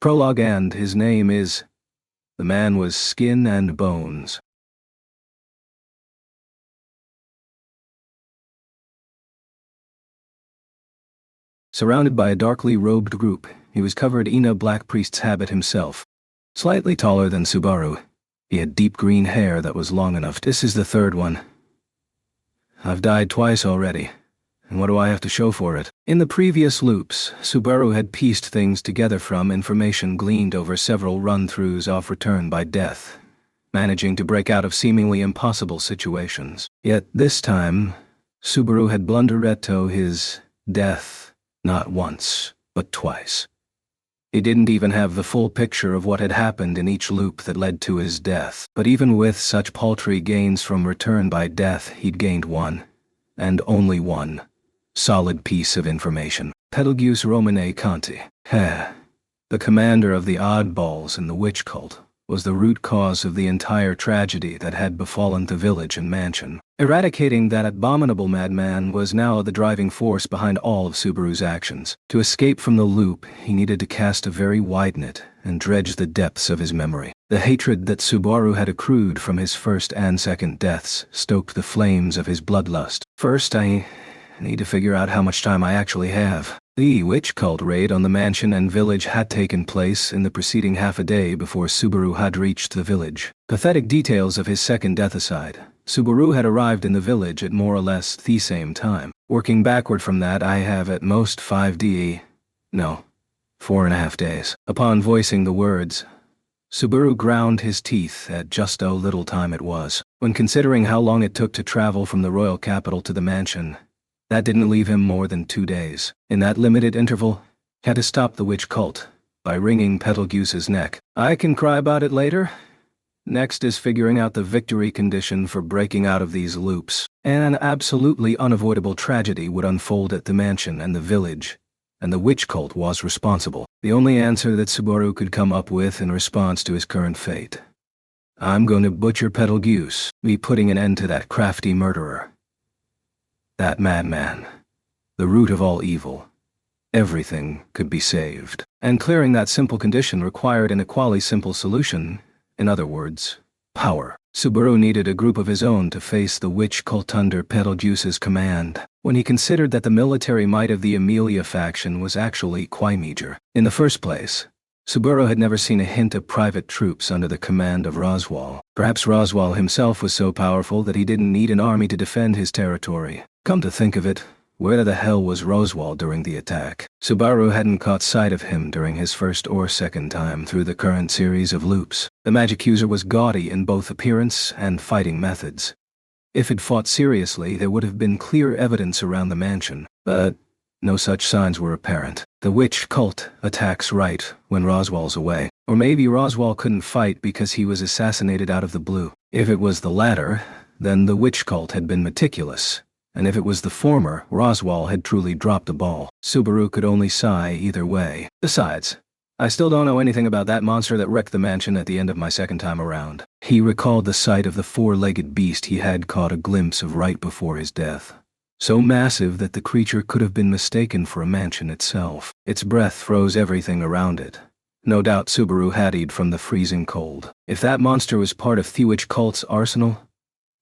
Prologue, and his name is... The man was skin and bones. Surrounded by a darkly robed group, he was covered in a black priest's habit himself. Slightly taller than Subaru, he had deep green hair that was long enough. This is the third one. I've died twice already, and what do I have to show for it? In the previous loops, Subaru had pieced things together from information gleaned over several run-throughs off return by death, managing to break out of seemingly impossible situations. Yet this time, Subaru had blunderetto his death not once, but twice. He didn't even have the full picture of what had happened in each loop that led to his death. But even with such paltry gains from return by death, he'd gained one, and only one, solid piece of information. Betelgeuse Romane Conti, the commander of the oddballs in the witch cult, was the root cause of the entire tragedy that had befallen the village and mansion. Eradicating that abominable madman was now the driving force behind all of Subaru's actions. To escape from the loop, he needed to cast a very wide net and dredge the depths of his memory. The hatred that Subaru had accrued from his first and second deaths stoked the flames of his bloodlust. First, I need to figure out how much time I actually have. The witch cult raid on the mansion and village had taken place in the preceding half a day before Subaru had reached the village. Pathetic details of his second death aside, Subaru had arrived in the village at more or less the same time. Working backward from that, I have at most 4.5 days. Upon voicing the words, Subaru ground his teeth at just how little time it was. When considering how long it took to travel from the royal capital to the mansion, that didn't leave him more than 2 days. In that limited interval, he had to stop the witch cult by wringing Betelgeuse's neck. I can cry about it later. Next is figuring out the victory condition for breaking out of these loops. An absolutely unavoidable tragedy would unfold at the mansion and the village, and the witch cult was responsible. The only answer that Subaru could come up with in response to his current fate. I'm going to butcher Betelgeuse, be putting an end to that crafty murderer. That madman, the root of all evil. Everything could be saved. And clearing that simple condition required an equally simple solution. In other words, power. Subaru needed a group of his own to face the witch cult under Betelgeuse's command. When he considered that the military might of the Amelia faction was actually quite meager. In the first place, Subaru had never seen a hint of private troops under the command of Roswal. Perhaps Roswal himself was so powerful that he didn't need an army to defend his territory. Come to think of it, where the hell was Roswal during the attack? Subaru hadn't caught sight of him during his first or second time through the current series of loops. The magic user was gaudy in both appearance and fighting methods. If it fought seriously, there would have been clear evidence around the mansion, but no such signs were apparent. The witch cult attacks right when Roswal's away. Or maybe Roswal couldn't fight because he was assassinated out of the blue. If it was the latter, then the witch cult had been meticulous. And if it was the former, Roswal had truly dropped the ball. Subaru could only sigh either way. Besides, I still don't know anything about that monster that wrecked the mansion at the end of my second time around. He recalled the sight of the four-legged beast he had caught a glimpse of right before his death. So massive that the creature could have been mistaken for a mansion itself. Its breath froze everything around it. No doubt Subaru haddied from the freezing cold. If that monster was part of the witch cult's arsenal,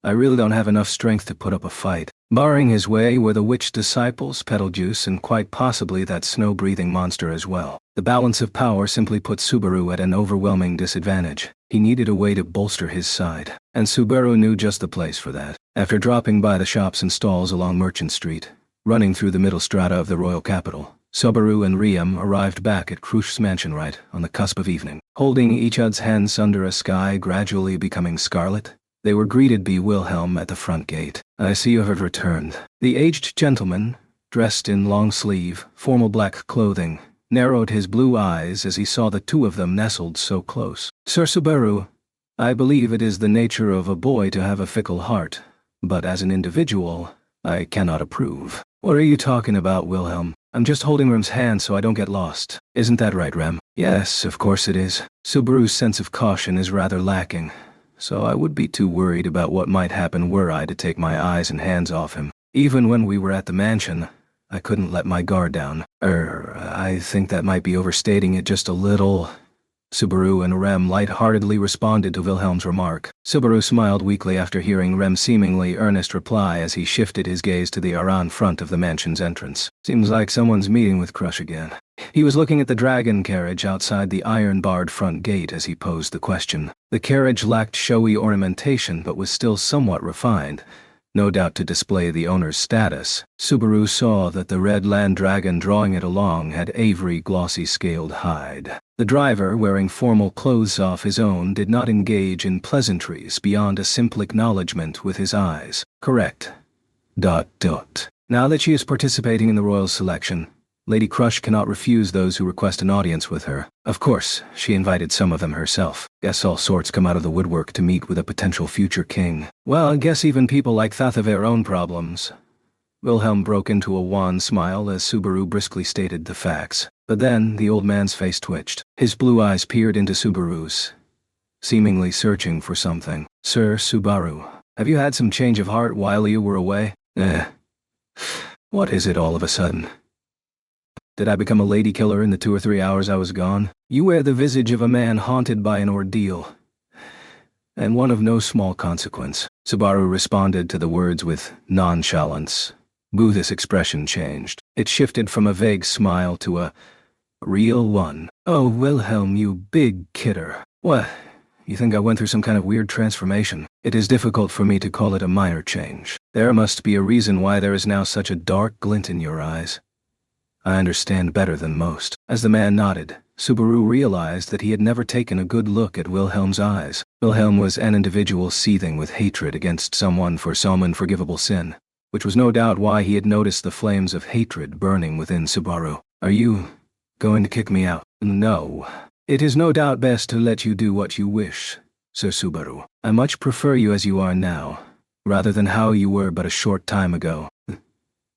I really don't have enough strength to put up a fight. Barring his way were the witch disciples, Betelgeuse, and quite possibly that snow-breathing monster as well. The balance of power simply put Subaru at an overwhelming disadvantage. He needed a way to bolster his side, and Subaru knew just the place for that. After dropping by the shops and stalls along Merchant Street, running through the middle strata of the royal capital, Subaru and Riem arrived back at Krush's mansion right on the cusp of evening. Holding each other's hands under a sky gradually becoming scarlet, they were greeted by Wilhelm at the front gate. I see you have returned. The aged gentleman, dressed in long-sleeve, formal black clothing, narrowed his blue eyes as he saw the two of them nestled so close. Sir Subaru, I believe it is the nature of a boy to have a fickle heart, but as an individual, I cannot approve. What are you talking about, Wilhelm? I'm just holding Rem's hand so I don't get lost. Isn't that right, Rem? Yes, of course it is. Subaru's sense of caution is rather lacking, so I would be too worried about what might happen were I to take my eyes and hands off him. Even when we were at the mansion, I couldn't let my guard down. I think that might be overstating it just a little. Subaru and Rem light-heartedly responded to Wilhelm's remark. Subaru smiled weakly after hearing Rem's seemingly earnest reply as he shifted his gaze to the Aran front of the mansion's entrance. Seems like someone's meeting with Crush again. He was looking at the dragon carriage outside the iron-barred front gate as he posed the question. The carriage lacked showy ornamentation but was still somewhat refined, no doubt to display the owner's status. Subaru saw that the red land dragon drawing it along had ivory glossy scaled hide. The driver, wearing formal clothes off his own, did not engage in pleasantries beyond a simple acknowledgement with his eyes. Correct. ... Now that she is participating in the royal selection, Lady Crush cannot refuse those who request an audience with her. Of course, she invited some of them herself. Guess all sorts come out of the woodwork to meet with a potential future king. Well, I guess even people like that have their own problems. Wilhelm broke into a wan smile as Subaru briskly stated the facts. But then, the old man's face twitched. His blue eyes peered into Subaru's, seemingly searching for something. Sir Subaru, have you had some change of heart while you were away? What is it all of a sudden? Did I become a lady killer in the 2 or 3 hours I was gone? You wear the visage of a man haunted by an ordeal, and one of no small consequence. Subaru responded to the words with nonchalance. Booth's expression changed. It shifted from a vague smile to a real one. Oh, Wilhelm, you big kidder. What? You think I went through some kind of weird transformation? It is difficult for me to call it a minor change. There must be a reason why there is now such a dark glint in your eyes. I understand better than most. As the man nodded, Subaru realized that he had never taken a good look at Wilhelm's eyes. Wilhelm was an individual seething with hatred against someone for some unforgivable sin, which was no doubt why he had noticed the flames of hatred burning within Subaru. Are you going to kick me out? No. It is no doubt best to let you do what you wish, Sir Subaru. I much prefer you as you are now, rather than how you were but a short time ago.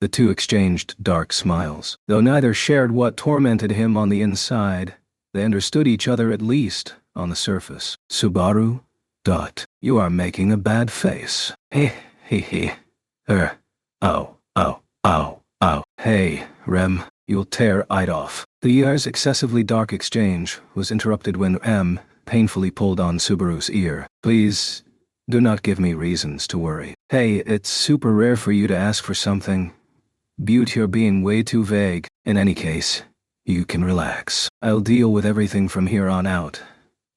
The two exchanged dark smiles. Though neither shared what tormented him on the inside, they understood each other at least on the surface. Subaru? You are making a bad face. He. Ow. Hey, Rem, you'll tear it off. The year's excessively dark exchange was interrupted when M painfully pulled on Subaru's ear. Please, do not give me reasons to worry. Hey, it's super rare for you to ask for something. Butte, you're being way too vague. In any case, you can relax. I'll deal with everything from here on out.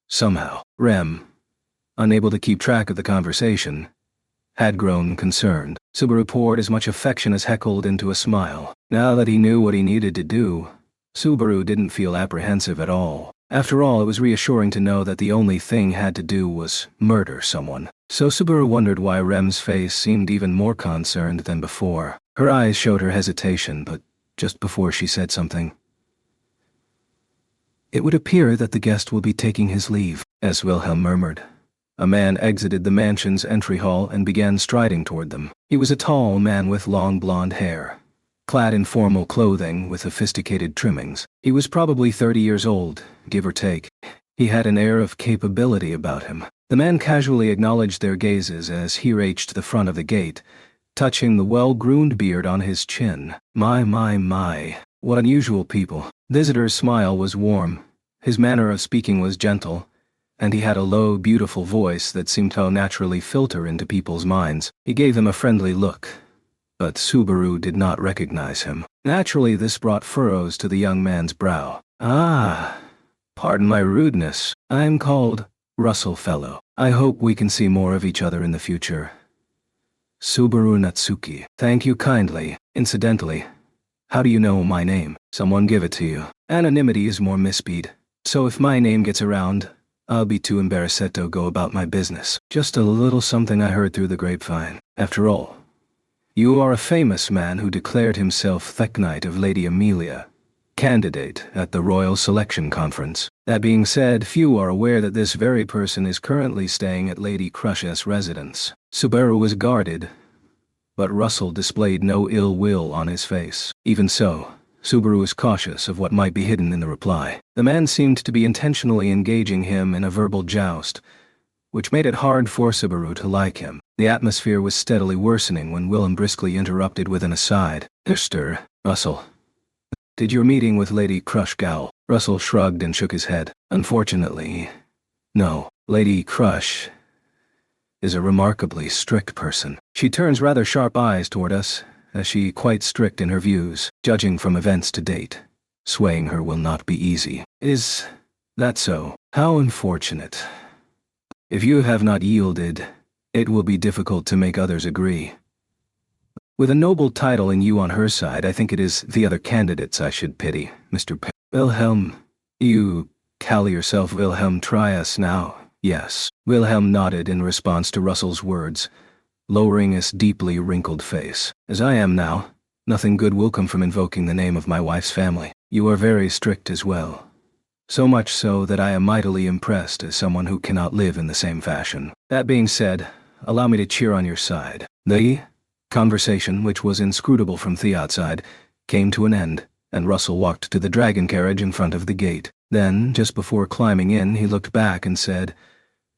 Somehow. Rem, unable to keep track of the conversation, had grown concerned. Subaru poured as much affection as heckled into a smile. Now that he knew what he needed to do, Subaru didn't feel apprehensive at all. After all, it was reassuring to know that the only thing had to do was murder someone. So Subaru wondered why Rem's face seemed even more concerned than before. Her eyes showed her hesitation, but just before she said something. It would appear that the guest will be taking his leave, as Wilhelm murmured. A man exited the mansion's entry hall and began striding toward them. He was a tall man with long blonde hair, clad in formal clothing with sophisticated trimmings. He was probably 30 years old, give or take. He had an air of capability about him. The man casually acknowledged their gazes as he reached the front of the gate, touching the well-groomed beard on his chin. My, what unusual people. Visitor's smile was warm, his manner of speaking was gentle, and he had a low, beautiful voice that seemed to naturally filter into people's minds. He gave them a friendly look, but Subaru did not recognize him. Naturally, this brought furrows to the young man's brow. Pardon my rudeness. I'm called Russell Fellow. I hope we can see more of each other in the future. Subaru Natsuki. Thank you kindly. Incidentally, how do you know my name? Someone give it to you. Anonymity is more mispeed. So if my name gets around, I'll be too embarrassed to go about my business. Just a little something I heard through the grapevine. After all, you are a famous man who declared himself Thek Knight of Lady Amelia, candidate at the Royal Selection Conference. That being said, few are aware that this very person is currently staying at Lady Crush's residence. Subaru was guarded, but Russell displayed no ill will on his face. Even so, Subaru was cautious of what might be hidden in the reply. The man seemed to be intentionally engaging him in a verbal joust, which made it hard for Subaru to like him. The atmosphere was steadily worsening when Willem briskly interrupted with an aside. Mr. Russell. Did your meeting with Lady Crush go? Russell shrugged and shook his head. Unfortunately, no. Lady Crush is a remarkably strict person. She turns rather sharp eyes toward us, as she quite strict in her views, judging from events to date. Swaying her will not be easy. Is that so? How unfortunate. If you have not yielded, it will be difficult to make others agree. With a noble title and you on her side, I think it is the other candidates I should pity, Mr. Wilhelm. You call yourself Wilhelm Trias now, yes. Wilhelm nodded in response to Russell's words, lowering his deeply wrinkled face. As I am now, nothing good will come from invoking the name of my wife's family. You are very strict as well. So much so that I am mightily impressed as someone who cannot live in the same fashion. That being said, allow me to cheer on your side. The conversation, which was inscrutable from the outside, came to an end, and Russell walked to the dragon carriage in front of the gate. Then, just before climbing in, he looked back and said,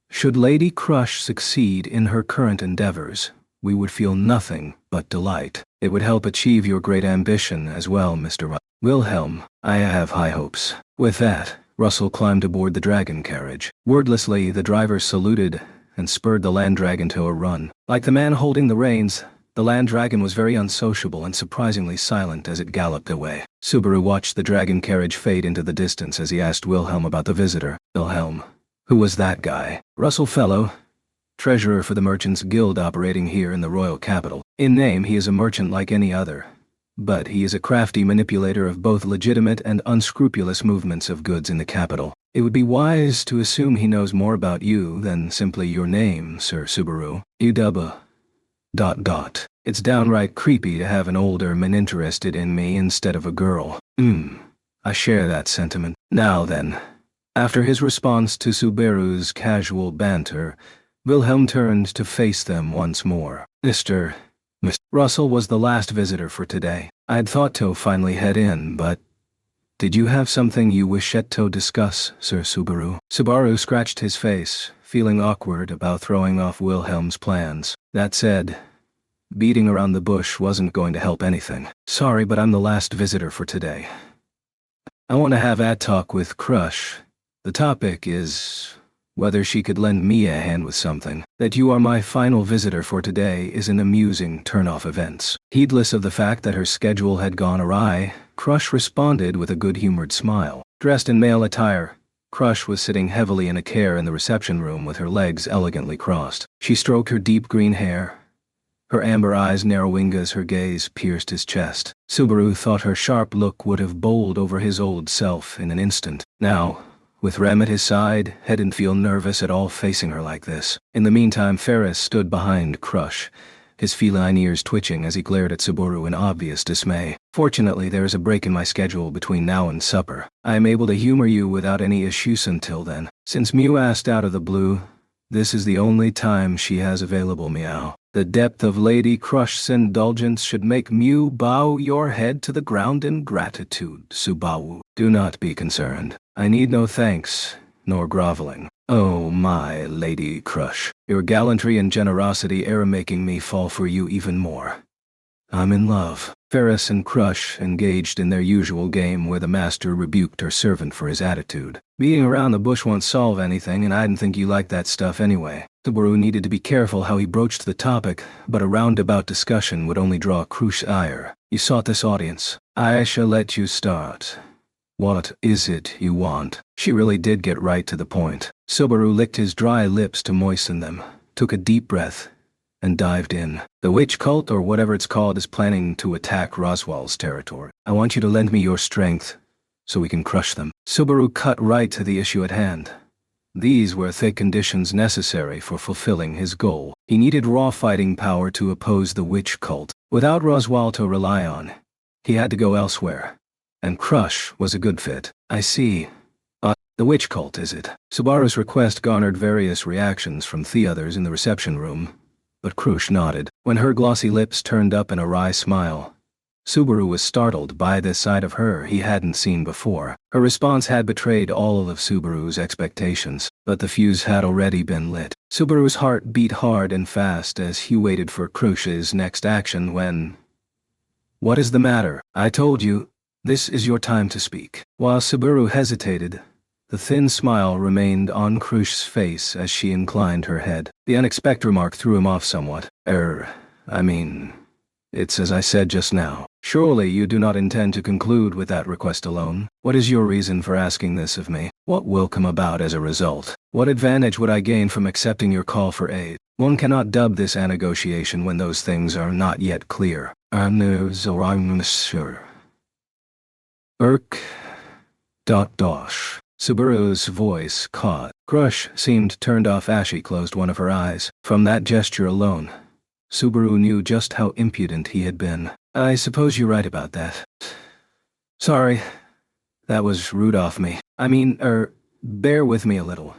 "Should Lady Crush succeed in her current endeavors, we would feel nothing but delight. It would help achieve your great ambition as well, Mr. Wilhelm. I have high hopes." With that, Russell climbed aboard the dragon carriage. Wordlessly, the driver saluted and spurred the land dragon to a run. Like the man holding the reins, the land dragon was very unsociable and surprisingly silent as it galloped away. Subaru watched the dragon carriage fade into the distance as he asked Wilhelm about the visitor. Wilhelm, who was that guy? Russell Fellow, treasurer for the Merchants Guild operating here in the royal capital. In name, he is a merchant like any other, but he is a crafty manipulator of both legitimate and unscrupulous movements of goods in the capital. It would be wise to assume he knows more about you than simply your name, Sir Subaru. UW. ... It's downright creepy to have an older man interested in me instead of a girl. I share that sentiment. Now then. After his response to Subaru's casual banter, Wilhelm turned to face them once more. Mr. Russell was the last visitor for today. I had thought to finally head in, but... Did you have something you wished to discuss, Sir Subaru? Subaru scratched his face, feeling awkward about throwing off Wilhelm's plans. That said, beating around the bush wasn't going to help anything. Sorry, but I'm the last visitor for today. I want to have a talk with Crush. The topic is whether she could lend me a hand with something. That you are my final visitor for today is an amusing turn-off events. Heedless of the fact that her schedule had gone awry, Crush responded with a good-humored smile. Dressed in male attire, Crush was sitting heavily in a chair in the reception room with her legs elegantly crossed. She stroked her deep green hair, her amber eyes narrowing as her gaze pierced his chest. Subaru thought her sharp look would have bowled over his old self in an instant. Now, with Rem at his side, he didn't feel nervous at all facing her like this. In the meantime, Ferris stood behind Crush, his feline ears twitching as he glared at Subaru in obvious dismay. Fortunately, there is a break in my schedule between now and supper. I am able to humor you without any issues until then. Since Mew asked out of the blue, this is the only time she has available, meow. The depth of Lady Crush's indulgence should make Mew bow your head to the ground in gratitude, Subaru. Do not be concerned. I need no thanks, nor groveling. Oh my Lady Crush, your gallantry and generosity are making me fall for you even more. I'm in love. Ferris and Crush engaged in their usual game where the master rebuked her servant for his attitude. Beating around the bush won't solve anything, and I didn't think you liked that stuff anyway. Subaru needed to be careful how he broached the topic, but a roundabout discussion would only draw Crush's ire. You sought this audience. I shall let you start. What is it you want? She really did get right to the point. Subaru licked his dry lips to moisten them, took a deep breath, and dived in. The witch cult, or whatever it's called, is planning to attack Roswell's territory. I want you to lend me your strength, so we can crush them. Subaru cut right to the issue at hand. These were the conditions necessary for fulfilling his goal. He needed raw fighting power to oppose the witch cult. Without Roswell to rely on, he had to go elsewhere. And Crush was a good fit. I see. The witch cult, is it? Subaru's request garnered various reactions from the others in the reception room, but Crush nodded. When her glossy lips turned up in a wry smile, Subaru was startled by this side of her he hadn't seen before. Her response had betrayed all of Subaru's expectations, but the fuse had already been lit. Subaru's heart beat hard and fast as he waited for Crush's next action when... What is the matter? I told you, this is your time to speak. While Subaru hesitated, the thin smile remained on Krush's face as she inclined her head. The unexpected remark threw him off somewhat. I mean, it's as I said just now. Surely you do not intend to conclude with that request alone. What is your reason for asking this of me? What will come about as a result? What advantage would I gain from accepting your call for aid? One cannot dub this a negotiation when those things are not yet clear. I'm sure. Subaru's voice caught. Krush seemed turned off as she closed one of her eyes. From that gesture alone, Subaru knew just how impudent he had been. I suppose you're right about that. Sorry. That was rude off me. Bear with me a little.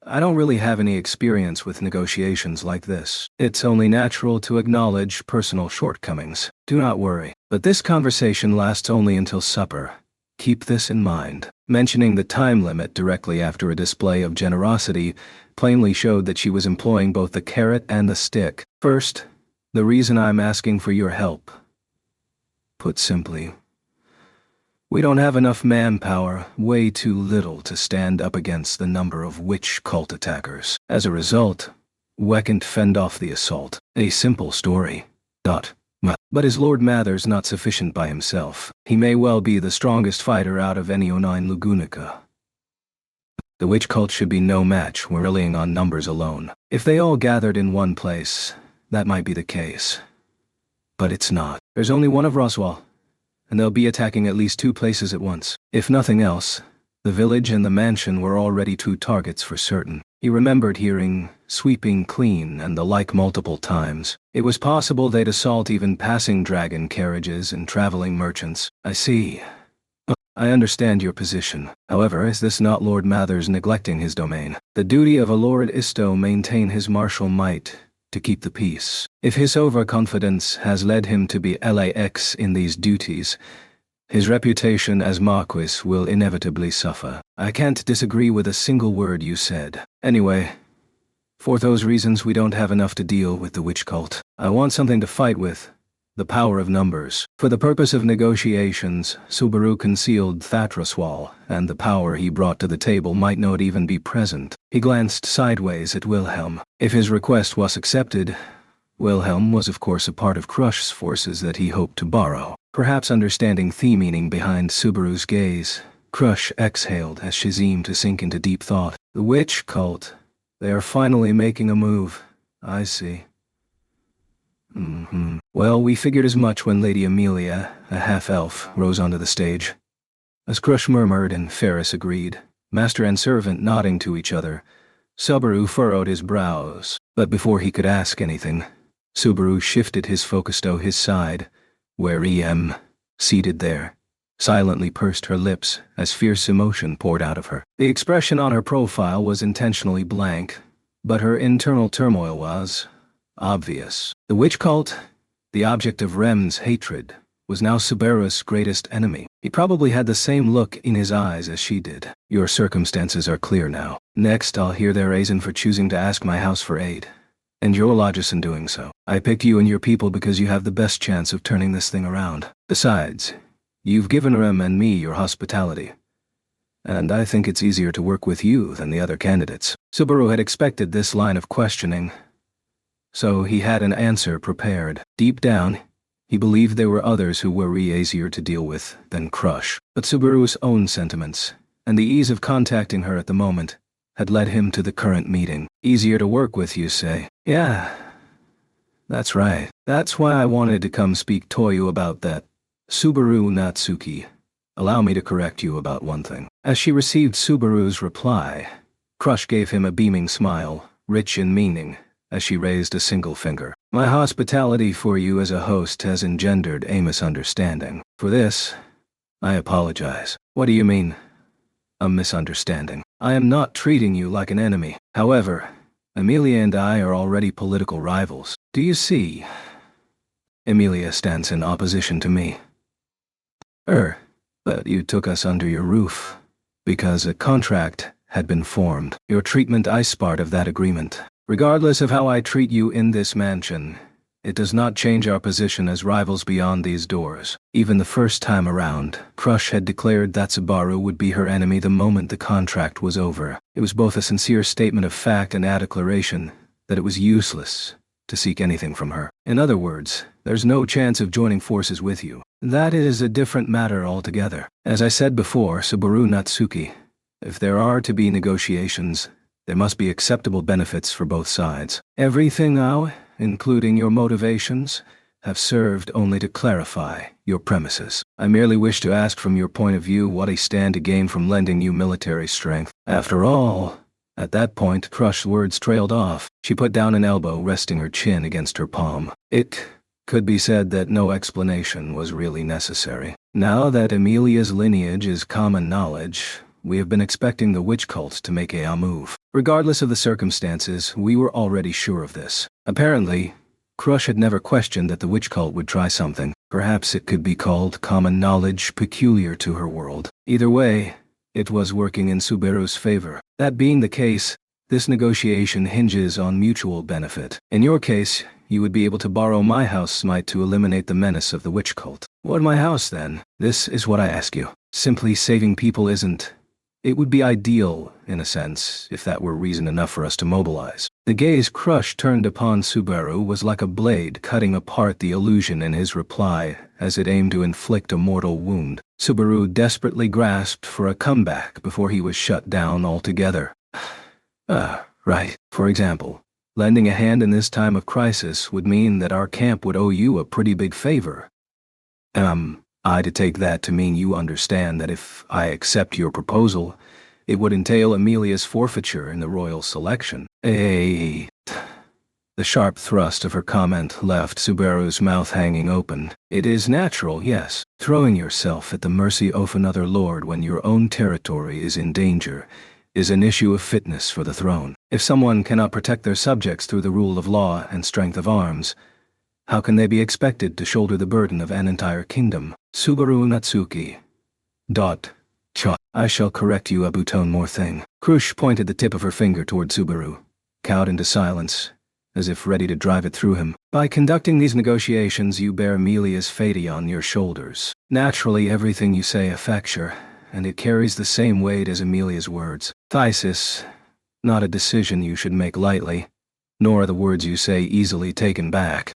I don't really have any experience with negotiations like this. It's only natural to acknowledge personal shortcomings. Do not worry. But this conversation lasts only until supper. Keep this in mind. Mentioning the time limit directly after a display of generosity plainly showed that she was employing both the carrot and the stick. First, the reason I'm asking for your help. Put simply, we don't have enough manpower, way too little to stand up against the number of witch cult attackers. As a result, we can't fend off the assault. A simple story. But is Lord Mathers not sufficient by himself? He may well be the strongest fighter out of any O9 Lugunica. The witch cult should be no match when relying on numbers alone. If they all gathered in one place, that might be the case. But it's not. There's only one of Roswell, and they'll be attacking at least 2 places at once. If nothing else, the village and the mansion were already 2 targets for certain. He remembered hearing sweeping clean and the like multiple times. It was possible they'd assault even passing dragon carriages and traveling merchants. I see. I understand your position. However, is this not Lord Mathers neglecting his domain? The duty of a Lord is to maintain his martial might, to keep the peace. If his overconfidence has led him to be lax in these duties, his reputation as Marquis will inevitably suffer. I can't disagree with a single word you said. Anyway, for those reasons we don't have enough to deal with the witch cult. I want something to fight with. The power of numbers. For the purpose of negotiations, Subaru concealed Thatraswal, and the power he brought to the table might not even be present. He glanced sideways at Wilhelm. If his request was accepted, Wilhelm was of course a part of Krush's forces that he hoped to borrow. Perhaps understanding the meaning behind Subaru's gaze, Krush exhaled as she seemed to sink into deep thought. The witch cult. They are finally making a move. I see. Well, we figured as much when Lady Amelia, a half-elf, rose onto the stage. As Krush murmured and Ferris agreed, master and servant nodding to each other, Subaru furrowed his brows. But before he could ask anything, Subaru shifted his focus to his side, where seated there, silently pursed her lips as fierce emotion poured out of her. The expression on her profile was intentionally blank, but her internal turmoil was obvious. The witch cult, the object of Rem's hatred, was now Subaru's greatest enemy. He probably had the same look in his eyes as she did. Your circumstances are clear now. Next, I'll hear their reason for choosing to ask my house for aid. And your logic in doing so. I picked you and your people because you have the best chance of turning this thing around. Besides, you've given Rem and me your hospitality. And I think it's easier to work with you than the other candidates. Subaru had expected this line of questioning, so he had an answer prepared. Deep down, he believed there were others who were easier to deal with than Krush. But Subaru's own sentiments, and the ease of contacting her at the moment, had led him to the current meeting. Easier to work with, you say? Yeah, that's right. That's why I wanted to come speak to you about that. Subaru Natsuki. Allow me to correct you about one thing. As she received Subaru's reply, Krush gave him a beaming smile, rich in meaning, as she raised a single finger. My hospitality for you as a host has engendered a misunderstanding. For this, I apologize. What do you mean? A misunderstanding. I am not treating you like an enemy. However, Amelia and I are already political rivals. Do you see? Amelia stands in opposition to me. But you took us under your roof, because a contract had been formed. Your treatment is part of that agreement. Regardless of how I treat you in this mansion, it does not change our position as rivals beyond these doors. Even the first time around, Crush had declared that Subaru would be her enemy the moment the contract was over. It was both a sincere statement of fact and a declaration that it was useless to seek anything from her. In other words, there's no chance of joining forces with you. That is a different matter altogether. As I said before, Subaru Natsuki, if there are to be negotiations, there must be acceptable benefits for both sides. Everything now, including your motivations, have served only to clarify your premises. I merely wish to ask from your point of view what I stand to gain from lending you military strength. After all, at that point, Crush's words trailed off. She put down an elbow, resting her chin against her palm. It could be said that no explanation was really necessary. Now that Amelia's lineage is common knowledge, we have been expecting the witch cult to make a move. Regardless of the circumstances, we were already sure of this. Apparently, Crush had never questioned that the witch cult would try something. Perhaps it could be called common knowledge peculiar to her world. Either way, it was working in Subaru's favor. That being the case, this negotiation hinges on mutual benefit. In your case, you would be able to borrow my house smite to eliminate the menace of the witch cult. What my house then? This is what I ask you. Simply saving people isn't. It would be ideal, in a sense, if that were reason enough for us to mobilize. The gaze Crush turned upon Subaru was like a blade cutting apart the illusion in his reply as it aimed to inflict a mortal wound. Subaru desperately grasped for a comeback before he was shut down altogether. Right. For example, lending a hand in this time of crisis would mean that our camp would owe you a pretty big favor. I to take that to mean you understand that if I accept your proposal, it would entail Amelia's forfeiture in the royal selection. The sharp thrust of her comment left Subaru's mouth hanging open. It is natural, yes. Throwing yourself at the mercy of another lord when your own territory is in danger is an issue of fitness for the throne. If someone cannot protect their subjects through the rule of law and strength of arms, how can they be expected to shoulder the burden of an entire kingdom? Subaru Natsuki. I shall correct you a bouton more thing. Crush pointed the tip of her finger toward Subaru, cowed into silence, as if ready to drive it through him. By conducting these negotiations, you bear Amelia's fate on your shoulders. Naturally, everything you say affects her, and it carries the same weight as Amelia's words. Thesis, not a decision you should make lightly, nor are the words you say easily taken back.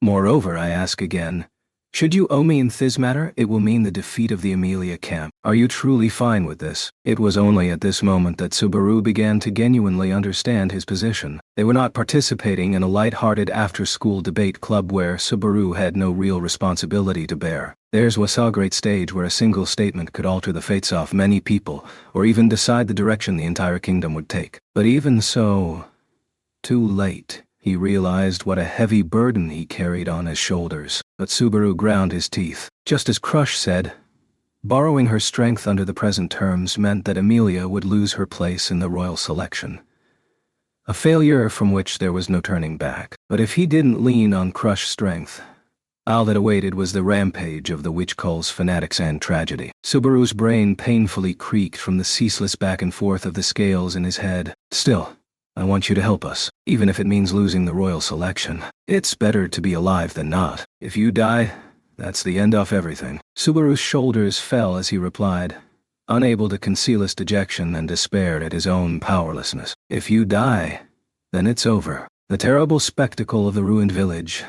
Moreover, I ask again, should you owe me in this matter, it will mean the defeat of the Amelia camp. Are you truly fine with this? It was only at this moment that Subaru began to genuinely understand his position. They were not participating in a light-hearted after-school debate club where Subaru had no real responsibility to bear. Theirs was a great stage where a single statement could alter the fates of many people, or even decide the direction the entire kingdom would take. But even so, too late. He realized what a heavy burden he carried on his shoulders. But Subaru ground his teeth. Just as Crush said, borrowing her strength under the present terms meant that Amelia would lose her place in the royal selection. A failure from which there was no turning back. But if he didn't lean on Crush's strength, all that awaited was the rampage of the witch cult's fanatics and tragedy. Subaru's brain painfully creaked from the ceaseless back and forth of the scales in his head. Still, I want you to help us, even if it means losing the royal selection. It's better to be alive than not. If you die, that's the end of everything. Subaru's shoulders fell as he replied, unable to conceal his dejection and despair at his own powerlessness. If you die, then it's over. The terrible spectacle of the ruined village,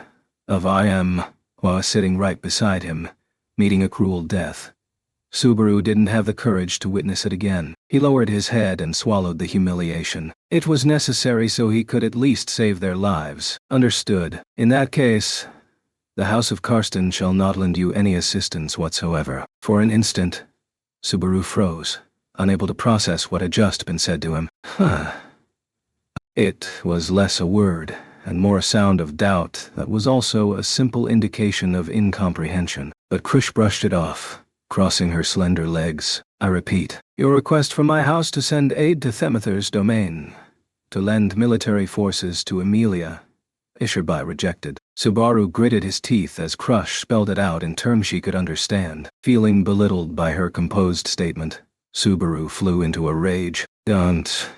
of while sitting right beside him, meeting a cruel death. Subaru didn't have the courage to witness it again. He lowered his head and swallowed the humiliation. It was necessary so he could at least save their lives. Understood. In that case, the House of Karsten shall not lend you any assistance whatsoever. For an instant, Subaru froze, unable to process what had just been said to him. It was less a word and more a sound of doubt that was also a simple indication of incomprehension. But Crush brushed it off, crossing her slender legs. I repeat, your request from my house to send aid to Themither's domain, to lend military forces to Amelia, Isherby rejected. Subaru gritted his teeth as Crush spelled it out in terms she could understand. Feeling belittled by her composed statement, Subaru flew into a rage. Don't.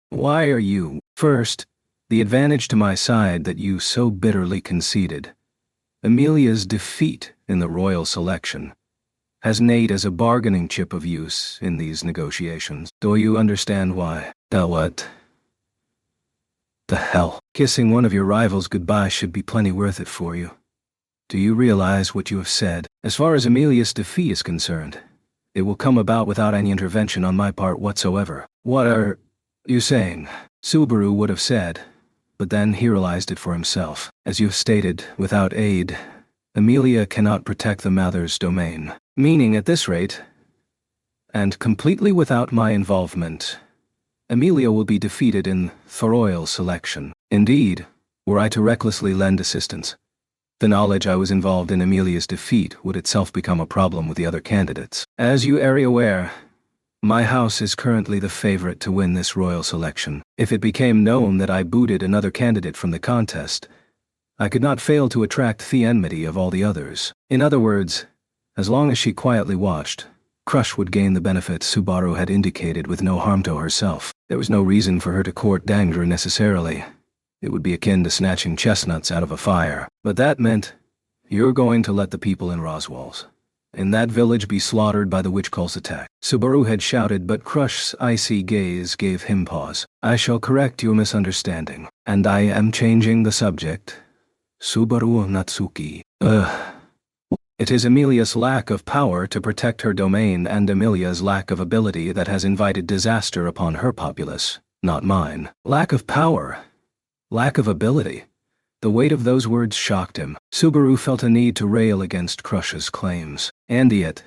Why are you? First, the advantage to my side that you so bitterly conceded. Amelia's defeat in the royal selection has Nate as a bargaining chip of use in these negotiations. Do you understand why? What the hell? Kissing one of your rivals goodbye should be plenty worth it for you. Do you realize what you have said? As far as Amelia's defeat is concerned, it will come about without any intervention on my part whatsoever. What are you saying? Subaru would have said, but then he realized it for himself. As you've stated, without aid, Amelia cannot protect the Mather's domain. Meaning at this rate, and completely without my involvement, Amelia will be defeated in the royal selection. Indeed, were I to recklessly lend assistance, the knowledge I was involved in Amelia's defeat would itself become a problem with the other candidates. As you are aware, my house is currently the favorite to win this royal selection. If it became known that I booted another candidate from the contest, I could not fail to attract the enmity of all the others. In other words, as long as she quietly watched, Crush would gain the benefit Subaru had indicated with no harm to herself. There was no reason for her to court danger necessarily. It would be akin to snatching chestnuts out of a fire. But that meant, you're going to let the people in Roswell's, in that village, be slaughtered by the witch cult's attack. Subaru had shouted, but Crush's icy gaze gave him pause. I shall correct your misunderstanding, and I am changing the subject. Subaru Natsuki. It is Amelia's lack of power to protect her domain and Amelia's lack of ability that has invited disaster upon her populace, not mine. Lack of power. Lack of ability. The weight of those words shocked him. Subaru felt a need to rail against Crush's claims. And yet,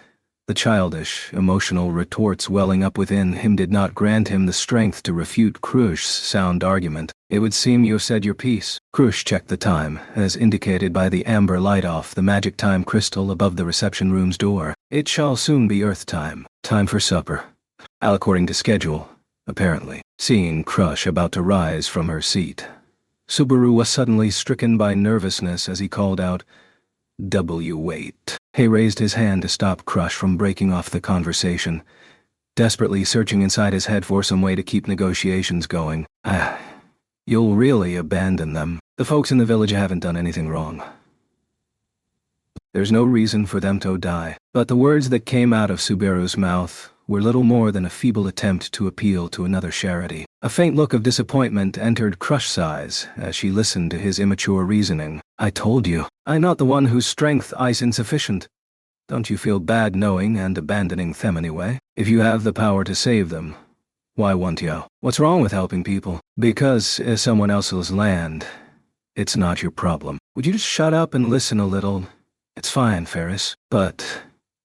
the childish, emotional retorts welling up within him did not grant him the strength to refute Crush's sound argument. It would seem you have said your piece. Crush checked the time, as indicated by the amber light off the magic time crystal above the reception room's door. It shall soon be Earth time. Time for supper. According to schedule, apparently. Seeing Crush about to rise from her seat, Subaru was suddenly stricken by nervousness as he called out, wait. He raised his hand to stop Crush from breaking off the conversation, desperately searching inside his head for some way to keep negotiations going. You'll really abandon them. The folks in the village haven't done anything wrong. There's no reason for them to die. But the words that came out of Subaru's mouth were little more than a feeble attempt to appeal to another charity. A faint look of disappointment entered Crush's eyes as she listened to his immature reasoning. I told you, I'm not the one whose strength is insufficient. Don't you feel bad knowing and abandoning them anyway? If you have the power to save them, why won't you? What's wrong with helping people? Because it's someone else's land. It's not your problem. Would you just shut up and listen a little? It's fine, Ferris. But,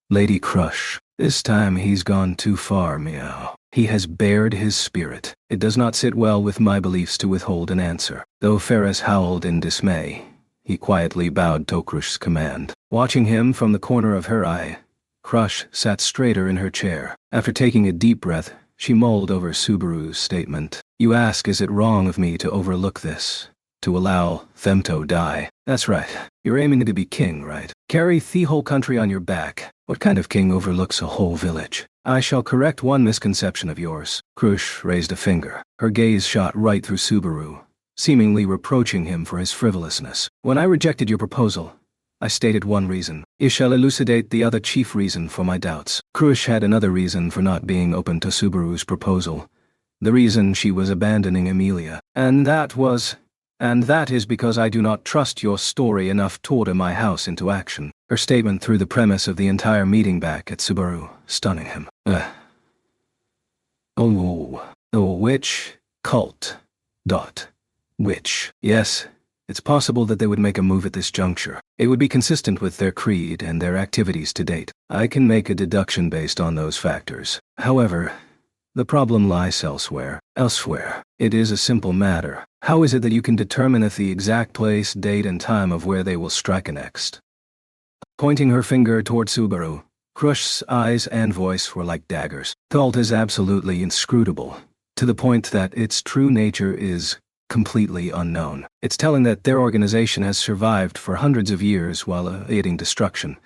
Lady Crush, this time he's gone too far, meow. He has bared his spirit. It does not sit well with my beliefs to withhold an answer. Though Ferris howled in dismay, he quietly bowed to Crush's command. Watching him from the corner of her eye, Crush sat straighter in her chair. After taking a deep breath, she mulled over Subaru's statement. You ask, is it wrong of me to overlook this? To allow them to die? That's right. You're aiming to be king, right? Carry the whole country on your back. What kind of king overlooks a whole village? I shall correct one misconception of yours. Crush raised a finger. Her gaze shot right through Subaru, seemingly reproaching him for his frivolousness. When I rejected your proposal, I stated one reason. You shall elucidate the other chief reason for my doubts. Crush had another reason for not being open to Subaru's proposal. The reason she was abandoning Amelia. And that is because I do not trust your story enough to order my house into action. Her statement threw the premise of the entire meeting back at Subaru, stunning him. Witch cult. Witch. Yes, it's possible that they would make a move at this juncture. It would be consistent with their creed and their activities to date. I can make a deduction based on those factors. However, the problem lies elsewhere. It is a simple matter. How is it that you can determine the exact place, date, and time of where they will strike next? Pointing her finger toward Subaru, Crush's eyes and voice were like daggers. Cult is absolutely inscrutable, to the point that its true nature is completely unknown. It's telling that their organization has survived for hundreds of years while aiding destruction,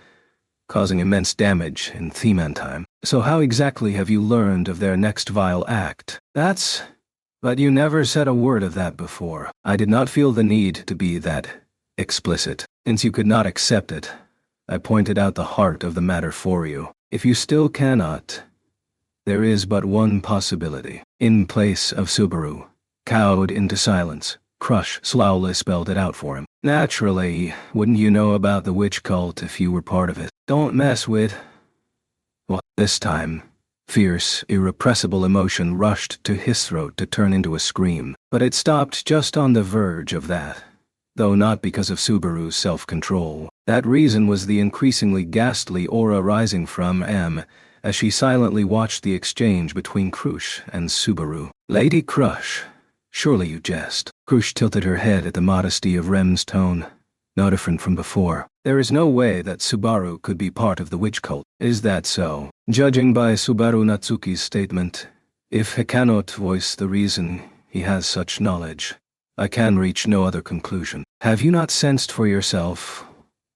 causing immense damage in Theman time. So how exactly have you learned of their next vile act? That's But you never said a word of that before. I did not feel the need to be that explicit. Since you could not accept it, I pointed out the heart of the matter for you. If you still cannot, there is but one possibility. In place of Subaru, cowed into silence, Crush slowly spelled it out for him. Naturally, wouldn't you know about the witch cult if you were part of it? Don't mess with... Well, this time, fierce, irrepressible emotion rushed to his throat to turn into a scream, but it stopped just on the verge of that. Though not because of Subaru's self-control. That reason was the increasingly ghastly aura rising from M, as she silently watched the exchange between Crush and Subaru. Lady Crush, surely you jest. Crush tilted her head at the modesty of Rem's tone. No different from before. There is no way that Subaru could be part of the witch cult. Is that so? Judging by Subaru Natsuki's statement, if he cannot voice the reason he has such knowledge, I can reach no other conclusion. Have you not sensed for yourself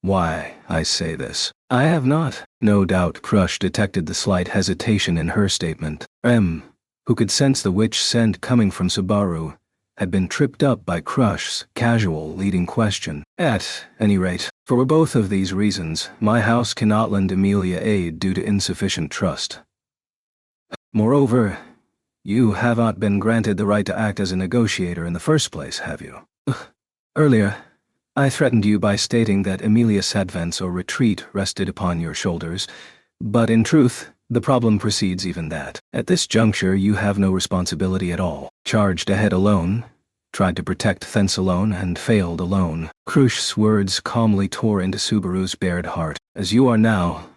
why I say this? I have not. No doubt Crush detected the slight hesitation in her statement. M, who could sense the witch scent coming from Subaru, had been tripped up by Crush's casual leading question. At any rate, for both of these reasons, my house cannot lend Amelia aid due to insufficient trust. Moreover, you have not been granted the right to act as a negotiator in the first place, have you? Earlier, I threatened you by stating that Amelia's advance or retreat rested upon your shoulders, but in truth, the problem precedes even that. At this juncture, you have no responsibility at all. Charged ahead alone, tried to protect thence alone, and failed alone. Crush's words calmly tore into Subaru's bared heart. As you are now,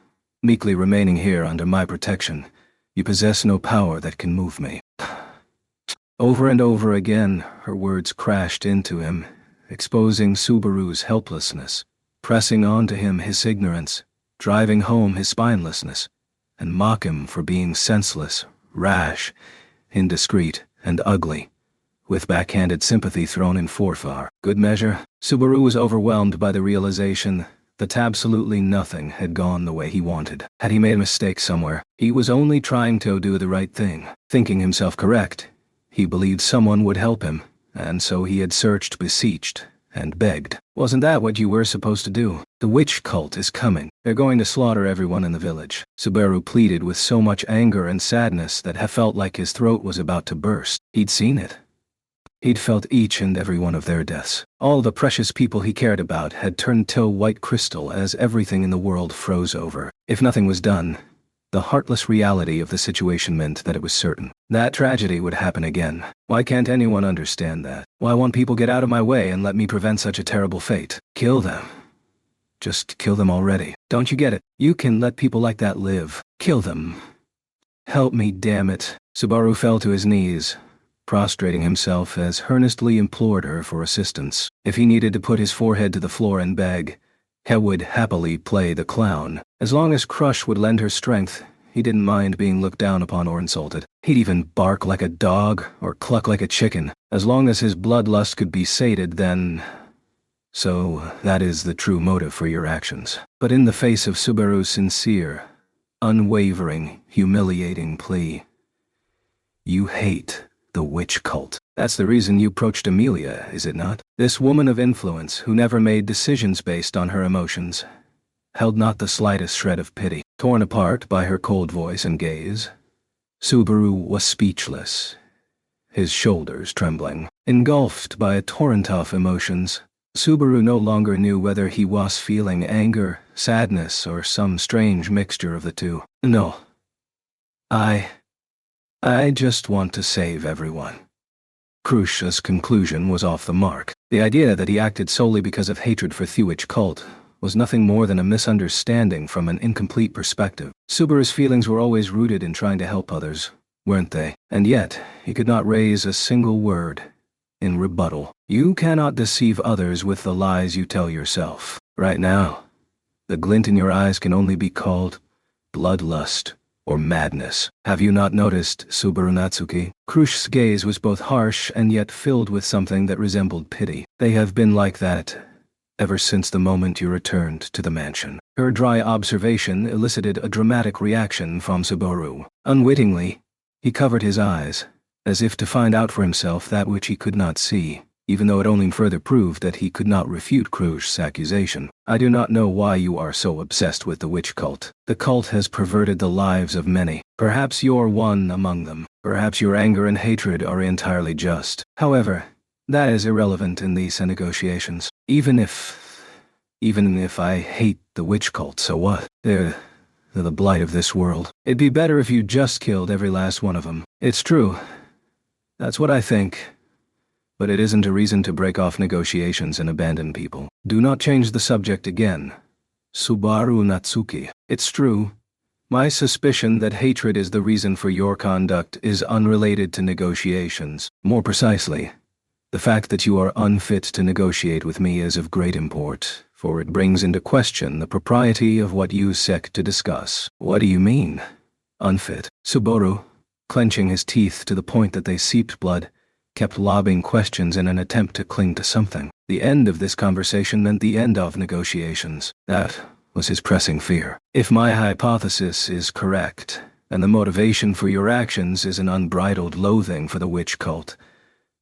meekly remaining here under my protection, you possess no power that can move me. Over and over again, her words crashed into him, exposing Subaru's helplessness, pressing onto him his ignorance, driving home his spinelessness, and mock him for being senseless, rash, indiscreet, and ugly, with backhanded sympathy thrown in for good measure. Subaru was overwhelmed by the realization that absolutely nothing had gone the way he wanted. Had he made a mistake somewhere? He was only trying to do the right thing. Thinking himself correct, he believed someone would help him, and so he had searched, beseeched, and begged. Wasn't that what you were supposed to do? The witch cult is coming. They're going to slaughter everyone in the village. Subaru pleaded with so much anger and sadness that he felt like his throat was about to burst. He'd seen it. He'd felt each and every one of their deaths. All the precious people he cared about had turned to white crystal as everything in the world froze over. If nothing was done, the heartless reality of the situation meant that it was certain that tragedy would happen again. Why can't anyone understand that? Why won't people get out of my way and let me prevent such a terrible fate? Kill them. Just kill them already. Don't you get it? You can let people like that live. Kill them. Help me, damn it. Subaru fell to his knees, prostrating himself as earnestly implored her for assistance. If he needed to put his forehead to the floor and beg, he would happily play the clown. As long as Crush would lend her strength, he didn't mind being looked down upon or insulted. He'd even bark like a dog or cluck like a chicken, as long as his bloodlust could be sated. Then... So that is the true motive for your actions. But in the face of Subaru's sincere, unwavering, humiliating plea, you hate the witch cult. That's the reason you approached Amelia, is it not? This woman of influence who never made decisions based on her emotions held not the slightest shred of pity. Torn apart by her cold voice and gaze, Subaru was speechless, his shoulders trembling. Engulfed by a torrent of emotions, Subaru no longer knew whether he was feeling anger, sadness, or some strange mixture of the two. No. I just want to save everyone. Crush's conclusion was off the mark. The idea that he acted solely because of hatred for the witch cult was nothing more than a misunderstanding from an incomplete perspective. Subaru's feelings were always rooted in trying to help others, weren't they? And yet, he could not raise a single word in rebuttal. You cannot deceive others with the lies you tell yourself. Right now, the glint in your eyes can only be called bloodlust or madness. Have you not noticed, Subaru Natsuki? Crush's gaze was both harsh and yet filled with something that resembled pity. They have been like that ever since the moment you returned to the mansion. Her dry observation elicited a dramatic reaction from Subaru. Unwittingly, he covered his eyes, as if to find out for himself that which he could not see, even though it only further proved that he could not refute Krush's accusation. I do not know why you are so obsessed with the witch cult. The cult has perverted the lives of many. Perhaps you're one among them. Perhaps your anger and hatred are entirely just. However, that is irrelevant in these negotiations. Even if I hate the witch cult, so what? They're the blight of this world. It'd be better if you just killed every last one of them. It's true. That's what I think. But it isn't a reason to break off negotiations and abandon people. Do not change the subject again. Subaru Natsuki. It's true. My suspicion that hatred is the reason for your conduct is unrelated to negotiations. More precisely, the fact that you are unfit to negotiate with me is of great import, for it brings into question the propriety of what you seek to discuss. What do you mean? Unfit? Subaru, clenching his teeth to the point that they seeped blood, kept lobbing questions in an attempt to cling to something. The end of this conversation meant the end of negotiations. That was his pressing fear. If my hypothesis is correct, and the motivation for your actions is an unbridled loathing for the witch cult,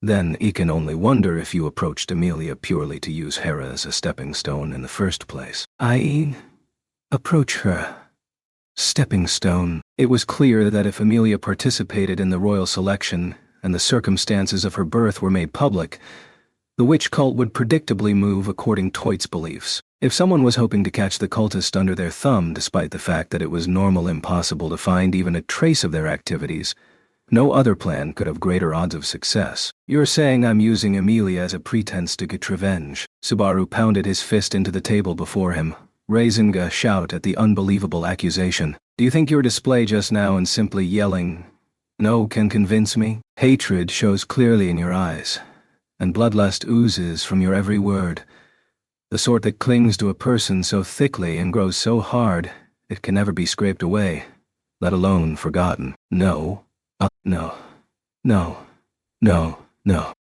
then he can only wonder if you approached Amelia purely to use Hera as a stepping stone in the first place. I approach her. Stepping stone. It was clear that if Amelia participated in the royal selection, and the circumstances of her birth were made public, the witch cult would predictably move according to its beliefs. If someone was hoping to catch the cultist under their thumb despite the fact that it was impossible to find even a trace of their activities, no other plan could have greater odds of success. You're saying I'm using Amelia as a pretense to get revenge. Subaru pounded his fist into the table before him, raising a shout at the unbelievable accusation. Do you think your display just now and simply yelling "No" can convince me? Hatred shows clearly in your eyes, and bloodlust oozes from your every word, the sort that clings to a person so thickly and grows so hard it can never be scraped away, let alone forgotten. No. No.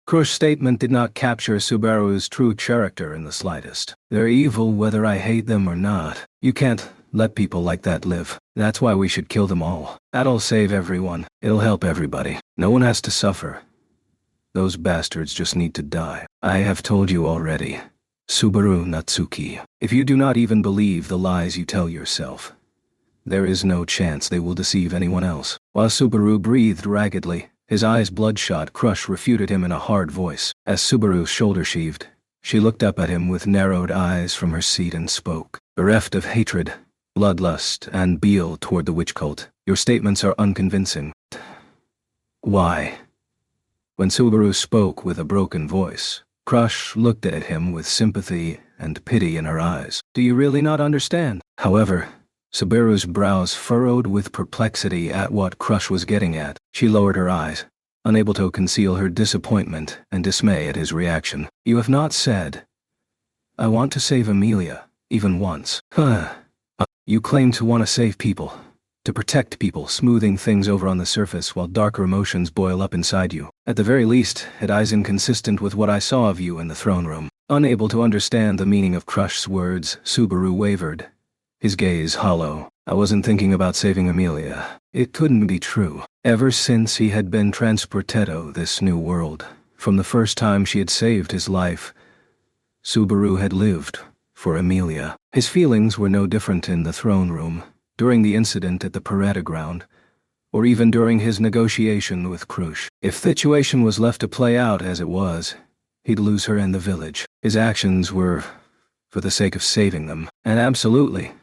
Krush's statement did not capture Subaru's true character in the slightest. They're evil whether I hate them or not. You can't let people like that live. That's why we should kill them all. That'll save everyone. It'll help everybody. No one has to suffer. Those bastards just need to die. I have told you already. Subaru Natsuki, if you do not even believe the lies you tell yourself, there is no chance they will deceive anyone else. While Subaru breathed raggedly, his eyes bloodshot, Krush refuted him in a hard voice. As Subaru's shoulder sheaved, she looked up at him with narrowed eyes from her seat and spoke. Bereft of hatred, bloodlust, and bile toward the witch cult, your statements are unconvincing. Why? When Subaru spoke with a broken voice, Krush looked at him with sympathy and pity in her eyes. Do you really not understand? However, Subaru's brows furrowed with perplexity at what Krush was getting at. She lowered her eyes, unable to conceal her disappointment and dismay at his reaction. You have not said, "I want to save Amelia," even once. You claim to want to save people, to protect people, smoothing things over on the surface while darker emotions boil up inside you. At the very least, it is inconsistent with what I saw of you in the throne room. Unable to understand the meaning of Krush's words, Subaru wavered, his gaze hollow. I wasn't thinking about saving Amelia. It couldn't be true. Ever since he had been transportedo this new world, from the first time she had saved his life, Subaru had lived for Amelia. His feelings were no different in the throne room, during the incident at the parade ground, or even during his negotiation with Krush. If the situation was left to play out as it was, he'd lose her and the village. His actions were for the sake of saving them, and absolutely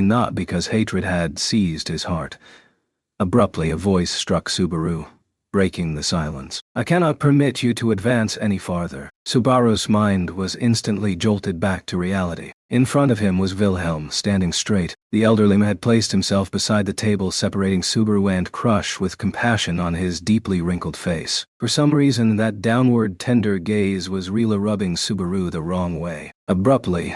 not because hatred had seized his heart. Abruptly, a voice struck Subaru, breaking the silence. I cannot permit you to advance any farther. Subaru's mind was instantly jolted back to reality. In front of him was Wilhelm, standing straight. The elderly man had placed himself beside the table separating Subaru and Krush with compassion on his deeply wrinkled face. For some reason, that downward tender gaze was really rubbing Subaru the wrong way. Abruptly,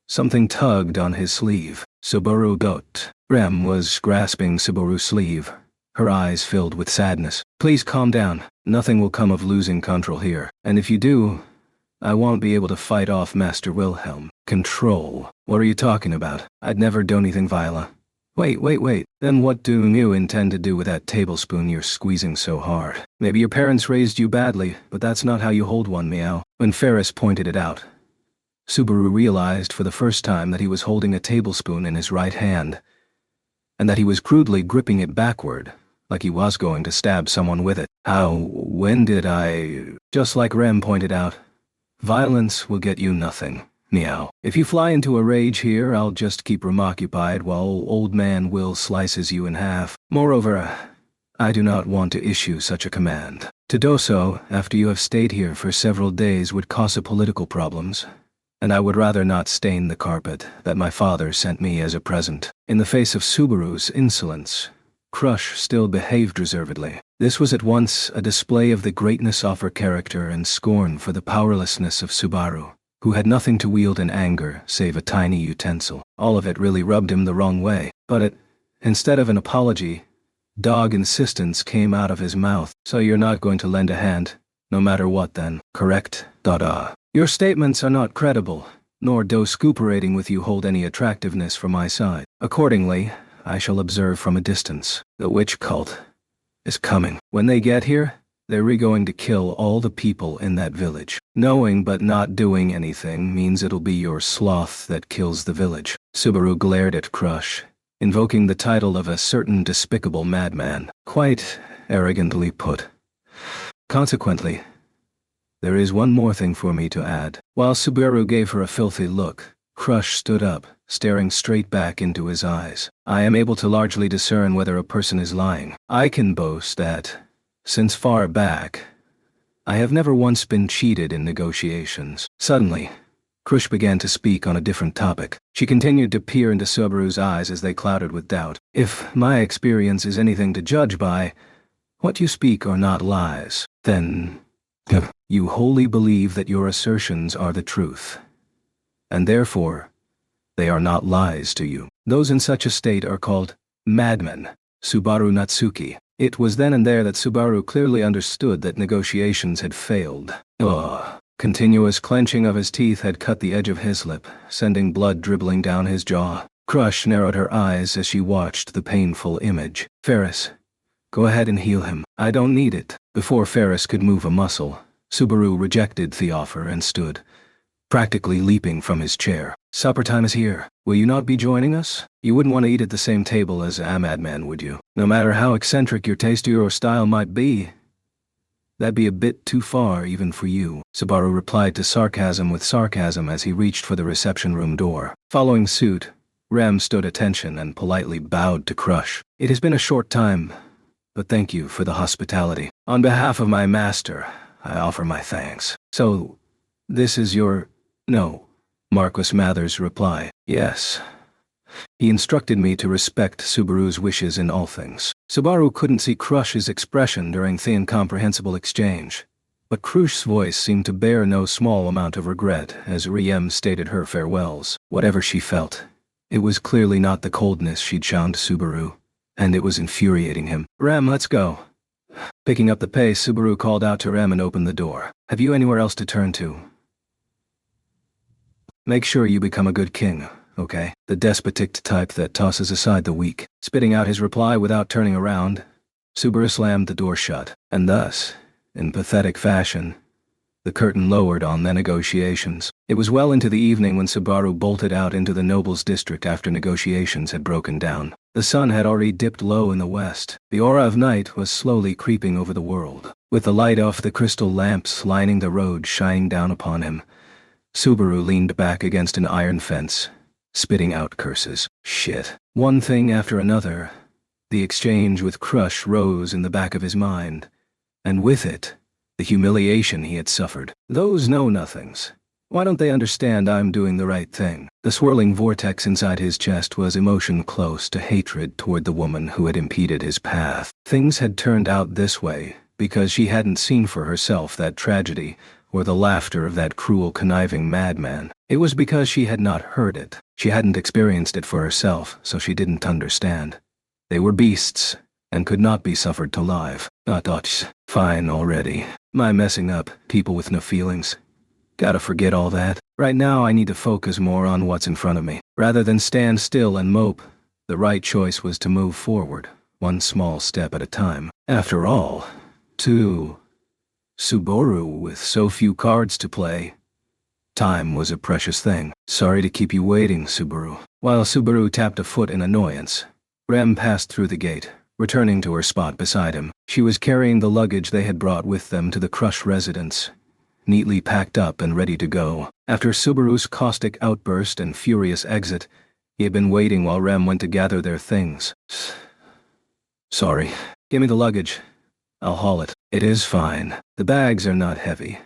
something tugged on his sleeve. Subaru got. Rem was grasping Subaru's sleeve, her eyes filled with sadness. Please calm down. Nothing will come of losing control here. And if you do, I won't be able to fight off Master Wilhelm. Control? What are you talking about? I'd never do anything, Viola. Wait. Then what do you intend to do with that tablespoon you're squeezing so hard? Maybe your parents raised you badly, but that's not how you hold one, meow. When Ferris pointed it out, Subaru realized for the first time that he was holding a tablespoon in his right hand, and that he was crudely gripping it backward, like he was going to stab someone with it. When did I... Just like Rem pointed out, violence will get you nothing. Meow. If you fly into a rage here, I'll just keep Rem occupied while old man Will slices you in half. Moreover, I do not want to issue such a command. To do so, after you have stayed here for several days, would cause political problems, and I would rather not stain the carpet that my father sent me as a present. In the face of Subaru's insolence, Crush still behaved reservedly. This was at once a display of the greatness of her character and scorn for the powerlessness of Subaru, who had nothing to wield in anger save a tiny utensil. All of it really rubbed him the wrong way. But instead of an apology, dog insistence came out of his mouth. So you're not going to lend a hand, no matter what then, correct? Your statements are not credible, nor does cooperating with you hold any attractiveness from my side. Accordingly, I shall observe from a distance. The witch cult is coming. When they get here, they're going to kill all the people in that village. Knowing but not doing anything means it'll be your sloth that kills the village. Subaru glared at Crush, invoking the title of a certain despicable madman. Quite arrogantly put. Consequently, there is one more thing for me to add. While Subaru gave her a filthy look, Crush stood up, staring straight back into his eyes. I am able to largely discern whether a person is lying. I can boast that, since far back, I have never once been cheated in negotiations. Suddenly, Crush began to speak on a different topic. She continued to peer into Subaru's eyes as they clouded with doubt. If my experience is anything to judge by, what you speak are not lies, then you wholly believe that your assertions are the truth, and therefore, they are not lies to you. Those in such a state are called madmen. Subaru Natsuki. It was then and there that Subaru clearly understood that negotiations had failed. Continuous clenching of his teeth had cut the edge of his lip, sending blood dribbling down his jaw. Crush narrowed her eyes as she watched the painful image. Ferris, go ahead and heal him. I don't need it. Before Ferris could move a muscle, Subaru rejected the offer and stood, practically leaping from his chair. Supper time is here. Will you not be joining us? You wouldn't want to eat at the same table as a madman, would you? No matter how eccentric your taste or style might be, that'd be a bit too far even for you. Subaru replied to sarcasm with sarcasm as he reached for the reception room door. Following suit, Rem stood attention and politely bowed to Crush. It has been a short time, but thank you for the hospitality. On behalf of my master, I offer my thanks. So, this is your... No. Marquis Mather's reply. Yes. He instructed me to respect Subaru's wishes in all things. Subaru couldn't see Crush's expression during the incomprehensible exchange, but Crush's voice seemed to bear no small amount of regret as Riem stated her farewells. Whatever she felt, it was clearly not the coldness she'd shown to Subaru, and it was infuriating him. Rem, let's go. Picking up the pace, Subaru called out to Rem and opened the door. Have you anywhere else to turn to? Make sure you become a good king, okay? The despotic type that tosses aside the weak. Spitting out his reply without turning around, Subaru slammed the door shut, and thus, in pathetic fashion, the curtain lowered on the negotiations. It was well into the evening when Subaru bolted out into the nobles' district after negotiations had broken down. The sun had already dipped low in the west. The aura of night was slowly creeping over the world. With the light off the crystal lamps lining the road shining down upon him, Subaru leaned back against an iron fence, spitting out curses. Shit. One thing after another, the exchange with Crush rose in the back of his mind, and with it, the humiliation he had suffered. Those know-nothings. Why don't they understand I'm doing the right thing? The swirling vortex inside his chest was emotion close to hatred toward the woman who had impeded his path. Things had turned out this way because she hadn't seen for herself that tragedy or the laughter of that cruel, conniving madman. It was because she had not heard it. She hadn't experienced it for herself, so she didn't understand. They were beasts, and could not be suffered to live. Fine already. My messing up, people with no feelings. Gotta forget all that. Right now I need to focus more on what's in front of me. Rather than stand still and mope, The right choice was to move forward, one small step at a time. After all, to Subaru with so few cards to play, time was a precious thing. Sorry to keep you waiting, Subaru. While Subaru tapped a foot in annoyance, Rem passed through the gate, returning to her spot beside him. She was carrying the luggage they had brought with them to the Crush residence, neatly packed up and ready to go. After Subaru's caustic outburst and furious exit, he had been waiting while Rem went to gather their things. Sorry. Give me the luggage. I'll haul it. It is fine. The bags are not heavy.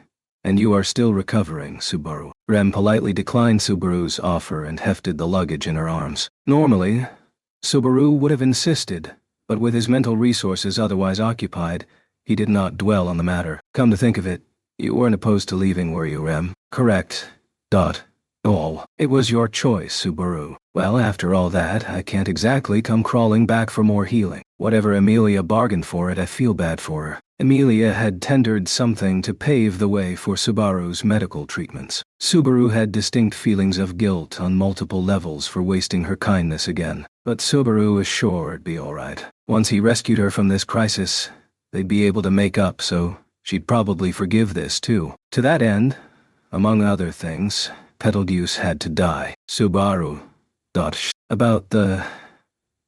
And you are still recovering, Subaru. Rem politely declined Subaru's offer and hefted the luggage in her arms. Normally, Subaru would have insisted, but with his mental resources otherwise occupied, he did not dwell on the matter. Come to think of it, you weren't opposed to leaving, were you, Rem? Correct. Oh, it was your choice, Subaru. Well, after all that, I can't exactly come crawling back for more healing. Whatever Amelia bargained for it, I feel bad for her. Amelia had tendered something to pave the way for Subaru's medical treatments. Subaru had distinct feelings of guilt on multiple levels for wasting her kindness again. But Subaru was sure it'd be alright. Once he rescued her from this crisis, they'd be able to make up, so she'd probably forgive this too. To that end, among other things, Betelgeuse had to die. Subaru. About the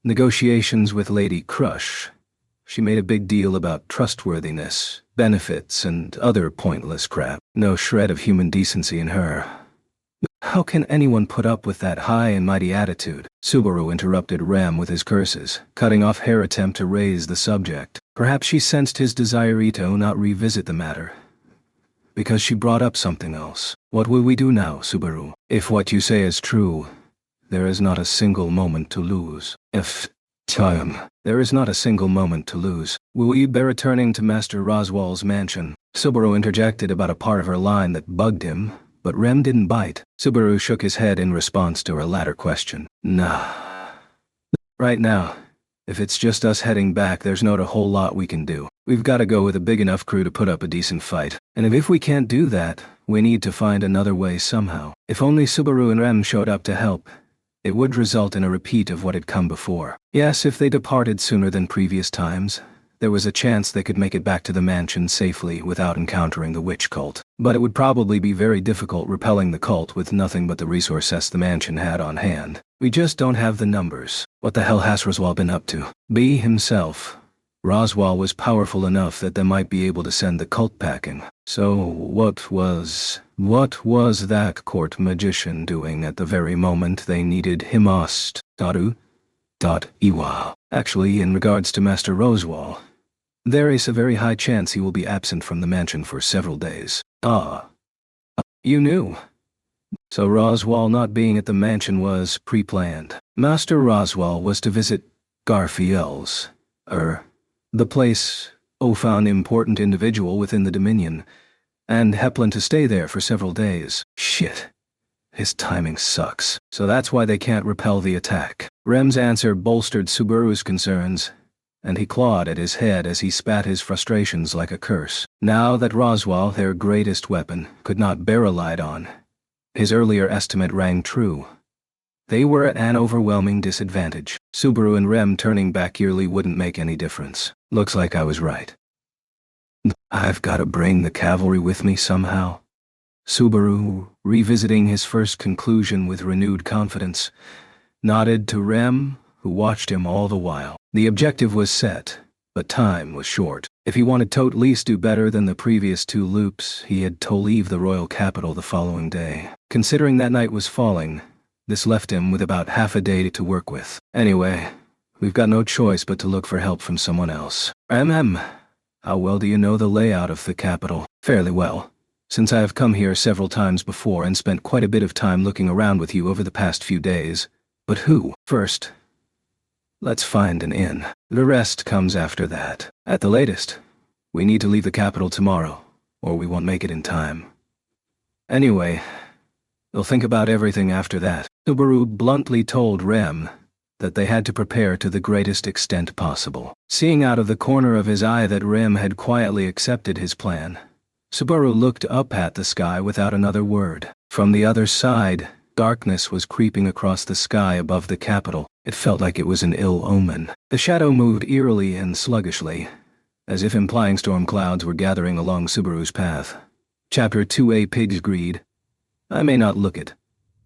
negotiations with Lady Crush. She made a big deal about trustworthiness, benefits, and other pointless crap. No shred of human decency in her. How can anyone put up with that high and mighty attitude? Subaru interrupted Rem with his curses, cutting off her attempt to raise the subject. Perhaps she sensed his desire to not revisit the matter, because she brought up something else. What will we do now, Subaru? If what you say is true, there is not a single moment to lose. There is not a single moment to lose. Will we be returning to Master Roswell's mansion? Subaru interjected about a part of her line that bugged him, but Rem didn't bite. Subaru shook his head in response to her latter question. Nah. Right now, if it's just us heading back, there's not a whole lot we can do. We've got to go with a big enough crew to put up a decent fight. And if we can't do that, we need to find another way somehow. If only Subaru and Rem showed up to help, it would result in a repeat of what had come before. Yes, if they departed sooner than previous times, there was a chance they could make it back to the mansion safely without encountering the witch cult. But it would probably be very difficult repelling the cult with nothing but the resources the mansion had on hand. We just don't have the numbers. What the hell has Roswell been up to? B himself. Roswell was powerful enough that they might be able to send the cult packing. So what was that court magician doing at the very moment they needed him most? Actually, in regards to Master Roswell, there is a very high chance he will be absent from the mansion for several days. You knew. So Roswell not being at the mansion was pre-planned. Master Roswell was to visit Garfiel's, the place, found important individual within the Dominion, and Heplin to stay there for several days. Shit. His timing sucks. So that's why they can't repel the attack. Rem's answer bolstered Subaru's concerns, and he clawed at his head as he spat his frustrations like a curse. Now that Roswell, their greatest weapon, could not bear a Lydon, his earlier estimate rang true. They were at an overwhelming disadvantage. Subaru and Rem turning back yearly wouldn't make any difference. Looks like I was right. I've got to bring the cavalry with me somehow. Subaru, revisiting his first conclusion with renewed confidence, nodded to Rem, who watched him all the while. The objective was set, but time was short. If he wanted to at least do better than the previous 2 loops, he had to leave the royal capital the following day. Considering that night was falling, this left him with about half a day to work with. Anyway, we've got no choice but to look for help from someone else. How well do you know the layout of the capital? Fairly well, since I have come here several times before and spent quite a bit of time looking around with you over the past few days. But who? First, let's find an inn. The rest comes after that. At the latest, we need to leave the capital tomorrow, or we won't make it in time. Anyway, they'll think about everything after that. Subaru bluntly told Rem that they had to prepare to the greatest extent possible. Seeing out of the corner of his eye that Rem had quietly accepted his plan, Subaru looked up at the sky without another word. From the other side, darkness was creeping across the sky above the capital. It felt like it was an ill omen. The shadow moved eerily and sluggishly, as if implying storm clouds were gathering along Subaru's path. Chapter 2A Pig's Greed. I may not look it,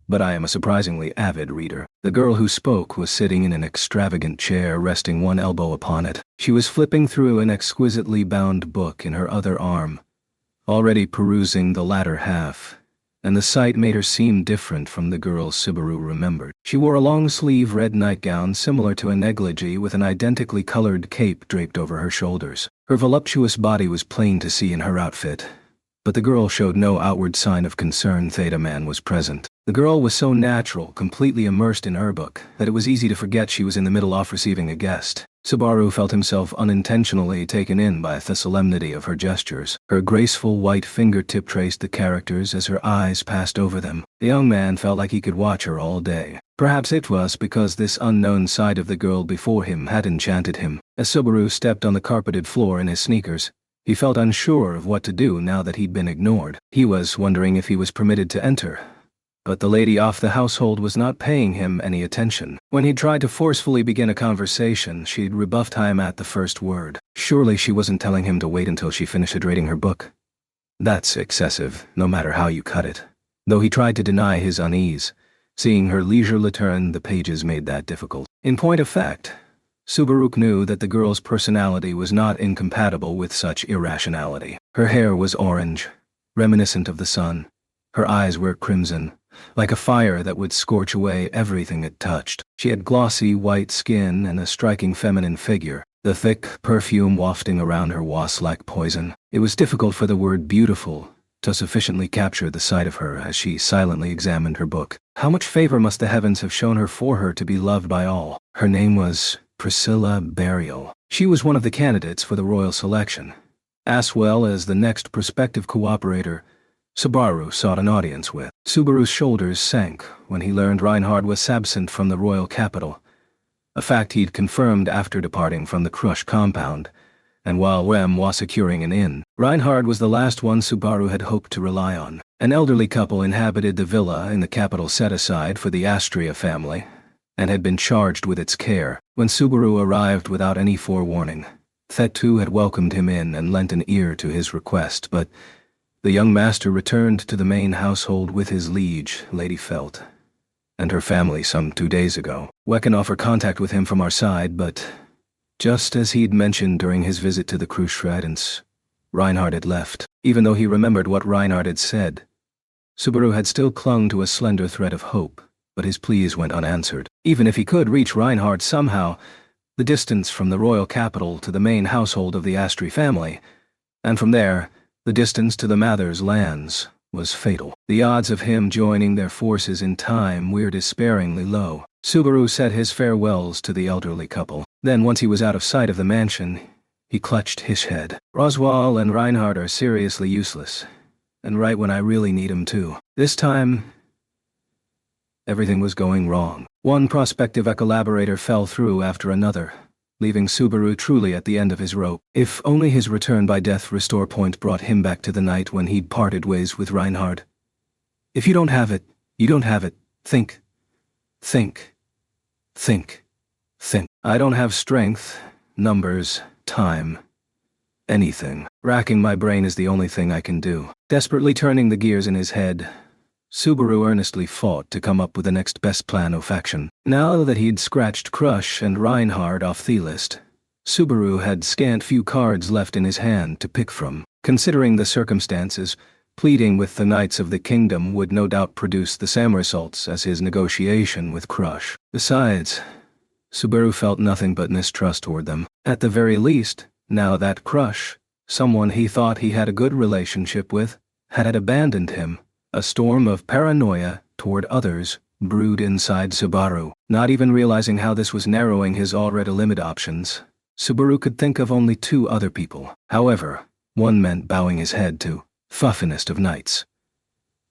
but I am a surprisingly avid reader. The girl who spoke was sitting in an extravagant chair, resting one elbow upon it. She was flipping through an exquisitely bound book in her other arm, already perusing the latter half, and the sight made her seem different from the girl Subaru remembered. She wore a long-sleeve red nightgown similar to a negligee with an identically colored cape draped over her shoulders. Her voluptuous body was plain to see in her outfit, but the girl showed no outward sign of concern Theta Man was present. The girl was so natural, completely immersed in her book, that it was easy to forget she was in the middle of receiving a guest. Subaru felt himself unintentionally taken in by the solemnity of her gestures. Her graceful white fingertip traced the characters as her eyes passed over them. The young man felt like he could watch her all day. Perhaps it was because this unknown side of the girl before him had enchanted him. As Subaru stepped on the carpeted floor in his sneakers, he felt unsure of what to do now that he'd been ignored. He was wondering if he was permitted to enter, but the lady of the household was not paying him any attention. When he tried to forcefully begin a conversation, she'd rebuffed him at the first word. Surely she wasn't telling him to wait until she finished reading her book. That's excessive, no matter how you cut it. Though he tried to deny his unease, seeing her leisurely turn the pages made that difficult. In point of fact, Subaru knew that the girl's personality was not incompatible with such irrationality. Her hair was orange, reminiscent of the sun. Her eyes were crimson, like a fire that would scorch away everything it touched. She had glossy white skin and a striking feminine figure, the thick perfume wafting around her was like poison. It was difficult for the word beautiful to sufficiently capture the sight of her as she silently examined her book. How much favor must the heavens have shown her for her to be loved by all? Her name was Priscilla Burial. She was one of the candidates for the royal selection. As well as the next prospective cooperator Subaru sought an audience with. Subaru's shoulders sank when he learned Reinhard was absent from the royal capital, a fact he'd confirmed after departing from the Crush compound, and while Rem was securing an inn. Reinhard was the last one Subaru had hoped to rely on. An elderly couple inhabited the villa in the capital set aside for the Astria family, and had been charged with its care. When Subaru arrived without any forewarning, Thetu had welcomed him in and lent an ear to his request, but the young master returned to the main household with his liege, Lady Felt, and her family some 2 days ago. Wecken offered contact with him from our side, but just as he'd mentioned during his visit to the Kruschreitens, Reinhard had left. Even though he remembered what Reinhard had said, Subaru had still clung to a slender thread of hope, but his pleas went unanswered. Even if he could reach Reinhard somehow, the distance from the royal capital to the main household of the Astri family, and from there, the distance to the Mathers' lands, was fatal. The odds of him joining their forces in time were despairingly low. Subaru said his farewells to the elderly couple. Then, once he was out of sight of the mansion, he clutched his head. Roswell and Reinhard are seriously useless, and right when I really need 'em too. This time, everything was going wrong. One prospective collaborator fell through after another, leaving Subaru truly at the end of his rope. If only his return by death restore point brought him back to the night when he'd parted ways with Reinhard. If you don't have it, you don't have it. Think. Think. Think. Think. I don't have strength, numbers, time, anything. Racking my brain is the only thing I can do. Desperately turning the gears in his head, Subaru earnestly fought to come up with the next best plan of action. Now that he'd scratched Crush and Reinhard off the list, Subaru had scant few cards left in his hand to pick from. Considering the circumstances, pleading with the Knights of the Kingdom would no doubt produce the same results as his negotiation with Crush. Besides, Subaru felt nothing but mistrust toward them. At the very least, now that Crush, someone he thought he had a good relationship with, had abandoned him, a storm of paranoia toward others brewed inside Subaru. Not even realizing how this was narrowing his already limited options, Subaru could think of only 2 other people. However, one meant bowing his head to Fuffinest of Knights,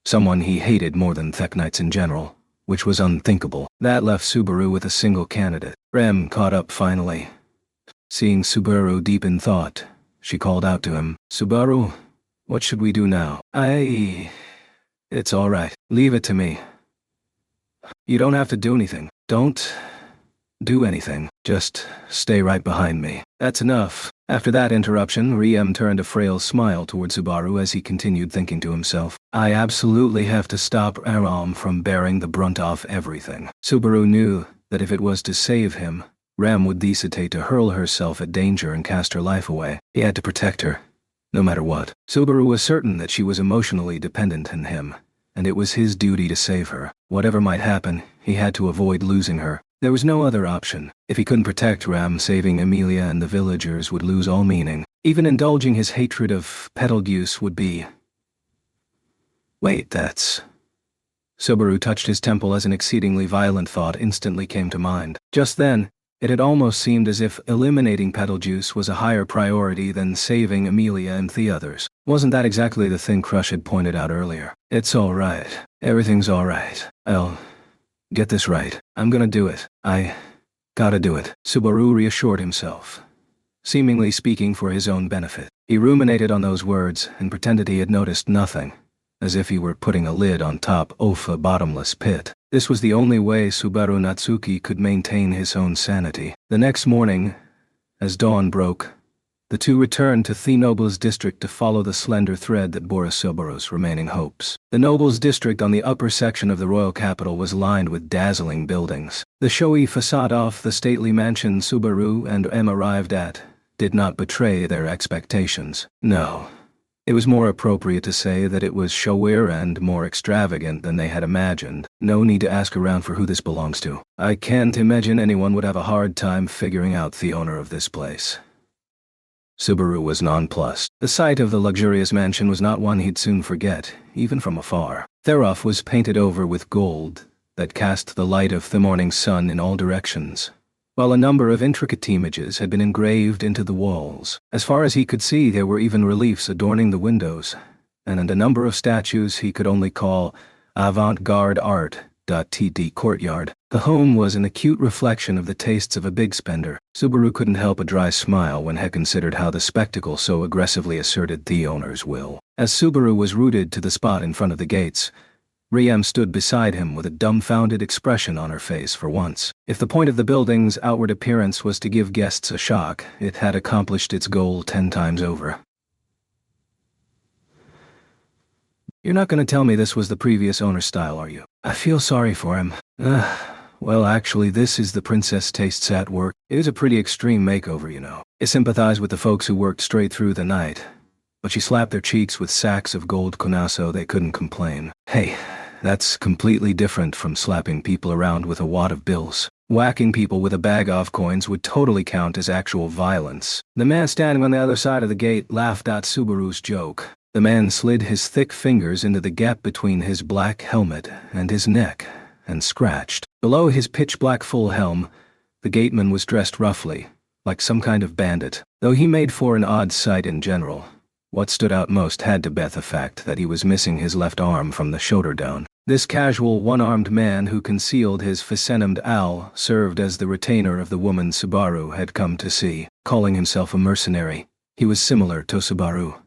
someone he hated more than Thek Knights in general, which was unthinkable. That left Subaru with a single candidate. Rem caught up finally. Seeing Subaru deep in thought, she called out to him, "Subaru, what should we do now?" It's all right. Leave it to me. You don't have to do anything. Don't do anything. Just stay right behind me. That's enough. After that interruption, Riem turned a frail smile toward Subaru as he continued thinking to himself, I absolutely have to stop Aram from bearing the brunt of everything. Subaru knew that if it was to save him, Ram would hesitate to hurl herself at danger and cast her life away. He had to protect her, no matter what. Subaru was certain that she was emotionally dependent on him, and it was his duty to save her. Whatever might happen, he had to avoid losing her. There was no other option. If he couldn't protect Ram, saving Emilia and the villagers would lose all meaning. Even indulging his hatred of Betelgeuse would be... Wait, that's... Subaru touched his temple as an exceedingly violent thought instantly came to mind. Just then, it had almost seemed as if eliminating Betelgeuse was a higher priority than saving Emilia and the others. Wasn't that exactly the thing Crush had pointed out earlier? It's all right. Everything's all right. I'll get this right. I'm gonna do it. I gotta do it. Subaru reassured himself, seemingly speaking for his own benefit. He ruminated on those words and pretended he had noticed nothing, as if he were putting a lid on top of a bottomless pit. This was the only way Subaru Natsuki could maintain his own sanity. The next morning, as dawn broke, the two returned to the Nobles District to follow the slender thread that bore Subaru's remaining hopes. The Nobles District on the upper section of the royal capital was lined with dazzling buildings. The showy facade of the stately mansion Subaru and M arrived at did not betray their expectations. No. It was more appropriate to say that it was showier and more extravagant than they had imagined. No need to ask around for who this belongs to. I can't imagine anyone would have a hard time figuring out the owner of this place. Subaru was nonplussed. The sight of the luxurious mansion was not one he'd soon forget, even from afar. Thereof was painted over with gold that cast the light of the morning sun in all directions, while a number of intricate images had been engraved into the walls. As far as he could see, there were even reliefs adorning the windows, and a number of statues he could only call avant-garde art. TD courtyard. The home was an acute reflection of the tastes of a big spender. Subaru couldn't help a dry smile when he considered how the spectacle so aggressively asserted the owner's will. As Subaru was rooted to the spot in front of the gates, Riem stood beside him with a dumbfounded expression on her face for once. If the point of the building's outward appearance was to give guests a shock, it had accomplished its goal 10 times over. You're not going to tell me this was the previous owner's style, are you? I feel sorry for him. Well, actually, this is the princess tastes at work. It was a pretty extreme makeover, you know. I sympathize with the folks who worked straight through the night, but she slapped their cheeks with sacks of gold conasso they couldn't complain. Hey, that's completely different from slapping people around with a wad of bills. Whacking people with a bag of coins would totally count as actual violence. The man standing on the other side of the gate laughed at Subaru's joke. The man slid his thick fingers into the gap between his black helmet and his neck and scratched. Below his pitch-black full helm, the gateman was dressed roughly, like some kind of bandit. Though he made for an odd sight in general, what stood out most had to be the fact that he was missing his left arm from the shoulder down. This casual one-armed man who concealed his physiognomed owl served as the retainer of the woman Subaru had come to see. Calling himself a mercenary, he was similar to Subaru,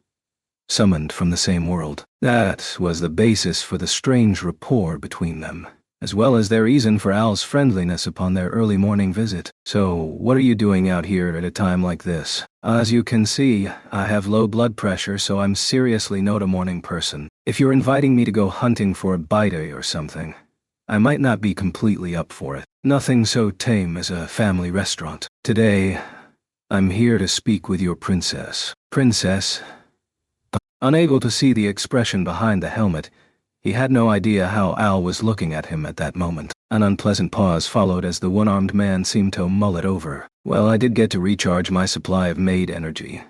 summoned from the same world. That was the basis for the strange rapport between them, as well as their reason for Al's friendliness upon their early morning visit. So, what are you doing out here at a time like this? As you can see, I have low blood pressure, so I'm seriously not a morning person. If you're inviting me to go hunting for a bite or something, I might not be completely up for it. Nothing so tame as a family restaurant. Today, I'm here to speak with your princess. Princess? Unable to see the expression behind the helmet, he had no idea how Al was looking at him at that moment. An unpleasant pause followed as the one-armed man seemed to mull it over. Well, I did get to recharge my supply of maid energy,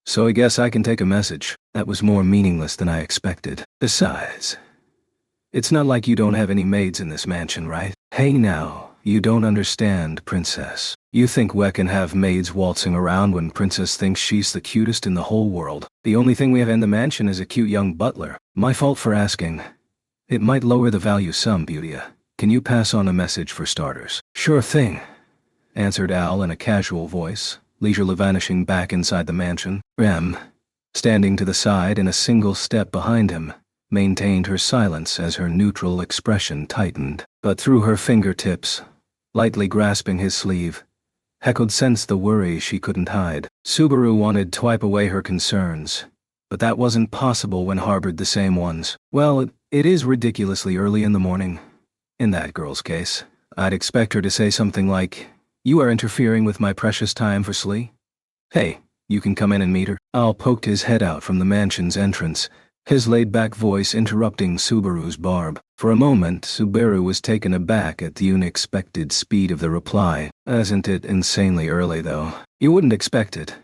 so I guess I can take a message. That was more meaningless than I expected. Besides, it's not like you don't have any maids in this mansion, right? Hey now, you don't understand, princess. You think we can have maids waltzing around when princess thinks she's the cutest in the whole world. The only thing we have in the mansion is a cute young butler. My fault for asking. It might lower the value some, Beautia. Can you pass on a message for starters? Sure thing, answered Al in a casual voice, leisurely vanishing back inside the mansion. Rem, standing to the side in a single step behind him, maintained her silence as her neutral expression tightened. But through her fingertips, lightly grasping his sleeve. Heko sensed the worry she couldn't hide. Subaru wanted to wipe away her concerns, but that wasn't possible when harbored the same ones. Well, it is ridiculously early in the morning. In that girl's case, I'd expect her to say something like, "You are interfering with my precious time for sleep. Hey, you can come in and meet her." Al poked his head out from the mansion's entrance, his laid-back voice interrupting Subaru's barb. For a moment, Subaru was taken aback at the unexpected speed of the reply. "Isn't it insanely early, though? You wouldn't expect it.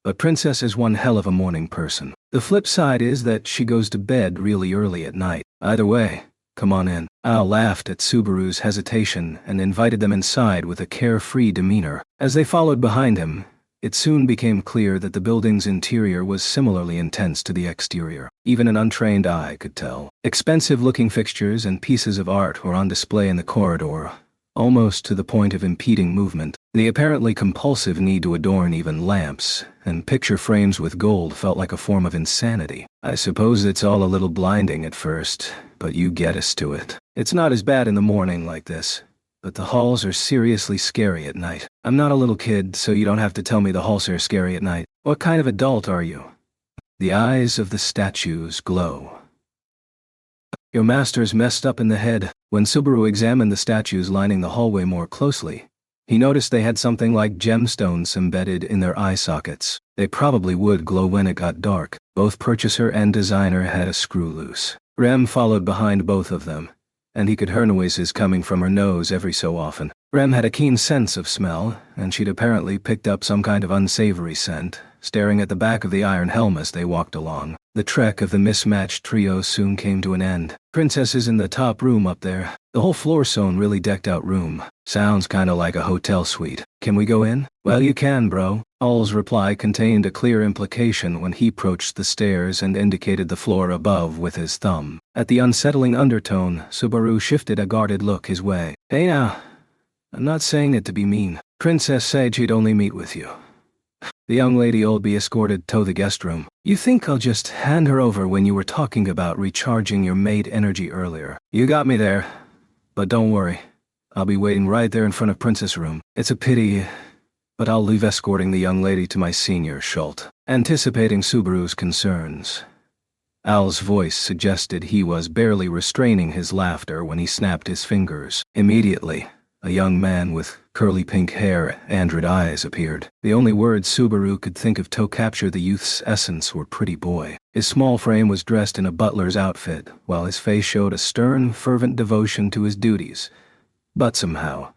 But Princess is one hell of a morning person. The flip side is that she goes to bed really early at night. Either way, come on in." Al laughed at Subaru's hesitation and invited them inside with a carefree demeanor. As they followed behind him, it soon became clear that the building's interior was similarly intense to the exterior. Even an untrained eye could tell. Expensive-looking fixtures and pieces of art were on display in the corridor, almost to the point of impeding movement. The apparently compulsive need to adorn even lamps and picture frames with gold felt like a form of insanity. "I suppose it's all a little blinding at first, but you get us to it. It's not as bad in the morning like this, but the halls are seriously scary at night. I'm not a little kid, so you don't have to tell me the halls are scary at night. What kind of adult are you?" The eyes of the statues glow. "Your master's messed up in the head." When Subaru examined the statues lining the hallway more closely, he noticed they had something like gemstones embedded in their eye sockets. They probably would glow when it got dark. Both purchaser and designer had a screw loose. Rem followed behind both of them, and he could hear noises coming from her nose every so often. Rem had a keen sense of smell, and she'd apparently picked up some kind of unsavory scent, staring at the back of the iron helm as they walked along. The trek of the mismatched trio soon came to an end. "Princess is in the top room up there. The whole floor's own really decked-out room. Sounds kinda like a hotel suite. Can we go in?" "Well, you can, bro." Al's reply contained a clear implication when he approached the stairs and indicated the floor above with his thumb. At the unsettling undertone, Subaru shifted a guarded look his way. "Hey now, I'm not saying it to be mean. Princess said she'd only meet with you. The young lady'll be escorted to the guest room. You think I'll just hand her over when you were talking about recharging your maid energy earlier? You got me there. But don't worry. I'll be waiting right there in front of Princess' room. It's a pity, but I'll leave escorting the young lady to my senior, Schult." Anticipating Subaru's concerns, Al's voice suggested he was barely restraining his laughter when he snapped his fingers. Immediately, a young man with curly pink hair and red eyes appeared. The only words Subaru could think of to capture the youth's essence were "pretty boy." His small frame was dressed in a butler's outfit, while his face showed a stern, fervent devotion to his duties. But somehow,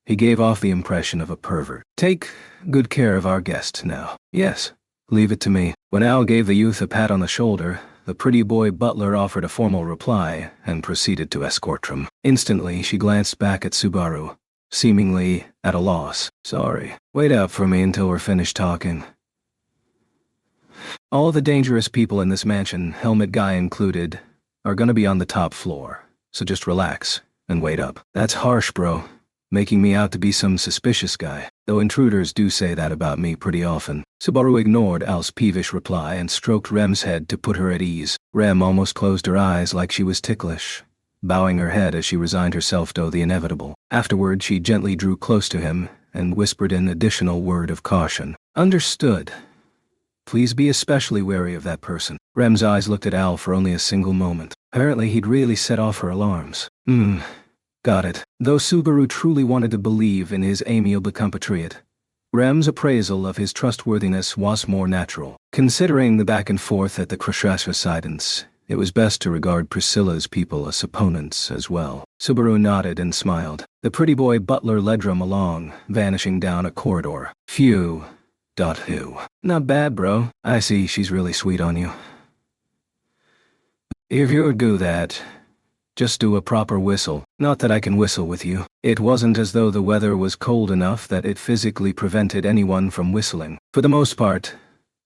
he gave off the impression of a pervert. "Take good care of our guest now." "Yes, leave it to me." When Al gave the youth a pat on the shoulder, the pretty boy butler offered a formal reply and proceeded to escort him. Instantly, she glanced back at Subaru, seemingly at a loss. "Sorry. Wait out for me until we're finished talking." All the dangerous people in this mansion, helmet guy included, are gonna be on the top floor, so just relax and wait up. "That's harsh, bro. Making me out to be some suspicious guy, though intruders do say that about me pretty often." Subaru ignored Al's peevish reply and stroked Rem's head to put her at ease. Rem almost closed her eyes like she was ticklish, bowing her head as she resigned herself to the inevitable. Afterward, she gently drew close to him and whispered an additional word of caution. "Understood. Please be especially wary of that person." Rem's eyes looked at Al for only a single moment. Apparently he'd really set off her alarms. Got it. Though Subaru truly wanted to believe in his amiable compatriot, Rem's appraisal of his trustworthiness was more natural. Considering the back and forth at the Krashas residence, it was best to regard Priscilla's people as opponents as well. Subaru nodded and smiled. The pretty boy butler led Rem along, vanishing down a corridor. Phew. Who? "Not bad, bro. I see she's really sweet on you. If you would do that, just do a proper whistle." "Not that I can whistle with you." It wasn't as though the weather was cold enough that it physically prevented anyone from whistling. For the most part,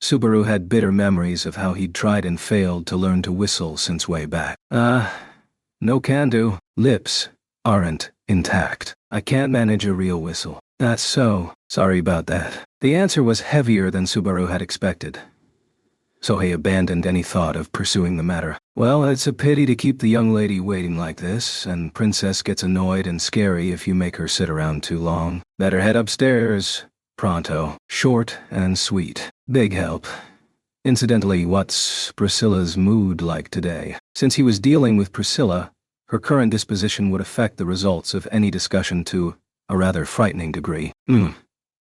Subaru had bitter memories of how he'd tried and failed to learn to whistle since way back. No can do. Lips aren't intact. I can't manage a real whistle." "That's so. Sorry about that." The answer was heavier than Subaru had expected. so he abandoned any thought of pursuing the matter. Well, it's a pity to keep the young lady waiting like this, and Princess gets annoyed and scary if you make her sit around too long. Better head upstairs. Pronto. Short and sweet. Big help. Incidentally, what's Priscilla's mood like today? Since he was dealing with Priscilla, her current disposition would affect the results of any discussion to a rather frightening degree.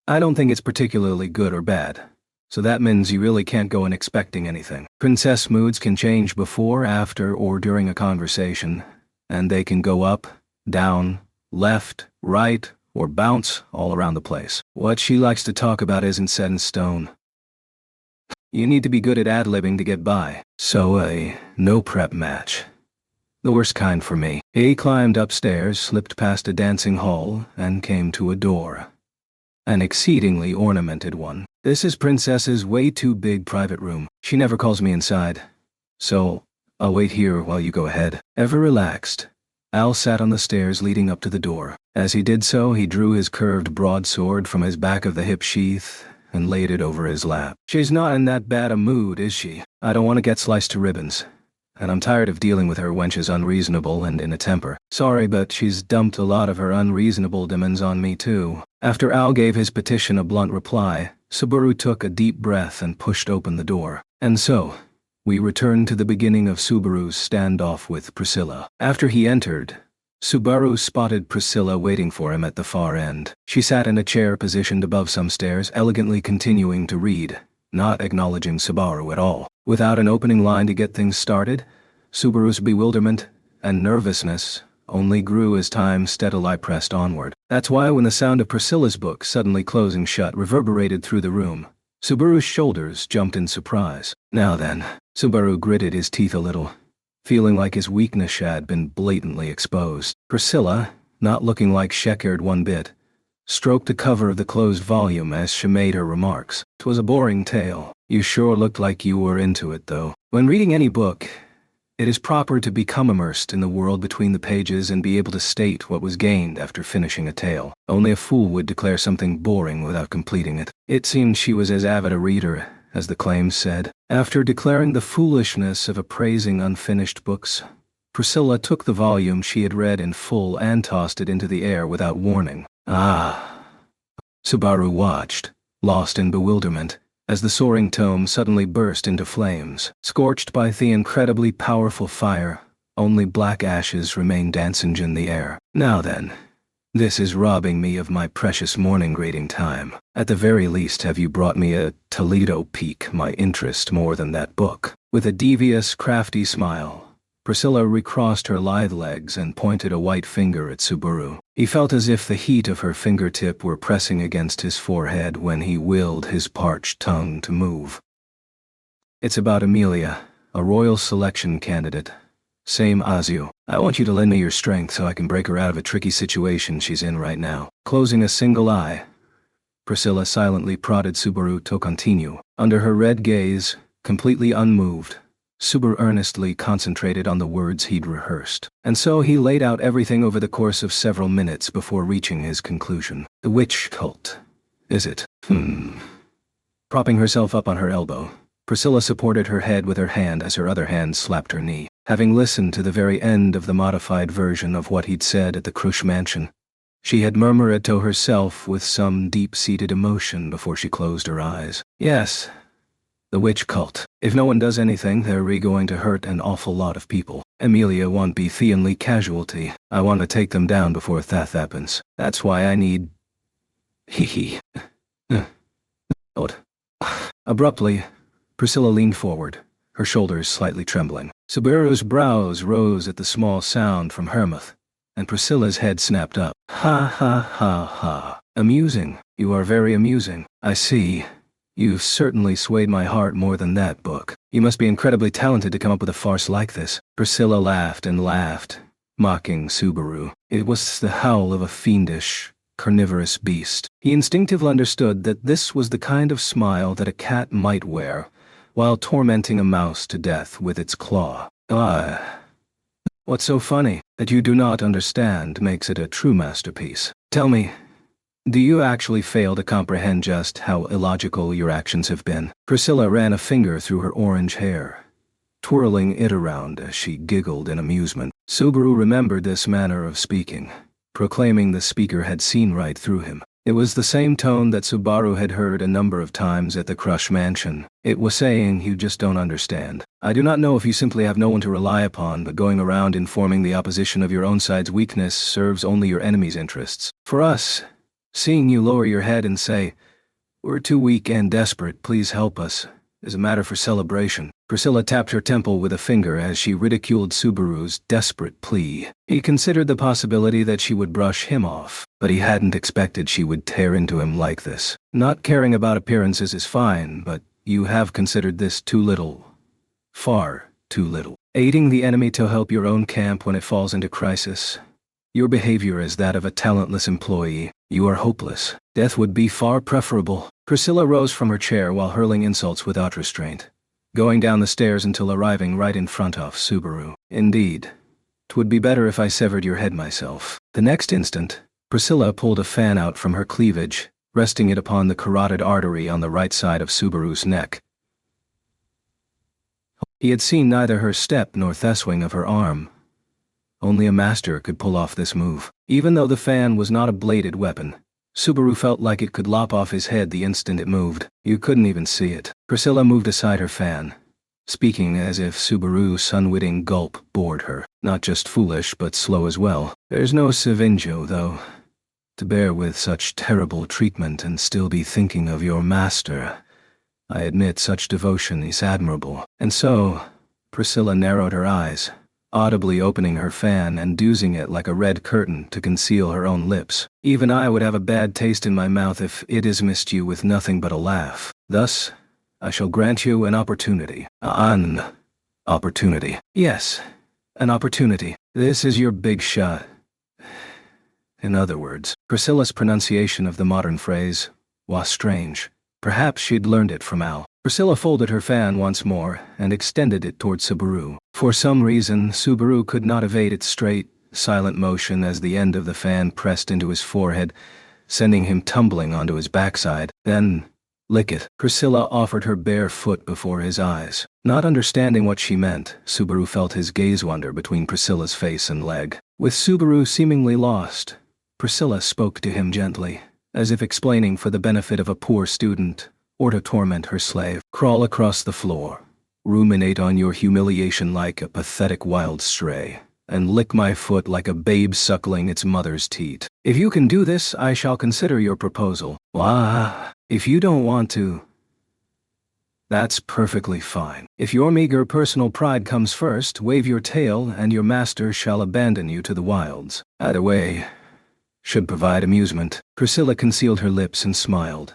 I don't think it's particularly good or bad, so that means you really can't go in expecting anything. Princess moods can change before, after, or during a conversation, and they can go up, down, left, right, or bounce all around the place. What she likes to talk about isn't set in stone. You need to be good at ad-libbing to get by. So a no-prep match. The worst kind for me. He climbed upstairs, slipped past a dancing hall, and came to a door. An exceedingly ornamented one. This is Princess's way too big private room. She never calls me inside. So, I'll wait here while you go ahead. Ever relaxed, Al sat on the stairs leading up to the door. As he did so, he drew his curved broadsword from his back-of-the-hip sheath and laid it over his lap. She's not in that bad a mood, is she? I don't want to get sliced to ribbons. And I'm tired of dealing with her when she's unreasonable and in a temper. Sorry, but she's dumped a lot of her unreasonable demons on me too. After Al gave his petition a blunt reply, Subaru took a deep breath and pushed open the door. And so, we returned to the beginning of Subaru's standoff with Priscilla. After he entered, Subaru spotted Priscilla waiting for him at the far end. She sat in a chair positioned above some stairs, elegantly continuing to read, not acknowledging Subaru at all. Without an opening line to get things started, Subaru's bewilderment and nervousness only grew as time steadily pressed onward. That's why when the sound of Priscilla's book suddenly closing shut reverberated through the room, Subaru's shoulders jumped in surprise. Now then, Subaru gritted his teeth a little, feeling like his weakness had been blatantly exposed. Priscilla, not looking like Sheckard one bit, stroked the cover of the closed volume as she made her remarks. "'Twas a boring tale. You sure looked like you were into it, though. When reading any book, it is proper to become immersed in the world between the pages and be able to state what was gained after finishing a tale. Only a fool would declare something boring without completing it." It seemed she was as avid a reader as the claims said. After declaring the foolishness of appraising unfinished books, Priscilla took the volume she had read in full and tossed it into the air without warning. Ah! Subaru watched, lost in bewilderment, as the soaring tome suddenly burst into flames. Scorched by the incredibly powerful fire, only black ashes remained dancing in the air. Now then, this is robbing me of my precious morning reading time. At the very least, have you brought me a Toledo pique my interest more than that book? With a devious, crafty smile, Priscilla recrossed her lithe legs and pointed a white finger at Subaru. He felt as if the heat of her fingertip were pressing against his forehead when he willed his parched tongue to move. "It's about Amelia, a royal selection candidate. Same as you. I want you to lend me your strength so I can break her out of a tricky situation she's in right now." Closing a single eye, Priscilla silently prodded Subaru to continue. Under her red gaze, completely unmoved, Subaru earnestly concentrated on the words he'd rehearsed. And so he laid out everything over the course of several minutes before reaching his conclusion. "The witch cult, is it? Propping herself up on her elbow, Priscilla supported her head with her hand as her other hand slapped her knee. Having listened to the very end of the modified version of what he'd said at the Crush mansion, she had murmured to herself with some deep-seated emotion before she closed her eyes. Yes, the witch cult. If no one does anything, they're going to hurt an awful lot of people. Amelia won't be the only casualty. I want to take them down before that happens. That's why I need... Hee. Abruptly, Priscilla leaned forward, her shoulders slightly trembling. Subaru's brows rose at the small sound from her mouth, and Priscilla's head snapped up. Ha. Amusing. You are very amusing. I see. You've certainly swayed my heart more than that book. You must be incredibly talented to come up with a farce like this. Priscilla laughed and laughed, mocking Subaru. It was the howl of a fiendish, carnivorous beast. He instinctively understood that this was the kind of smile that a cat might wear while tormenting a mouse to death with its claw. What's so funny? That you do not understand makes it a true masterpiece. Tell me, Do you actually fail to comprehend just how illogical your actions have been? Priscilla ran a finger through her orange hair, twirling it around as she giggled in amusement. Subaru remembered this manner of speaking, proclaiming the speaker had seen right through him. It was the same tone that Subaru had heard a number of times at the Crush Mansion. It was saying, "You just don't understand. I do not know if you simply have no one to rely upon, but going around informing the opposition of your own side's weakness serves only your enemy's interests. For us, seeing you lower your head and say, 'We're too weak and desperate, please help us,' is a matter for celebration." Priscilla tapped her temple with a finger as she ridiculed Subaru's desperate plea. He considered the possibility that she would brush him off, but he hadn't expected she would tear into him like this. "Not caring about appearances is fine, but you have considered this too little. Far too little. Aiding the enemy to help your own camp when it falls into crisis. Your behavior is that of a talentless employee. You are hopeless. Death would be far preferable." Priscilla rose from her chair while hurling insults without restraint, going down the stairs until arriving right in front of Subaru. "Indeed. 'Twould be better if I severed your head myself." The next instant, Priscilla pulled a fan out from her cleavage, resting it upon the carotid artery on the right side of Subaru's neck. He had seen neither her step nor the swing of her arm. Only a master could pull off this move. Even though the fan was not a bladed weapon, Subaru felt like it could lop off his head the instant it moved. You couldn't even see it. Priscilla moved aside her fan, speaking as if Subaru's unwitting gulp bored her. "Not just foolish, but slow as well. There's no Savinjo, though. To bear with such terrible treatment and still be thinking of your master. I admit such devotion is admirable." And so, Priscilla narrowed her eyes, audibly opening her fan and dousing it like a red curtain to conceal her own lips. "Even I would have a bad taste in my mouth if it dismissed you with nothing but a laugh. Thus, I shall grant you an opportunity." "An opportunity?" "Yes, an opportunity. This is your big shot." In other words, Priscilla's pronunciation of the modern phrase was strange. Perhaps she'd learned it from Al. Priscilla folded her fan once more and extended it toward Subaru. For some reason, Subaru could not evade its straight, silent motion as the end of the fan pressed into his forehead, sending him tumbling onto his backside. "Then, lick it." Priscilla offered her bare foot before his eyes. Not understanding what she meant, Subaru felt his gaze wander between Priscilla's face and leg. With Subaru seemingly lost, Priscilla spoke to him gently, as if explaining for the benefit of a poor student, or to torment her slave. "Crawl across the floor, ruminate on your humiliation like a pathetic wild stray, and lick my foot like a babe suckling its mother's teat. If you can do this, I shall consider your proposal. If you don't want to, that's perfectly fine. If your meager personal pride comes first, wave your tail and your master shall abandon you to the wilds. Either way should provide amusement." Priscilla concealed her lips and smiled,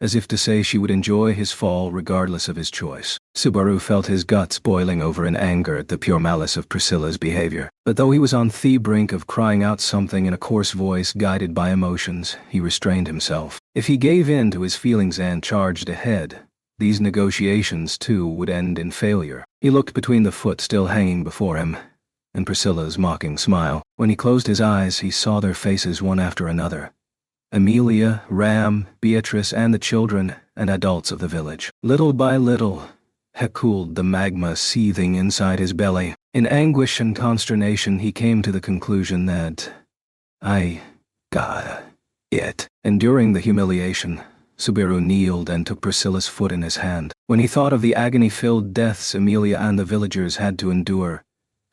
as if to say she would enjoy his fall regardless of his choice. Subaru felt his guts boiling over in anger at the pure malice of Priscilla's behavior. But though he was on the brink of crying out something in a coarse voice guided by emotions, he restrained himself. If he gave in to his feelings and charged ahead, these negotiations too would end in failure. He looked between the foot still hanging before him, and Priscilla's mocking smile. When he closed his eyes, he saw their faces one after another. Amelia, Ram, Beatrice, and the children and adults of the village. Little by little, he cooled the magma seething inside his belly. In anguish and consternation, he came to the conclusion that I got it. And during the humiliation, Subaru kneeled and took Priscilla's foot in his hand. When he thought of the agony-filled deaths Amelia and the villagers had to endure,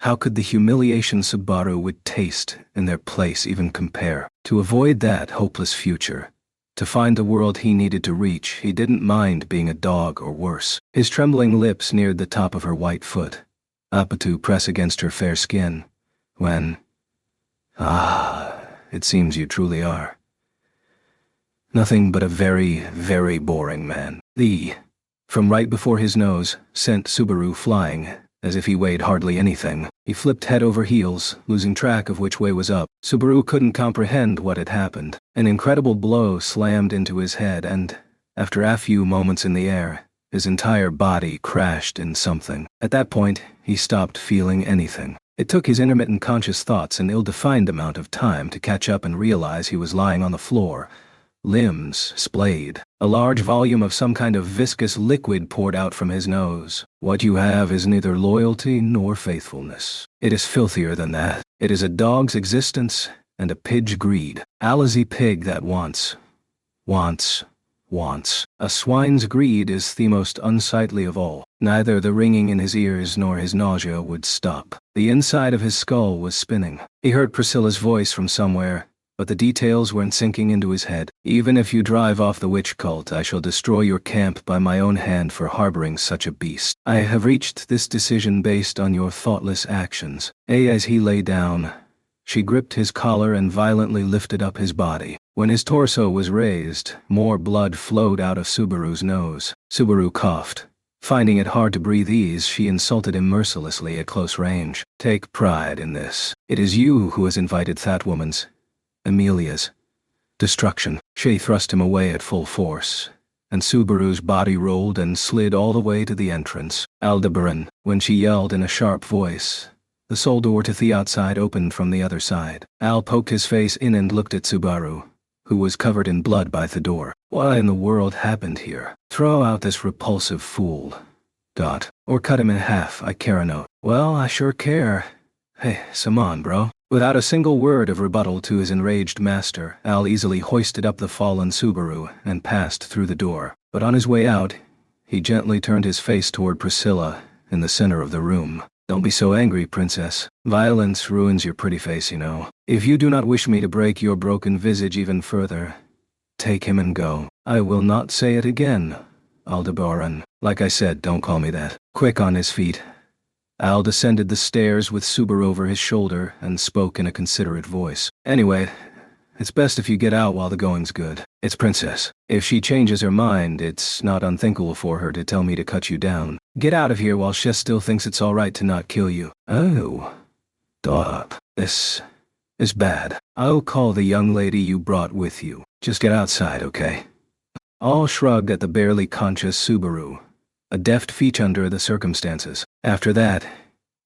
how could the humiliation Subaru would taste in their place even compare? To avoid that hopeless future, to find the world he needed to reach, he didn't mind being a dog or worse. His trembling lips neared the top of her white foot, up to press against her fair skin, when, it seems you truly are nothing but a very, very boring man. From right before his nose, sent Subaru flying, as if he weighed hardly anything. He flipped head over heels, losing track of which way was up. Subaru couldn't comprehend what had happened. An incredible blow slammed into his head and, after a few moments in the air, his entire body crashed in something. At that point, he stopped feeling anything. It took his intermittent conscious thoughts an ill-defined amount of time to catch up and realize he was lying on the floor, limbs splayed. A large volume of some kind of viscous liquid poured out from his nose. What you have is neither loyalty nor faithfulness. It is filthier than that. It is a dog's existence and a pig's greed. A lazy pig that wants. A swine's greed is the most unsightly of all. Neither the ringing in his ears nor his nausea would stop. The inside of his skull was spinning. He heard Priscilla's voice from somewhere, but the details weren't sinking into his head. Even if you drive off the witch cult, I shall destroy your camp by my own hand for harboring such a beast. I have reached this decision based on your thoughtless actions. As he lay down, she gripped his collar and violently lifted up his body. When his torso was raised, more blood flowed out of Subaru's nose. Subaru coughed. Finding it hard to breathe she insulted him mercilessly at close range. Take pride in this. It is you who has invited that woman's, Amelia's, destruction. She thrust him away at full force, and Subaru's body rolled and slid all the way to the entrance. Aldebaran, when she yelled in a sharp voice, the sole door to the outside opened from the other side. Al poked his face in and looked at Subaru, who was covered in blood by the door. What in the world happened here? Throw out this repulsive fool. Or cut him in half, I care a note. Well, I sure care. Hey, come on, bro. Without a single word of rebuttal to his enraged master, Al easily hoisted up the fallen Subaru and passed through the door. But on his way out, he gently turned his face toward Priscilla in the center of the room. Don't be so angry, princess. Violence ruins your pretty face, you know. If you do not wish me to break your broken visage even further, take him and go. I will not say it again, Aldebaran. Like I said, don't call me that. Quick on his feet. Al descended the stairs with Subaru over his shoulder and spoke in a considerate voice. Anyway, it's best if you get out while the going's good. It's Princess. If she changes her mind, it's not unthinkable for her to tell me to cut you down. Get out of here while she still thinks it's alright to not kill you. Oh. Stop. This is bad. I'll call the young lady you brought with you. Just get outside, okay? All shrugged at the barely conscious Subaru, a deft feat under the circumstances. After that,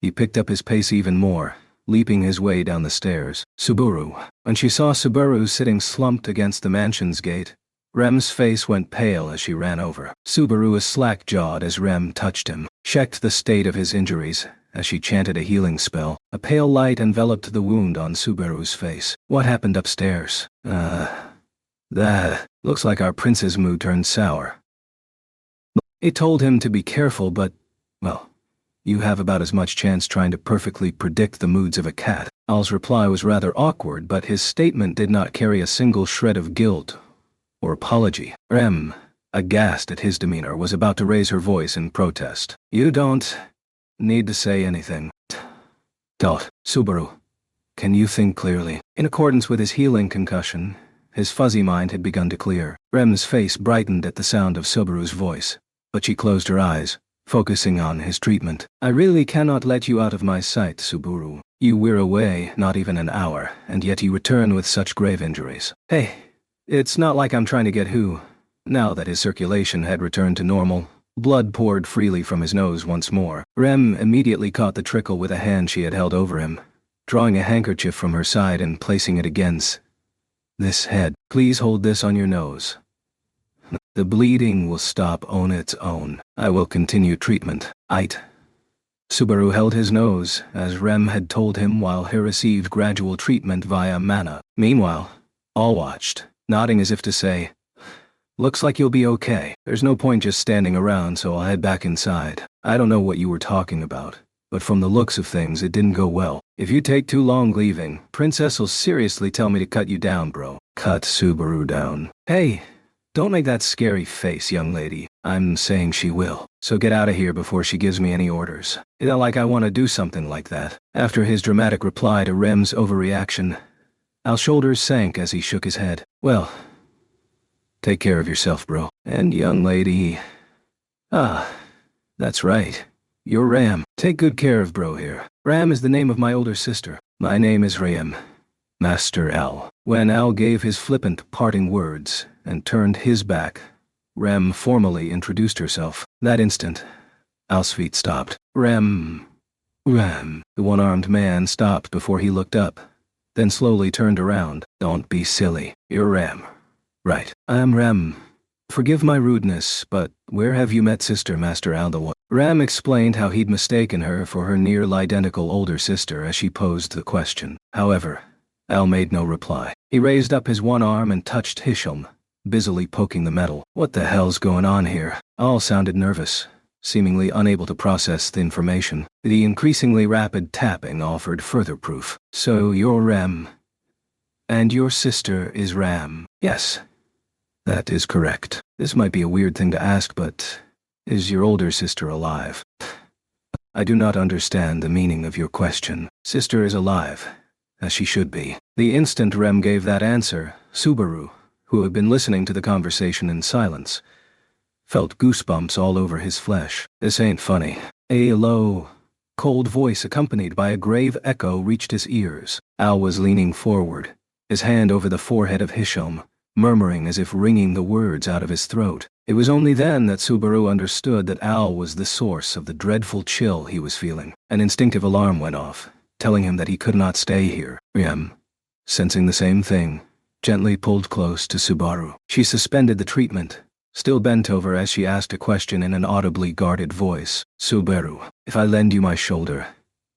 he picked up his pace even more, leaping his way down the stairs. Subaru. When she saw Subaru sitting slumped against the mansion's gate, Rem's face went pale as she ran over. Subaru was slack-jawed as Rem touched him, checked the state of his injuries as she chanted a healing spell. A pale light enveloped the wound on Subaru's face. What happened upstairs? That looks like our prince's mood turned sour. It told him to be careful, but, well, you have about as much chance trying to perfectly predict the moods of a cat. Al's reply was rather awkward, but his statement did not carry a single shred of guilt or apology. Rem, aghast at his demeanor, was about to raise her voice in protest. You don't need to say anything. Subaru, can you think clearly? In accordance with his healing concussion, his fuzzy mind had begun to clear. Rem's face brightened at the sound of Subaru's voice, but she closed her eyes, focusing on his treatment. I really cannot let you out of my sight, Subaru. You were away not even an hour, and yet you return with such grave injuries. Hey, it's not like I'm trying to get who. Now that his circulation had returned to normal, blood poured freely from his nose once more. Rem immediately caught the trickle with a hand she had held over him, drawing a handkerchief from her side and placing it against this head. Please hold this on your nose. The bleeding will stop on its own. I will continue treatment. Subaru held his nose, as Rem had told him, while he received gradual treatment via mana. Meanwhile, all watched, nodding as if to say, looks like you'll be okay. There's no point just standing around, so I'll head back inside. I don't know what you were talking about, but from the looks of things it didn't go well. If you take too long leaving, Princess'll seriously tell me to cut you down, bro. Cut Subaru down. Hey, don't make that scary face, young lady. I'm saying she will. So get out of here before she gives me any orders. It's not like I want to do something like that. After his dramatic reply to Rem's overreaction, Al's shoulders sank as he shook his head. Well, take care of yourself, bro. And young lady. That's right. You're Ram. Take good care of bro here. Ram is the name of my older sister. My name is Ram. Master Al. When Al gave his flippant parting words and turned his back, Rem formally introduced herself. That instant, Al's feet stopped. Rem. The one-armed man stopped before he looked up, then slowly turned around. Don't be silly. You're Rem. Right. I am Rem. Forgive my rudeness, but where have you met Sister Master Aldawa? Ram explained how he'd mistaken her for her nearly identical older sister as she posed the question. However, Al made no reply. He raised up his one arm and touched Hisham, busily poking the metal. What the hell's going on here? Al sounded nervous, seemingly unable to process the information. The increasingly rapid tapping offered further proof. So you're Rem. And your sister is Ram? Yes. That is correct. This might be a weird thing to ask, but is your older sister alive? I do not understand the meaning of your question. Sister is alive, as she should be. The instant Rem gave that answer, Subaru, who had been listening to the conversation in silence, felt goosebumps all over his flesh. This ain't funny. A low, cold voice accompanied by a grave echo reached his ears. Al was leaning forward, his hand over the forehead of Hisham, murmuring as if wringing the words out of his throat. It was only then that Subaru understood that Al was the source of the dreadful chill he was feeling. An instinctive alarm went off, telling him that he could not stay here. Rem, sensing the same thing, gently pulled close to Subaru. She suspended the treatment, still bent over as she asked a question in an audibly guarded voice. Subaru, if I lend you my shoulder,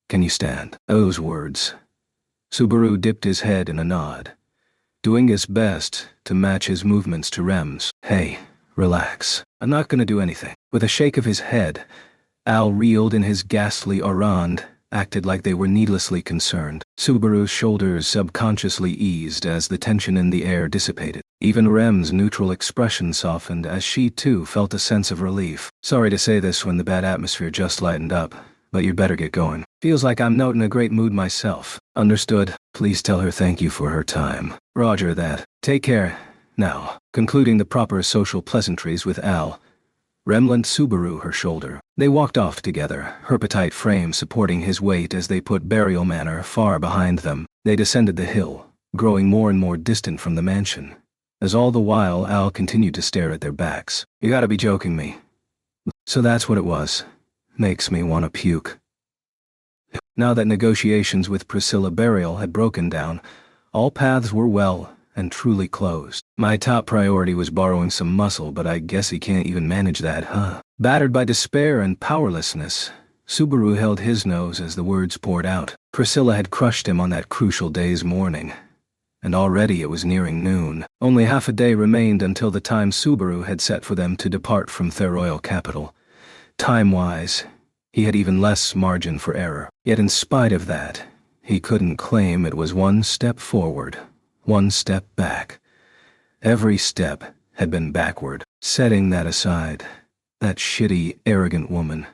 can you stand? Those words. Subaru dipped his head in a nod, doing his best to match his movements to Rem's. Hey, relax. I'm not gonna do anything. With a shake of his head, Al reeled in his ghastly orand, acted like they were needlessly concerned. Subaru's shoulders subconsciously eased as the tension in the air dissipated. Even Rem's neutral expression softened as she too felt a sense of relief. Sorry to say this when the bad atmosphere just lightened up, but you'd better get going. Feels like I'm not in a great mood myself. Understood. Please tell her thank you for her time. Roger that. Take care. Now, concluding the proper social pleasantries with Al, Rem lent Subaru her shoulder. They walked off together, her petite frame supporting his weight as they put Burial Manor far behind them. They descended the hill, growing more and more distant from the mansion, as all the while Al continued to stare at their backs. You gotta be joking me. So that's what it was. Makes me want to puke. Now that negotiations with Priscilla Burial had broken down, all paths were well and truly closed. My top priority was borrowing some muscle, but I guess he can't even manage that, huh? Battered by despair and powerlessness, Subaru held his nose as the words poured out. Priscilla had crushed him on that crucial day's morning, and already it was nearing noon. Only half a day remained until the time Subaru had set for them to depart from their royal capital. Time-wise, he had even less margin for error. Yet in spite of that, he couldn't claim it was one step forward, one step back. Every step had been backward. Setting that aside, that shitty, arrogant woman.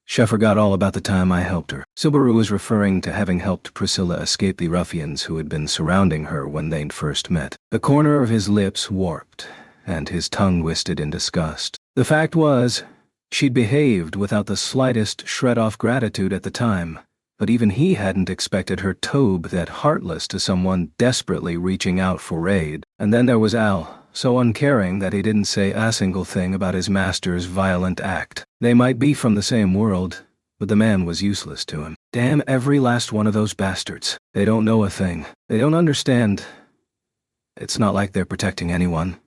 She forgot all about the time I helped her. Subaru was referring to having helped Priscilla escape the ruffians who had been surrounding her when they'd first met. The corner of his lips warped, and his tongue twisted in disgust. The fact was, she'd behaved without the slightest shred-off gratitude at the time, but even he hadn't expected her tobe that heartless to someone desperately reaching out for aid. And then there was Al, so uncaring that he didn't say a single thing about his master's violent act. They might be from the same world, but the man was useless to him. Damn every last one of those bastards. They don't know a thing. They don't understand. It's not like they're protecting anyone,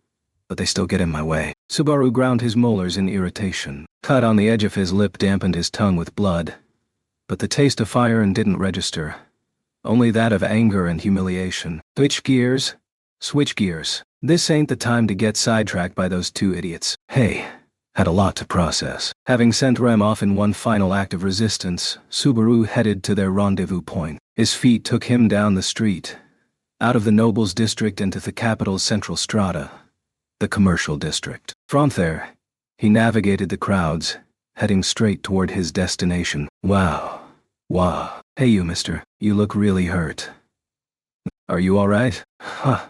but they still get in my way. Subaru ground his molars in irritation. Cut on the edge of his lip dampened his tongue with blood, but the taste of fire didn't register. Only that of anger and humiliation. Switch gears. Switch gears. This ain't the time to get sidetracked by those two idiots. Hey, had a lot to process. Having sent Rem off in one final act of resistance, Subaru headed to their rendezvous point. His feet took him down the street, out of the nobles district into the capital's central strata, the commercial district. From there, he navigated the crowds, heading straight toward his destination. Wow. Hey you, mister. You look really hurt. Are you alright? Huh.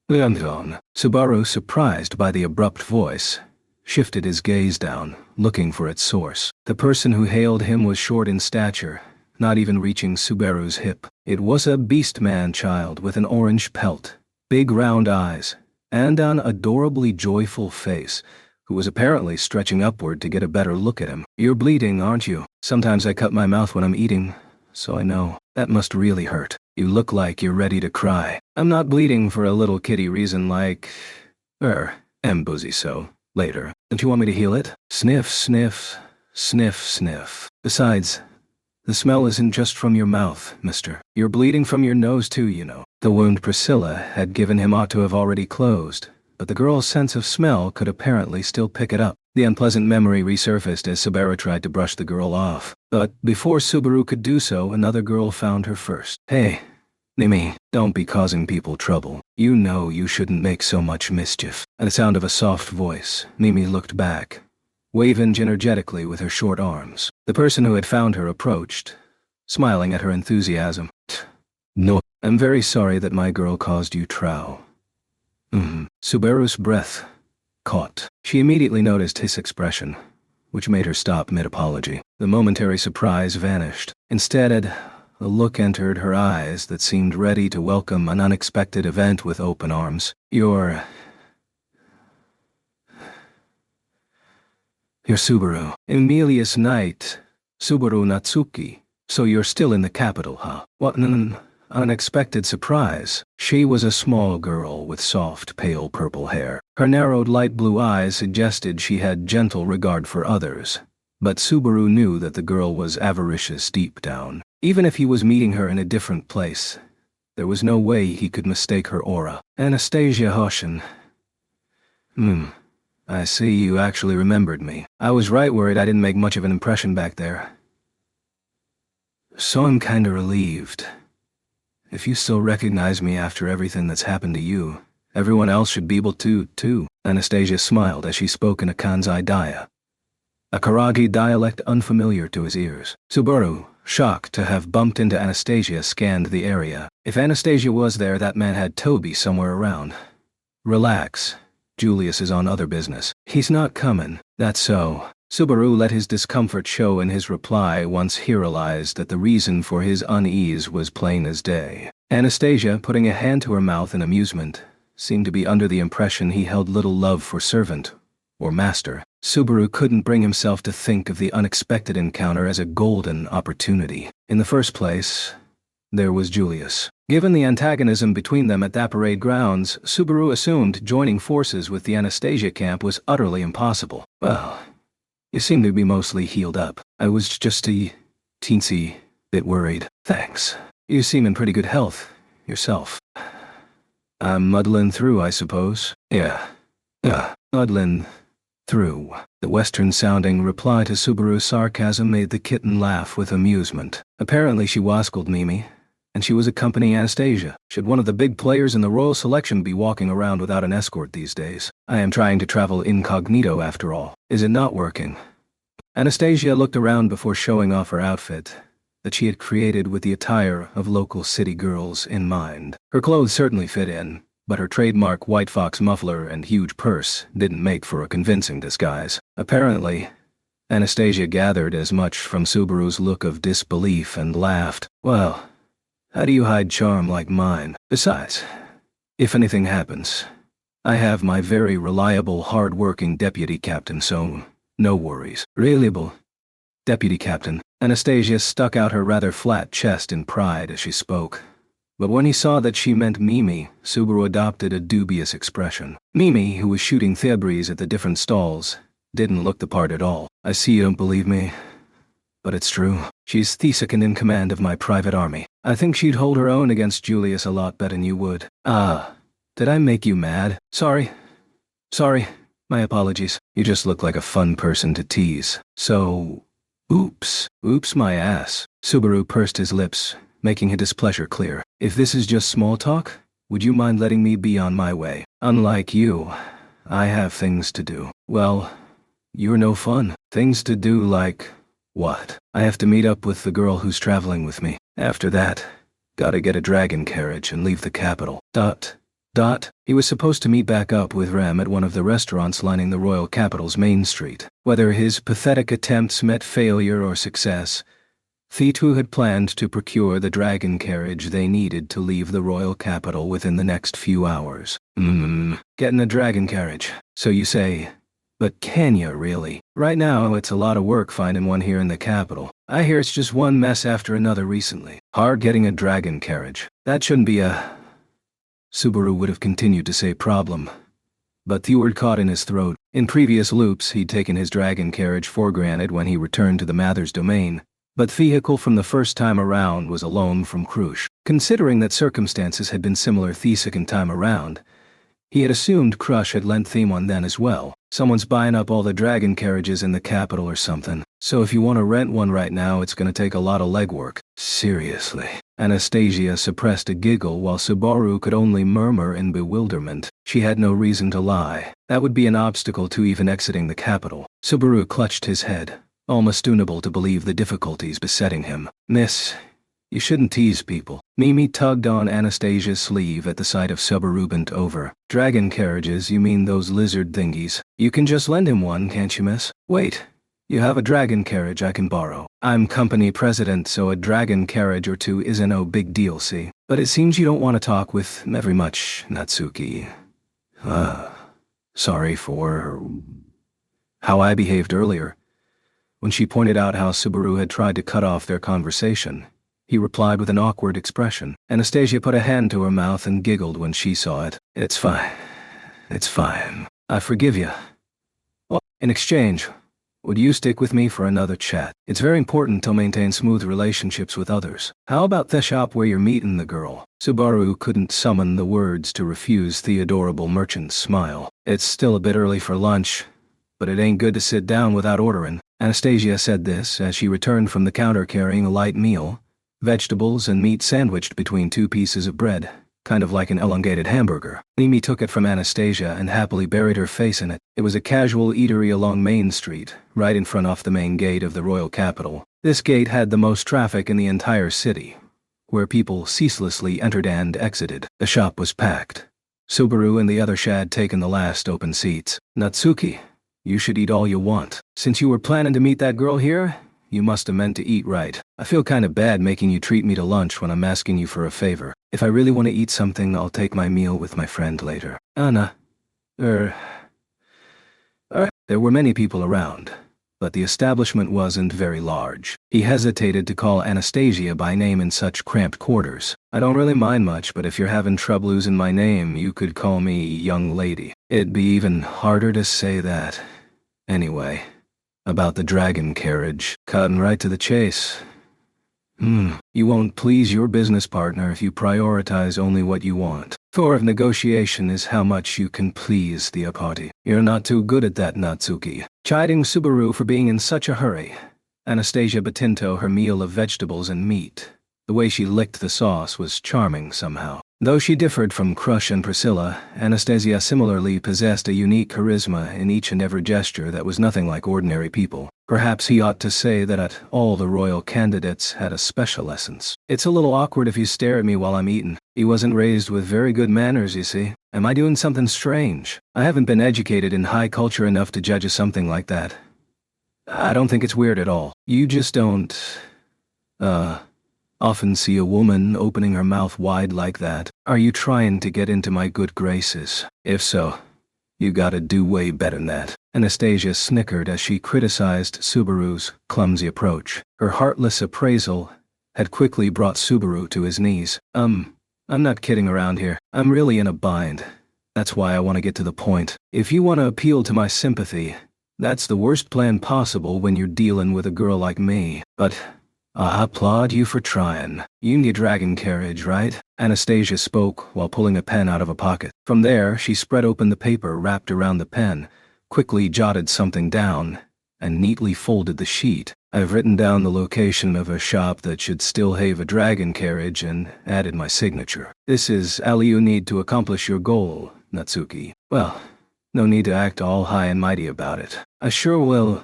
Subaru, surprised by the abrupt voice, shifted his gaze down, looking for its source. The person who hailed him was short in stature, not even reaching Subaru's hip. It was a beast man-child with an orange pelt, big round eyes, and an adorably joyful face, who was apparently stretching upward to get a better look at him. You're bleeding, aren't you? Sometimes I cut my mouth when I'm eating, so I know. That must really hurt. You look like you're ready to cry. I'm not bleeding for a little kitty reason like, boozy so, later. Don't you want me to heal it? Sniff, sniff, sniff, sniff. Besides, the smell isn't just from your mouth, mister. You're bleeding from your nose too, you know. The wound Priscilla had given him ought to have already closed, but the girl's sense of smell could apparently still pick it up. The unpleasant memory resurfaced as Subaru tried to brush the girl off. But before Subaru could do so, another girl found her first. Hey, Mimi, don't be causing people trouble. You know you shouldn't make so much mischief. At the sound of a soft voice, Mimi looked back, waving energetically with her short arms. The person who had found her approached, smiling at her enthusiasm. No, I'm very sorry that my girl caused you trouble. Subaru's breath caught. She immediately noticed his expression, which made her stop mid-apology. The momentary surprise vanished. Instead, a look entered her eyes that seemed ready to welcome an unexpected event with open arms. You're Subaru. Emilius Knight, Subaru Natsuki. So you're still in the capital, huh? What an unexpected surprise. She was a small girl with soft, pale purple hair. Her narrowed light blue eyes suggested she had gentle regard for others. But Subaru knew that the girl was avaricious deep down. Even if he was meeting her in a different place, there was no way he could mistake her aura. Anastasia Hoshin. I see you actually remembered me. I was right worried I didn't make much of an impression back there. So I'm kinda relieved. If you still recognize me after everything that's happened to you, everyone else should be able to, too. Anastasia smiled as she spoke in a Kanzai Daya, a Karagi dialect unfamiliar to his ears. Subaru, shocked to have bumped into Anastasia, scanned the area. If Anastasia was there, that man had Toby somewhere around. Relax. Julius is on other business. He's not coming. That's so. Subaru let his discomfort show in his reply once he realized that the reason for his unease was plain as day. Anastasia, putting a hand to her mouth in amusement, seemed to be under the impression he held little love for servant or master. Subaru couldn't bring himself to think of the unexpected encounter as a golden opportunity. In the first place, there was Julius. Given the antagonism between them at that parade grounds, Subaru assumed joining forces with the Anastasia camp was utterly impossible. Well, you seem to be mostly healed up. I was just a teensy bit worried. Thanks. You seem in pretty good health, yourself. I'm muddling through, I suppose. Yeah, muddling through. The Western-sounding reply to Subaru's sarcasm made the kitten laugh with amusement. Apparently she wascaled Mimi, and she was accompanying Anastasia. Should one of the big players in the royal selection be walking around without an escort these days? I am trying to travel incognito after all. Is it not working? Anastasia looked around before showing off her outfit that she had created with the attire of local city girls in mind. Her clothes certainly fit in, but her trademark white fox muffler and huge purse didn't make for a convincing disguise. Apparently, Anastasia gathered as much from Subaru's look of disbelief and laughed. Well, how do you hide charm like mine? Besides, if anything happens, I have my very reliable, hard-working deputy captain, so no worries. Reliable deputy captain. Anastasia stuck out her rather flat chest in pride as she spoke. But when he saw that she meant Mimi, Subaru adopted a dubious expression. Mimi, who was shooting theabries at the different stalls, didn't look the part at all. I see you don't believe me, but it's true. She's the second in command of my private army. I think she'd hold her own against Julius a lot better than you would. Did I make you mad? Sorry, my apologies. You just look like a fun person to tease. So, oops my ass. Subaru pursed his lips, making his displeasure clear. If this is just small talk, would you mind letting me be on my way? Unlike you, I have things to do. Well, you're no fun. Things to do like what? I have to meet up with the girl who's traveling with me. After that, gotta get a dragon carriage and leave the capital. He was supposed to meet back up with Rem at one of the restaurants lining the royal capital's main street. Whether his pathetic attempts met failure or success, the two had planned to procure the dragon carriage they needed to leave the royal capital within the next few hours. Getting a dragon carriage, so you say. But can you really? Right now, it's a lot of work finding one here in the capital. I hear it's just one mess after another recently. Hard getting a dragon carriage. That shouldn't be a... Subaru would have continued to say problem, but the word caught in his throat. In previous loops, he'd taken his dragon carriage for granted when he returned to the Mathers domain, but the vehicle from the first time around was a loan from Krush. Considering that circumstances had been similar the second time around, he had assumed Krush had lent Theme one then as well. Someone's buying up all the dragon carriages in the capital or something. So if you want to rent one right now, it's gonna take a lot of legwork. Seriously. Anastasia suppressed a giggle while Subaru could only murmur in bewilderment. She had no reason to lie. That would be an obstacle to even exiting the capital. Subaru clutched his head, almost unable to believe the difficulties besetting him. Miss, you shouldn't tease people. Mimi tugged on Anastasia's sleeve at the sight of Subaru bent over. Dragon carriages, you mean those lizard thingies? You can just lend him one, can't you, miss? Wait. You have a dragon carriage I can borrow. I'm company president, so a dragon carriage or two isn't no big deal, see? But it seems you don't want to talk with very much, Natsuki. Sorry for how I behaved earlier. When she pointed out how Subaru had tried to cut off their conversation, he replied with an awkward expression. Anastasia put a hand to her mouth and giggled when she saw it. It's fine. It's fine. I forgive you. Well, in exchange, would you stick with me for another chat? It's very important to maintain smooth relationships with others. How about the shop where you're meeting the girl? Subaru couldn't summon the words to refuse the adorable merchant's smile. It's still a bit early for lunch, but it ain't good to sit down without ordering. Anastasia said this as she returned from the counter carrying a light meal, vegetables and meat sandwiched between two pieces of bread, kind of like an elongated hamburger. Mimi took it from Anastasia and happily buried her face in it. It was a casual eatery along Main Street, right in front off the main gate of the royal capital. This gate had the most traffic in the entire city, where people ceaselessly entered and exited. The shop was packed. Subaru and the other had taken the last open seats. Natsuki, you should eat all you want. Since you were planning to meet that girl here, you must have meant to eat right. I feel kinda bad making you treat me to lunch when I'm asking you for a favor. If I really want to eat something, I'll take my meal with my friend later. Anna. There were many people around, but the establishment wasn't very large. He hesitated to call Anastasia by name in such cramped quarters. I don't really mind much, but if you're having trouble using my name, you could call me young lady. It'd be even harder to say that. Anyway, about the dragon carriage, cutting right to the chase. You won't please your business partner if you prioritize only what you want. Core of negotiation is how much you can please the party. You're not too good at that, Natsuki. Chiding Subaru for being in such a hurry, Anastasia bit into her meal of vegetables and meat. The way she licked the sauce was charming somehow. Though she differed from Krush and Priscilla, Anastasia similarly possessed a unique charisma in each and every gesture that was nothing like ordinary people. Perhaps he ought to say that all the royal candidates had a special essence. It's a little awkward if you stare at me while I'm eating. He wasn't raised with very good manners, you see. Am I doing something strange? I haven't been educated in high culture enough to judge something like that. I don't think it's weird at all. You just don't, often see a woman opening her mouth wide like that. Are you trying to get into my good graces? If so, you gotta do way better than that. Anastasia snickered as she criticized Subaru's clumsy approach. Her heartless appraisal had quickly brought Subaru to his knees. I'm not kidding around here. I'm really in a bind. That's why I want to get to the point. If you want to appeal to my sympathy, that's the worst plan possible when you're dealing with a girl like me. But I applaud you for trying. You need a dragon carriage, right? Anastasia spoke while pulling a pen out of a pocket. From there, she spread open the paper wrapped around the pen, quickly jotted something down, and neatly folded the sheet. I've written down the location of a shop that should still have a dragon carriage and added my signature. This is all you need to accomplish your goal, Natsuki. Well, no need to act all high and mighty about it. I sure will.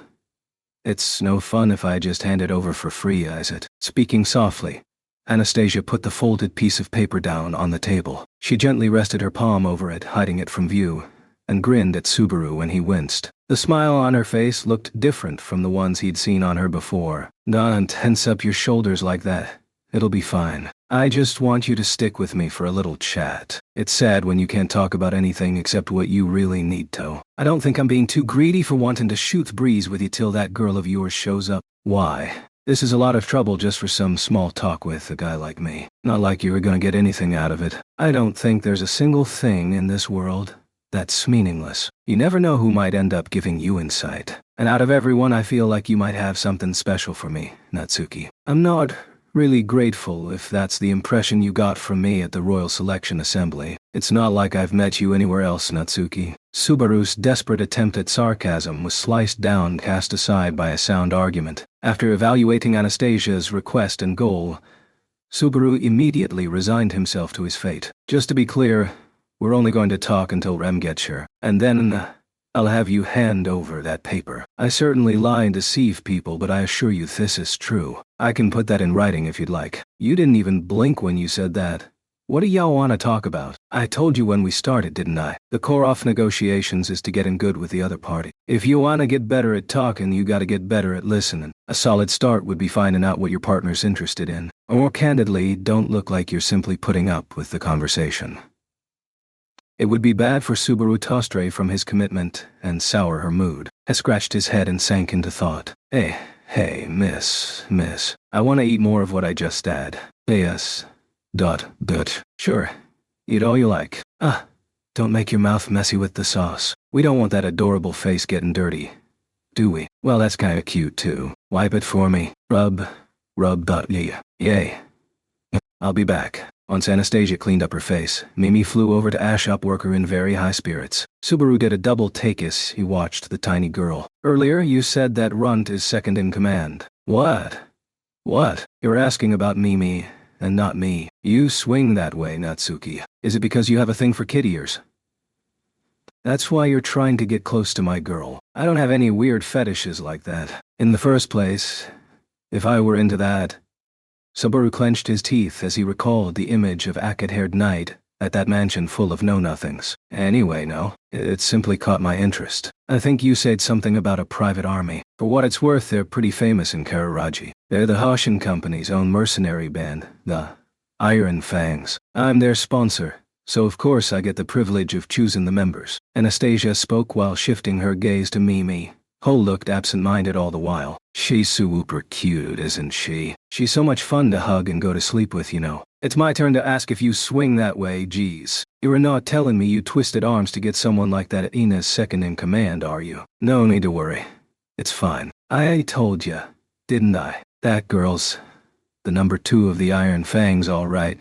It's no fun if I just hand it over for free, is it? Speaking softly, Anastasia put the folded piece of paper down on the table. She gently rested her palm over it, hiding it from view, and grinned at Subaru when he winced. The smile on her face looked different from the ones he'd seen on her before. Don't tense up your shoulders like that. It'll be fine. I just want you to stick with me for a little chat. It's sad when you can't talk about anything except what you really need to. I don't think I'm being too greedy for wanting to shoot the breeze with you till that girl of yours shows up. Why? This is a lot of trouble just for some small talk with a guy like me. Not like you were gonna get anything out of it. I don't think there's a single thing in this world that's meaningless. You never know who might end up giving you insight. And out of everyone, I feel like you might have something special for me, Natsuki. I'm not really grateful if that's the impression you got from me at the Royal Selection Assembly. It's not like I've met you anywhere else, Natsuki. Subaru's desperate attempt at sarcasm was sliced down, cast aside by a sound argument. After evaluating Anastasia's request and goal, Subaru immediately resigned himself to his fate. Just to be clear, we're only going to talk until Rem gets here, and then I'll have you hand over that paper. I certainly lie and deceive people, but I assure you this is true. I can put that in writing if you'd like. You didn't even blink when you said that. What do y'all want to talk about? I told you when we started, didn't I? The core of negotiations is to get in good with the other party. If you want to get better at talking, you gotta get better at listening. A solid start would be finding out what your partner's interested in. Or more candidly, don't look like you're simply putting up with the conversation. It would be bad for Subaru to stray from his commitment and sour her mood. He scratched his head and sank into thought. Hey, miss. I want to eat more of what I just had. Yes. Dutch. Sure. Eat all you like. Don't make your mouth messy with the sauce. We don't want that adorable face getting dirty, do we? Well, that's kinda cute too. Wipe it for me. Rub. Yeah. Yay. I'll be back. Once Anastasia cleaned up her face, Mimi flew over to Ash Upworker in very high spirits. Subaru did a double take as he watched the tiny girl. Earlier, you said that Runt is second in command. What? You're asking about Mimi, and not me. You swing that way, Natsuki. Is it because you have a thing for kid ears? That's why you're trying to get close to my girl. I don't have any weird fetishes like that. In the first place, if I were into that... Subaru clenched his teeth as he recalled the image of acid-haired Knight at that mansion full of know-nothings. Anyway, no, it simply caught my interest. I think you said something about a private army. For what it's worth, they're pretty famous in Kararaji. They're the Hoshin Company's own mercenary band, the Iron Fangs. I'm their sponsor, so of course I get the privilege of choosing the members. Anastasia spoke while shifting her gaze to Mimi. Cole looked absent-minded all the while. She's super cute, isn't she? She's so much fun to hug and go to sleep with, you know. It's my turn to ask if you swing that way, geez. You're not telling me you twisted arms to get someone like that at Ina's second in command, are you? No need to worry. It's fine. I told ya, didn't I? That girl's the number 2 of the Iron Fangs, all right.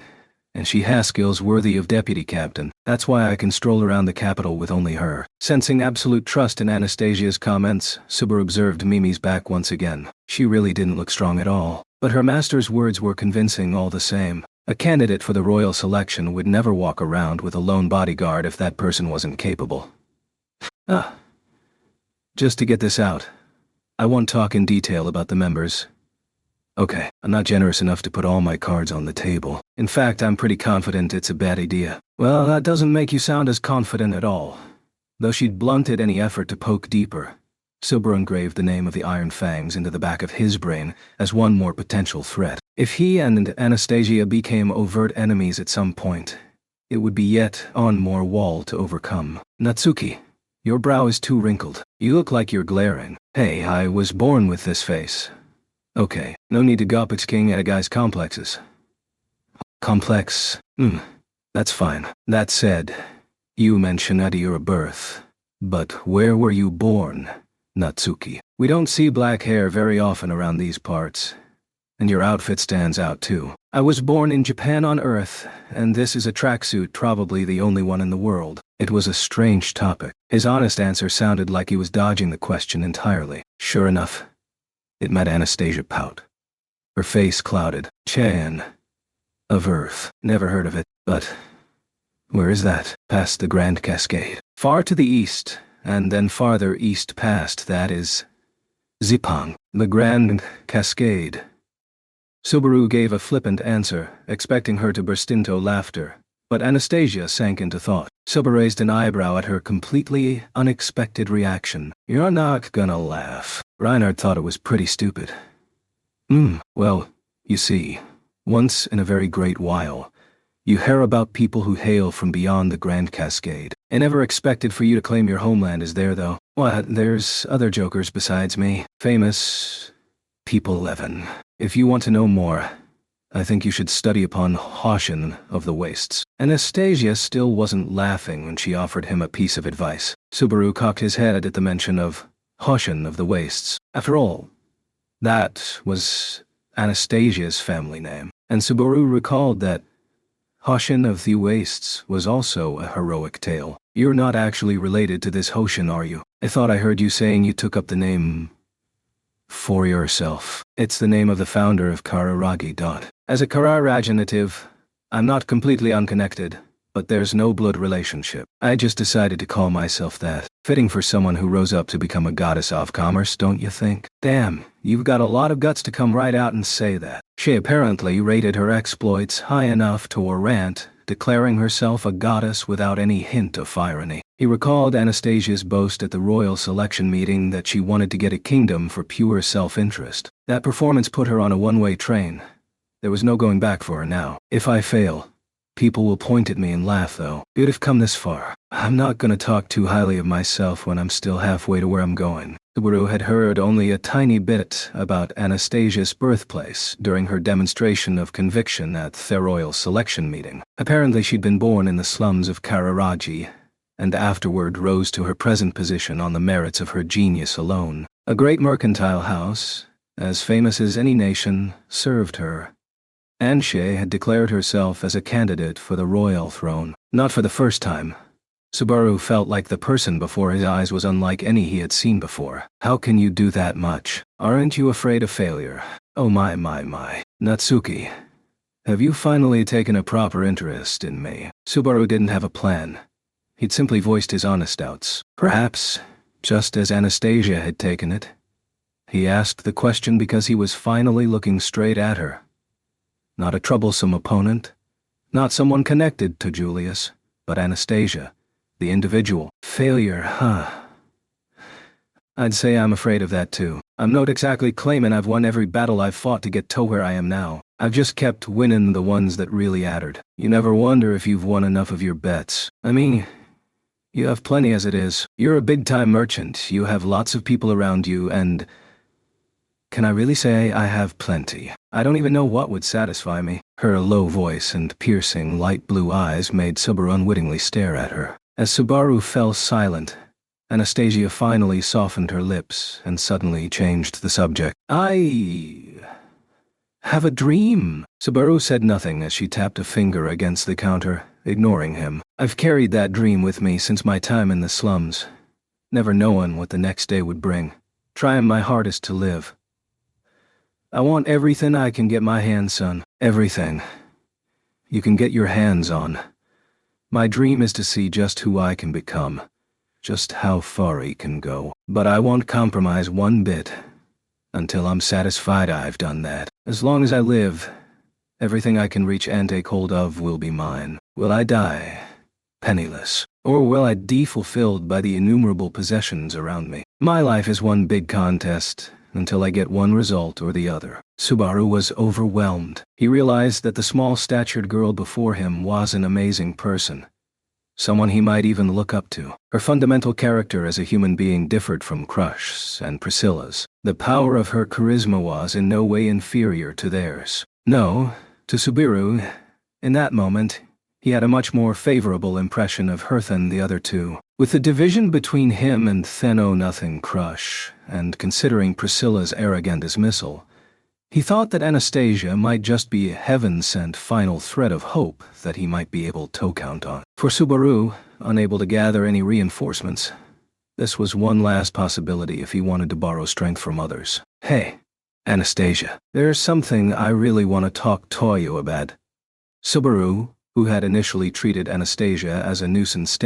And she has skills worthy of deputy captain. That's why I can stroll around the capital with only her. Sensing absolute trust in Anastasia's comments, Subaru observed Mimi's back once again. She really didn't look strong at all. But her master's words were convincing all the same. A candidate for the royal selection would never walk around with a lone bodyguard if that person wasn't capable. Just to get this out, I won't talk in detail about the members. Okay, I'm not generous enough to put all my cards on the table. In fact, I'm pretty confident it's a bad idea. Well, that doesn't make you sound as confident at all. Though she'd blunted any effort to poke deeper. Subaru engraved the name of the Iron Fangs into the back of his brain as one more potential threat. If he and Anastasia became overt enemies at some point, it would be yet one more wall to overcome. Natsuki, your brow is too wrinkled. You look like you're glaring. Hey, I was born with this face. Okay, no need to gawp at king at a guy's complexes. Complex? That's fine. That said, you mentioned at your birth. But where were you born, Natsuki? We don't see black hair very often around these parts. And your outfit stands out too. I was born in Japan on Earth, and this is a tracksuit, probably the only one in the world. It was a strange topic. His honest answer sounded like he was dodging the question entirely. Sure enough, it made Anastasia pout. Her face clouded. Chan. Of Earth. Never heard of it, but... where is that? Past the Grand Cascade. Far to the east, and then farther east past that is... Zipang. The Grand Cascade. Subaru gave a flippant answer, expecting her to burst into laughter. But Anastasia sank into thought. Subaru raised an eyebrow at her completely unexpected reaction. You're not gonna laugh. Reinhard thought it was pretty stupid. Well, you see, Once in a very great while, you hear about people who hail from beyond the Grand Cascade. I never expected for you to claim your homeland is there, though. What, there's other jokers besides me. Famous people, Evan. If you want to know more, I think you should study upon Hoshin of the Wastes. Anastasia still wasn't laughing when she offered him a piece of advice. Subaru cocked his head at the mention of Hoshin of the Wastes. After all, that was Anastasia's family name, and Subaru recalled that Hoshin of the Wastes was also a heroic tale. You're not actually related to this Hoshin, are you? I thought I heard you saying you took up the name for yourself. It's the name of the founder of Kararagi. As a Kararagi native, I'm not completely unconnected, but there's no blood relationship. I just decided to call myself that. Fitting for someone who rose up to become a goddess of commerce, don't you think? Damn, you've got a lot of guts to come right out and say that. She apparently rated her exploits high enough to rant, declaring herself a goddess without any hint of irony. He recalled Anastasia's boast at the royal selection meeting that she wanted to get a kingdom for pure self-interest. That performance put her on a one-way train. There was no going back for her now. If I fail, people will point at me and laugh, though. You'd have come this far. I'm not gonna talk too highly of myself when I'm still halfway to where I'm going. Subaru had heard only a tiny bit about Anastasia's birthplace during her demonstration of conviction at the royal selection meeting. Apparently she'd been born in the slums of Kararagi, and afterward rose to her present position on the merits of her genius alone. A great mercantile house, as famous as any nation, served her. Anshe had declared herself as a candidate for the royal throne. Not for the first time. Subaru felt like the person before his eyes was unlike any he had seen before. How can you do that much? Aren't you afraid of failure? Oh my. Natsuki, have you finally taken a proper interest in me? Subaru didn't have a plan. He'd simply voiced his honest doubts. Perhaps, just as Anastasia had taken it. He asked the question because he was finally looking straight at her. Not a troublesome opponent, not someone connected to Julius, but Anastasia, the individual. Failure, huh? I'd say I'm afraid of that too. I'm not exactly claiming I've won every battle I've fought to get to where I am now. I've just kept winning the ones that really mattered. You never wonder if you've won enough of your bets. I mean, you have plenty as it is. You're a big-time merchant, you have lots of people around you, and can I really say I have plenty? I don't even know what would satisfy me. Her low voice and piercing light blue eyes made Subaru unwittingly stare at her. As Subaru fell silent, Anastasia finally softened her lips and suddenly changed the subject. I have a dream. Subaru said nothing as she tapped a finger against the counter, ignoring him. I've carried that dream with me since my time in the slums, never knowing what the next day would bring, trying my hardest to live. I want everything I can get my hands on. Everything you can get your hands on. My dream is to see just who I can become, just how far he can go. But I won't compromise one bit until I'm satisfied I've done that. As long as I live, everything I can reach and take hold of will be mine. Will I die penniless, or will I be fulfilled by the innumerable possessions around me? My life is one big contest, until I get one result or the other. Subaru was overwhelmed. He realized that the small-statured girl before him was an amazing person, someone he might even look up to. Her fundamental character as a human being differed from Crush's and Priscilla's. The power of her charisma was in no way inferior to theirs. No, to Subaru, in that moment, he had a much more favorable impression of her than the other two. With the division between him and Know-Nothing Crush, and considering Priscilla's arrogant dismissal, he thought that Anastasia might just be a heaven-sent final thread of hope that he might be able to count on. For Subaru, unable to gather any reinforcements, this was one last possibility if he wanted to borrow strength from others. Hey, Anastasia, there's something I really want to talk to you about. Subaru, who had initially treated Anastasia as a nuisance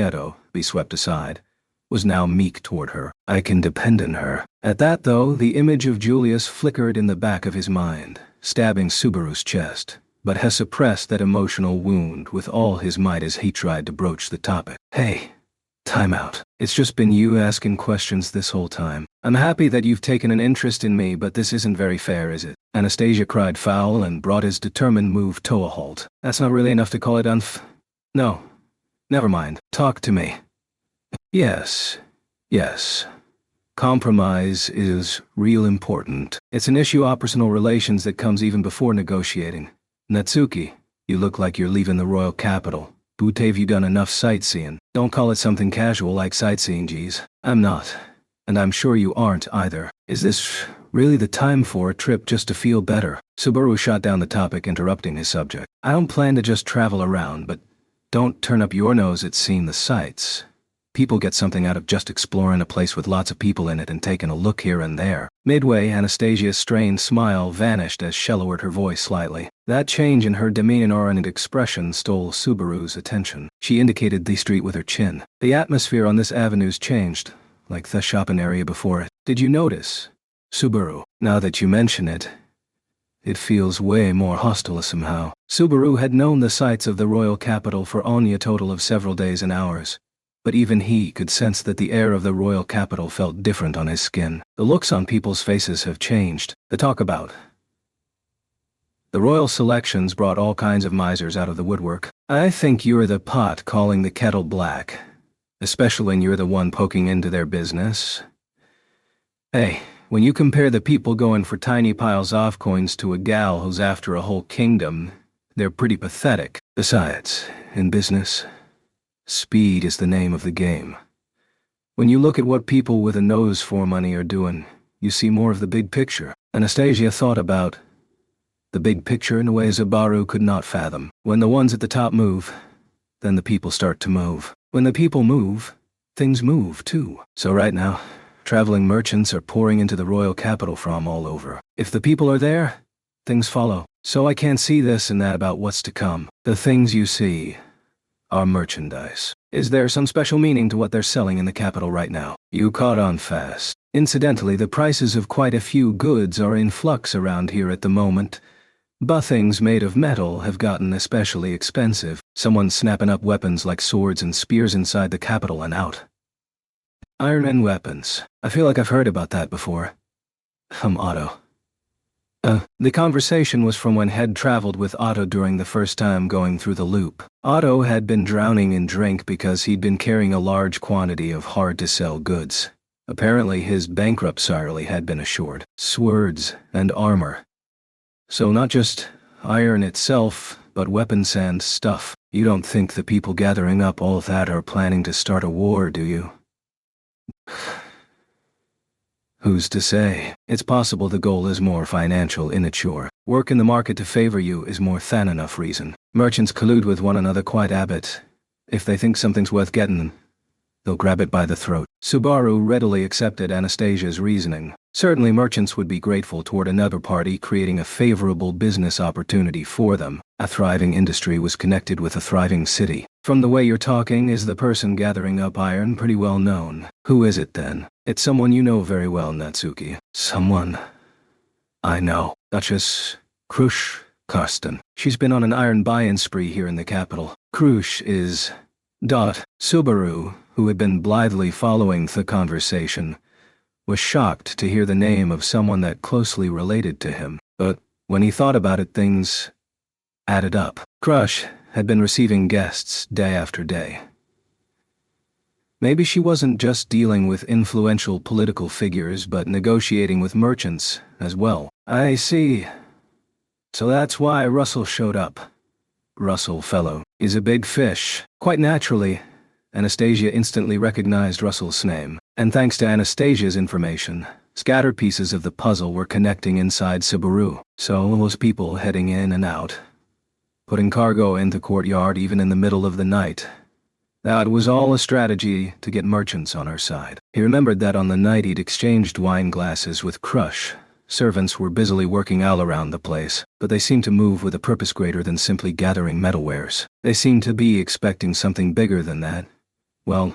be swept aside, was now meek toward her. I can depend on her. At that, though, the image of Julius flickered in the back of his mind, stabbing Subaru's chest, but he suppressed that emotional wound with all his might as he tried to broach the topic. Hey, Time out. It's just been you asking questions this whole time. I'm happy that you've taken an interest in me, but this isn't very fair, is it? Anastasia cried foul and brought his determined move to a halt. That's not really enough to call it No. Never mind. Talk to me. Yes. Yes. Compromise is real important. It's an issue of personal relations that comes even before negotiating. Natsuki, you look like you're leaving the royal capital. But have you done enough sightseeing? Don't call it something casual like sightseeing, geez. I'm not. And I'm sure you aren't either. Is this really the time for a trip just to feel better? Subaru shot down the topic, interrupting his subject. I don't plan to just travel around, but don't turn up your nose at seeing the sights. People get something out of just exploring a place with lots of people in it and taking a look here and there. Midway, Anastasia's strained smile vanished as she lowered her voice slightly. That change in her demeanor and expression stole Subaru's attention. She indicated the street with her chin. The atmosphere on this avenue's changed, like the shopping area before it. Did you notice? Subaru, now that you mention it, it feels way more hostile somehow. Subaru had known the sights of the royal capital for only a total of several days and hours. But even he could sense that the air of the royal capital felt different on his skin. The looks on people's faces have changed. The talk about the royal selections brought all kinds of misers out of the woodwork. I think you're the pot calling the kettle black, especially when you're the one poking into their business. Hey, when you compare the people going for tiny piles of coins to a gal who's after a whole kingdom, they're pretty pathetic. Besides, in business, speed is the name of the game. When you look at what people with a nose for money are doing, you see more of the big picture. Anastasia thought about the big picture in a way Subaru could not fathom. When the ones at the top move, then the people start to move. When the people move, things move too. So right now, traveling merchants are pouring into the royal capital from all over. If the people are there, things follow. So I can't see this and that about what's to come. The things you see are merchandise. Is there some special meaning to what they're selling in the capital right now? You caught on fast. Incidentally, the prices of quite a few goods are in flux around here at the moment. But things made of metal have gotten especially expensive. Someone's snapping up weapons like swords and spears inside the capital and out. Iron and weapons. I feel like I've heard about that before. Otto. The conversation was from when Head traveled with Otto during the first time going through the loop. Otto had been drowning in drink because he'd been carrying a large quantity of hard-to-sell goods. Apparently his bankruptcy had been assured. Swords and armor. So not just iron itself, but weapons and stuff. You don't think the people gathering up all that are planning to start a war, do you? Who's to say? It's possible the goal is more financial in nature. Work in the market to favor you is more than enough reason. Merchants collude with one another quite a bit. If they think something's worth getting, they'll grab it by the throat. Subaru readily accepted Anastasia's reasoning. Certainly merchants would be grateful toward another party creating a favorable business opportunity for them. A thriving industry was connected with a thriving city. From the way you're talking, is the person gathering up iron pretty well known? Who is it then? It's someone you know very well, Natsuki. Someone I know. Duchess Krush Karsten. She's been on an iron buy-in spree here in the capital. Krush is... Subaru, who had been blithely following the conversation, was shocked to hear the name of someone that closely related to him. But when he thought about it, things added up. Krush had been receiving guests day after day. Maybe she wasn't just dealing with influential political figures, but negotiating with merchants as well. I see. So that's why Russell showed up. Russell, fellow, is a big fish. Quite naturally, Anastasia instantly recognized Russell's name. And thanks to Anastasia's information, scattered pieces of the puzzle were connecting inside Subaru. So those people heading in and out, putting cargo in the courtyard even in the middle of the night. That was all a strategy to get merchants on our side. He remembered that on the night he'd exchanged wine glasses with Krush, servants were busily working all around the place, but they seemed to move with a purpose greater than simply gathering metalwares. They seemed to be expecting something bigger than that. Well,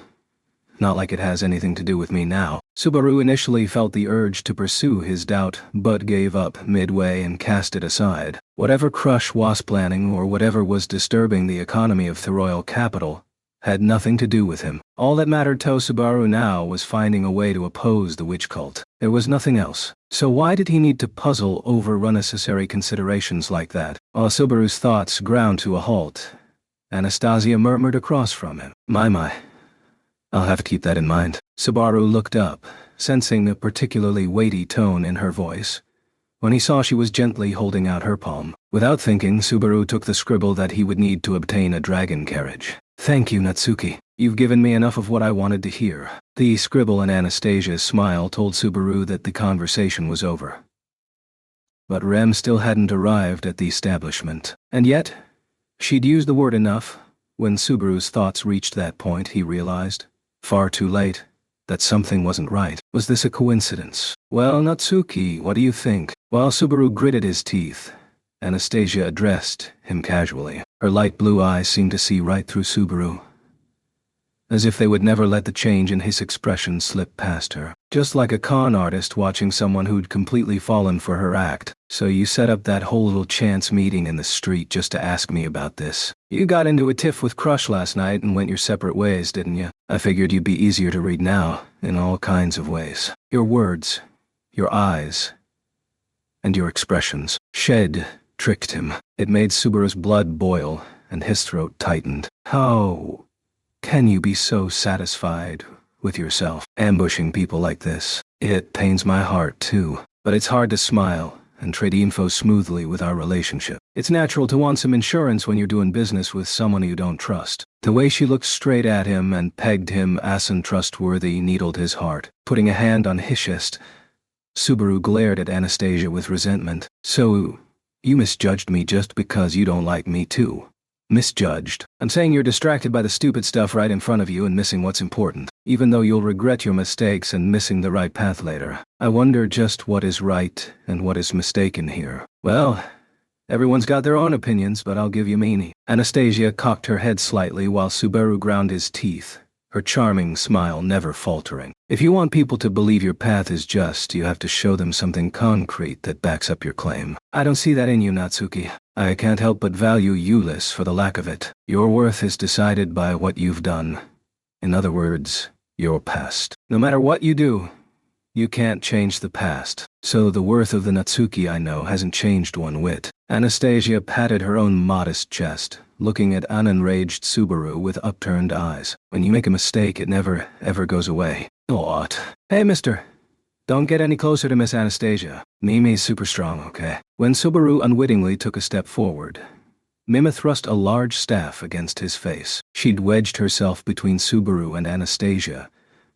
not like it has anything to do with me now. Subaru initially felt the urge to pursue his doubt, but gave up midway and cast it aside. Whatever Krush was planning or whatever was disturbing the economy of the royal capital, had nothing to do with him. All that mattered to Subaru now was finding a way to oppose the witch cult. There was nothing else. So why did he need to puzzle over unnecessary considerations like that? While Subaru's thoughts ground to a halt, Anastasia murmured across from him, My. I'll have to keep that in mind. Subaru looked up, sensing a particularly weighty tone in her voice, when he saw she was gently holding out her palm. Without thinking, Subaru took the scribble that he would need to obtain a dragon carriage. Thank you, Natsuki. You've given me enough of what I wanted to hear. The scribble and Anastasia's smile told Subaru that the conversation was over. But Rem still hadn't arrived at the establishment. And yet, she'd used the word enough. When Subaru's thoughts reached that point, he realized, far too late, that something wasn't right. Was this a coincidence? Well, Natsuki, what do you think? While Subaru gritted his teeth, Anastasia addressed him casually. Her light blue eyes seemed to see right through Subaru, as if they would never let the change in his expression slip past her. Just like a con artist watching someone who'd completely fallen for her act. So you set up that whole little chance meeting in the street just to ask me about this. You got into a tiff with Crush last night and went your separate ways, didn't you? I figured you'd be easier to read now, in all kinds of ways. Your words, your eyes, and your expressions. Shed tricked him. It made Subaru's blood boil, and his throat tightened. How can you be so satisfied with yourself, ambushing people like this? It pains my heart, too. But it's hard to smile and trade info smoothly with our relationship. It's natural to want some insurance when you're doing business with someone you don't trust. The way she looked straight at him and pegged him as untrustworthy needled his heart. Putting a hand on his chest, Subaru glared at Anastasia with resentment. So, you misjudged me just because you don't like me too. Misjudged. I'm saying you're distracted by the stupid stuff right in front of you and missing what's important, even though you'll regret your mistakes and missing the right path later. I wonder just what is right and what is mistaken here. Well, everyone's got their own opinions, but I'll give you meanie. Anastasia cocked her head slightly while Subaru ground his teeth, her charming smile never faltering. If you want people to believe your path is just, you have to show them something concrete that backs up your claim. I don't see that in you, Natsuki. I can't help but value you less for the lack of it. Your worth is decided by what you've done. In other words, your past. No matter what you do, you can't change the past. So the worth of the Natsuki I know hasn't changed one whit. Anastasia patted her own modest chest, looking at an enraged Subaru with upturned eyes. When you make a mistake, it never, ever goes away. What? Hey, mister. Don't get any closer to Miss Anastasia. Mimi's super strong, okay? When Subaru unwittingly took a step forward, Mima thrust a large staff against his face. She'd wedged herself between Subaru and Anastasia,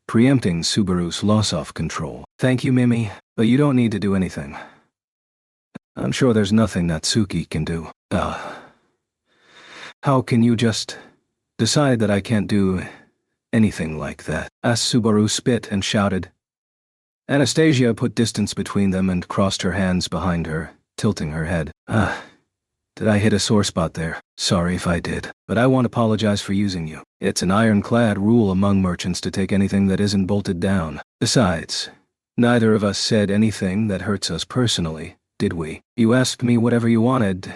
preempting Subaru's loss of control. Thank you, Mimi, but you don't need to do anything. I'm sure there's nothing Natsuki can do. How can you just decide that I can't do anything like that? Asked Subaru, spit and shouted. Anastasia put distance between them and crossed her hands behind her, tilting her head. Did I hit a sore spot there? Sorry if I did, but I won't apologize for using you. It's an ironclad rule among merchants to take anything that isn't bolted down. Besides, neither of us said anything that hurts us personally, did we? You asked me whatever you wanted,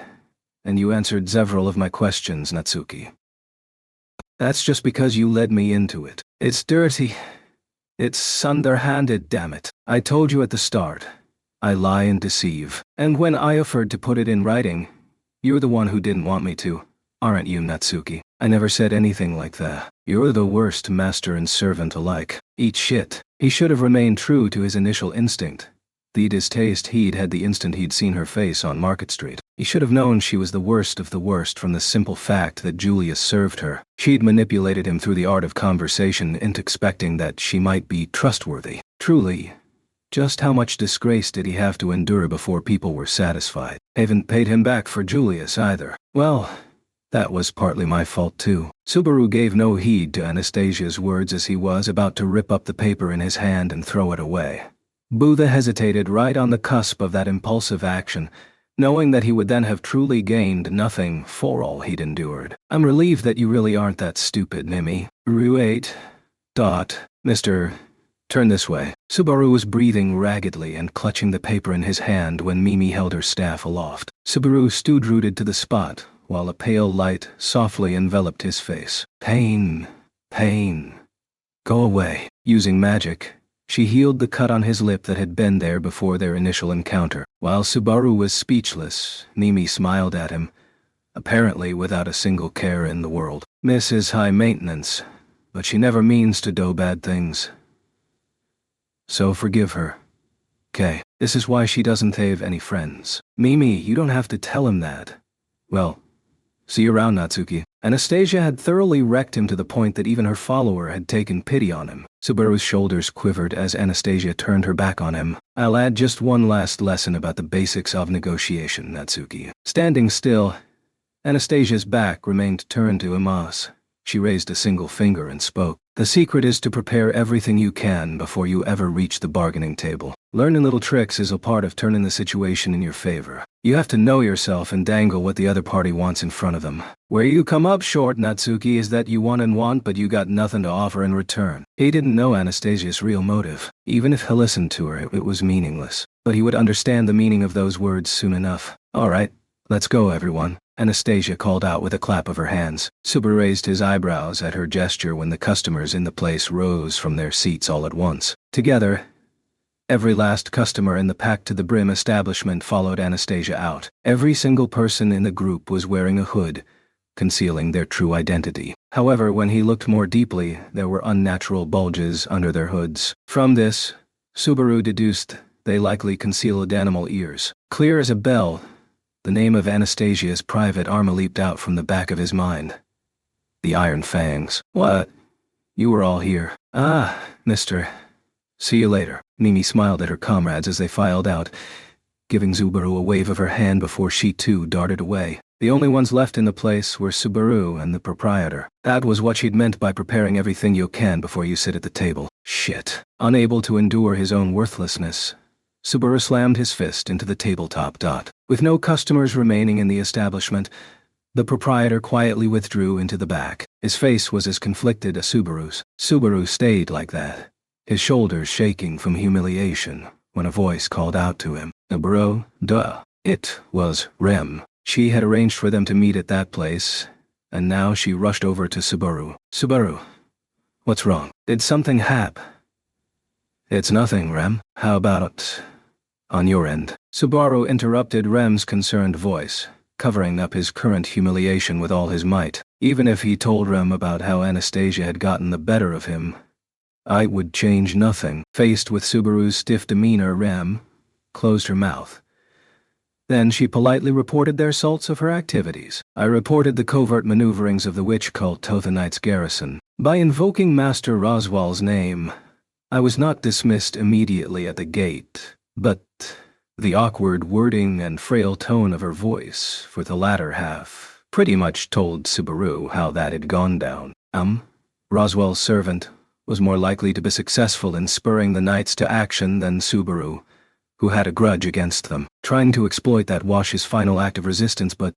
and you answered several of my questions, Natsuki. That's just because you led me into it. It's dirty. It's underhanded, damn it. I told you at the start. I lie and deceive. And when I offered to put it in writing, you're the one who didn't want me to, aren't you, Natsuki? I never said anything like that. You're the worst master and servant alike. Eat shit. He should have remained true to his initial instinct. The distaste he'd had the instant he'd seen her face on Market Street. He should have known she was the worst of the worst from the simple fact that Julius served her. She'd manipulated him through the art of conversation into expecting that she might be trustworthy. Truly, just how much disgrace did he have to endure before people were satisfied? Haven't paid him back for Julius either. Well, that was partly my fault too. Subaru gave no heed to Anastasia's words as he was about to rip up the paper in his hand and throw it away. Buddha hesitated right on the cusp of that impulsive action, knowing that he would then have truly gained nothing for all he'd endured. I'm relieved that you really aren't that stupid, Mimi. Wait. Mr. Turn this way. Subaru was breathing raggedly and clutching the paper in his hand when Mimi held her staff aloft. Subaru stood rooted to the spot, while a pale light softly enveloped his face. Pain. Pain. Go away. Using magic, she healed the cut on his lip that had been there before their initial encounter. While Subaru was speechless, Mimi smiled at him, apparently without a single care in the world. Miss is high maintenance, but she never means to do bad things. So forgive her. Okay, this is why she doesn't have any friends. Mimi, you don't have to tell him that. Well, see you around, Natsuki. Anastasia had thoroughly wrecked him to the point that even her follower had taken pity on him. Subaru's shoulders quivered as Anastasia turned her back on him. I'll add just one last lesson about the basics of negotiation, Natsuki. Standing still, Anastasia's back remained turned to Imas. She raised a single finger and spoke. The secret is to prepare everything you can before you ever reach the bargaining table. Learning little tricks is a part of turning the situation in your favor. You have to know yourself and dangle what the other party wants in front of them. Where you come up short, Natsuki, is that you want but you got nothing to offer in return. He didn't know Anastasia's real motive. Even if he listened to her, it was meaningless. But he would understand the meaning of those words soon enough. All right, let's go, everyone. Anastasia called out with a clap of her hands. Subaru raised his eyebrows at her gesture when the customers in the place rose from their seats all at once. Together, every last customer in the packed to the brim establishment followed Anastasia out. Every single person in the group was wearing a hood, concealing their true identity. However, when he looked more deeply, there were unnatural bulges under their hoods. From this, Subaru deduced they likely concealed animal ears. Clear as a bell, the name of Anastasia's private armor leaped out from the back of his mind. The Iron Fangs. What? You were all here. Ah, mister. See you later. Mimi smiled at her comrades as they filed out, giving Subaru a wave of her hand before she too darted away. The only ones left in the place were Subaru and the proprietor. That was what she'd meant by preparing everything you can before you sit at the table. Shit. Unable to endure his own worthlessness, Subaru slammed his fist into the tabletop. With no customers remaining in the establishment, the proprietor quietly withdrew into the back. His face was as conflicted as Subaru's. Subaru stayed like that, his shoulders shaking from humiliation, when a voice called out to him. Bro, duh. It was Rem. She had arranged for them to meet at that place, and now she rushed over to Subaru. Subaru, what's wrong? Did something happen? It's nothing, Rem. How about it on your end? Subaru interrupted Rem's concerned voice, covering up his current humiliation with all his might. Even if he told Rem about how Anastasia had gotten the better of him, I would change nothing. Faced with Subaru's stiff demeanor, Rem closed her mouth. Then she politely reported their results of her activities. I reported the covert maneuverings of the witch cult to the Knight's garrison. By invoking Master Roswell's name, I was not dismissed immediately at the gate, but the awkward wording and frail tone of her voice for the latter half pretty much told Subaru how that had gone down. Roswell's servant was more likely to be successful in spurring the Knights to action than Subaru, who had a grudge against them, trying to exploit that was his final act of resistance, but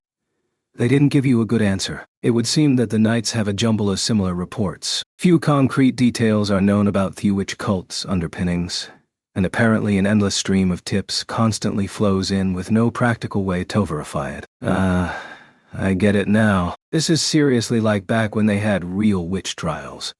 they didn't give you a good answer. It would seem that the Knights have a jumble of similar reports. Few concrete details are known about the witch cult's underpinnings, and apparently an endless stream of tips constantly flows in with no practical way to verify it. I get it now. This is seriously like back when they had real witch trials.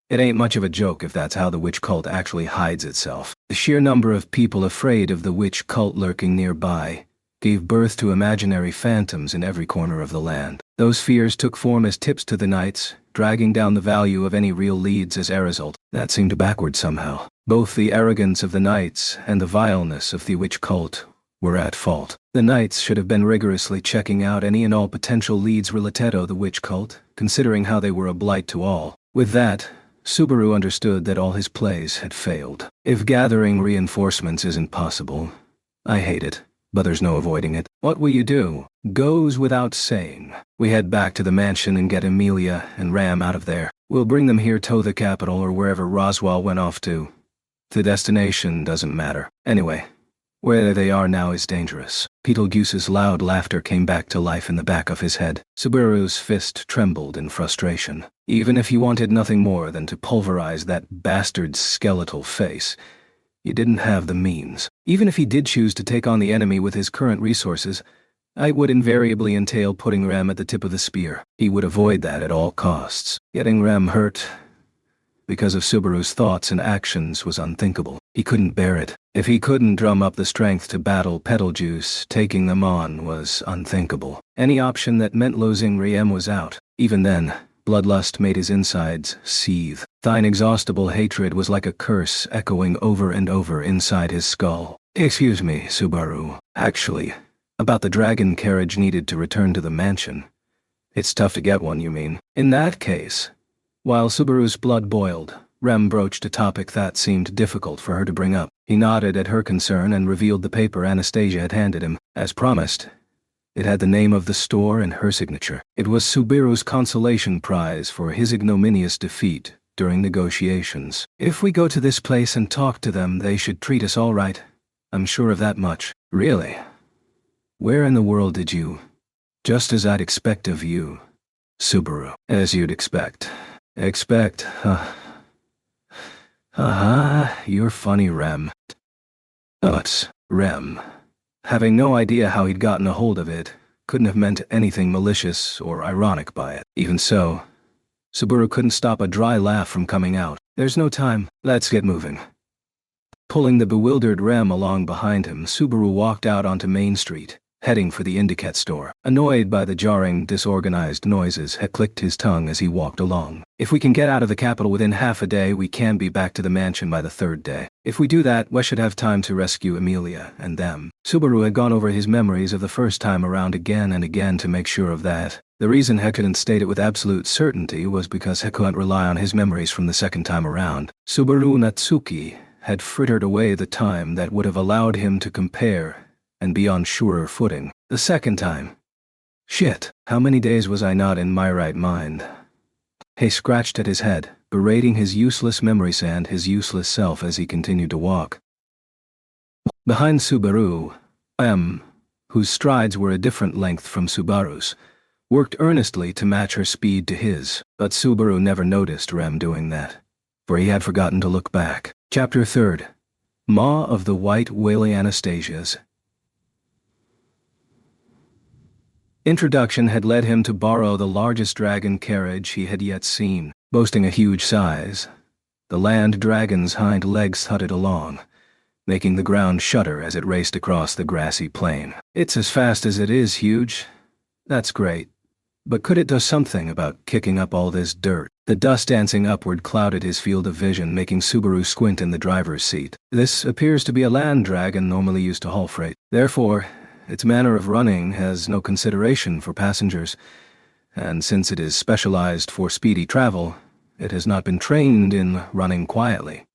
It ain't much of a joke if that's how the witch cult actually hides itself. The sheer number of people afraid of the witch cult lurking nearby gave birth to imaginary phantoms in every corner of the land. Those fears took form as tips to the Knights, dragging down the value of any real leads as a result. That seemed backward somehow. Both the arrogance of the Knights and the vileness of the witch cult were at fault. The Knights should have been rigorously checking out any and all potential leads related to the witch cult, considering how they were a blight to all. With that, Subaru understood that all his plays had failed. If gathering reinforcements isn't possible, I hate it, but there's no avoiding it. What will you do? Goes without saying. We head back to the mansion and get Amelia and Ram out of there. We'll bring them here to the capital or wherever Roswell went off to. The destination doesn't matter. Anyway, where they are now is dangerous. Betelgeuse's loud laughter came back to life in the back of his head. Subaru's fist trembled in frustration. Even if he wanted nothing more than to pulverize that bastard's skeletal face, he didn't have the means. Even if he did choose to take on the enemy with his current resources, it would invariably entail putting Rem at the tip of the spear. He would avoid that at all costs. Getting Rem hurt because of Subaru's thoughts and actions was unthinkable. He couldn't bear it. If he couldn't drum up the strength to battle Petaljuice, taking them on was unthinkable. Any option that meant losing Rem was out. Even then, bloodlust made his insides seethe. Thine inexhaustible hatred was like a curse echoing over and over inside his skull. Excuse me, Subaru. Actually, about the dragon carriage needed to return to the mansion. It's tough to get one, you mean? In that case, while Subaru's blood boiled, Rem broached a topic that seemed difficult for her to bring up. He nodded at her concern and revealed the paper Anastasia had handed him. As promised, it had the name of the store and her signature. It was Subaru's consolation prize for his ignominious defeat during negotiations. If we go to this place and talk to them, they should treat us all right. I'm sure of that much. Really? Where in the world did you? Just as I'd expect of you, Subaru. As you'd expect. You're funny, Rem. It's Rem. Having no idea how he'd gotten a hold of it, couldn't have meant anything malicious or ironic by it. Even so, Subaru couldn't stop a dry laugh from coming out. There's no time, let's get moving. Pulling the bewildered Rem along behind him, Subaru walked out onto Main Street, heading for the Indicat store. Annoyed by the jarring, disorganized noises, he clicked his tongue as he walked along. If we can get out of the capital within half a day, we can be back to the mansion by the third day. If we do that, we should have time to rescue Amelia and them. Subaru had gone over his memories of the first time around again and again to make sure of that. The reason he couldn't state it with absolute certainty was because he couldn't rely on his memories from the second time around. Subaru Natsuki had frittered away the time that would have allowed him to compare and be on surer footing. The second time. Shit, how many days was I not in my right mind? He scratched at his head, berating his useless memories and his useless self as he continued to walk. Behind Subaru, whose strides were a different length from Subaru's, worked earnestly to match her speed to his, but Subaru never noticed Rem doing that, for he had forgotten to look back. Chapter 3rd. Maw of the White Whaley Anastasias. Introduction had led him to borrow the largest dragon carriage he had yet seen. Boasting a huge size, the land dragon's hind legs thudded along, making the ground shudder as it raced across the grassy plain. It's as fast as it is huge. That's great. But could it do something about kicking up all this dirt? The dust dancing upward clouded his field of vision, making Subaru squint in the driver's seat. This appears to be a land dragon normally used to haul freight. Therefore, its manner of running has no consideration for passengers, and since it is specialized for speedy travel, it has not been trained in running quietly.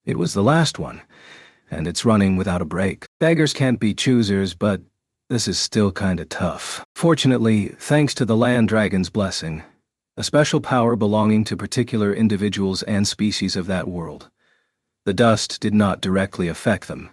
It was the last one, and it's running without a brake. Beggars can't be choosers, but this is still kinda tough. Fortunately, thanks to the land dragon's blessing, a special power belonging to particular individuals and species of that world, the dust did not directly affect them,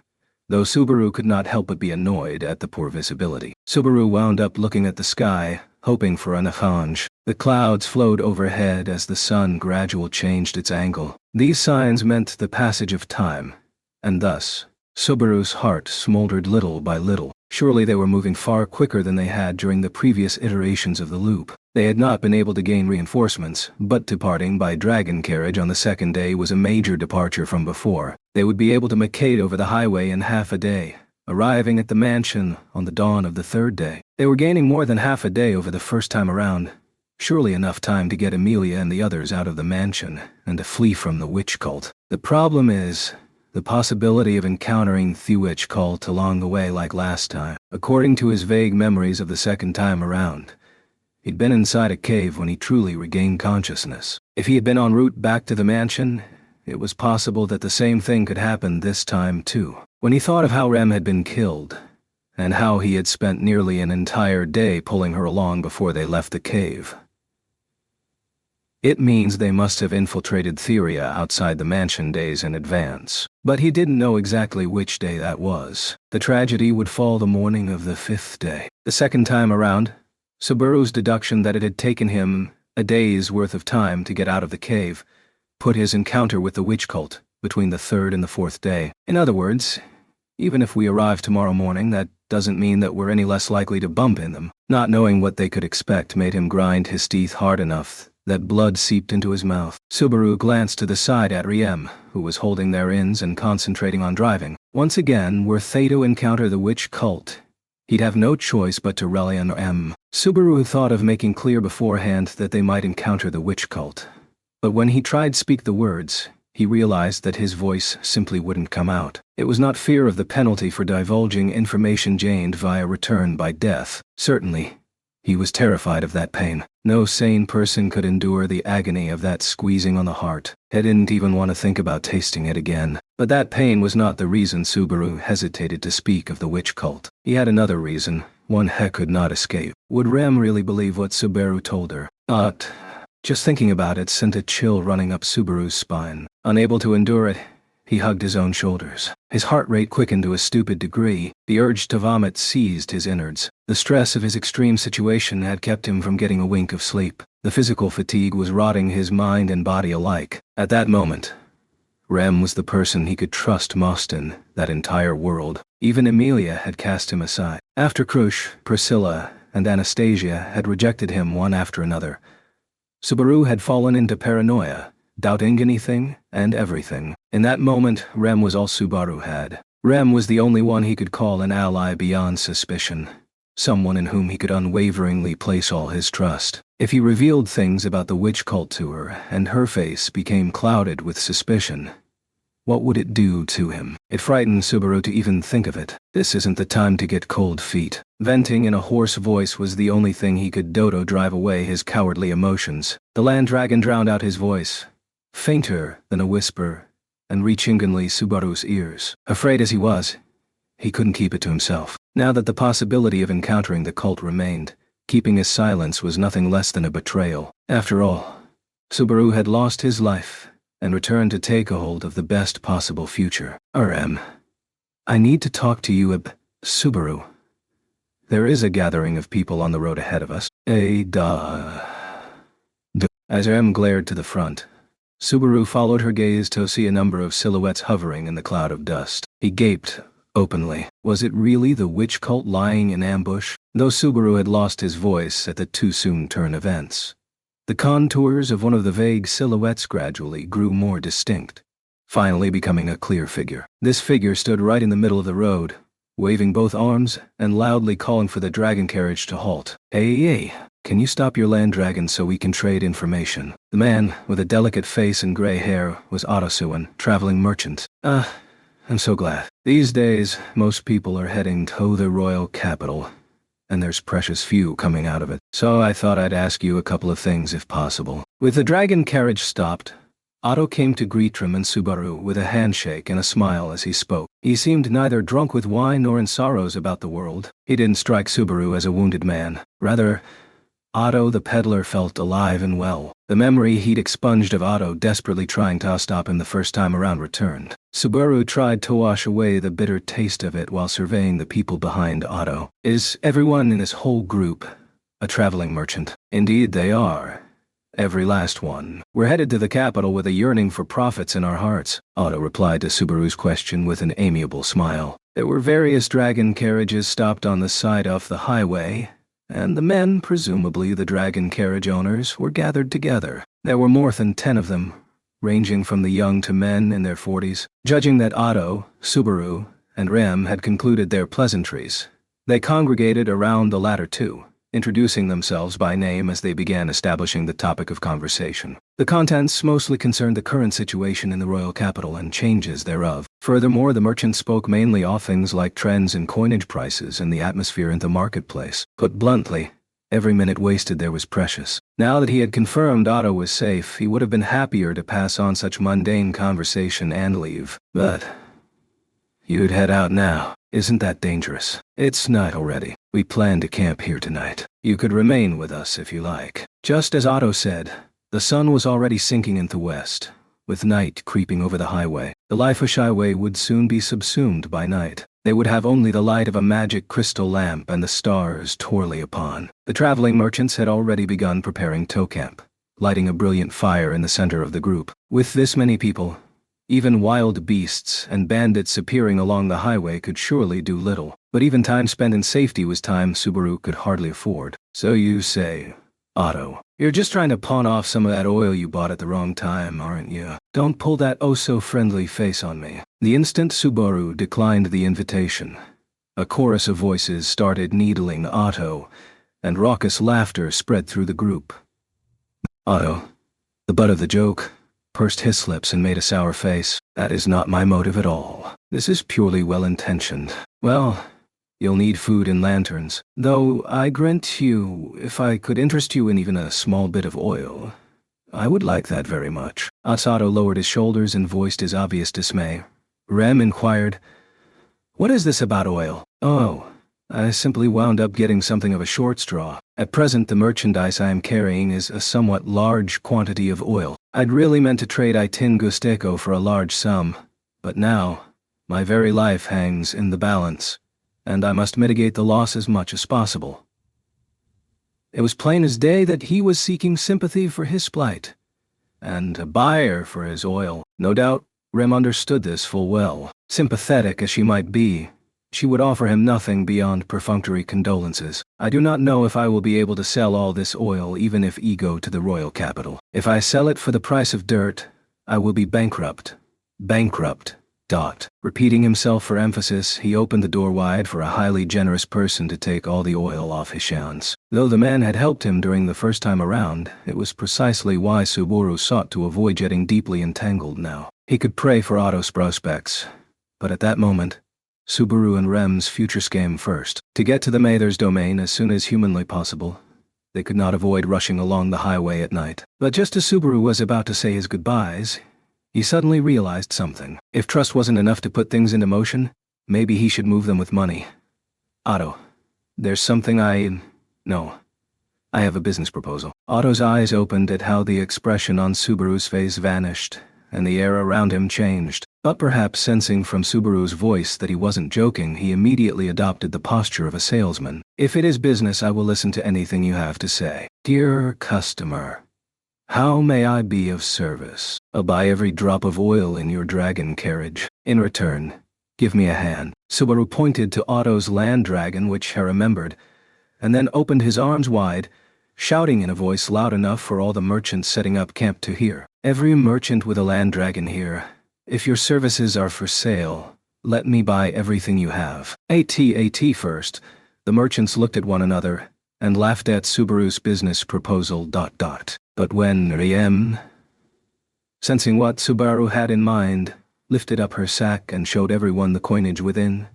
though Subaru could not help but be annoyed at the poor visibility. Subaru wound up looking at the sky, hoping for an avalanche. The clouds flowed overhead as the sun gradually changed its angle. These signs meant the passage of time, and thus, Subaru's heart smoldered little by little. Surely they were moving far quicker than they had during the previous iterations of the loop. They had not been able to gain reinforcements, but departing by dragon carriage on the second day was a major departure from before. They would be able to macade over the highway in half a day, arriving at the mansion on the dawn of the third day. They were gaining more than half a day over the first time around. Surely enough time to get Amelia and the others out of the mansion and to flee from the witch cult. The problem is the possibility of encountering the witch cult along the way like last time. According to his vague memories of the second time around, he'd been inside a cave when he truly regained consciousness. If he had been en route back to the mansion, it was possible that the same thing could happen this time too. When he thought of how Rem had been killed, and how he had spent nearly an entire day pulling her along before they left the cave, it means they must have infiltrated Theria outside the mansion days in advance. But he didn't know exactly which day that was. The tragedy would fall the morning of the fifth day. The second time around, Subaru's deduction that it had taken him a day's worth of time to get out of the cave put his encounter with the witch cult between the third and the fourth day. In other words, even if we arrive tomorrow morning, that doesn't mean that we're any less likely to bump in them. Not knowing what they could expect made him grind his teeth hard enough that blood seeped into his mouth. Subaru glanced to the side at Riem, who was holding their ins and concentrating on driving. Once again, were they to encounter the witch cult, he'd have no choice but to rally on Rem. Subaru thought of making clear beforehand that they might encounter the witch cult. But when he tried to speak the words, he realized that his voice simply wouldn't come out. It was not fear of the penalty for divulging information gained via return by death. Certainly, he was terrified of that pain. No sane person could endure the agony of that squeezing on the heart. He didn't even want to think about tasting it again. But that pain was not the reason Subaru hesitated to speak of the witch cult. He had another reason, one he could not escape. Would Rem really believe what Subaru told her? Just thinking about it sent a chill running up Subaru's spine. Unable to endure it, he hugged his own shoulders. His heart rate quickened to a stupid degree. The urge to vomit seized his innards. The stress of his extreme situation had kept him from getting a wink of sleep. The physical fatigue was rotting his mind and body alike. At that moment, Rem was the person he could trust most in that entire world. Even Emilia had cast him aside. After Krush, Priscilla, and Anastasia had rejected him one after another, Subaru had fallen into paranoia, doubting anything and everything. In that moment, Rem was all Subaru had. Rem was the only one he could call an ally beyond suspicion. Someone in whom he could unwaveringly place all his trust. If he revealed things about the witch cult to her, and her face became clouded with suspicion, what would it do to him? It frightened Subaru to even think of it. This isn't the time to get cold feet. Venting in a hoarse voice was the only thing he could do to drive away his cowardly emotions. The land dragon drowned out his voice, fainter than a whisper, and reaching Subaru's ears. Afraid as he was, he couldn't keep it to himself. Now that the possibility of encountering the cult remained, keeping his silence was nothing less than a betrayal. After all, Subaru had lost his life and returned to take a hold of the best possible future. RM, I need to talk to you Subaru. There is a gathering of people on the road ahead of us. As RM glared to the front, Subaru followed her gaze to see a number of silhouettes hovering in the cloud of dust. He gaped openly. Was it really the witch cult lying in ambush? Though Subaru had lost his voice at the too-soon-turn events, the contours of one of the vague silhouettes gradually grew more distinct, finally becoming a clear figure. This figure stood right in the middle of the road, waving both arms and loudly calling for the dragon carriage to halt. Hey, can you stop your land dragon so we can trade information? The man, with a delicate face and gray hair, was Ottosuan, traveling merchant. I'm so glad. These days, most people are heading to the royal capital, and there's precious few coming out of it. So I thought I'd ask you a couple of things if possible. With the dragon carriage stopped, Otto came to greet Trim and Subaru with a handshake and a smile as he spoke. He seemed neither drunk with wine nor in sorrows about the world. He didn't strike Subaru as a wounded man. Rather, Otto the peddler felt alive and well. The memory he'd expunged of Otto desperately trying to stop him the first time around returned. Subaru tried to wash away the bitter taste of it while surveying the people behind Otto. Is everyone in this whole group a traveling merchant? Indeed they are. Every last one. We're headed to the capital with a yearning for profits in our hearts, Otto replied to Subaru's question with an amiable smile. There were various dragon carriages stopped on the side of the highway, and the men, presumably the dragon carriage owners, were gathered together. There were more than 10 of them, ranging from the young to men in their 40s. Judging that Otto, Subaru, and Rem had concluded their pleasantries, they congregated around the latter two, introducing themselves by name as they began establishing the topic of conversation. The contents mostly concerned the current situation in the royal capital and changes thereof. Furthermore, the merchant spoke mainly of things like trends in coinage prices and the atmosphere in the marketplace. Put bluntly, every minute wasted there was precious. Now that he had confirmed Otto was safe, he would have been happier to pass on such mundane conversation and leave. But you'd head out now. Isn't that dangerous? It's night already. We plan to camp here tonight. You could remain with us if you like. Just as Otto said, the sun was already sinking into the west, with night creeping over the highway. The Life Highway would soon be subsumed by night. They would have only the light of a magic crystal lamp and the stars twirly upon. The traveling merchants had already begun preparing tow camp, lighting a brilliant fire in the center of the group. With this many people, Even wild beasts and bandits appearing along the highway could surely do little, but even time spent in safety was time Subaru could hardly afford. So you say, Otto, you're just trying to pawn off some of that oil you bought at the wrong time, aren't you? Don't pull that oh-so-friendly face on me. The instant Subaru declined the invitation, a chorus of voices started needling Otto, and raucous laughter spread through the group. Otto, the butt of the joke, pursed his lips and made a sour face. That is not my motive at all. This is purely well-intentioned. Well, you'll need food and lanterns. Though I grant you, if I could interest you in even a small bit of oil, I would like that very much. Otto lowered his shoulders and voiced his obvious dismay. Rem inquired, What is this about oil? Oh, I simply wound up getting something of a short straw. At present the merchandise I am carrying is a somewhat large quantity of oil. I'd really meant to trade Itin Gusteco for a large sum, but now, my very life hangs in the balance, and I must mitigate the loss as much as possible. It was plain as day that he was seeking sympathy for his plight, and a buyer for his oil. No doubt, Rem understood this full well. Sympathetic as she might be, she would offer him nothing beyond perfunctory condolences. I do not know if I will be able to sell all this oil even if I go to the royal capital. If I sell it for the price of dirt, I will be bankrupt. Bankrupt. Repeating himself for emphasis, he opened the door wide for a highly generous person to take all the oil off his hands. Though the man had helped him during the first time around, it was precisely why Subaru sought to avoid getting deeply entangled now. He could pray for Otto's prospects, but at that moment, Subaru and Rem's futures came first. To get to the Mather's domain as soon as humanly possible, they could not avoid rushing along the highway at night. But just as Subaru was about to say his goodbyes, he suddenly realized something. If trust wasn't enough to put things into motion, maybe he should move them with money. Otto, there's something No. I have a business proposal. Otto's eyes opened at how the expression on Subaru's face vanished, and the air around him changed. But perhaps sensing from Subaru's voice that he wasn't joking, he immediately adopted the posture of a salesman. If it is business, I will listen to anything you have to say. Dear customer, how may I be of service? I'll buy every drop of oil in your dragon carriage. In return, give me a hand. Subaru pointed to Otto's land dragon, which he remembered, and then opened his arms wide, shouting in a voice loud enough for all the merchants setting up camp to hear. Every merchant with a land dragon here. If your services are for sale, let me buy everything you have. At first, the merchants looked at one another and laughed at Subaru's business proposal. But when Riem, sensing what Subaru had in mind, lifted up her sack and showed everyone the coinage within,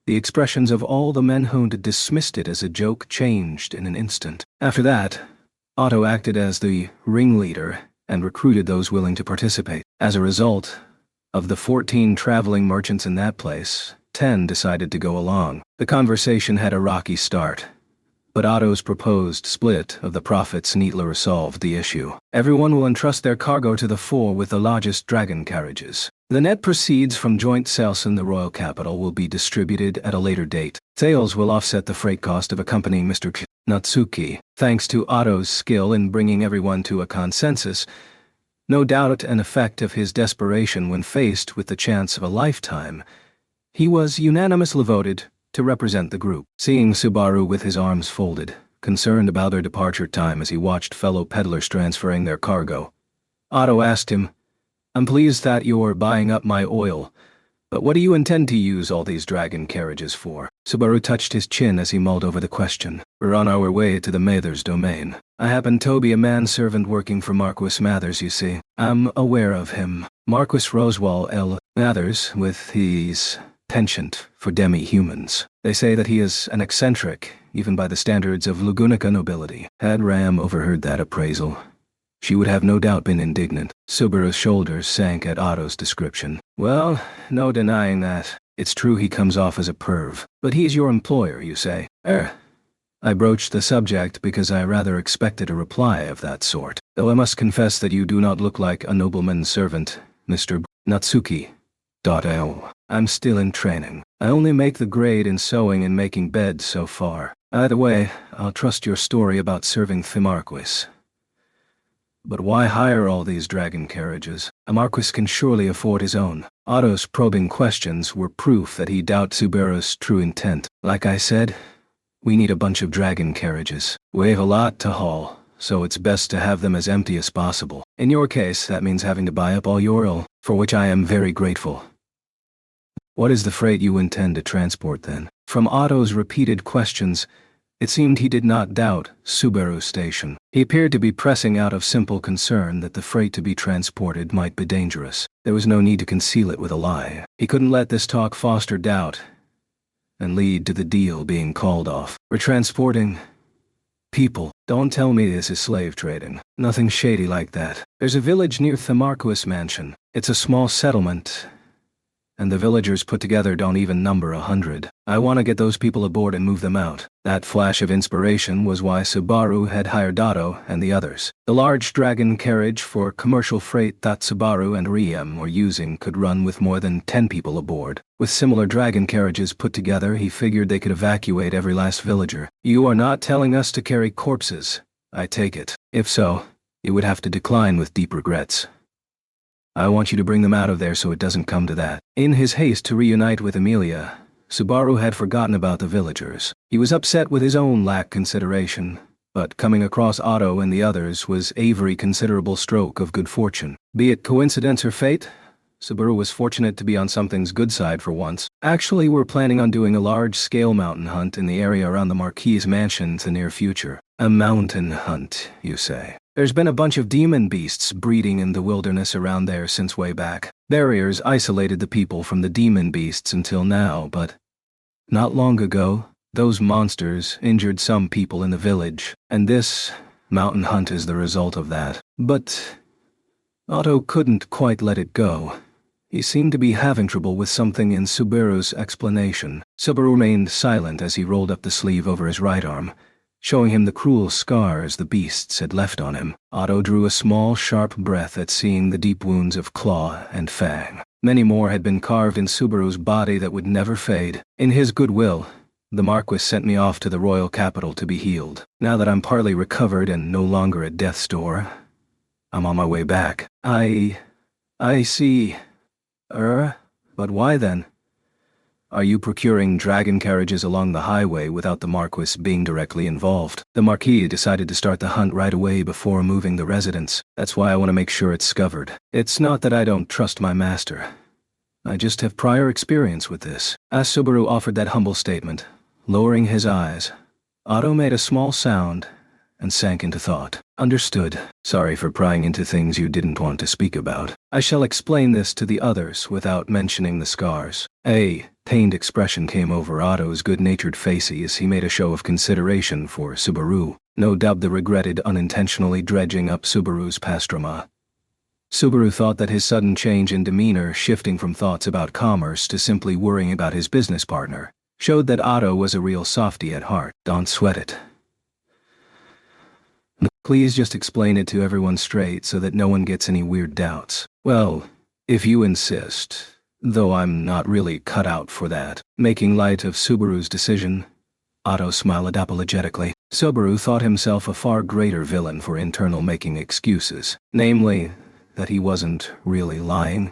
the expressions of all the men who'd dismissed it as a joke changed in an instant. After that, Otto acted as the ringleader and recruited those willing to participate. As a result, of the 14 traveling merchants in that place, 10 decided to go along. The conversation had a rocky start, but Otto's proposed split of the profits neatly resolved the issue. Everyone will entrust their cargo to the 4 with the largest dragon carriages. The net proceeds from joint sales in the royal capital will be distributed at a later date. Sales will offset the freight cost of accompanying Mr. Natsuki. Thanks to Otto's skill in bringing everyone to a consensus, no doubt an effect of his desperation when faced with the chance of a lifetime, he was unanimously voted to represent the group. Seeing Subaru with his arms folded, concerned about their departure time as he watched fellow peddlers transferring their cargo, Otto asked him, I'm pleased that you're buying up my oil, but what do you intend to use all these dragon carriages for? Subaru touched his chin as he mulled over the question. We're on our way to the Mather's domain. I happen to be a manservant working for Marquis Mathers, you see. I'm aware of him. Marquis Roswell L. Mathers, with his penchant for demi-humans. They say that he is an eccentric, even by the standards of Lugunica nobility. Had Ram overheard that appraisal, she would have no doubt been indignant. Subaru's shoulders sank at Otto's description. Well, no denying that. It's true he comes off as a perv. But he's your employer, you say? I broached the subject because I rather expected a reply of that sort. Though I must confess that you do not look like a nobleman's servant, Mr. Natsuki. I'm still in training. I only make the grade in sewing and making beds so far. Either way, I'll trust your story about serving the Marquis. But why hire all these dragon carriages? A marquis can surely afford his own. Otto's probing questions were proof that he doubted Subaru's true intent. Like I said, we need a bunch of dragon carriages. We have a lot to haul, so it's best to have them as empty as possible. In your case, that means having to buy up all your oil, for which I am very grateful. What is the freight you intend to transport then? From Otto's repeated questions, it seemed he did not doubt Subaru Station. He appeared to be pressing out of simple concern that the freight to be transported might be dangerous. There was no need to conceal it with a lie. He couldn't let this talk foster doubt and lead to the deal being called off. We're transporting people. Don't tell me this is slave trading. Nothing shady like that. There's a village near the Marquis Mansion. It's a small settlement, and the villagers put together don't even number 100. I want to get those people aboard and move them out. That flash of inspiration was why Subaru had hired Otto and the others. The large dragon carriage for commercial freight that Subaru and ReZero were using could run with more than 10 people aboard. With similar dragon carriages put together, he figured they could evacuate every last villager. You are not telling us to carry corpses, I take it. If so, you would have to decline with deep regrets. I want you to bring them out of there so it doesn't come to that. In his haste to reunite with Amelia, Subaru had forgotten about the villagers. He was upset with his own lack of consideration, but coming across Otto and the others was a very considerable stroke of good fortune. Be it coincidence or fate, Subaru was fortunate to be on something's good side for once. Actually, we're planning on doing a large-scale mountain hunt in the area around the Marquis Mansion in the near future. A mountain hunt, you say? There's been a bunch of demon beasts breeding in the wilderness around there since way back. Barriers isolated the people from the demon beasts until now, but not long ago, those monsters injured some people in the village, and this mountain hunt is the result of that. But Otto couldn't quite let it go. He seemed to be having trouble with something in Subaru's explanation. Subaru remained silent as he rolled up the sleeve over his right arm, showing him the cruel scars the beasts had left on him. Otto drew a small, sharp breath at seeing the deep wounds of claw and fang. Many more had been carved in Subaru's body that would never fade. In his goodwill, the Marquis sent me off to the royal capital to be healed. Now that I'm partly recovered and no longer at death's door, I'm on my way back. I see. But why then? Are you procuring dragon carriages along the highway without the Marquis being directly involved? The Marquis decided to start the hunt right away before moving the residents. That's why I want to make sure it's covered. It's not that I don't trust my master. I just have prior experience with this. As Subaru offered that humble statement, lowering his eyes, Otto made a small sound and sank into thought. Understood. Sorry for prying into things you didn't want to speak about. I shall explain this to the others without mentioning the scars. A pained expression came over Otto's good-natured face as he made a show of consideration for Subaru. No doubt the regretted unintentionally dredging up Subaru's past drama. Subaru thought that his sudden change in demeanor, shifting from thoughts about commerce to simply worrying about his business partner, showed that Otto was a real softy at heart. Don't sweat it. Please just explain it to everyone straight so that no one gets any weird doubts. Well, if you insist, though I'm not really cut out for that. Making light of Subaru's decision, Otto smiled apologetically. Subaru thought himself a far greater villain for internal making excuses. Namely, that he wasn't really lying.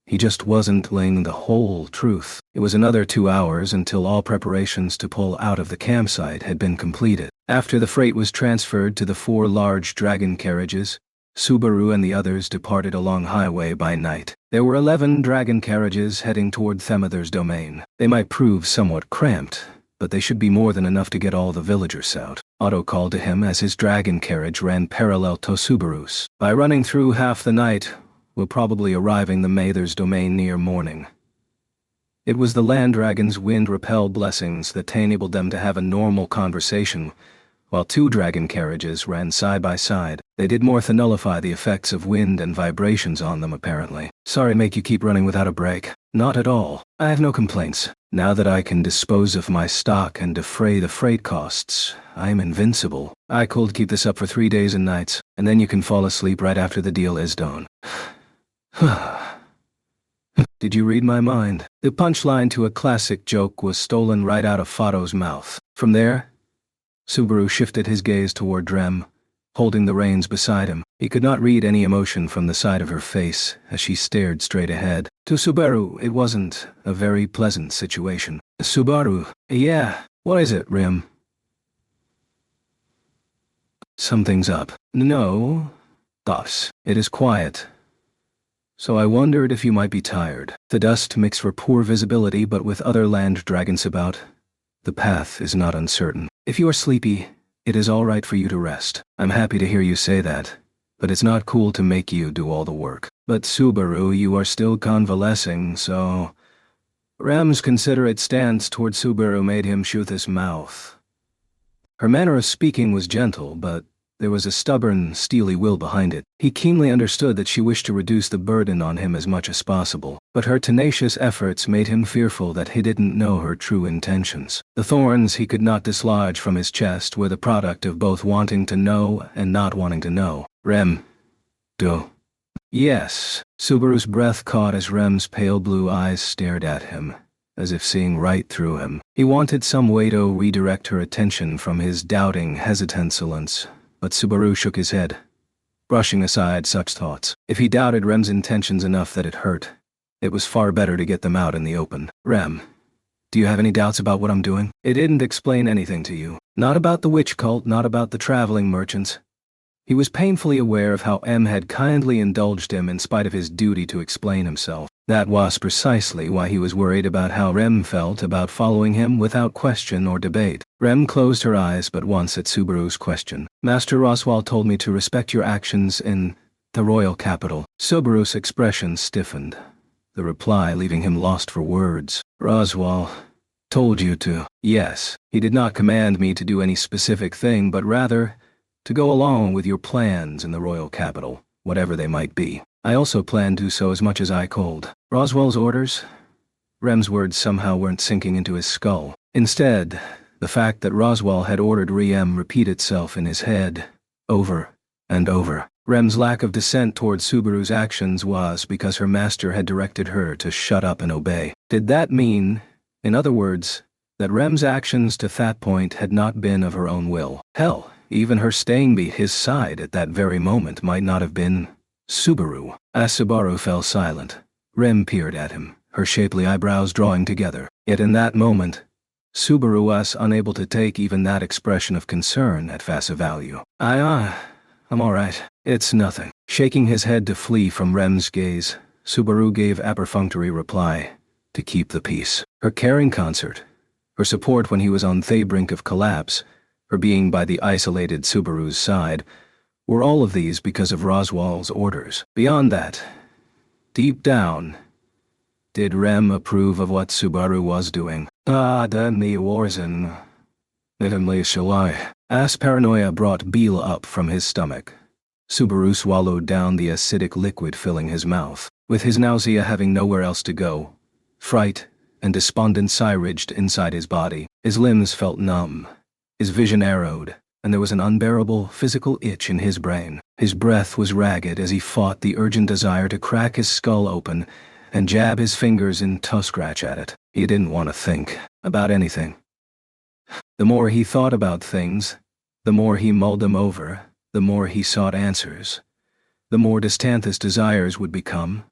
He just wasn't laying the whole truth. It was another 2 hours until all preparations to pull out of the campsite had been completed. After the freight was transferred to the 4 large dragon carriages, Subaru and the others departed along highway by night. There were 11 dragon carriages heading toward Themither's domain. They might prove somewhat cramped, but they should be more than enough to get all the villagers out. Otto called to him as his dragon carriage ran parallel to Subaru's. By running through half the night, we'll probably arriving the Mather's domain near morning. It was the land dragon's wind-repelled blessings that enabled them to have a normal conversation, while 2 dragon carriages ran side by side. They did more to nullify the effects of wind and vibrations on them, apparently. Sorry to make you keep running without a break. Not at all. I have no complaints. Now that I can dispose of my stock and defray the freight costs, I am invincible. I could keep this up for 3 days and nights, and then you can fall asleep right after the deal is done. Did you read my mind? The punchline to a classic joke was stolen right out of Fato's mouth. From there, Subaru shifted his gaze toward Drem, holding the reins beside him. He could not read any emotion from the side of her face as she stared straight ahead. To Subaru, it wasn't a very pleasant situation. Subaru, yeah, what is it, Rim? Something's up. No, boss, it is quiet. So I wondered if you might be tired. The dust makes for poor visibility, but with other land dragons about, the path is not uncertain. If you are sleepy, it is all right for you to rest. I'm happy to hear you say that, but it's not cool to make you do all the work. But Subaru, you are still convalescing, so... Rem's considerate stance toward Subaru made him shoot his mouth. Her manner of speaking was gentle, but there was a stubborn, steely will behind it. He keenly understood that she wished to reduce the burden on him as much as possible, but her tenacious efforts made him fearful that he didn't know her true intentions. The thorns he could not dislodge from his chest were the product of both wanting to know and not wanting to know. Rem. Do. Yes. Subaru's breath caught as Rem's pale blue eyes stared at him, as if seeing right through him. He wanted some way to redirect her attention from his doubting, hesitant insolence. But Subaru shook his head, brushing aside such thoughts. If he doubted Rem's intentions enough that it hurt, it was far better to get them out in the open. Rem, do you have any doubts about what I'm doing? It didn't explain anything to you. Not about the witch cult, not about the traveling merchants. He was painfully aware of how M had kindly indulged him in spite of his duty to explain himself. That was precisely why he was worried about how Rem felt about following him without question or debate. Rem closed her eyes but once at Subaru's question. Master Roswaal told me to respect your actions in the royal capital. Subaru's expression stiffened, the reply leaving him lost for words. Roswaal told you to. Yes, he did not command me to do any specific thing, but rather to go along with your plans in the royal capital, whatever they might be. I also planned to do so as much as I could. Roswell's orders? Rem's words somehow weren't sinking into his skull. Instead, the fact that Roswell had ordered Rem repeat itself in his head, over and over. Rem's lack of dissent toward Subaru's actions was because her master had directed her to shut up and obey. Did that mean, in other words, that Rem's actions to that point had not been of her own will? Hell, even her staying by his side at that very moment might not have been Subaru. As Subaru fell silent, Rem peered at him, her shapely eyebrows drawing together. Yet in that moment, Subaru was unable to take even that expression of concern at face value. I'm alright. It's nothing. Shaking his head to flee from Rem's gaze, Subaru gave a perfunctory reply, to keep the peace. Her caring concert, her support when he was on the brink of collapse, her being by the isolated Subaru's side, were all of these because of Roswell's orders. Beyond that, deep down, did Rem approve of what Subaru was doing? Then me warzen. Nitimly shall I. As paranoia brought Beale up from his stomach, Subaru swallowed down the acidic liquid filling his mouth. With his nausea having nowhere else to go, fright and despondent sigh ridged inside his body, his limbs felt numb, his vision arrowed, and there was an unbearable physical itch in his brain. His breath was ragged as he fought the urgent desire to crack his skull open and jab his fingers in to scratch at it. He didn't want to think about anything. The more he thought about things, the more he mulled them over, the more he sought answers, the more distant his desires would become,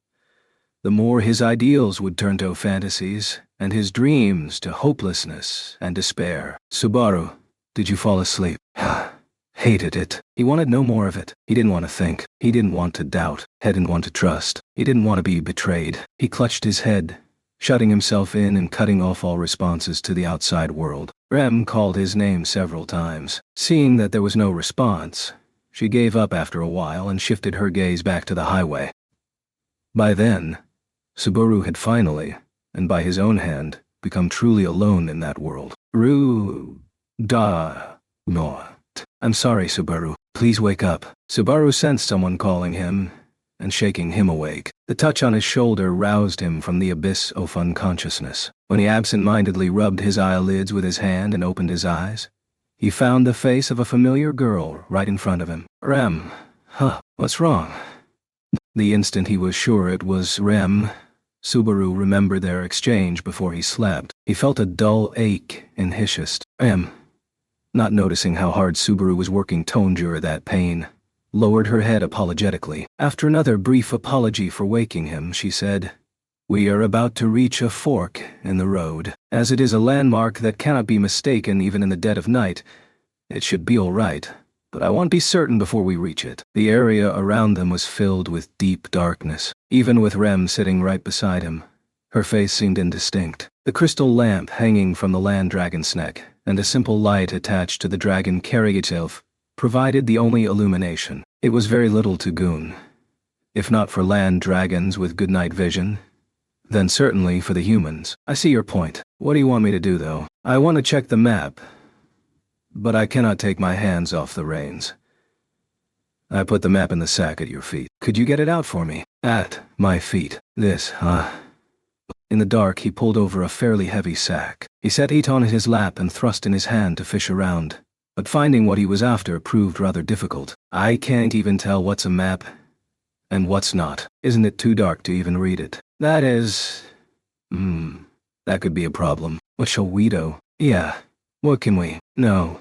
the more his ideals would turn to fantasies, and his dreams to hopelessness and despair. Subaru, did you fall asleep? Hated it. He wanted no more of it. He didn't want to think. He didn't want to doubt. He didn't want to trust. He didn't want to be betrayed. He clutched his head, shutting himself in and cutting off all responses to the outside world. Rem called his name several times. Seeing that there was no response, she gave up after a while and shifted her gaze back to the highway. By then, Subaru had finally, and by his own hand, become truly alone in that world. No. I'm sorry, Subaru. Please wake up. Subaru sensed someone calling him and shaking him awake. The touch on his shoulder roused him from the abyss of unconsciousness. When he absent-mindedly rubbed his eyelids with his hand and opened his eyes, he found the face of a familiar girl right in front of him. Rem. What's wrong? The instant he was sure it was Rem, Subaru remembered their exchange before he slept. He felt a dull ache in his chest. Rem. not noticing how hard Subaru was working to endure that pain, lowered her head apologetically. After another brief apology for waking him, she said, "We are about to reach a fork in the road. As it is a landmark that cannot be mistaken even in the dead of night, it should be all right. But I want to be certain before we reach it." The area around them was filled with deep darkness. Even with Rem sitting right beside him, her face seemed indistinct. The crystal lamp hanging from the land dragon's neck, and a simple light attached to the dragon carrying itself, provided the only illumination. It was very little to Goon. If not for land dragons with good night vision, then certainly for the humans. "I see your point. What do you want me to do, though?" "I want to check the map, but I cannot take my hands off the reins." "I put the map in the sack at your feet. Could you get it out for me?" "At my feet. This, huh?" In the dark, he pulled over a fairly heavy sack. He set it on his lap and thrust in his hand to fish around, but finding what he was after proved rather difficult. "I can't even tell what's a map and what's not. Isn't it too dark to even read it?" "That is... that could be a problem. What shall we do?" "Yeah. What can we?" "No.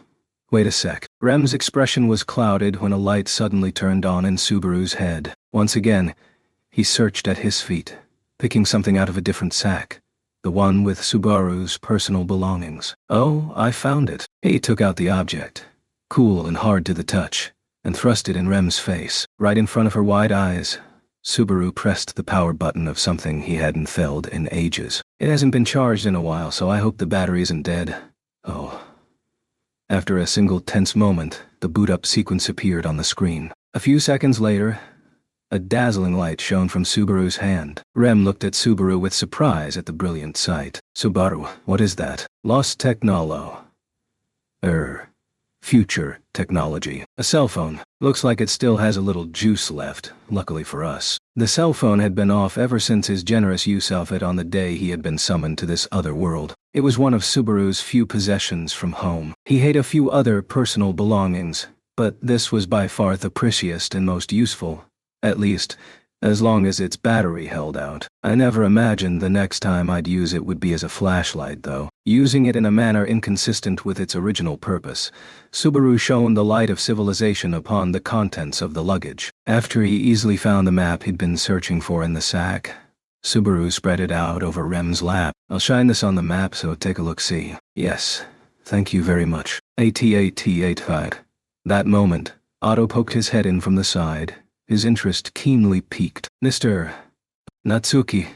Wait a sec." Rem's expression was clouded when a light suddenly turned on in Subaru's head. Once again, he searched at his feet, picking something out of a different sack, the one with Subaru's personal belongings. "Oh, I found it." He took out the object, cool and hard to the touch, and thrust it in Rem's face. Right in front of her wide eyes, Subaru pressed the power button of something he hadn't felt in ages. "It hasn't been charged in a while, so I hope the battery isn't dead." Oh. After a single tense moment, the boot-up sequence appeared on the screen. A few seconds later, a dazzling light shone from Subaru's hand. Rem looked at Subaru with surprise at the brilliant sight. "Subaru, what is that?" "Lost technolo. Future technology. A cell phone. Looks like it still has a little juice left, luckily for us." The cell phone had been off ever since his generous use of it on the day he had been summoned to this other world. It was one of Subaru's few possessions from home. He had a few other personal belongings, but this was by far the precious and most useful, at least, as long as its battery held out. I never imagined the next time I'd use it would be as a flashlight, though. Using it in a manner inconsistent with its original purpose, Subaru shone the light of civilization upon the contents of the luggage. After he easily found the map he'd been searching for in the sack, Subaru spread it out over Rem's lap. "I'll shine this on the map, so take a look-see." "Yes, thank you very much." AT-AT-8-5. That moment, Otto poked his head in from the side, his interest keenly piqued. "Mr. Natsuki,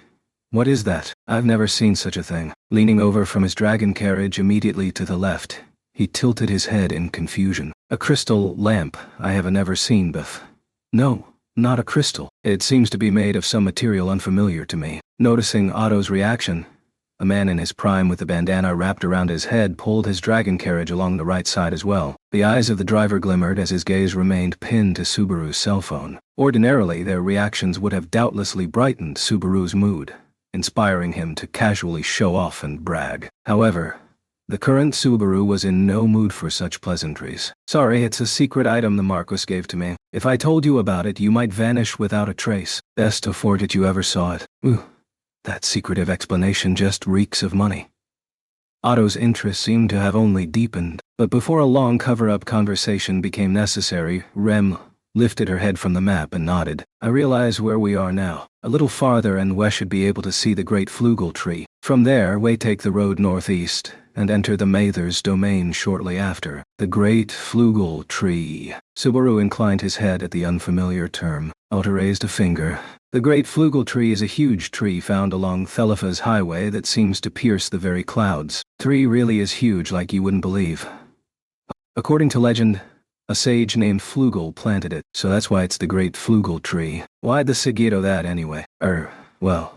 what is that?" "I've never seen such a thing." Leaning over from his dragon carriage immediately to the left, he tilted his head in confusion. "A crystal lamp I have never seen before." "No, not a crystal. It seems to be made of some material unfamiliar to me." Noticing Otto's reaction, a man in his prime with a bandana wrapped around his head pulled his dragon carriage along the right side as well. The eyes of the driver glimmered as his gaze remained pinned to Subaru's cell phone. Ordinarily, their reactions would have doubtlessly brightened Subaru's mood, inspiring him to casually show off and brag. However, the current Subaru was in no mood for such pleasantries. "Sorry, it's a secret item the Marquis gave to me. If I told you about it, you might vanish without a trace. Best to forget you ever saw it." "Ooh, that secretive explanation just reeks of money." Otto's interest seemed to have only deepened, but before a long cover-up conversation became necessary, Rem lifted her head from the map and nodded. "I realize where we are now. A little farther and we should be able to see the Great Flugel Tree. From there, we take the road northeast and enter the Mather's domain shortly after." The Great Flugel Tree. Subaru inclined his head at the unfamiliar term. Otto raised a finger. "The Great Flugel Tree is a huge tree found along Thelifa's highway that seems to pierce the very clouds. Tree really is huge like you wouldn't believe. According to legend, a sage named Flugel planted it, so that's why it's the Great Flugel Tree." "Why'd the Sigito that anyway?" Well,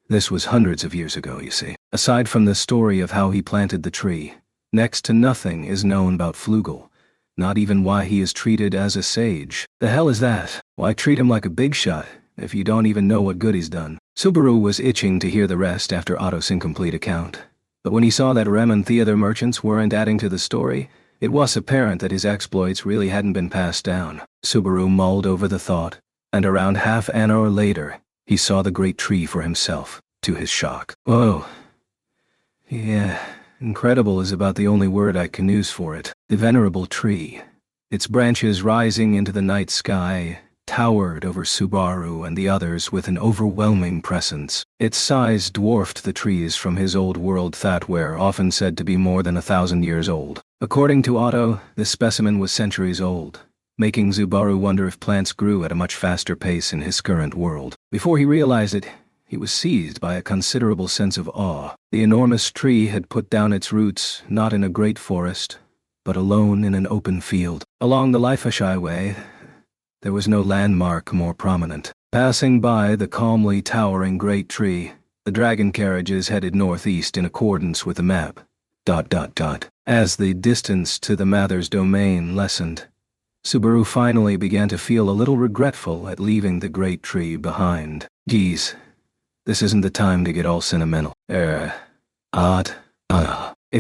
this was hundreds of years ago, you see. Aside from the story of how he planted the tree, next to nothing is known about Flugel. Not even why he is treated as a sage. The hell is that? Why treat him like a big shot if you don't even know what good he's done? Subaru was itching to hear the rest after Otto's incomplete account. But when he saw that Rem and the other merchants weren't adding to the story, it was apparent that his exploits really hadn't been passed down. Subaru mulled over the thought, and around half an hour later, he saw the great tree for himself, to his shock. "Whoa. Yeah, Incredible is about the only word I can use for it. The venerable tree, its branches rising into the night sky, towered over Subaru and the others with an overwhelming presence. Its size dwarfed the trees from his old world that were often said to be more than 1,000 years old. According to Otto, this specimen was centuries old, making Subaru wonder if plants grew at a much faster pace in his current world. Before he realized it, he was seized by a considerable sense of awe. The enormous tree had put down its roots not in a great forest, but alone in an open field. Along the Leifashire Way, there was no landmark more prominent. Passing by the calmly towering great tree, the dragon carriages headed northeast in accordance with the map. As the distance to the Mather's domain lessened, Subaru finally began to feel a little regretful at leaving the great tree behind. Geez, this isn't the time to get all sentimental. If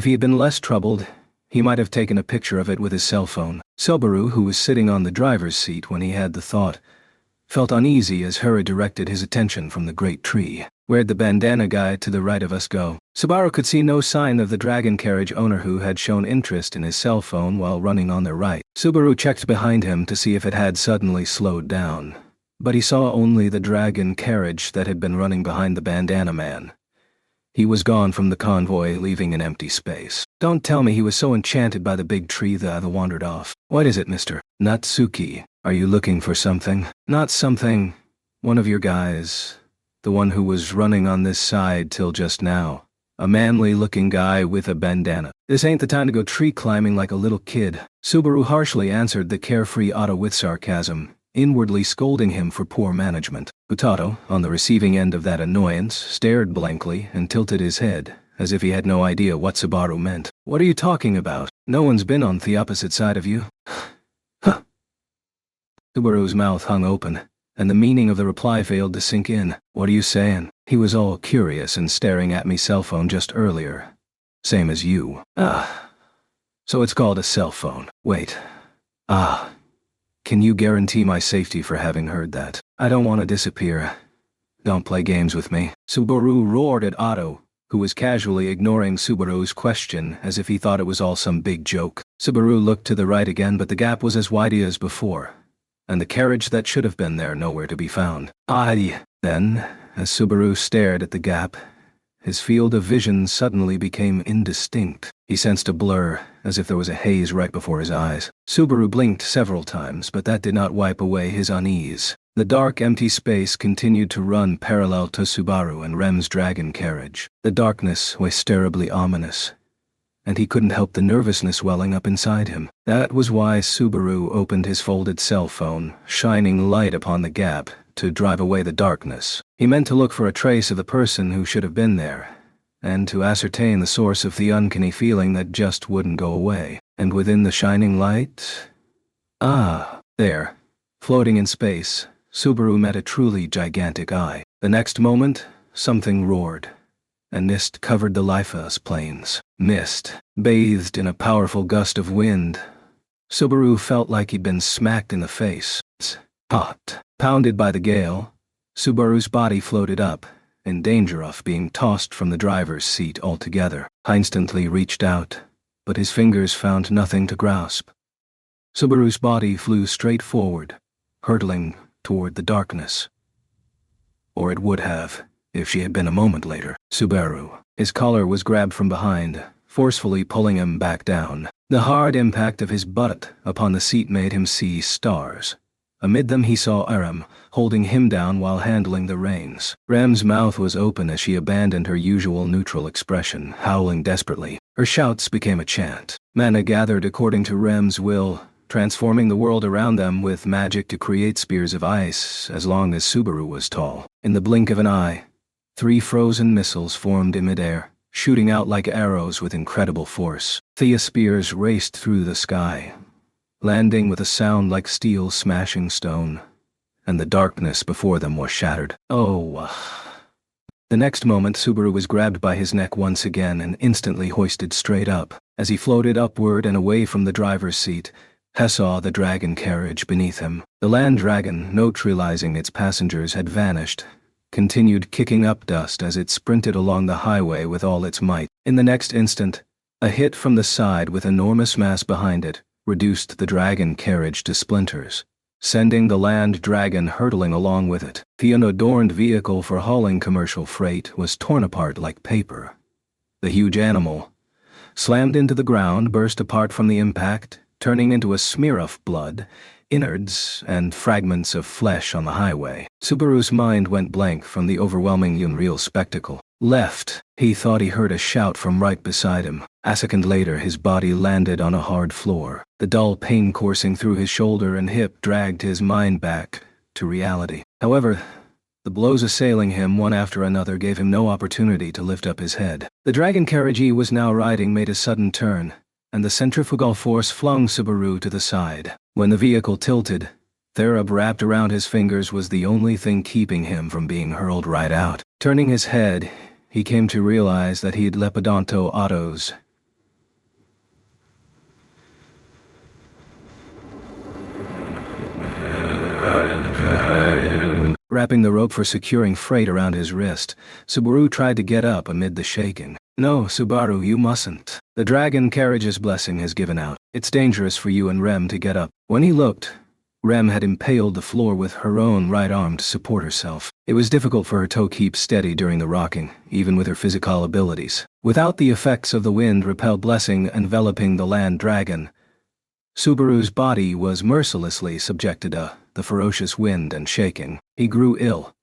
he had been less troubled, he might have taken a picture of it with his cell phone. Subaru, who was sitting on the driver's seat when he had the thought, felt uneasy as Hurry directed his attention from the great tree. Where'd the bandana guy to the right of us go? Subaru could see no sign of the dragon carriage owner who had shown interest in his cell phone while running on their right. Subaru checked behind him to see if it had suddenly slowed down, but he saw only the dragon carriage that had been running behind the bandana man. He was gone from the convoy, leaving an empty space. Don't tell me he was so enchanted by the big tree that I wandered off. What is it, Mr. Natsuki? Are you looking for something? Not something. One of your guys. The one who was running on this side till just now. A manly-looking guy with a bandana. This ain't the time to go tree climbing like a little kid. Subaru harshly answered the carefree Otto with sarcasm, inwardly scolding him for poor management. Utato, on the receiving end of that annoyance, stared blankly and tilted his head, as if he had no idea what Subaru meant. What are you talking about? No one's been on the opposite side of you. Huh. Subaru's mouth hung open, and the meaning of the reply failed to sink in. What are you saying? He was all curious and staring at me cell phone just earlier. Same as you. So it's called a cell phone. Wait. Can you guarantee my safety for having heard that? I don't want to disappear. Don't play games with me. Subaru roared at Otto, who was casually ignoring Subaru's question as if he thought it was all some big joke. Subaru looked to the right again, but the gap was as wide as before, and the carriage that should have been there nowhere to be found. Then, as Subaru stared at the gap, his field of vision suddenly became indistinct. He sensed a blur, as if there was a haze right before his eyes. Subaru blinked several times, but that did not wipe away his unease. The dark, empty space continued to run parallel to Subaru and Rem's dragon carriage. The darkness was terribly ominous, and he couldn't help the nervousness welling up inside him. That was why Subaru opened his folded cell phone, shining light upon the gap to drive away the darkness. He meant to look for a trace of the person who should have been there, and to ascertain the source of the uncanny feeling that just wouldn't go away. And within the shining light... there, floating in space, Subaru met a truly gigantic eye. The next moment, something roared, and mist covered the Liphas plains. Mist, bathed in a powerful gust of wind. Subaru felt like he'd been smacked in the face. Hot. Pounded by the gale, Subaru's body floated up, in danger of being tossed from the driver's seat altogether. He instantly reached out, but his fingers found nothing to grasp. Subaru's body flew straight forward, hurtling toward the darkness. Or it would have, if she had been a moment later. Subaru. His collar was grabbed from behind, forcefully pulling him back down. The hard impact of his butt upon the seat made him see stars. Amid them he saw Aram, holding him down while handling the reins. Rem's mouth was open as she abandoned her usual neutral expression, howling desperately. Her shouts became a chant. Mana gathered according to Rem's will, transforming the world around them with magic to create spears of ice as long as Subaru was tall. In the blink of an eye, 3 frozen missiles formed in midair, shooting out like arrows with incredible force. Thea spears raced through the sky, landing with a sound like steel smashing stone, and the darkness before them was shattered. The next moment Subaru was grabbed by his neck once again and instantly hoisted straight up. As he floated upward and away from the driver's seat, he saw the dragon carriage beneath him. The land dragon, neutralizing its passengers, had vanished, continued kicking up dust as it sprinted along the highway with all its might. In the next instant, A hit from the side with enormous mass behind it reduced the dragon carriage to splinters, sending the land dragon hurtling along with it. The unadorned vehicle for hauling commercial freight was torn apart like paper. The huge animal, slammed into the ground, burst apart from the impact, turning into a smear of blood, innards, and fragments of flesh on the highway. Subaru's mind went blank from the overwhelming unreal spectacle. Left, he thought he heard a shout from right beside him. A second later, his body landed on a hard floor. The dull pain coursing through his shoulder and hip dragged his mind back to reality. However, the blows assailing him one after another gave him no opportunity to lift up his head. The dragon carriage he was now riding made a sudden turn, and the centrifugal force flung Subaru to the side. When the vehicle tilted, Therab wrapped around his fingers was the only thing keeping him from being hurled right out. Turning his head, he came to realize that he'd Lepidonto Otto's wrapping the rope for securing freight around his wrist. Subaru tried to get up amid the shaking. No, Subaru, you mustn't. The dragon carriage's blessing has given out. It's dangerous for you and Rem to get up. When he looked, Rem had impaled the floor with her own right arm to support herself. It was difficult for her to keep steady during the rocking, even with her physical abilities. Without the effects of the wind-repelled blessing enveloping the land dragon, Subaru's body was mercilessly subjected to the ferocious wind and shaking. He grew ill.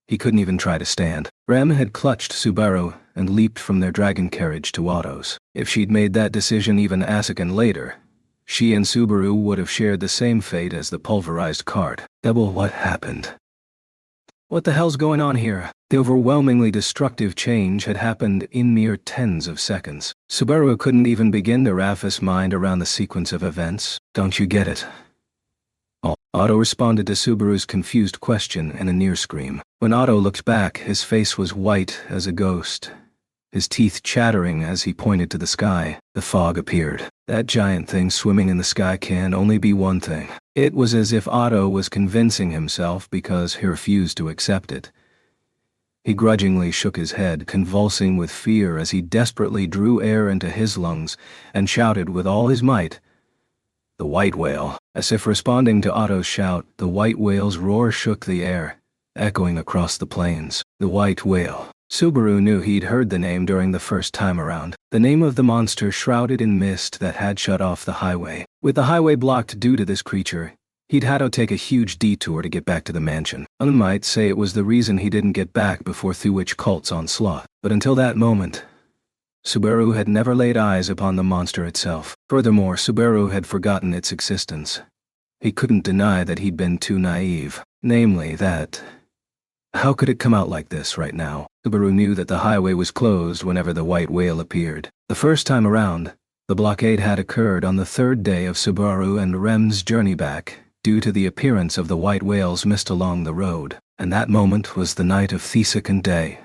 He couldn't even try to stand. Rem had clutched Subaru and leaped from their dragon carriage to Otto's. If she'd made that decision even a second later, she and Subaru would have shared the same fate as the pulverized cart. Double, what happened? What the hell's going on here? The overwhelmingly destructive change had happened in mere tens of seconds. Subaru couldn't even begin to wrap his mind around the sequence of events. Don't you get it? Otto responded to Subaru's confused question in a near scream. When Otto looked back, his face was white as a ghost, his teeth chattering as he pointed to the sky. The fog appeared. That giant thing swimming in the sky can only be one thing. It was as if Otto was convincing himself because he refused to accept it. He grudgingly shook his head, convulsing with fear as he desperately drew air into his lungs and shouted with all his might, "The white whale!" As if responding to Otto's shout, the white whale's roar shook the air, echoing across the plains. The white whale. Subaru knew he'd heard the name during the first time around. The name of the monster shrouded in mist that had shut off the highway. With the highway blocked due to this creature, he'd had to take a huge detour to get back to the mansion. One might say it was the reason he didn't get back before Thuwich Cult's onslaught. But until that moment, Subaru had never laid eyes upon the monster itself. Furthermore, Subaru had forgotten its existence. He couldn't deny that he'd been too naive. Namely, that how could it come out like this right now? Subaru knew that the highway was closed whenever the white whale appeared. The first time around, the blockade had occurred on the third day of Subaru and Rem's journey back, due to the appearance of the white whale's mist along the road. And that moment was the night of the second day.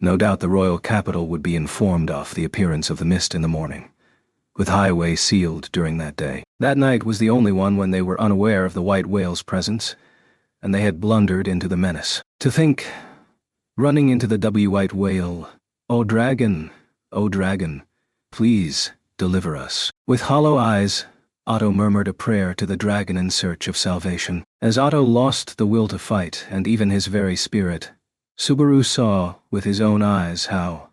No doubt the royal capital would be informed of the appearance of the mist in the morning, with highway sealed during that day. That night was the only one when they were unaware of the white whale's presence, and they had blundered into the menace. To think, running into the white whale, "Oh dragon, please, deliver us." With hollow eyes, Otto murmured a prayer to the dragon in search of salvation. As Otto lost the will to fight and even his very spirit, Subaru saw with his own eyes how,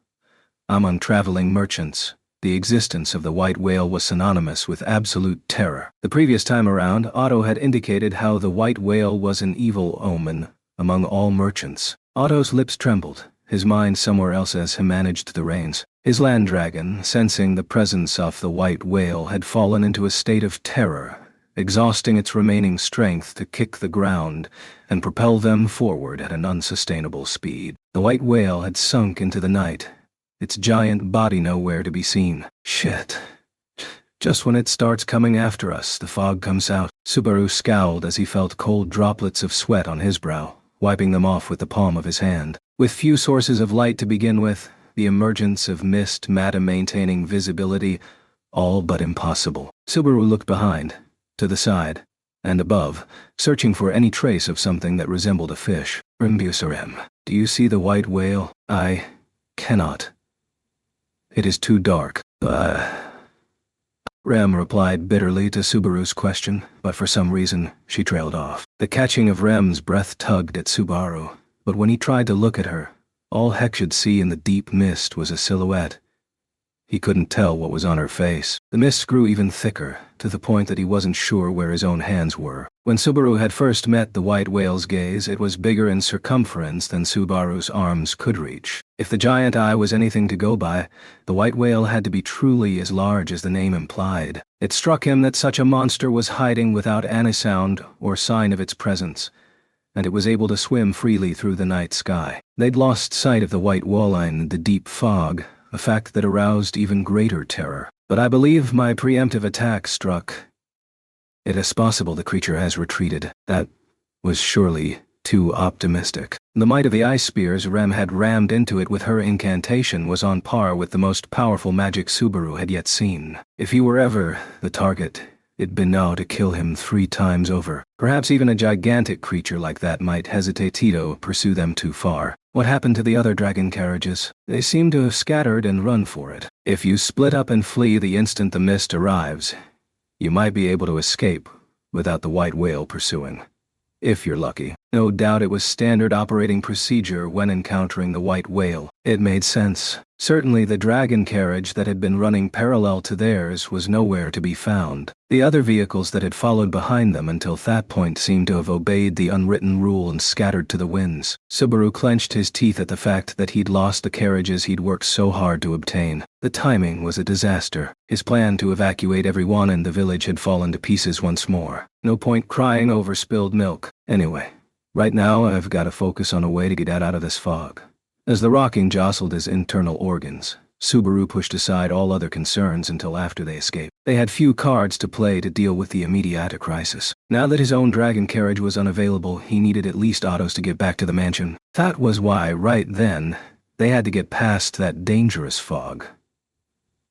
among traveling merchants, the existence of the white whale was synonymous with absolute terror. The previous time around, Otto had indicated how the white whale was an evil omen among all merchants. Otto's lips trembled, his mind somewhere else as he managed the reins. His land dragon, sensing the presence of the white whale, had fallen into a state of terror, exhausting its remaining strength to kick the ground and propel them forward at an unsustainable speed. The white whale had sunk into the night, its giant body nowhere to be seen. Shit. Just when it starts coming after us, the fog comes out. Subaru scowled as he felt cold droplets of sweat on his brow, wiping them off with the palm of his hand. With few sources of light to begin with, the emergence of mist maintaining visibility, all but impossible. Subaru looked behind, to the side, and above, searching for any trace of something that resembled a fish. "Rimbusarim, do you see the white whale?" "I cannot. It is too dark." Rem replied bitterly to Subaru's question, but for some reason, she trailed off. The catching of Rem's breath tugged at Subaru, but when he tried to look at her, all Heck should see in the deep mist was a silhouette. He couldn't tell what was on her face. The mist grew even thicker, to the point that he wasn't sure where his own hands were. When Subaru had first met the white whale's gaze, it was bigger in circumference than Subaru's arms could reach. If the giant eye was anything to go by, the white whale had to be truly as large as the name implied. It struck him that such a monster was hiding without any sound or sign of its presence, and it was able to swim freely through the night sky. They'd lost sight of the white walleye in the deep fog, a fact that aroused even greater terror. But I believe my preemptive attack struck. It is possible the creature has retreated. That was surely too optimistic. The might of the ice spears Rem had rammed into it with her incantation was on par with the most powerful magic Subaru had yet seen. If he were ever the target, it'd been now to kill him 3 times over. Perhaps even a gigantic creature like that might hesitate to pursue them too far. What happened to the other dragon carriages? They seem to have scattered and run for it. If you split up and flee the instant the mist arrives, you might be able to escape without the white whale pursuing. If you're lucky. No doubt it was standard operating procedure when encountering the white whale. It made sense. Certainly the dragon carriage that had been running parallel to theirs was nowhere to be found. The other vehicles that had followed behind them until that point seemed to have obeyed the unwritten rule and scattered to the winds. Subaru clenched his teeth at the fact that he'd lost the carriages he'd worked so hard to obtain. The timing was a disaster. His plan to evacuate everyone in the village had fallen to pieces once more. No point crying over spilled milk. Anyway, right now I've got to focus on a way to get out of this fog. As the rocking jostled his internal organs, Subaru pushed aside all other concerns until after they escaped. They had few cards to play to deal with the immediate crisis. Now that his own dragon carriage was unavailable, he needed at least autos to get back to the mansion. That was why, right then, they had to get past that dangerous fog.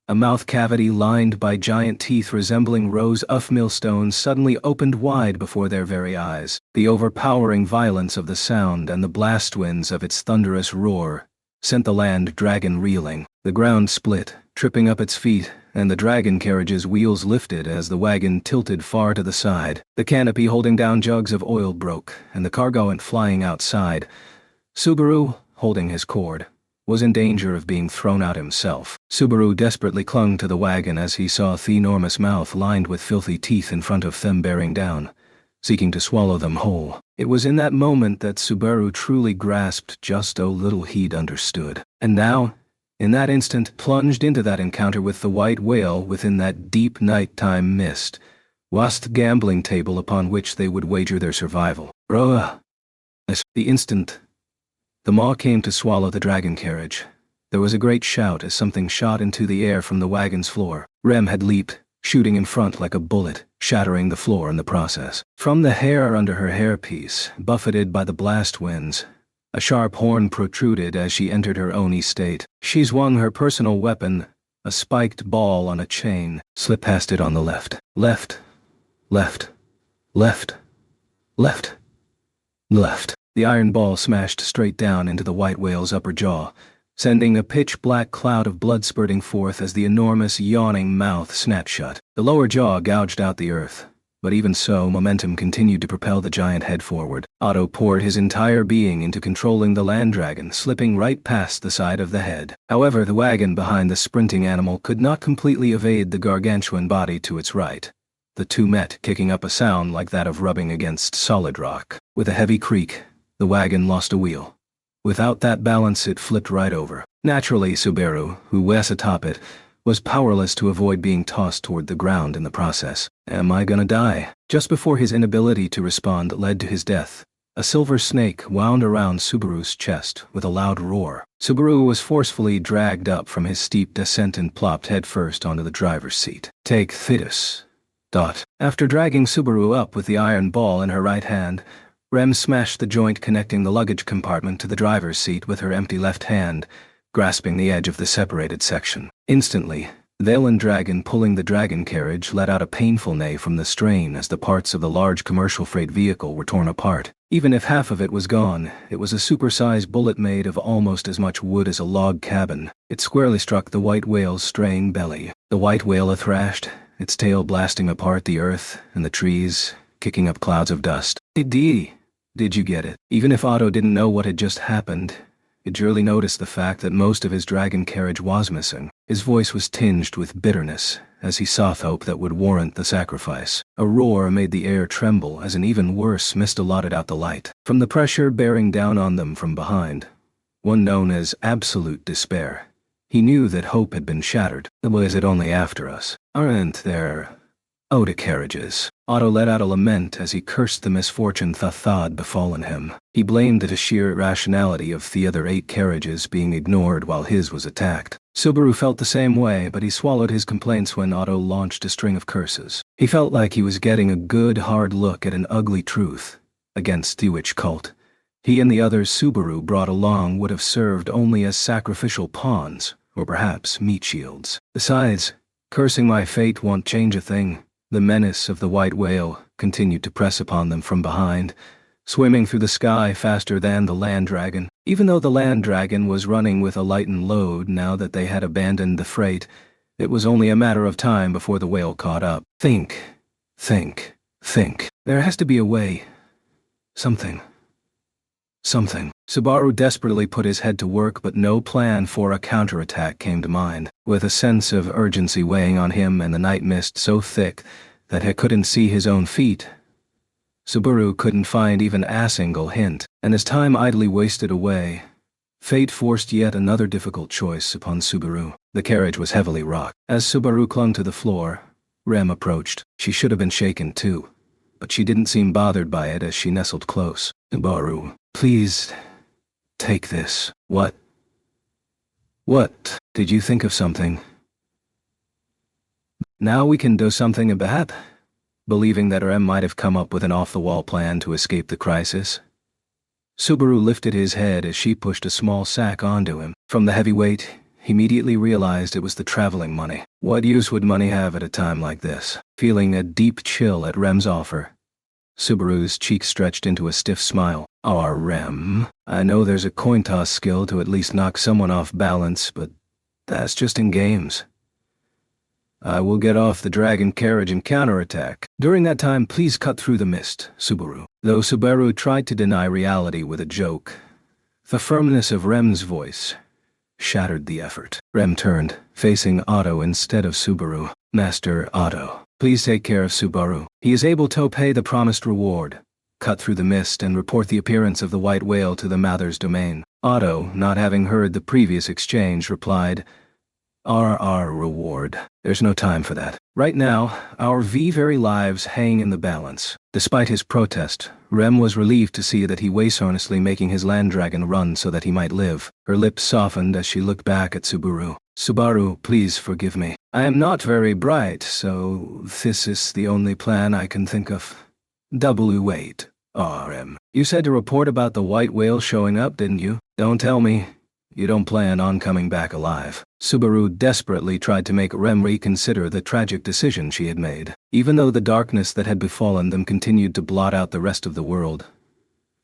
A mouth cavity lined by giant teeth resembling rows of millstones suddenly opened wide before their very eyes. The overpowering violence of the sound and the blast winds of its thunderous roar sent the land dragon reeling. The ground split, tripping up its feet, and the dragon carriage's wheels lifted as the wagon tilted far to the side. The canopy holding down jugs of oil broke, and the cargo went flying outside. Subaru, holding his cord, was in danger of being thrown out himself. Subaru desperately clung to the wagon as he saw the enormous mouth lined with filthy teeth in front of them bearing down, seeking to swallow them whole. It was in that moment that Subaru truly grasped just how little he'd understood. And now, in that instant, plunged into that encounter with the white whale within that deep nighttime mist, was the gambling table upon which they would wager their survival. The instant the maw came to swallow the dragon carriage, there was a great shout as something shot into the air from the wagon's floor. Rem had leaped, shooting in front like a bullet, shattering the floor in the process. From the hair under her hairpiece, buffeted by the blast winds, a sharp horn protruded as she entered her own estate. She swung her personal weapon, a spiked ball on a chain, slipped past it on the left. Left. Left. Left. Left. Left. The iron ball smashed straight down into the white whale's upper jaw, sending a pitch-black cloud of blood spurting forth as the enormous, yawning mouth snapped shut. The lower jaw gouged out the earth, but even so, momentum continued to propel the giant head forward. Otto poured his entire being into controlling the land dragon, slipping right past the side of the head. However, the wagon behind the sprinting animal could not completely evade the gargantuan body to its right. The two met, kicking up a sound like that of rubbing against solid rock. With a heavy creak, the wagon lost a wheel. Without that balance, it flipped right over. Naturally, Subaru, who was atop it, was powerless to avoid being tossed toward the ground in the process. Am I gonna die? Just before his inability to respond led to his death, a silver snake wound around Subaru's chest with a loud roar. Subaru was forcefully dragged up from his steep descent and plopped headfirst onto the driver's seat. Take this. After dragging Subaru up with the iron ball in her right hand, Rem smashed the joint connecting the luggage compartment to the driver's seat with her empty left hand, grasping the edge of the separated section. Instantly, the Valen dragon pulling the dragon carriage let out a painful neigh from the strain as the parts of the large commercial freight vehicle were torn apart. Even if half of it was gone, it was a supersized bullet made of almost as much wood as a log cabin. It squarely struck the white whale's straying belly. The white whale thrashed, its tail blasting apart the earth and the trees, kicking up clouds of dust. Did you get it? Even if Otto didn't know what had just happened, he'd surely noticed the fact that most of his dragon carriage was missing. His voice was tinged with bitterness as he saw hope that would warrant the sacrifice. A roar made the air tremble as an even worse mist allotted out the light. From the pressure bearing down on them from behind, one known as absolute despair, he knew that hope had been shattered. Was it only after us? Aren't there Oda carriages? Otto let out a lament as he cursed the misfortune that had befallen him. He blamed the sheer irrationality of the other 8 carriages being ignored while his was attacked. Subaru felt the same way, but he swallowed his complaints when Otto launched a string of curses. He felt like he was getting a good hard look at an ugly truth. Against the witch cult, he and the others Subaru brought along would have served only as sacrificial pawns, or perhaps meat shields. Besides, cursing my fate won't change a thing. The menace of the white whale continued to press upon them from behind, swimming through the sky faster than the land dragon. Even though the land dragon was running with a lightened load now that they had abandoned the freight, it was only a matter of time before the whale caught up. Think. There has to be a way. Something. Subaru desperately put his head to work, but no plan for a counterattack came to mind. With a sense of urgency weighing on him and the night mist so thick that he couldn't see his own feet, Subaru couldn't find even a single hint, and as time idly wasted away, fate forced yet another difficult choice upon Subaru. The carriage was heavily rocked. As Subaru clung to the floor, Rem approached. She should have been shaken too, but she didn't seem bothered by it as she nestled close. Subaru, please, take this. What? Did you think of something? Now we can do something about it? Believing that Rem might have come up with an off-the-wall plan to escape the crisis, Subaru lifted his head as she pushed a small sack onto him. From the heavy weight, he immediately realized it was the traveling money. What use would money have at a time like this? Feeling a deep chill at Rem's offer, Subaru's cheeks stretched into a stiff smile. Rem, I know there's a coin toss skill to at least knock someone off balance, but that's just in games. I will get off the dragon carriage and counterattack. During that time, please cut through the mist, Subaru. Though Subaru tried to deny reality with a joke, the firmness of Rem's voice shattered the effort. Rem turned, facing Otto instead of Subaru. Master Otto, please take care of Subaru. He is able to pay the promised reward. Cut through the mist and report the appearance of the white whale to the Mather's domain. Otto, not having heard the previous exchange, replied, Our reward. There's no time for that. Right now, our very lives hang in the balance. Despite his protest, Rem was relieved to see that he was honestly making his land dragon run so that he might live. Her lips softened as she looked back at Subaru. Subaru, please forgive me. I am not very bright, so this is the only plan I can think of. Wait. Rem. You said to report about the white whale showing up, didn't you? Don't tell me you don't plan on coming back alive. Subaru desperately tried to make Rem reconsider the tragic decision she had made, even though the darkness that had befallen them continued to blot out the rest of the world.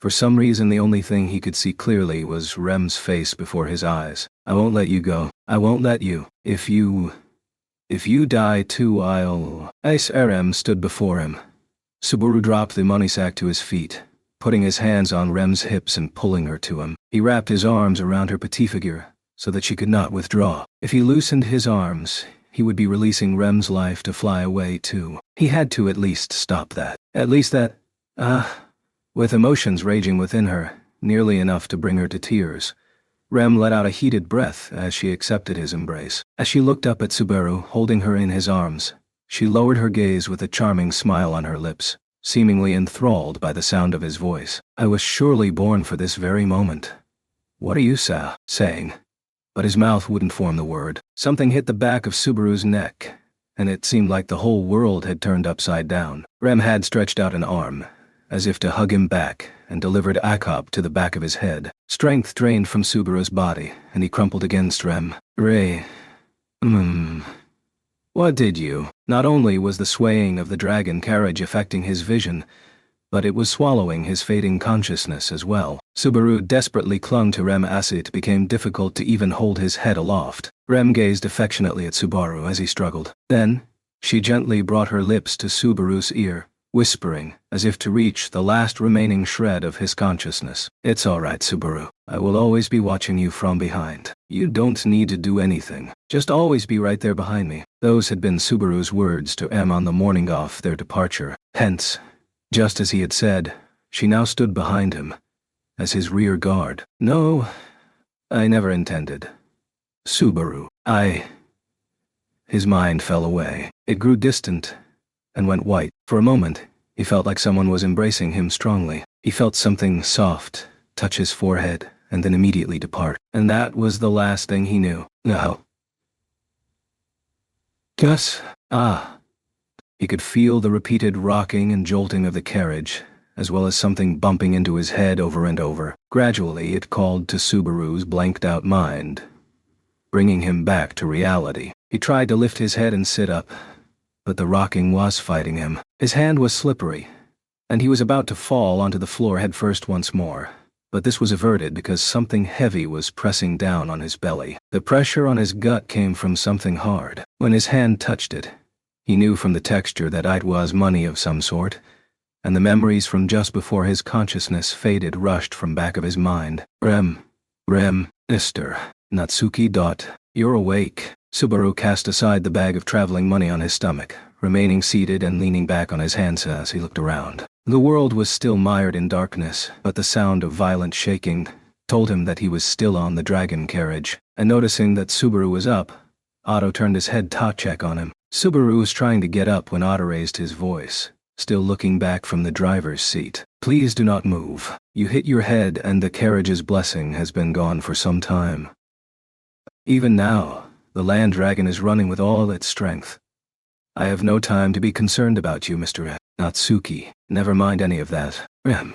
For some reason, the only thing he could see clearly was Rem's face before his eyes. I won't let you go. I won't let you. If you die too, Rem stood before him. Subaru dropped the money sack to his feet, putting his hands on Rem's hips and pulling her to him. He wrapped his arms around her petite figure so that she could not withdraw. If he loosened his arms, he would be releasing Rem's life to fly away too. He had to at least stop that. At least that, with emotions raging within her, nearly enough to bring her to tears, Rem let out a heated breath as she accepted his embrace. As she looked up at Subaru, holding her in his arms, she lowered her gaze with a charming smile on her lips, seemingly enthralled by the sound of his voice. I was surely born for this very moment. What are you saying? But his mouth wouldn't form the word. Something hit the back of Subaru's neck, and it seemed like the whole world had turned upside down. Rem had stretched out an arm, as if to hug him back, and delivered Akop to the back of his head. Strength drained from Subaru's body, and he crumpled against Rem. What did you? Not only was the swaying of the dragon carriage affecting his vision, but it was swallowing his fading consciousness as well. Subaru desperately clung to Rem as it became difficult to even hold his head aloft. Rem gazed affectionately at Subaru as he struggled. Then, she gently brought her lips to Subaru's ear, whispering, as if to reach the last remaining shred of his consciousness. "It's all right, Subaru. I will always be watching you from behind. You don't need to do anything. Just always be right there behind me." Those had been Subaru's words to Em on the morning of their departure. Hence, just as he had said, she now stood behind him, as his rear guard. "No, I never intended. Subaru, His mind fell away. It grew distant and went white. For a moment, he felt like someone was embracing him strongly. He felt something soft touch his forehead and then immediately depart. And that was the last thing he knew. No. Gus? He could feel the repeated rocking and jolting of the carriage, as well as something bumping into his head over and over. Gradually, it called to Subaru's blanked-out mind, bringing him back to reality. He tried to lift his head and sit up, but the rocking was fighting him. His hand was slippery, and he was about to fall onto the floor headfirst once more. But this was averted because something heavy was pressing down on his belly. The pressure on his gut came from something hard. When his hand touched it, he knew from the texture that it was money of some sort, and the memories from just before his consciousness faded rushed from back of his mind. Rem, Mr. Natsuki. You're awake. Subaru cast aside the bag of traveling money on his stomach, remaining seated and leaning back on his hands as he looked around. The world was still mired in darkness, but the sound of violent shaking told him that he was still on the dragon carriage. And noticing that Subaru was up, Otto turned his head to check on him. Subaru was trying to get up when Otto raised his voice, still looking back from the driver's seat. "Please do not move. You hit your head and the carriage's blessing has been gone for some time. Even now, the land dragon is running with all its strength. I have no time to be concerned about you, Mr. Natsuki. Never mind any of that. Rem.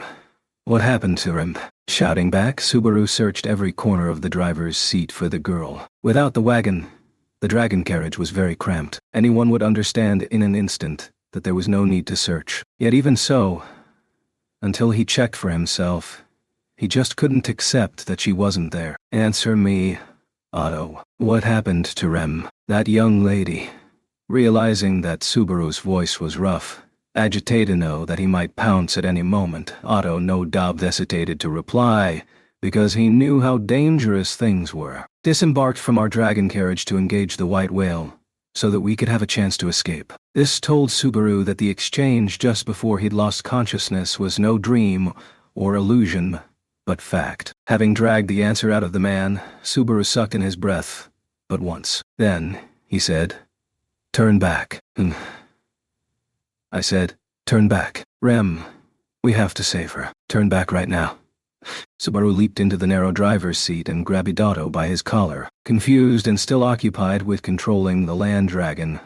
What happened to Rem?" Shouting back, Subaru searched every corner of the driver's seat for the girl. Without the wagon, the dragon carriage was very cramped. Anyone would understand in an instant that there was no need to search. Yet even so, until he checked for himself, he just couldn't accept that she wasn't there. "Answer me, Otto. What happened to Rem, that young lady?" Realizing that Subaru's voice was rough, agitated to know that he might pounce at any moment, Otto no doubt hesitated to reply, because he knew how dangerous things were. "Disembarked from our dragon carriage to engage the white whale, so that we could have a chance to escape." This told Subaru that the exchange just before he'd lost consciousness was no dream or illusion, but fact. Having dragged the answer out of the man, Subaru sucked in his breath, but once. Then, he said, "Turn back." I said, "Turn back. Rem, we have to save her. Turn back right now." Subaru leaped into the narrow driver's seat and grabbed Otto by his collar. Confused and still occupied with controlling the land dragon,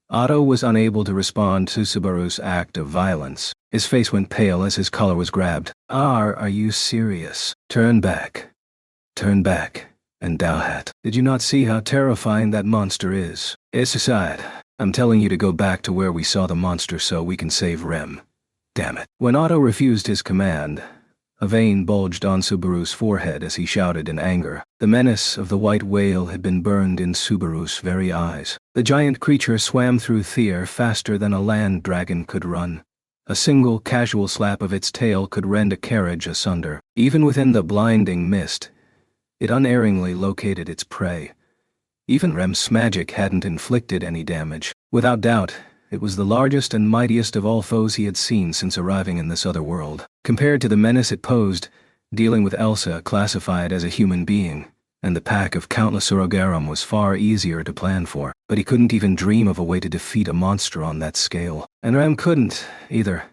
Otto was unable to respond to Subaru's act of violence. His face went pale as his collar was grabbed. Are you serious? Turn back. Turn back. And Dowhat. Did you not see how terrifying that monster is? It's aside. I'm telling you to go back to where we saw the monster so we can save Rem. Damn it. When Otto refused his command, a vein bulged on Subaru's forehead as he shouted in anger. The menace of the white whale had been burned in Subaru's very eyes. The giant creature swam through Thier faster than a land dragon could run. A single casual slap of its tail could rend a carriage asunder. Even within the blinding mist, it unerringly located its prey. Even Rem's magic hadn't inflicted any damage. Without doubt, it was the largest and mightiest of all foes he had seen since arriving in this other world. Compared to the menace it posed, dealing with Elsa classified as a human being, and the pack of countless Urogarum was far easier to plan for. But he couldn't even dream of a way to defeat a monster on that scale. And Rem couldn't, either.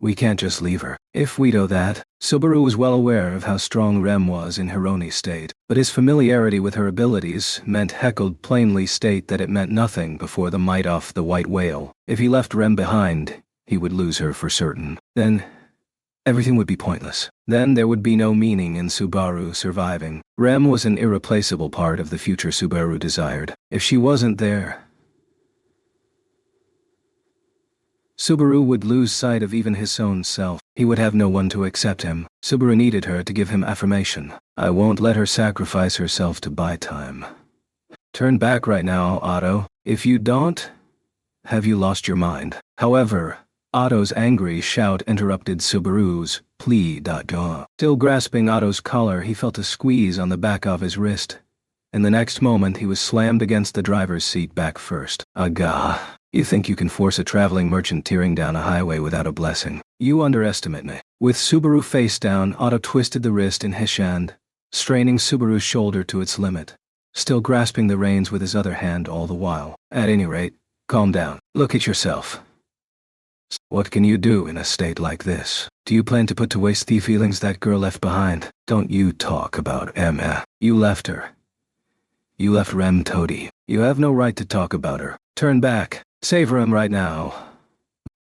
We can't just leave her. If we do that, Subaru was well aware of how strong Rem was in Hironi's state, but his familiarity with her abilities meant Heckled plainly state that it meant nothing before the might of the white whale. If he left Rem behind, he would lose her for certain. Then, everything would be pointless. Then there would be no meaning in Subaru surviving. Rem was an irreplaceable part of the future Subaru desired. If she wasn't there... Subaru would lose sight of even his own self. He would have no one to accept him. Subaru needed her to give him affirmation. I won't let her sacrifice herself to buy time. Turn back right now, Otto. If you don't, have you lost your mind? However, Otto's angry shout interrupted Subaru's plea. Still grasping Otto's collar, he felt a squeeze on the back of his wrist. In the next moment, he was slammed against the driver's seat back first. Agah. You think you can force a traveling merchant tearing down a highway without a blessing? You underestimate me. With Subaru face down, Otto twisted the wrist in his hand, straining Subaru's shoulder to its limit, still grasping the reins with his other hand all the while. At any rate, calm down. Look at yourself. What can you do in a state like this? Do you plan to put to waste the feelings that girl left behind? Don't you talk about Emma. You left her. You left Rem Toady. You have no right to talk about her. Turn back. Save Rem right now.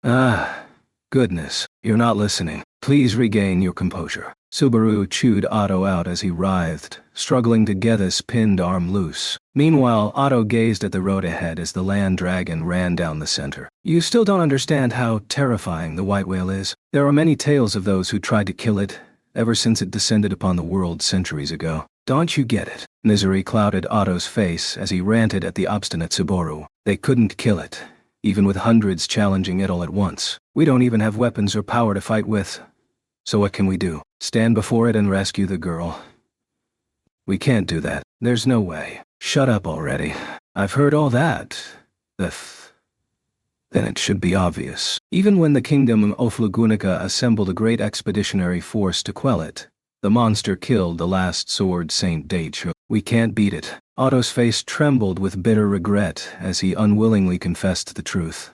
Ah, goodness, you're not listening. Please regain your composure. Subaru chewed Otto out as he writhed, struggling to get his pinned arm loose. Meanwhile, Otto gazed at the road ahead as the land dragon ran down the center. You still don't understand how terrifying the white whale is. There are many tales of those who tried to kill it, ever since it descended upon the world centuries ago. Don't you get it? Misery clouded Otto's face as he ranted at the obstinate Subaru. They couldn't kill it, even with hundreds challenging it all at once. We don't even have weapons or power to fight with. So what can we do? Stand before it and rescue the girl? We can't do that. There's no way. Shut up already. I've heard all that. Then it should be obvious. Even when the kingdom of Lugunica assembled a great expeditionary force to quell it, the monster killed the last sword Saint Daichu. We can't beat it. Otto's face trembled with bitter regret as he unwillingly confessed the truth.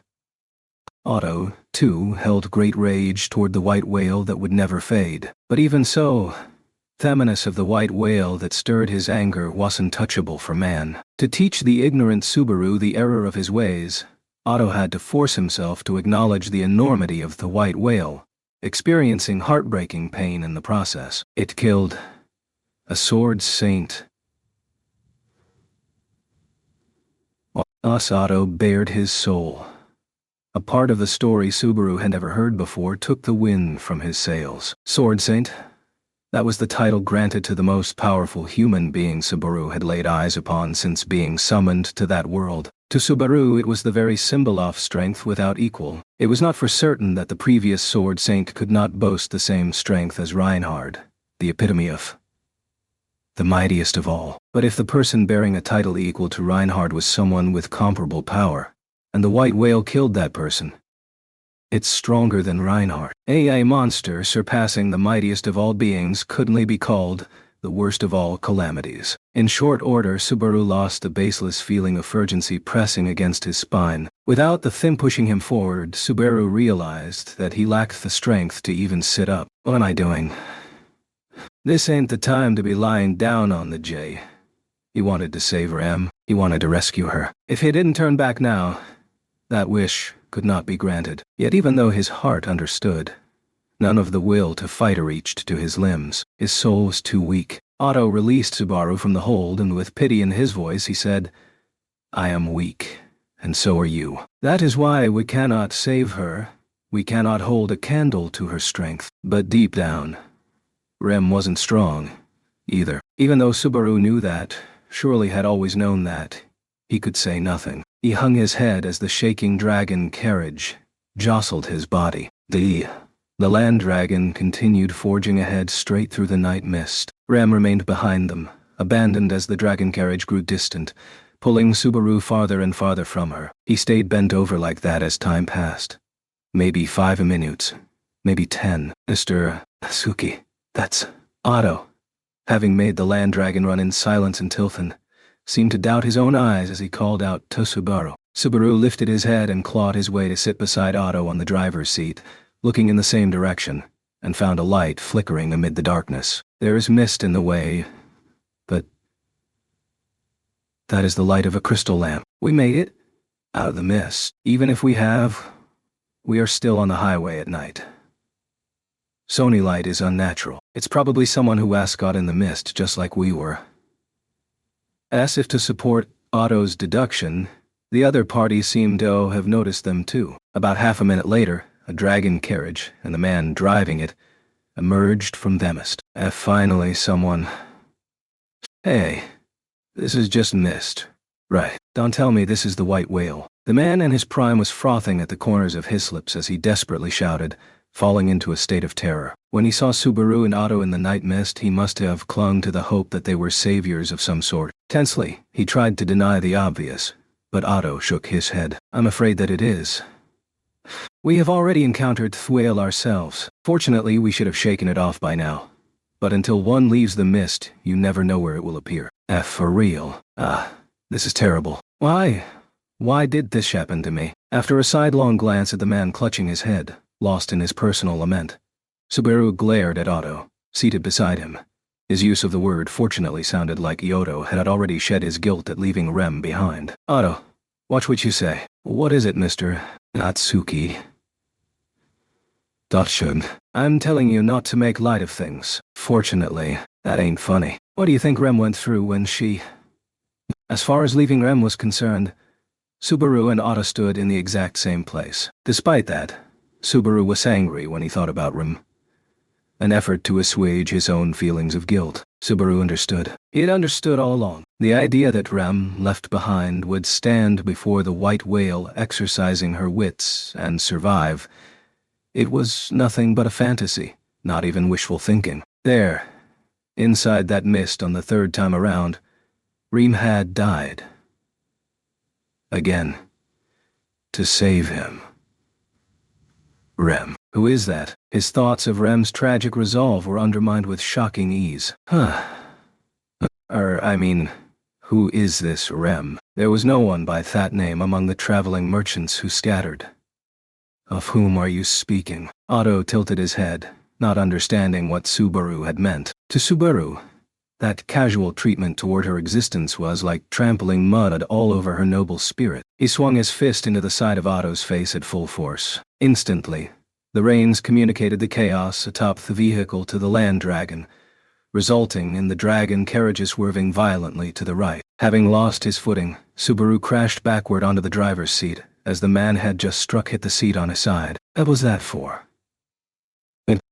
Otto, too, held great rage toward the white whale that would never fade. But even so, the menace of the white whale that stirred his anger wasn't touchable for man. To teach the ignorant Subaru the error of his ways, Otto had to force himself to acknowledge the enormity of the white whale, experiencing heartbreaking pain in the process. It killed a sword saint. Otto bared his soul. A part of the story Subaru had never heard before took the wind from his sails. Sword Saint? That was the title granted to the most powerful human being Subaru had laid eyes upon since being summoned to that world. To Subaru, it was the very symbol of strength without equal. It was not for certain that the previous Sword Saint could not boast the same strength as Reinhard, the epitome of the mightiest of all. But if the person bearing a title equal to Reinhard was someone with comparable power, and the white whale killed that person, it's stronger than Reinhard. A monster surpassing the mightiest of all beings could only be called the worst of all calamities. In short order, Subaru lost the baseless feeling of urgency pressing against his spine. Without the thing pushing him forward, Subaru realized that he lacked the strength to even sit up. What am I doing? This ain't the time to be lying down on the J. He wanted to save Rem. He wanted to rescue her. If he didn't turn back now, that wish could not be granted. Yet even though his heart understood, none of the will to fight reached to his limbs. His soul was too weak. Otto released Subaru from the hold, and with pity in his voice he said, I am weak, and so are you. That is why we cannot save her. We cannot hold a candle to her strength. But deep down, Rem wasn't strong, either. Even though Subaru knew that, surely had always known that, he could say nothing. He hung his head as the shaking dragon carriage jostled his body. The land dragon continued forging ahead straight through the night mist. Rem remained behind them, abandoned as the dragon carriage grew distant, pulling Subaru farther and farther from her. He stayed bent over like that as time passed. Maybe 5 minutes, maybe 10. Mr. Asuki, that's Otto. Having made the land dragon run in silence until then, seemed to doubt his own eyes as he called out to Subaru. Subaru lifted his head and clawed his way to sit beside Otto on the driver's seat, looking in the same direction, and found a light flickering amid the darkness. There is mist in the way, but that is the light of a crystal lamp. We made it out of the mist. Even if we have, we are still on the highway at night. Sony light is unnatural. It's probably someone who was caught in the mist just like we were. As if to support Otto's deduction, the other party seemed to have noticed them too. About half a minute later, a dragon carriage, and the man driving it, emerged from the mist. Finally someone... Hey, this is just mist. Right. Don't tell me this is the white whale. The man in his prime was frothing at the corners of his lips as he desperately shouted, falling into a state of terror. When he saw Subaru and Otto in the night mist, he must have clung to the hope that they were saviors of some sort. Tensely, he tried to deny the obvious, but Otto shook his head. I'm afraid that it is. We have already encountered the whale ourselves. Fortunately, we should have shaken it off by now. But until one leaves the mist, you never know where it will appear. For real. This is terrible. Why? Why did this happen to me? After a sidelong glance at the man clutching his head, lost in his personal lament, Subaru glared at Otto, seated beside him. His use of the word fortunately sounded like Otto had already shed his guilt at leaving Rem behind. Otto, watch what you say. What is it, Mr. Natsuki? Dachshund. I'm telling you not to make light of things. Fortunately, that ain't funny. What do you think Rem went through when she... As far as leaving Rem was concerned, Subaru and Otto stood in the exact same place. Despite that, Subaru was angry when he thought about Rem. An effort to assuage his own feelings of guilt. Subaru understood. He had understood all along. The idea that Rem, left behind, would stand before the white whale exercising her wits and survive. It was nothing but a fantasy, not even wishful thinking. There, inside that mist on the third time around, Rem had died. Again. To save him. Rem. Who is that? His thoughts of Rem's tragic resolve were undermined with shocking ease. Who is this Rem? There was no one by that name among the traveling merchants who scattered. Of whom are you speaking? Otto tilted his head, not understanding what Subaru had meant. To Subaru, that casual treatment toward her existence was like trampling mud all over her noble spirit. He swung his fist into the side of Otto's face at full force. Instantly, the reins communicated the chaos atop the vehicle to the land dragon, resulting in the dragon carriage swerving violently to the right. Having lost his footing, Subaru crashed backward onto the driver's seat, as the man had just hit the seat on his side. What was that for?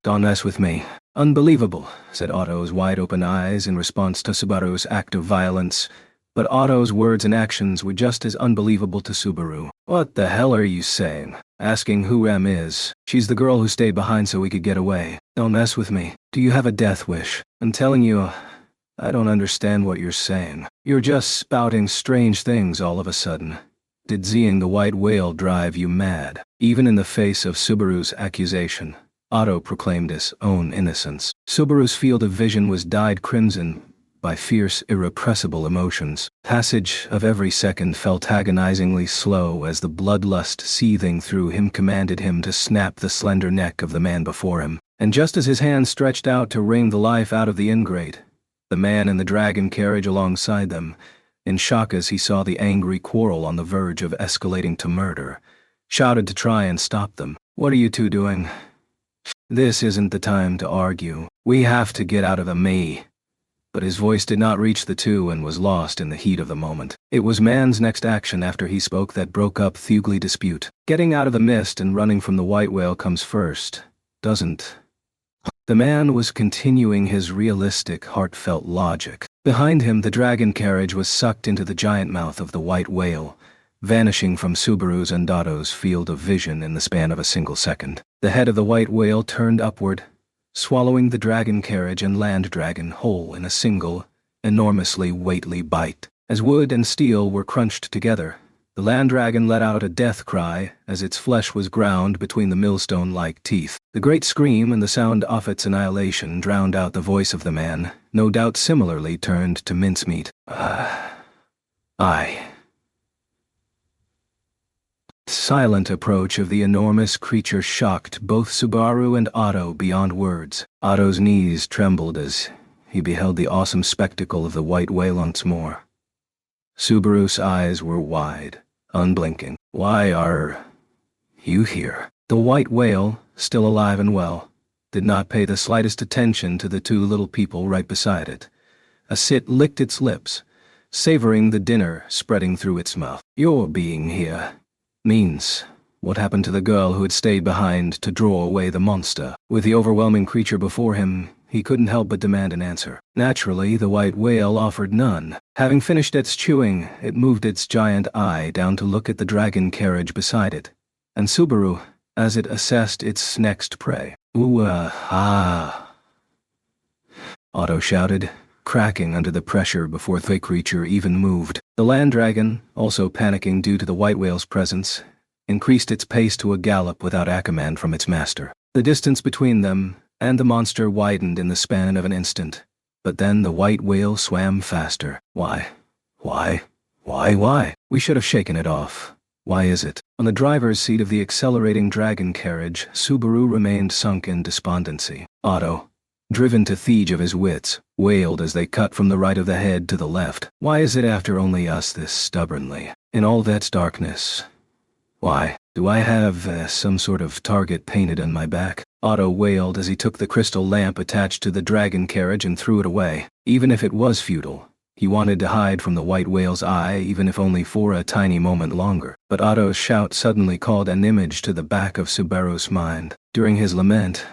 Don't mess with me. Unbelievable, said Otto's wide-open eyes in response to Subaru's act of violence, but Otto's words and actions were just as unbelievable to Subaru. What the hell are you saying? Asking who Rem is. She's the girl who stayed behind so we could get away. Don't mess with me. Do you have a death wish? I'm telling you, I don't understand what you're saying. You're just spouting strange things all of a sudden. Did seeing the white whale drive you mad? Even in the face of Subaru's accusation, Otto proclaimed his own innocence. Subaru's field of vision was dyed crimson by fierce, irrepressible emotions. Passage of every second felt agonizingly slow as the bloodlust seething through him commanded him to snap the slender neck of the man before him. And just as his hand stretched out to wring the life out of the ingrate, the man in the dragon carriage alongside them, in shock as he saw the angry quarrel on the verge of escalating to murder, shouted to try and stop them. What are you two doing? This isn't the time to argue. We have to get out of the me. But his voice did not reach the two and was lost in the heat of the moment. It was man's next action after he spoke that broke up the ugly dispute. Getting out of the mist and running from the white whale comes first, doesn't? The man was continuing his realistic, heartfelt logic. Behind him, the dragon carriage was sucked into the giant mouth of the white whale, vanishing from Subaru's and Otto's field of vision in the span of a single second. The head of the white whale turned upward, swallowing the dragon carriage and land dragon whole in a single, enormously weighty bite. As wood and steel were crunched together, the land dragon let out a death cry as its flesh was ground between the millstone-like teeth. The great scream and the sound of its annihilation drowned out the voice of the man, no doubt similarly turned to mincemeat. Silent approach of the enormous creature shocked both Subaru and Otto beyond words. Otto's knees trembled as he beheld the awesome spectacle of the white whale once more. Subaru's eyes were wide, unblinking. Why are you here? The white whale, still alive and well, did not pay the slightest attention to the two little people right beside it. A sit licked its lips, savoring the dinner spreading through its mouth. Your being here means What happened to the girl who had stayed behind to draw away the monster? With the overwhelming creature before him, he couldn't help but demand an answer. Naturally, the white whale offered none. Having finished its chewing, it moved its giant eye down to look at the dragon carriage beside it, and Subaru, as it assessed its next prey. Otto shouted, cracking under the pressure before the creature even moved. The land dragon, also panicking due to the white whale's presence, increased its pace to a gallop without a command from its master. The distance between them and the monster widened in the span of an instant, but then the white whale swam faster. Why? We should have shaken it off. Why is it? On the driver's seat of the accelerating dragon carriage, Subaru remained sunk in despondency. Otto, driven to the edge of his wits, wailed as they cut from the right of the head to the left. Why is it after only us this stubbornly? In all that darkness. Why? Do I have some sort of target painted on my back? Otto wailed as he took the crystal lamp attached to the dragon carriage and threw it away. Even if it was futile, he wanted to hide from the white whale's eye, even if only for a tiny moment longer. But Otto's shout suddenly called an image to the back of Subaru's mind. During his lament,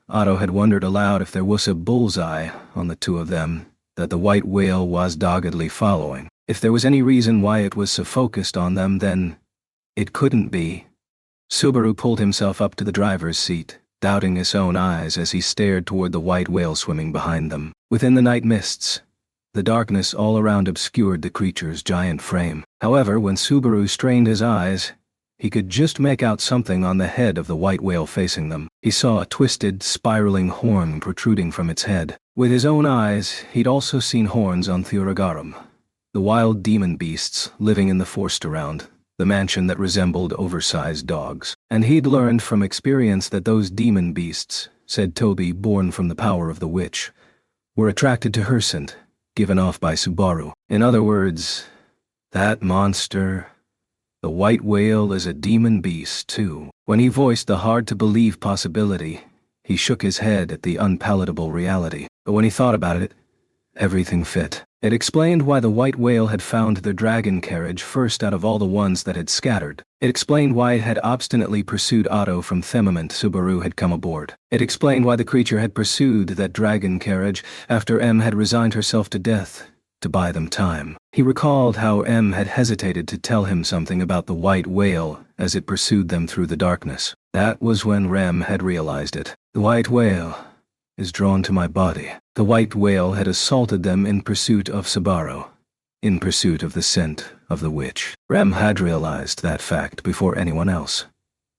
Otto had wondered aloud if there was a bullseye on the two of them that the white whale was doggedly following. If there was any reason why it was so focused on them, then it couldn't be. Subaru pulled himself up to the driver's seat, doubting his own eyes as he stared toward the white whale swimming behind them. Within the night mists, the darkness all around obscured the creature's giant frame. However, when Subaru strained his eyes, he could just make out something on the head of the white whale facing them. He saw a twisted, spiraling horn protruding from its head. With his own eyes, he'd also seen horns on Theuragarum, the wild demon beasts living in the forest around the mansion that resembled oversized dogs. And he'd learned from experience that those demon beasts, said Toby, born from the power of the witch, were attracted to her scent, given off by Subaru. In other words, that monster, the white whale, is a demon beast too. When he voiced the hard-to-believe possibility, he shook his head at the unpalatable reality. But when he thought about it, everything fit. It explained why the white whale had found the dragon carriage first out of all the ones that had scattered. It explained why it had obstinately pursued Otto from the moment Subaru had come aboard. It explained why the creature had pursued that dragon carriage after M had resigned herself to death, to buy them time. He recalled how M had hesitated to tell him something about the white whale as it pursued them through the darkness. That was when Rem had realized it. The white whale is drawn to my body. The white whale had assaulted them in pursuit of Subaru, in pursuit of the scent of the witch. Rem had realized that fact before anyone else.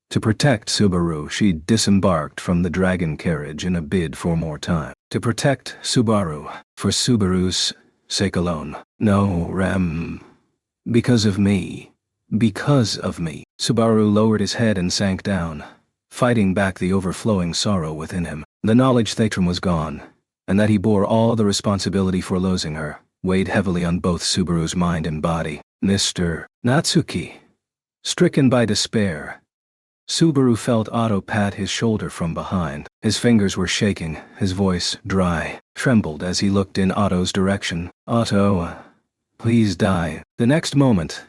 To protect Subaru, she disembarked from the dragon carriage in a bid for more time. To protect Subaru, for Subaru's sake alone. No, Rem. Because of me. Because of me. Subaru lowered his head and sank down, fighting back the overflowing sorrow within him. The knowledge Thatram was gone, and that he bore all the responsibility for losing her, weighed heavily on both Subaru's mind and body. Mr. Natsuki. Stricken by despair, Subaru felt Otto pat his shoulder from behind. His fingers were shaking, his voice, dry, trembled as he looked in Otto's direction. Otto, please die. The next moment,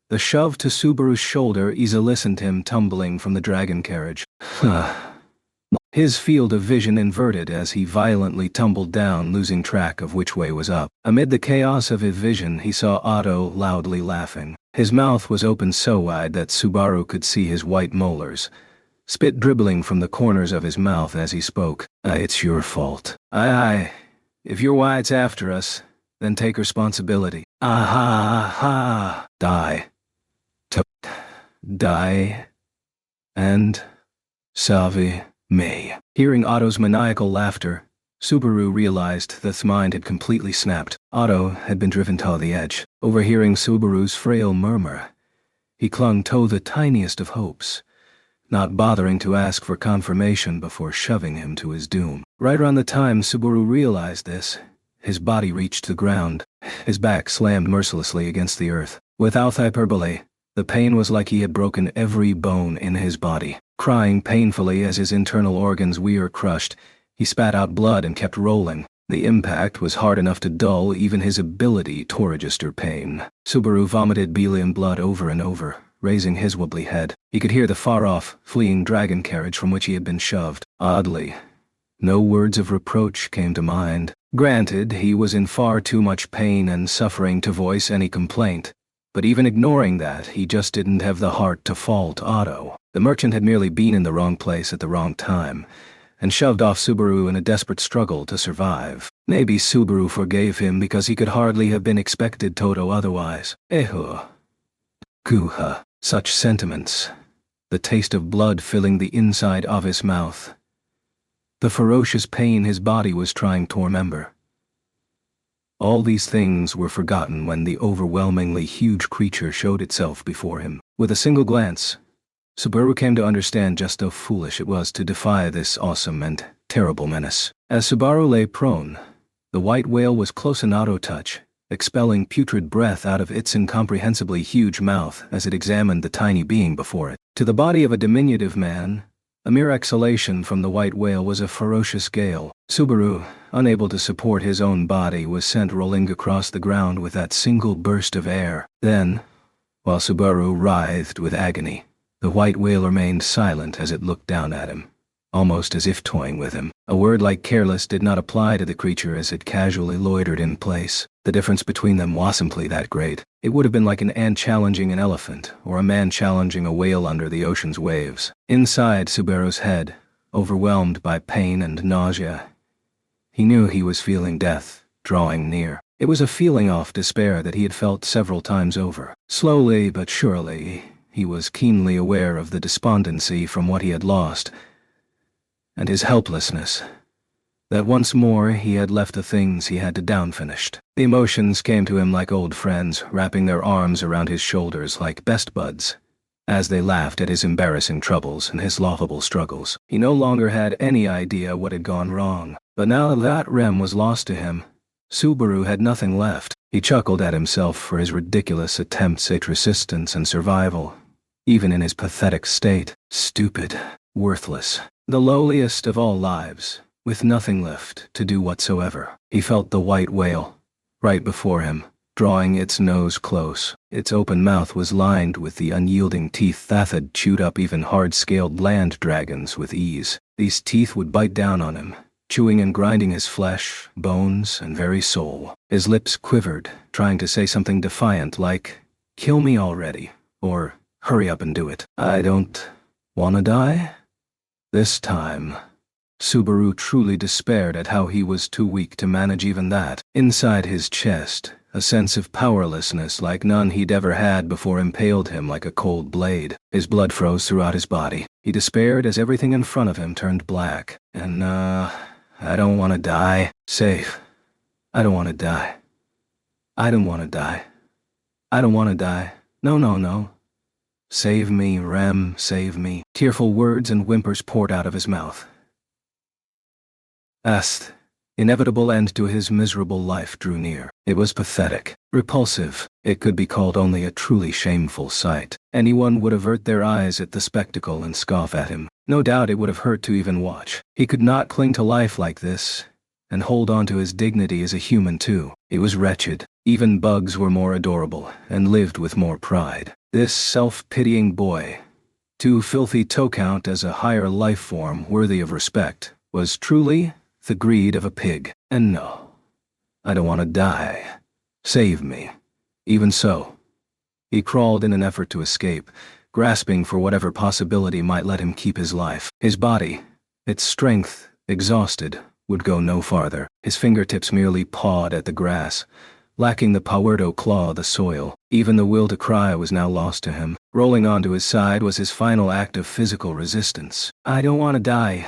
the shove to Subaru's shoulder easily sent him tumbling from the dragon carriage. His field of vision inverted as he violently tumbled down, losing track of which way was up. Amid the chaos of his vision, he saw Otto loudly laughing. His mouth was open so wide that Subaru could see his white molars, spit dribbling from the corners of his mouth as he spoke. It's your fault. Aye. If your white's after us, then take responsibility. Ah. Die. Die. And salve me. Hearing Otto's maniacal laughter, Subaru realized that his mind had completely snapped. Otto had been driven to the edge. Overhearing Subaru's frail murmur, he clung to the tiniest of hopes, not bothering to ask for confirmation before shoving him to his doom. Right around the time Subaru realized this, his body reached the ground. His back slammed mercilessly against the earth. Without hyperbole, the pain was like he had broken every bone in his body. Crying painfully as his internal organs were crushed, he spat out blood and kept rolling. The impact was hard enough to dull even his ability to register pain. Subaru vomited Belian blood over and over, raising his wobbly head. He could hear the far-off, fleeing dragon carriage from which he had been shoved. Oddly, no words of reproach came to mind. Granted, he was in far too much pain and suffering to voice any complaint, but even ignoring that, he just didn't have the heart to fault Otto. The merchant had merely been in the wrong place at the wrong time, and shoved off Subaru in a desperate struggle to survive. Maybe Subaru forgave him because he could hardly have been expected Toto otherwise. Ehu. Guha. Such sentiments. The taste of blood filling the inside of his mouth. The ferocious pain his body was trying to remember. All these things were forgotten when the overwhelmingly huge creature showed itself before him. With a single glance, Subaru came to understand just how foolish it was to defy this awesome and terrible menace. As Subaru lay prone, the white whale was close in auto touch, expelling putrid breath out of its incomprehensibly huge mouth as it examined the tiny being before it. To the body of a diminutive man, a mere exhalation from the white whale was a ferocious gale. Subaru, unable to support his own body, was sent rolling across the ground with that single burst of air. Then, while Subaru writhed with agony, the white whale remained silent as it looked down at him, almost as if toying with him. A word like careless did not apply to the creature as it casually loitered in place. The difference between them wasn't simply that great. It would have been like an ant challenging an elephant, or a man challenging a whale under the ocean's waves. Inside Subaru's head, overwhelmed by pain and nausea, he knew he was feeling death drawing near. It was a feeling of despair that he had felt several times over. Slowly but surely, he was keenly aware of the despondency from what he had lost, and his helplessness, that once more he had left the things he had to down finished. The emotions came to him like old friends, wrapping their arms around his shoulders like best buds, as they laughed at his embarrassing troubles and his laughable struggles. He no longer had any idea what had gone wrong, but now that Rem was lost to him, Subaru had nothing left. He chuckled at himself for his ridiculous attempts at resistance and survival, even in his pathetic state. Stupid, worthless, the lowliest of all lives, with nothing left to do whatsoever. He felt the white whale, right before him, drawing its nose close. Its open mouth was lined with the unyielding teeth that had chewed up even hard-scaled land dragons with ease. These teeth would bite down on him, chewing and grinding his flesh, bones, and very soul. His lips quivered, trying to say something defiant like, "Kill me already," or "Hurry up and do it. I don't wanna die?" This time, Subaru truly despaired at how he was too weak to manage even that. Inside his chest, a sense of powerlessness like none he'd ever had before impaled him like a cold blade. His blood froze throughout his body. He despaired as everything in front of him turned black. I don't want to die. Safe. I don't want to die. I don't want to die. I don't want to die. No. Save me, Rem, save me. Tearful words and whimpers poured out of his mouth. The inevitable end to his miserable life drew near. It was pathetic, repulsive. It could be called only a truly shameful sight. Anyone would avert their eyes at the spectacle and scoff at him. No doubt it would have hurt to even watch. He could not cling to life like this, and hold on to his dignity as a human too. It was wretched. Even bugs were more adorable, and lived with more pride. This self-pitying boy, too filthy to count as a higher life form worthy of respect, was truly the greed of a pig. And no, I don't want to die. Save me. Even so, he crawled in an effort to escape, grasping for whatever possibility might let him keep his life. His body, its strength exhausted, would go no farther. His fingertips merely pawed at the grass, lacking the power to claw the soil. Even the will to cry was now lost to him. Rolling onto his side was his final act of physical resistance. I don't want to die.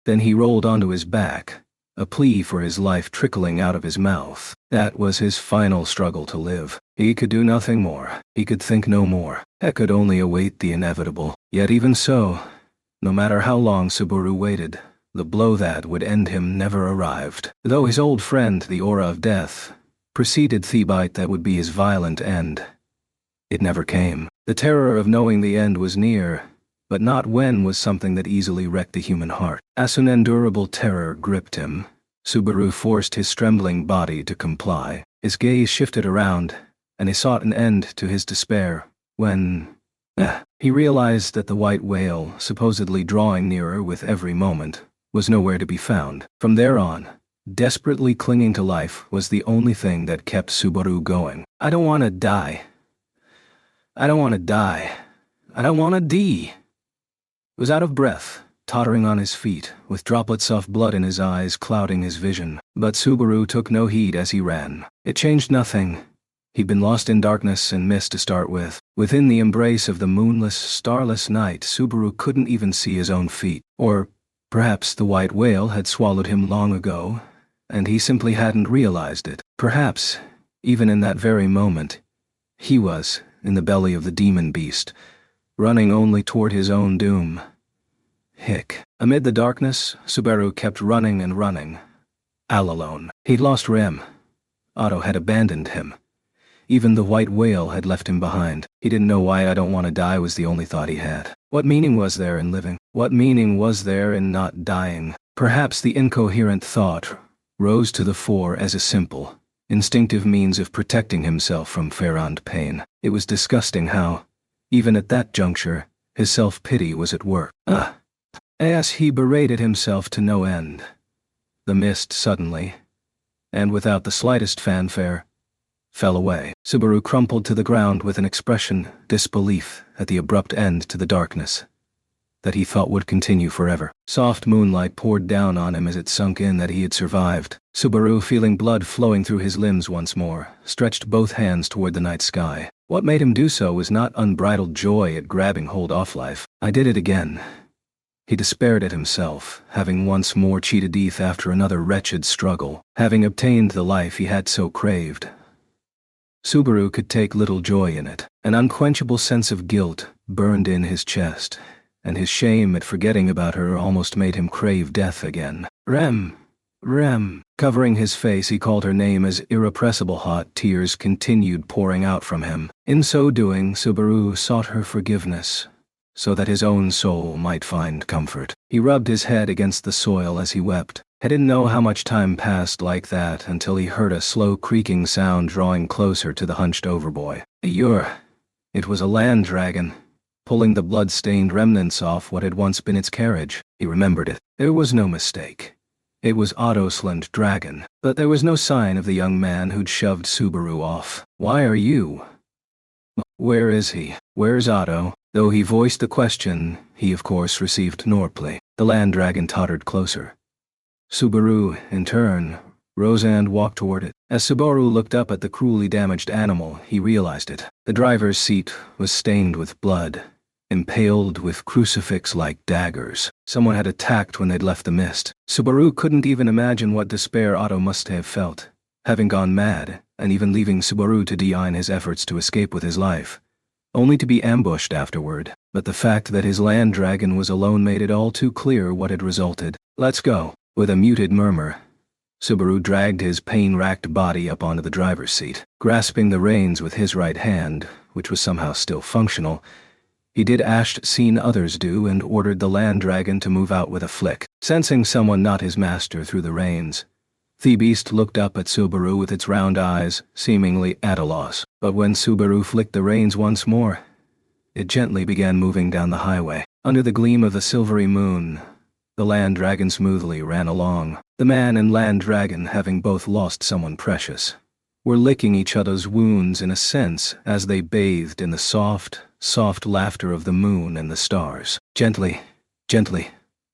Then he rolled onto his back, a plea for his life trickling out of his mouth. That was his final struggle to live. He could do nothing more. He could think no more. He could only await the inevitable. Yet even so, no matter how long Subaru waited, the blow that would end him never arrived. Though his old friend, the aura of death, preceded the bite that would be his violent end, it never came. The terror of knowing the end was near, but not when was something that easily wrecked the human heart. As an unendurable terror gripped him, Subaru forced his trembling body to comply. His gaze shifted around, and he sought an end to his despair, when He realized that the white whale, supposedly drawing nearer with every moment, was nowhere to be found. From there on, desperately clinging to life was the only thing that kept Subaru going. I don't want to die. I don't want to die. I don't want to die. He was out of breath, tottering on his feet, with droplets of blood in his eyes clouding his vision. But Subaru took no heed as he ran. It changed nothing. He'd been lost in darkness and mist to start with. Within the embrace of the moonless, starless night, Subaru couldn't even see his own feet. Or perhaps the white whale had swallowed him long ago, and he simply hadn't realized it. Perhaps, even in that very moment, he was in the belly of the demon beast, running only toward his own doom. Hick. Amid the darkness, Subaru kept running and running. All alone. He'd lost Rem. Otto had abandoned him. Even the white whale had left him behind. He didn't know why I don't want to die was the only thought he had. What meaning was there in living? What meaning was there in not dying? Perhaps the incoherent thought rose to the fore as a simple, instinctive means of protecting himself from Ferrand pain. It was disgusting how, even at that juncture, his self-pity was at work. As he berated himself to no end. The mist suddenly, and without the slightest fanfare, fell away. Subaru crumpled to the ground with an expression, disbelief at the abrupt end to the darkness that he thought would continue forever. Soft moonlight poured down on him as it sunk in that he had survived. Subaru, feeling blood flowing through his limbs once more, stretched both hands toward the night sky. What made him do so was not unbridled joy at grabbing hold of life. I did it again. He despaired at himself, having once more cheated death after another wretched struggle, having obtained the life he had so craved. Subaru could take little joy in it. An unquenchable sense of guilt burned in his chest, and his shame at forgetting about her almost made him crave death again. Rem. Covering his face, he called her name as irrepressible hot tears continued pouring out from him. In so doing, Subaru sought her forgiveness, so that his own soul might find comfort. He rubbed his head against the soil as he wept. He didn't know how much time passed like that until he heard a slow creaking sound drawing closer to the hunched-over boy. It was a land dragon, pulling the blood-stained remnants off what had once been its carriage. He remembered it. There was no mistake. It was Otto's land dragon, but there was no sign of the young man who'd shoved Subaru off. Why are you? Where is he? Where's Otto? Though he voiced the question, he of course received no reply. The land dragon tottered closer. Subaru, in turn, rose and walked toward it. As Subaru looked up at the cruelly damaged animal, he realized it. The driver's seat was stained with blood, impaled with crucifix-like daggers. Someone had attacked when they'd left the mist. Subaru couldn't even imagine what despair Otto must have felt, having gone mad, and even leaving Subaru to die in his efforts to escape with his life, only to be ambushed afterward. But the fact that his land dragon was alone made it all too clear what had resulted. Let's go. With a muted murmur, Subaru dragged his pain-racked body up onto the driver's seat. Grasping the reins with his right hand, which was somehow still functional, he did as seen others do and ordered the land dragon to move out with a flick. Sensing someone not his master through the reins, the beast looked up at Subaru with its round eyes, seemingly at a loss. But when Subaru flicked the reins once more, it gently began moving down the highway. Under the gleam of the silvery moon, the land dragon smoothly ran along. The man and land dragon, having both lost someone precious, were licking each other's wounds in a sense as they bathed in the soft laughter of the moon and the stars. Gently,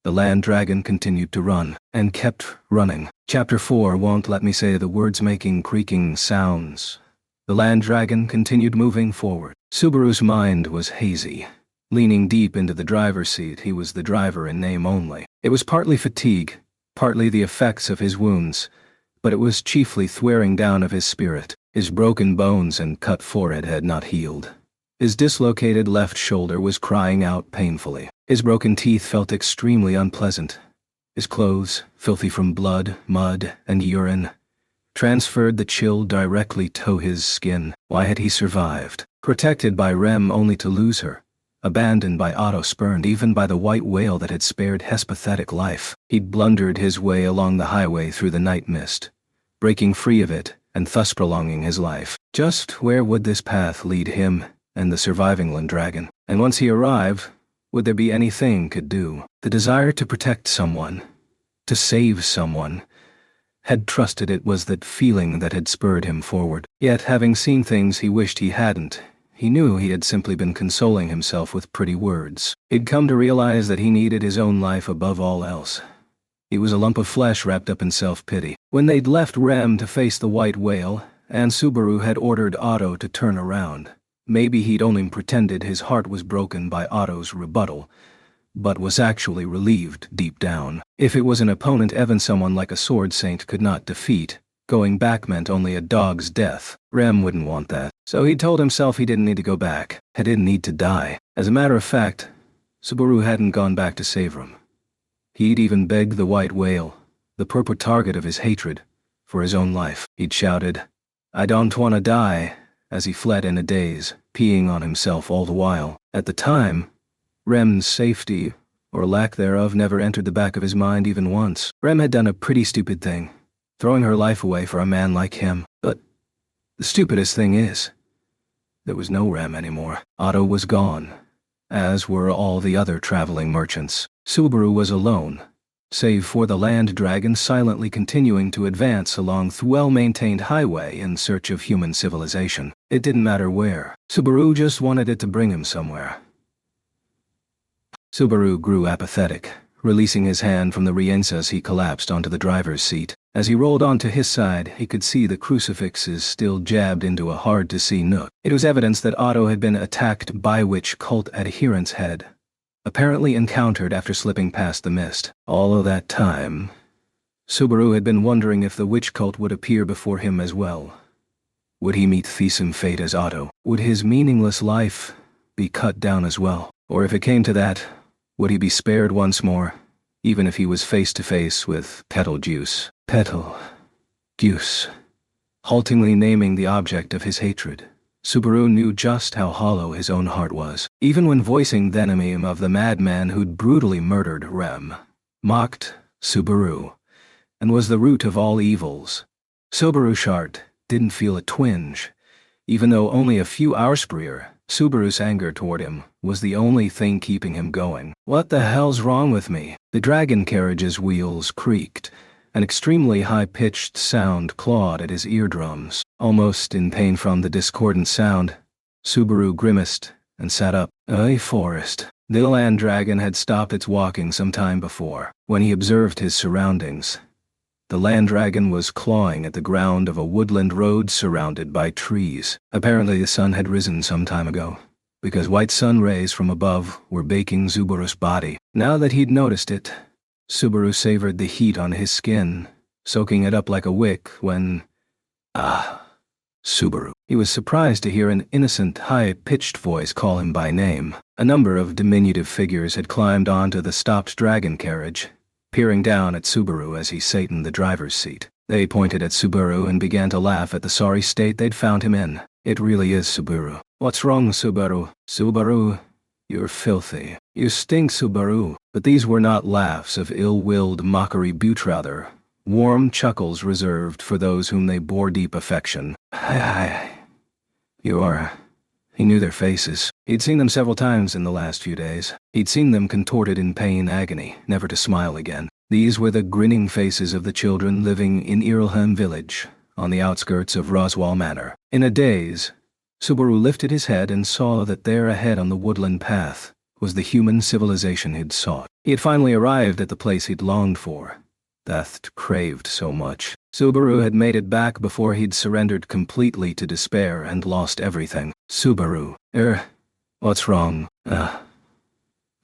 the land dragon continued to run, and kept running. Chapter 4 won't let me say the words making creaking sounds. The land dragon continued moving forward. Subaru's mind was hazy. Leaning deep into the driver's seat, he was the driver in name only. It was partly fatigue, partly the effects of his wounds, but it was chiefly thwearing down of his spirit. His broken bones and cut forehead had not healed. His dislocated left shoulder was crying out painfully. His broken teeth felt extremely unpleasant. His clothes, filthy from blood, mud, and urine, transferred the chill directly to his skin. Why had he survived? Protected by Rem only to lose her. Abandoned by Otto, spurned even by the white whale that had spared his pathetic life. He'd blundered his way along the highway through the night mist, breaking free of it and thus prolonging his life. Just where would this path lead him? and the surviving land dragon. And once he arrived, would there be anything could do? The desire to protect someone, to save someone, had trusted it was that feeling that had spurred him forward. Yet, having seen things he wished he hadn't, he knew he had simply been consoling himself with pretty words. He'd come to realize that he needed his own life above all else. He was a lump of flesh wrapped up in self-pity. When they'd left Rem to face the white whale, and Subaru had ordered Otto to turn around, maybe he'd only pretended his heart was broken by Otto's rebuttal, but was actually relieved deep down. If it was an opponent even someone like a sword saint could not defeat, going back meant only a dog's death. Rem wouldn't want that. So he told himself he didn't need to go back. He didn't need to die. As a matter of fact, Subaru hadn't gone back to save him. He'd even begged the white whale, the purported target of his hatred, for his own life. He'd shouted, "I don't want to die," as he fled in a daze, peeing on himself all the while. At the time, Rem's safety, or lack thereof, never entered the back of his mind even once. Rem had done a pretty stupid thing, throwing her life away for a man like him. But the stupidest thing is, there was no Rem anymore. Otto was gone, as were all the other traveling merchants. Subaru was alone, save for the land dragon silently continuing to advance along the well-maintained highway in search of human civilization. It didn't matter where. Subaru just wanted it to bring him somewhere. Subaru grew apathetic, releasing his hand from the reins as he collapsed onto the driver's seat. As he rolled onto his side, he could see the crucifixes still jabbed into a hard-to-see nook. It was evidence that Otto had been attacked by which cult adherents had apparently encountered after slipping past the mist. All of that time, Subaru had been wondering if the witch cult would appear before him as well. Would he meet the same fate as Otto? Would his meaningless life be cut down as well? Or if it came to that, would he be spared once more, even if he was face to face with Betelgeuse? Betelgeuse. Haltingly naming the object of his hatred, Subaru knew just how hollow his own heart was. Even when voicing the name of the madman who'd brutally murdered Rem, mocked Subaru, and was the root of all evils, Subaru's heart didn't feel a twinge, even though only a few hours prior, Subaru's anger toward him was the only thing keeping him going. What the hell's wrong with me? The dragon carriage's wheels creaked. An extremely high-pitched sound clawed at his eardrums. Almost in pain from the discordant sound, Subaru grimaced and sat up. A forest. The land dragon had stopped its walking some time before. When he observed his surroundings, the land dragon was clawing at the ground of a woodland road surrounded by trees. Apparently the sun had risen some time ago, because white sun rays from above were baking Subaru's body. Now that he'd noticed it, Subaru savored the heat on his skin, soaking it up like a wick when... Subaru. He was surprised to hear an innocent, high-pitched voice call him by name. A number of diminutive figures had climbed onto the stopped dragon carriage, peering down at Subaru as he sat in the driver's seat. They pointed at Subaru and began to laugh at the sorry state they'd found him in. It really is Subaru. What's wrong, Subaru? Subaru, you're filthy. You stink, Subaru. But these were not laughs of ill-willed mockery, but rather warm chuckles reserved for those whom they bore deep affection. You are... He knew their faces. He'd seen them several times in the last few days. He'd seen them contorted in pain, agony, never to smile again. These were the grinning faces of the children living in Irlham village, on the outskirts of Roswell Manor. In a daze, Subaru lifted his head and saw that there ahead on the woodland path was the human civilization he'd sought. He had finally arrived at the place he'd longed for, that craved so much. Subaru had made it back before he'd surrendered completely to despair and lost everything. Subaru. What's wrong?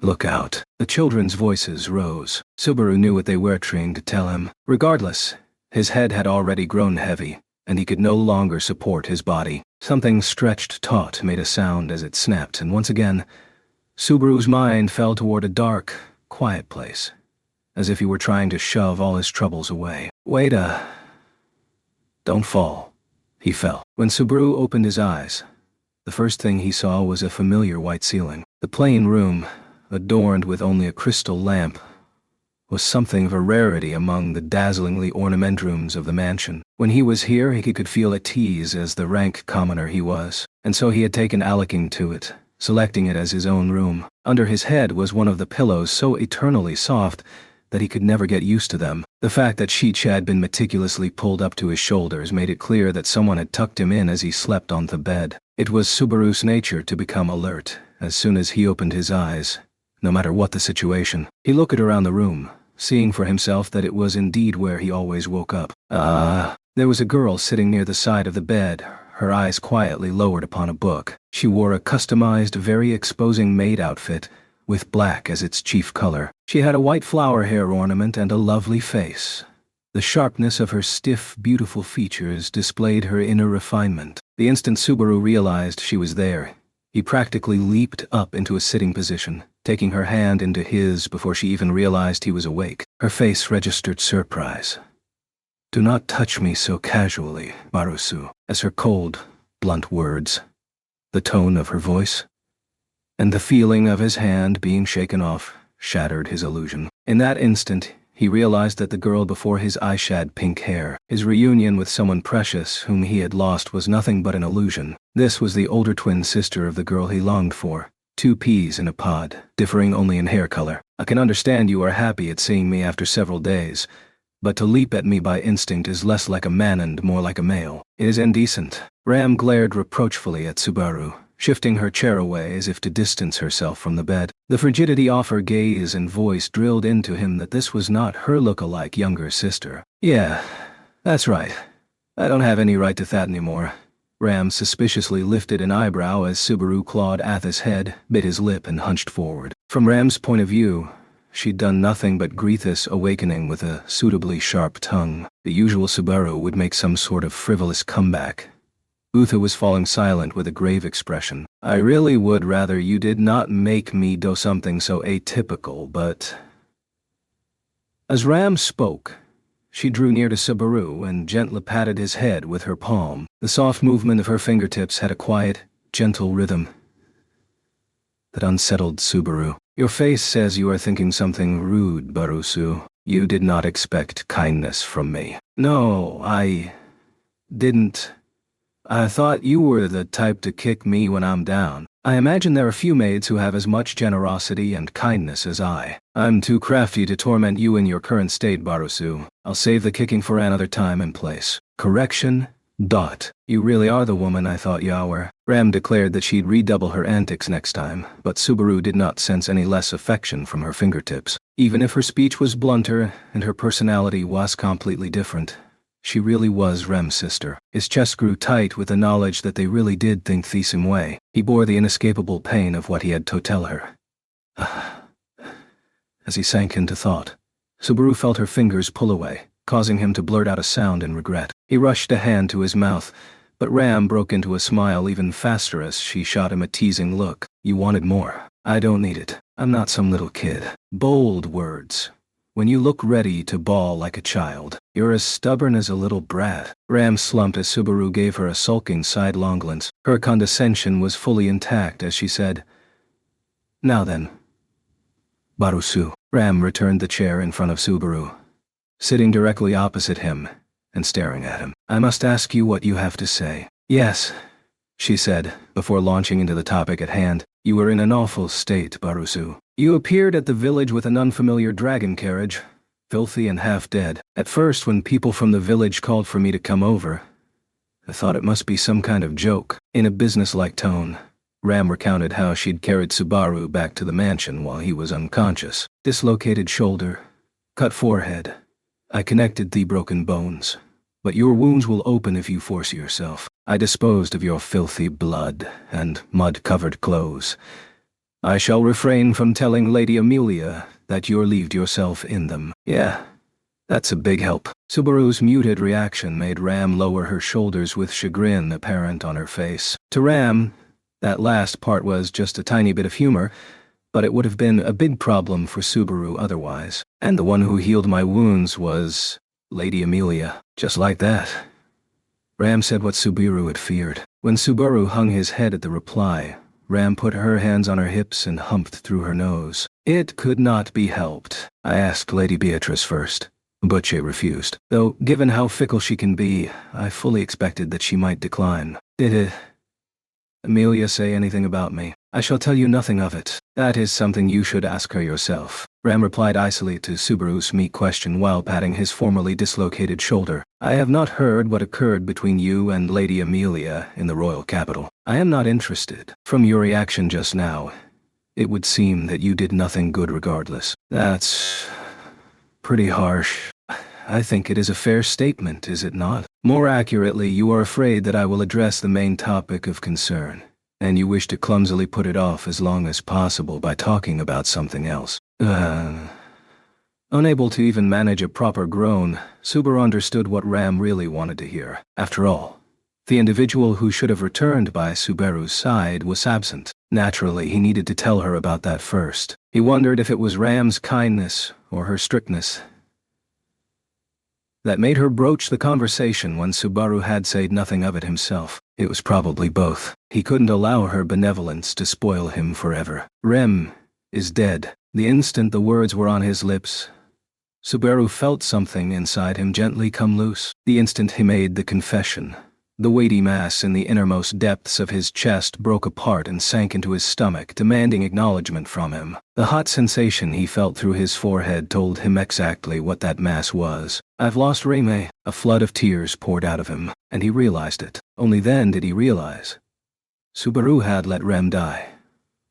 Look out. The children's voices rose. Subaru knew what they were trying to tell him. Regardless, his head had already grown heavy, and he could no longer support his body. Something stretched taut made a sound as it snapped, and once again, Subaru's mind fell toward a dark, quiet place, as if he were trying to shove all his troubles away. Wait Don't fall. He fell. When Subaru opened his eyes, the first thing he saw was a familiar white ceiling. The plain room, adorned with only a crystal lamp, was something of a rarity among the dazzlingly ornamented rooms of the mansion. When he was here, he could feel at ease as the rank commoner he was, and so he had taken a liking to it, selecting it as his own room. Under his head was one of the pillows so eternally soft that he could never get used to them. The fact that sheets had been meticulously pulled up to his shoulders made it clear that someone had tucked him in as he slept on the bed. It was Subaru's nature to become alert as soon as he opened his eyes, no matter what the situation. He looked around the room, seeing for himself that it was indeed where he always woke up. There was a girl sitting near the side of the bed, her eyes quietly lowered upon a book. She wore a customized, very exposing maid outfit, with black as its chief color. She had a white flower hair ornament and a lovely face. The sharpness of her stiff, beautiful features displayed her inner refinement. The instant Subaru realized she was there, he practically leaped up into a sitting position, taking her hand into his before she even realized he was awake. Her face registered surprise. "Do not touch me so casually, Marusu," as her cold, blunt words, the tone of her voice, and the feeling of his hand being shaken off, shattered his illusion. In that instant, he realized that the girl before his eyes had pink hair. His reunion with someone precious whom he had lost was nothing but an illusion. This was the older twin sister of the girl he longed for. Two peas in a pod, differing only in hair color. "I can understand you are happy at seeing me after several days, but to leap at me by instinct is less like a man and more like a male. It is indecent." Ram glared reproachfully at Subaru, shifting her chair away as if to distance herself from the bed. The frigidity of her gaze and voice drilled into him that this was not her look-alike younger sister. "Yeah, that's right. I don't have any right to that anymore." Ram suspiciously lifted an eyebrow as Subaru clawed at his head, bit his lip and hunched forward. From Ram's point of view, she'd done nothing but greet this awakening with a suitably sharp tongue. The usual Subaru would make some sort of frivolous comeback. Uther was falling silent with a grave expression. "I really would rather you did not make me do something so atypical, but..." As Ram spoke, she drew near to Subaru and gently patted his head with her palm. The soft movement of her fingertips had a quiet, gentle rhythm that unsettled Subaru. "Your face says you are thinking something rude, Barusu. You did not expect kindness from me." "No, I didn't. I thought you were the type to kick me when I'm down. I imagine there are few maids who have as much generosity and kindness as I. I'm too crafty to torment you in your current state, Barusu. I'll save the kicking for another time and place." Correction. You really are the woman I thought you were. Ram declared that she'd redouble her antics next time, but Subaru did not sense any less affection from her fingertips. Even if her speech was blunter and her personality was completely different, she really was Rem's sister. His chest grew tight with the knowledge that they really did think the same way. He bore the inescapable pain of what he had to tell her. As he sank into thought, Subaru felt her fingers pull away, causing him to blurt out a sound in regret. He rushed a hand to his mouth, but Ram broke into a smile even faster as she shot him a teasing look. "You wanted more. I don't need it. I'm not some little kid." Bold words. When you look ready to bawl like a child, you're as stubborn as a little brat. Ram slumped as Subaru gave her a sulking sidelong glance. Her condescension was fully intact as she said, "Now then, Barusu." Ram returned the chair in front of Subaru, sitting directly opposite him and staring at him. "I must ask you what you have to say." "Yes," she said, before launching into the topic at hand. "You were in an awful state, Barusu. You appeared at the village with an unfamiliar dragon carriage, filthy and half dead. At first, when people from the village called for me to come over, I thought it must be some kind of joke." In a businesslike tone, Ram recounted how she'd carried Subaru back to the mansion while he was unconscious. "Dislocated shoulder, cut forehead. I connected the broken bones, but your wounds will open if you force yourself. I disposed of your filthy blood and mud-covered clothes. I shall refrain from telling Lady Amelia that you leaved yourself in them." "Yeah, that's a big help." Subaru's muted reaction made Ram lower her shoulders with chagrin apparent on her face. To Ram, that last part was just a tiny bit of humor, but it would have been a big problem for Subaru otherwise. "And the one who healed my wounds was Lady Amelia." Just like that, Ram said what Subaru had feared. When Subaru hung his head at the reply, Ram put her hands on her hips and humped through her nose. It could not be helped. I asked Lady Beatrice first, but she refused. Though, given how fickle she can be, I fully expected that she might decline. Did Amelia say anything about me? I shall tell you nothing of it. That is something you should ask her yourself. Ram replied icily to Subaru's meek question while patting his formerly dislocated shoulder. I have not heard what occurred between you and Lady Amelia in the royal capital. I am not interested. From your reaction just now, it would seem that you did nothing good regardless. That's pretty harsh. I think it is a fair statement, is it not? More accurately, you are afraid that I will address the main topic of concern, and you wish to clumsily put it off as long as possible by talking about something else. Unable to even manage a proper groan, Subaru understood what Ram really wanted to hear. After all, the individual who should have returned by Subaru's side was absent. Naturally, he needed to tell her about that first. He wondered if it was Ram's kindness or her strictness that made her broach the conversation when Subaru had said nothing of it himself. It was probably both. He couldn't allow her benevolence to spoil him forever. Rem is dead. The instant the words were on his lips, Subaru felt something inside him gently come loose. The instant he made the confession, the weighty mass in the innermost depths of his chest broke apart and sank into his stomach, demanding acknowledgement from him. The hot sensation he felt through his forehead told him exactly what that mass was. I've lost Reme. A flood of tears poured out of him, and he realized it. Only then did he realize Subaru had let Rem die.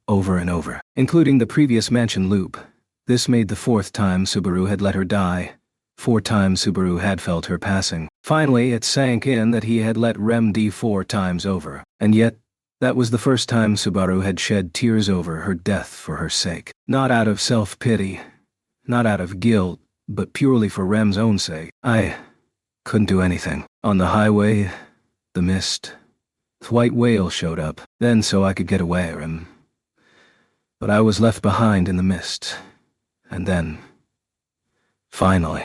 Over and over, including the previous mansion loop. This made the 4th time Subaru had let her die. 4 times Subaru had felt her passing. Finally, it sank in that he had let Rem die 4 times over. And yet, that was the first time Subaru had shed tears over her death for her sake. Not out of self-pity, not out of guilt, but purely for Rem's own sake. I couldn't do anything. On the highway, the mist, the white whale showed up. Then so I could get away, Rem. But I was left behind in the mist. And then, finally,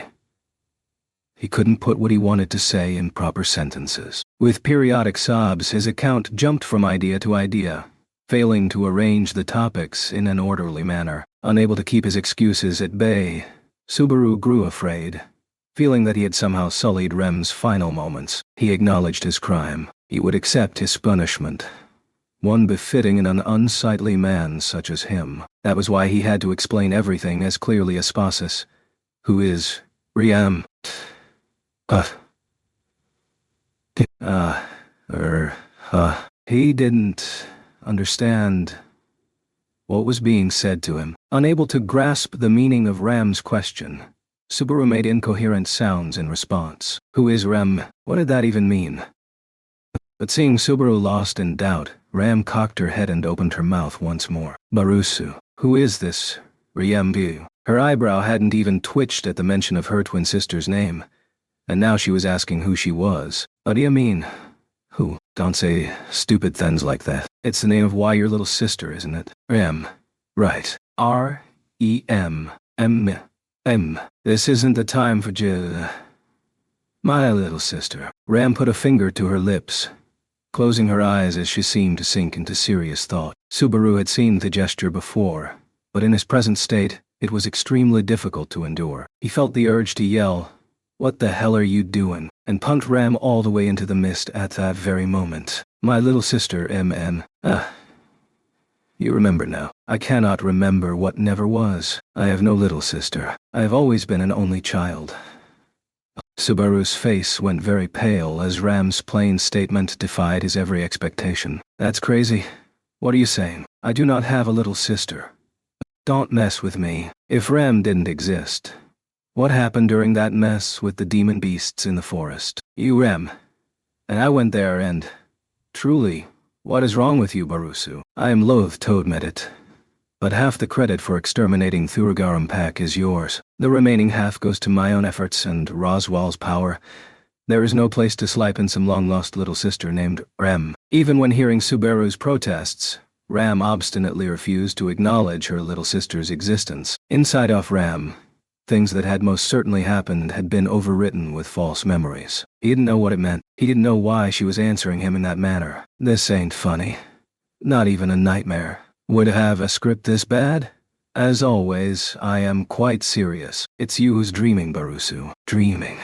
he couldn't put what he wanted to say in proper sentences. With periodic sobs, his account jumped from idea to idea, failing to arrange the topics in an orderly manner. Unable to keep his excuses at bay, Subaru grew afraid. Feeling that he had somehow sullied Rem's final moments, he acknowledged his crime. He would accept his punishment, one befitting an unsightly man such as him. That was why he had to explain everything as clearly as Sposus. Who is Riam? He didn't understand what was being said to him. Unable to grasp the meaning of Ram's question, Subaru made incoherent sounds in response. Who is Rem? What did that even mean? But seeing Subaru lost in doubt, Ram cocked her head and opened her mouth once more. Barusu, who is this Riambu? Her eyebrow hadn't even twitched at the mention of her twin sister's name, and now she was asking who she was. What do you mean? Who? Don't say stupid things like that. It's the name of why your little sister, isn't it? Rem. Right. R-E-M. M. This isn't the time for my little sister. Ram put a finger to her lips, closing her eyes as she seemed to sink into serious thought. Subaru had seen the gesture before, but in his present state, it was extremely difficult to endure. He felt the urge to yell, "What the hell are you doing?" and punt Ram all the way into the mist at that very moment. My little sister, M.N. You remember now. I cannot remember what never was. I have no little sister. I have always been an only child. Subaru's face went very pale as Ram's plain statement defied his every expectation. That's crazy. What are you saying? I do not have a little sister. Don't mess with me. If Ram didn't exist, what happened during that mess with the demon beasts in the forest? You Ram. And I went there and... Truly, what is wrong with you, Barusu? I am loath to admit it, but half the credit for exterminating Thuragaram Pack is yours. The remaining half goes to my own efforts and Roswell's power. There is no place to slipe in some long-lost little sister named Rem. Even when hearing Subaru's protests, Ram obstinately refused to acknowledge her little sister's existence. Inside of Ram, things that had most certainly happened had been overwritten with false memories. He didn't know what it meant. He didn't know why she was answering him in that manner. This ain't funny. Not even a nightmare would have a script this bad. As always, I am quite serious. It's you who's dreaming, Barusu. Dreaming.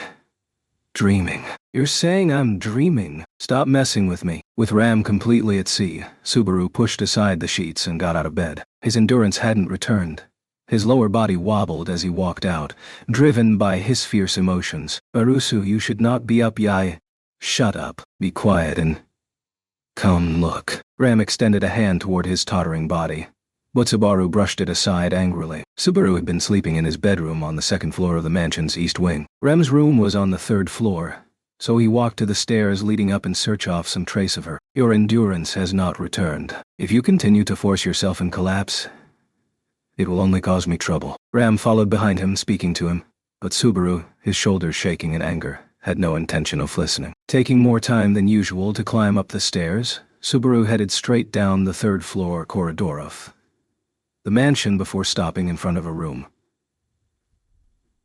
Dreaming. You're saying I'm dreaming? Stop messing with me. With Ram completely at sea, Subaru pushed aside the sheets and got out of bed. His endurance hadn't returned. His lower body wobbled as he walked out, driven by his fierce emotions. Barusu, you should not be up, yai. Shut up. Be quiet and... Come look. Ram extended a hand toward his tottering body, but Subaru brushed it aside angrily. Subaru had been sleeping in his bedroom on the second floor of the mansion's east wing. Ram's room was on the third floor, so he walked to the stairs leading up in search of some trace of her. Your endurance has not returned. If you continue to force yourself and collapse, it will only cause me trouble. Ram followed behind him, speaking to him, but Subaru, his shoulders shaking in anger, had no intention of listening. Taking more time than usual to climb up the stairs, Subaru headed straight down the third floor corridor of the mansion before stopping in front of a room.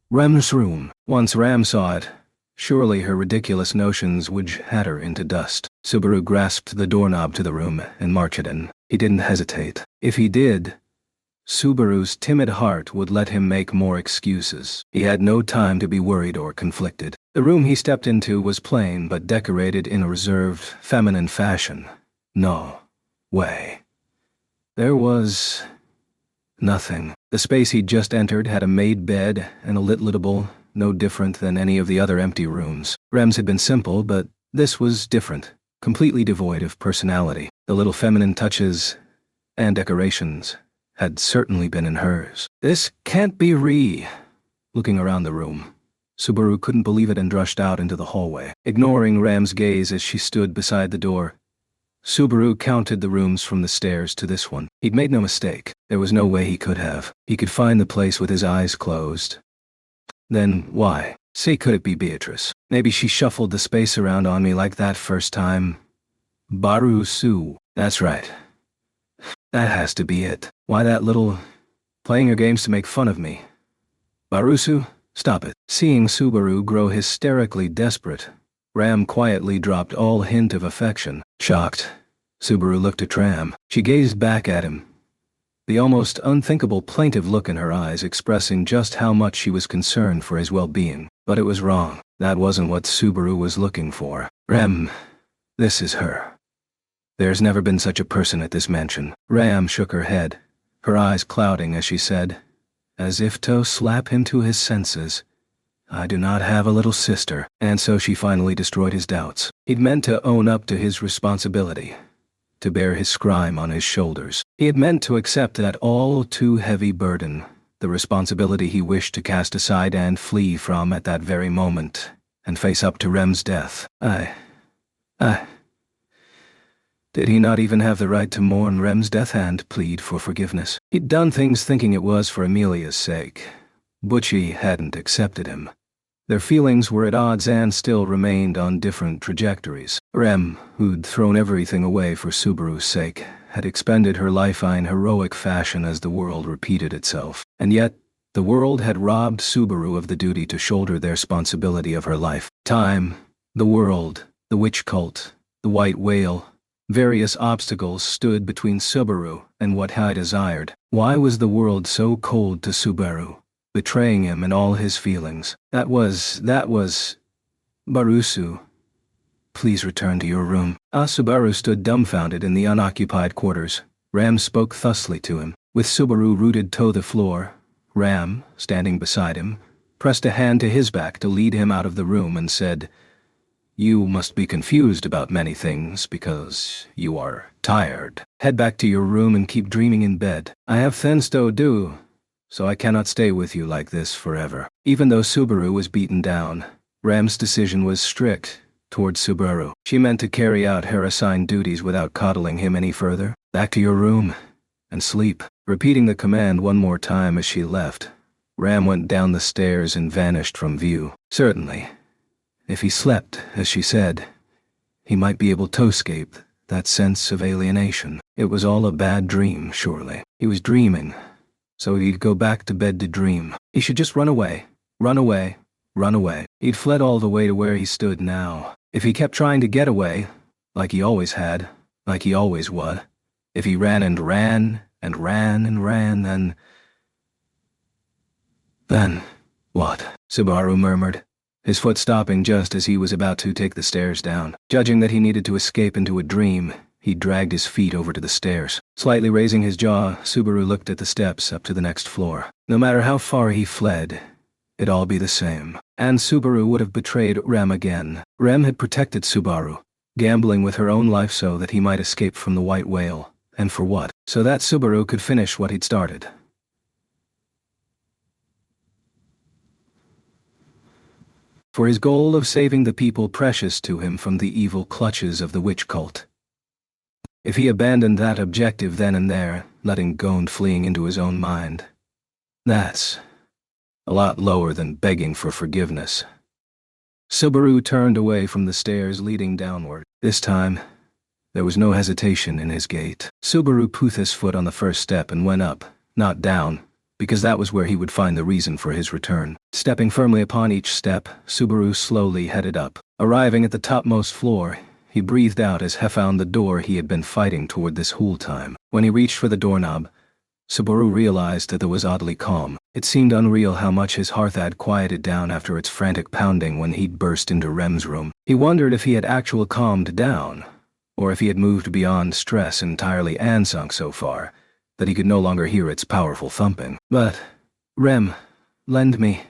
Ram's room. Once Ram saw it, surely her ridiculous notions would shatter into dust. Subaru grasped the doorknob to the room and marched it in. He didn't hesitate. If he did, Subaru's timid heart would let him make more excuses. He had no time to be worried or conflicted. The room he stepped into was plain but decorated in a reserved, feminine fashion. No way. There was nothing. The space he'd just entered had a made bed and a lit little, no different than any of the other empty rooms. Ram's had been simple, but this was different, completely devoid of personality. The little feminine touches and decorations had certainly been in hers. This can't be Looking around the room, Subaru couldn't believe it and rushed out into the hallway. Ignoring Ram's gaze as she stood beside the door, Subaru counted the rooms from the stairs to this one. He'd made no mistake. There was no way he could have. He could find the place with his eyes closed. Then why? Say, could it be Beatrice? Maybe she shuffled the space around on me like that first time. Barusu. That's right. That has to be it. Why that little... playing her games to make fun of me. Barusu, stop it. Seeing Subaru grow hysterically desperate, Ram quietly dropped all hint of affection. Shocked, Subaru looked at Ram. She gazed back at him, the almost unthinkable plaintive look in her eyes expressing just how much she was concerned for his well-being. But it was wrong. That wasn't what Subaru was looking for. Ram, this is her. There's never been such a person at this mansion. Ram shook her head, her eyes clouding as she said, as if to slap him to his senses, I do not have a little sister. And so she finally destroyed his doubts. He'd meant to own up to his responsibility, to bear his crime on his shoulders. He had meant to accept that all too heavy burden, the responsibility he wished to cast aside and flee from at that very moment, and face up to Rem's death. Did he not even have the right to mourn Rem's death and plead for forgiveness? He'd done things thinking it was for Amelia's sake. Butchie hadn't accepted him. Their feelings were at odds and still remained on different trajectories. Rem, who'd thrown everything away for Subaru's sake, had expended her life in heroic fashion as the world repeated itself. And yet, the world had robbed Subaru of the duty to shoulder their responsibility of her life. Time, the world, the witch cult, the white whale, various obstacles stood between Subaru and what he desired. Why was the world so cold to Subaru, betraying him and all his feelings? That was... Barusu, please return to your room. Subaru stood dumbfounded in the unoccupied quarters. Ram spoke thusly to him. With Subaru rooted to the floor, Ram, standing beside him, pressed a hand to his back to lead him out of the room and said, You must be confused about many things because you are tired. Head back to your room and keep dreaming in bed. I have things to do, so I cannot stay with you like this forever. Even though Subaru was beaten down, Ram's decision was strict towards Subaru. She meant to carry out her assigned duties without coddling him any further. Back to your room and sleep. Repeating the command one more time as she left, Ram went down the stairs and vanished from view. Certainly, if he slept, as she said, he might be able to escape that sense of alienation. It was all a bad dream, surely. He was dreaming, so he'd go back to bed to dream. He should just run away. Run away. Run away. He'd fled all the way to where he stood now. If he kept trying to get away, like he always had, like he always would, If he ran and ran and ran and ran, then what? Subaru murmured, his foot stopping just as he was about to take the stairs down. Judging that he needed to escape into a dream, he dragged his feet over to the stairs. Slightly raising his jaw, Subaru looked at the steps up to the next floor. No matter how far he fled, it'd all be the same. And Subaru would have betrayed Rem again. Rem had protected Subaru, gambling with her own life so that he might escape from the white whale. And for what? So that Subaru could finish what he'd started. For his goal of saving the people precious to him from the evil clutches of the witch cult. If he abandoned that objective then and there, letting go and fleeing into his own mind, that's a lot lower than begging for forgiveness. Subaru turned away from the stairs leading downward. This time, there was no hesitation in his gait. Subaru put his foot on the first step and went up, not down, because that was where he would find the reason for his return. Stepping firmly upon each step, Subaru slowly headed up. Arriving at the topmost floor, he breathed out as he found the door he had been fighting toward this whole time. When he reached for the doorknob, Subaru realized that it was oddly calm. It seemed unreal how much his heart had quieted down after its frantic pounding when he'd burst into Rem's room. He wondered if he had actually calmed down, or if he had moved beyond stress entirely and sunk so far that he could no longer hear its powerful thumping. But, Rem, lend me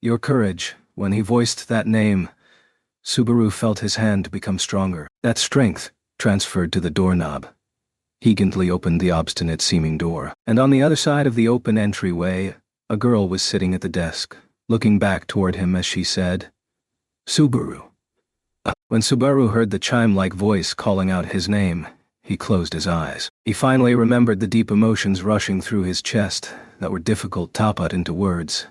your courage. When he voiced that name, Subaru felt his hand become stronger. That strength transferred to the doorknob. He gently opened the obstinate-seeming door, and on the other side of the open entryway, a girl was sitting at the desk, looking back toward him as she said, "Subaru." When Subaru heard the chime-like voice calling out his name, he closed his eyes. He finally remembered the deep emotions rushing through his chest that were difficult to put into words,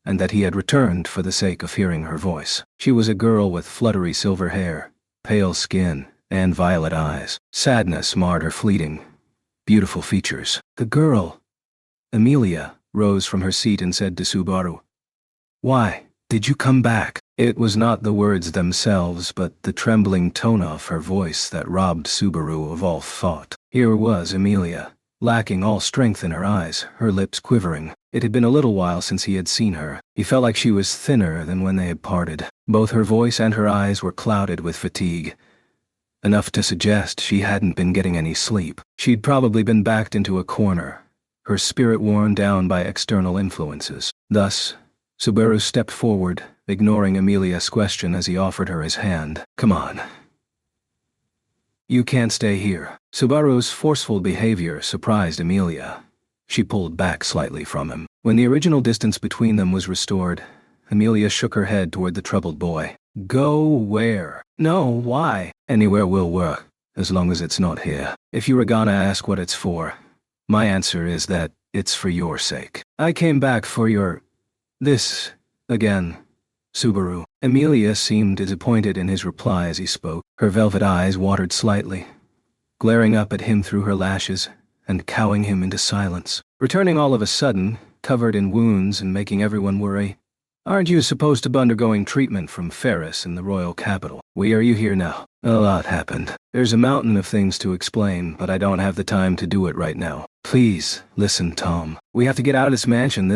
and that he had returned for the sake of hearing her voice. She was a girl with fluttery silver hair, pale skin, and violet eyes. Sadness marred her fleeting, beautiful features. The girl, Amelia, rose from her seat and said to Subaru, "Why did you come back?" It was not the words themselves but the trembling tone of her voice that robbed Subaru of all thought. Here was Amelia, lacking all strength in her eyes, her lips quivering. It had been a little while since he had seen her. He felt like she was thinner than when they had parted. Both her voice and her eyes were clouded with fatigue, enough to suggest she hadn't been getting any sleep. She'd probably been backed into a corner, her spirit worn down by external influences. Thus, Subaru stepped forward, ignoring Amelia's question as he offered her his hand. "Come on. You can't stay here." Subaru's forceful behavior surprised Amelia. She pulled back slightly from him. When the original distance between them was restored, Amelia shook her head toward the troubled boy. "Go where?" "No, why?" "Anywhere will work, as long as it's not here. If you were gonna ask what it's for, my answer is that it's for your sake. I came back for this again, Subaru." Amelia seemed disappointed in his reply as he spoke. Her velvet eyes watered slightly, glaring up at him through her lashes and cowing him into silence. Returning all of a sudden, covered in wounds and making everyone worry. "Aren't you supposed to be undergoing treatment from Ferris in the royal capital? Why are you here now?" "A lot happened. There's a mountain of things to explain, but I don't have the time to do it right now. Please, listen, Tom. We have to get out of this mansion.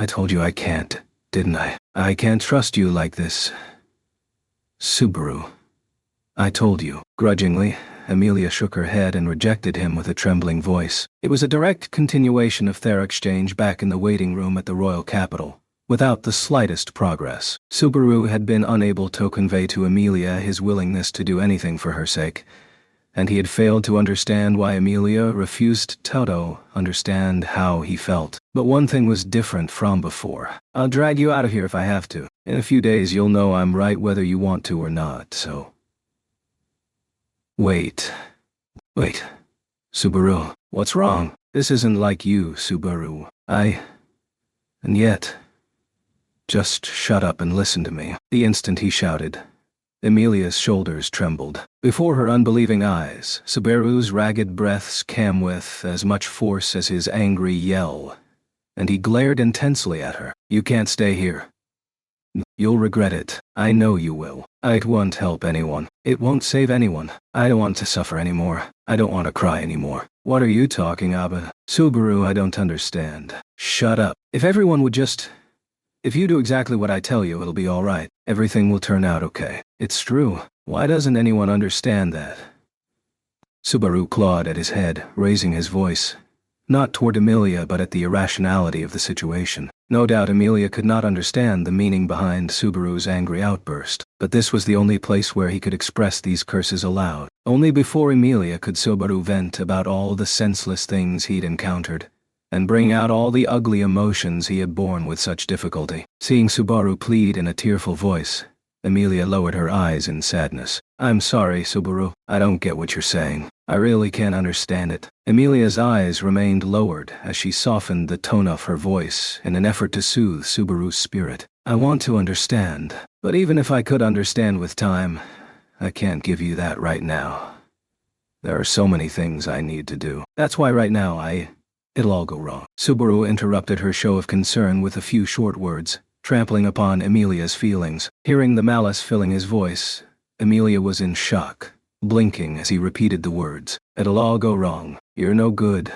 I told you I can't, didn't I? I can't trust you like this. Subaru. I told you." Grudgingly, Amelia shook her head and rejected him with a trembling voice. It was a direct continuation of their exchange back in the waiting room at the royal capital, without the slightest progress. Subaru had been unable to convey to Amelia his willingness to do anything for her sake, and he had failed to understand why Amelia refused to understand how he felt. But one thing was different from before. "I'll drag you out of here if I have to. In a few days you'll know I'm right whether you want to or not, so..." Wait. Subaru, what's wrong? This isn't like you, Subaru. And yet... Just shut up and listen to me. The instant he shouted, Amelia's shoulders trembled. Before her unbelieving eyes, Subaru's ragged breaths came with as much force as his angry yell, and he glared intensely at her. "You can't stay here. You'll regret it. I know you will. It won't help anyone. It won't save anyone. I don't want to suffer anymore. I don't want to cry anymore. What are you talking about? Subaru, I don't understand. Shut up. If everyone would just... If you do exactly what I tell you, it'll be alright. Everything will turn out okay. It's true. Why doesn't anyone understand that? Subaru clawed at his head, raising his voice. Not toward Emilia, but at the irrationality of the situation. No doubt Emilia could not understand the meaning behind Subaru's angry outburst, but this was the only place where he could express these curses aloud. Only before Emilia could Subaru vent about all the senseless things he'd encountered, and bring out all the ugly emotions he had borne with such difficulty. Seeing Subaru plead in a tearful voice, Emilia lowered her eyes in sadness. I'm sorry, Subaru. I don't get what you're saying. I really can't understand it. Emilia's eyes remained lowered as she softened the tone of her voice in an effort to soothe Subaru's spirit. I want to understand, but even if I could understand with time, I can't give you that right now. There are so many things I need to do. That's why right now it'll all go wrong. Subaru interrupted her show of concern with a few short words, trampling upon Emilia's feelings. Hearing the malice filling his voice, Emilia was in shock, blinking as he repeated the words. It'll all go wrong. You're no good.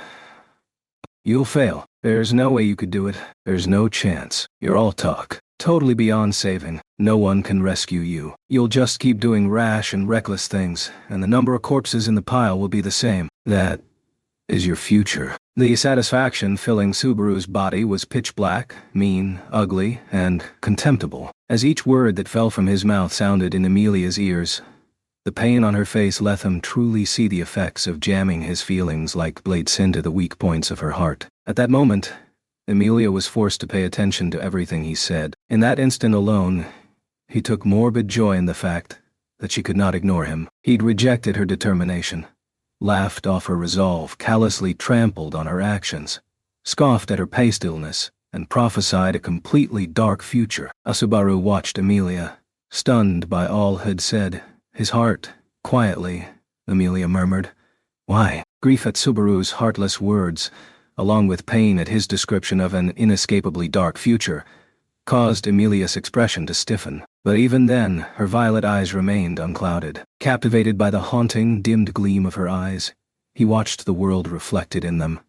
You'll fail. There's no way you could do it. There's no chance. You're all talk. Totally beyond saving. No one can rescue you. You'll just keep doing rash and reckless things, and the number of corpses in the pile will be the same. That is your future. The satisfaction filling Subaru's body was pitch black, mean, ugly, and contemptible. As each word that fell from his mouth sounded in Emilia's ears, the pain on her face let him truly see the effects of jamming his feelings like blades into the weak points of her heart. At that moment, Emilia was forced to pay attention to everything he said. In that instant alone, he took morbid joy in the fact that she could not ignore him. He'd rejected her determination, laughed off her resolve, callously trampled on her actions, scoffed at her pastelness, and prophesied a completely dark future. Subaru watched Emilia, stunned by all had said. His heart, quietly, Emilia murmured. Why? Grief at Subaru's heartless words, along with pain at his description of an inescapably dark future, caused Emilia's expression to stiffen. But even then, her violet eyes remained unclouded. Captivated by the haunting, dimmed gleam of her eyes, he watched the world reflected in them.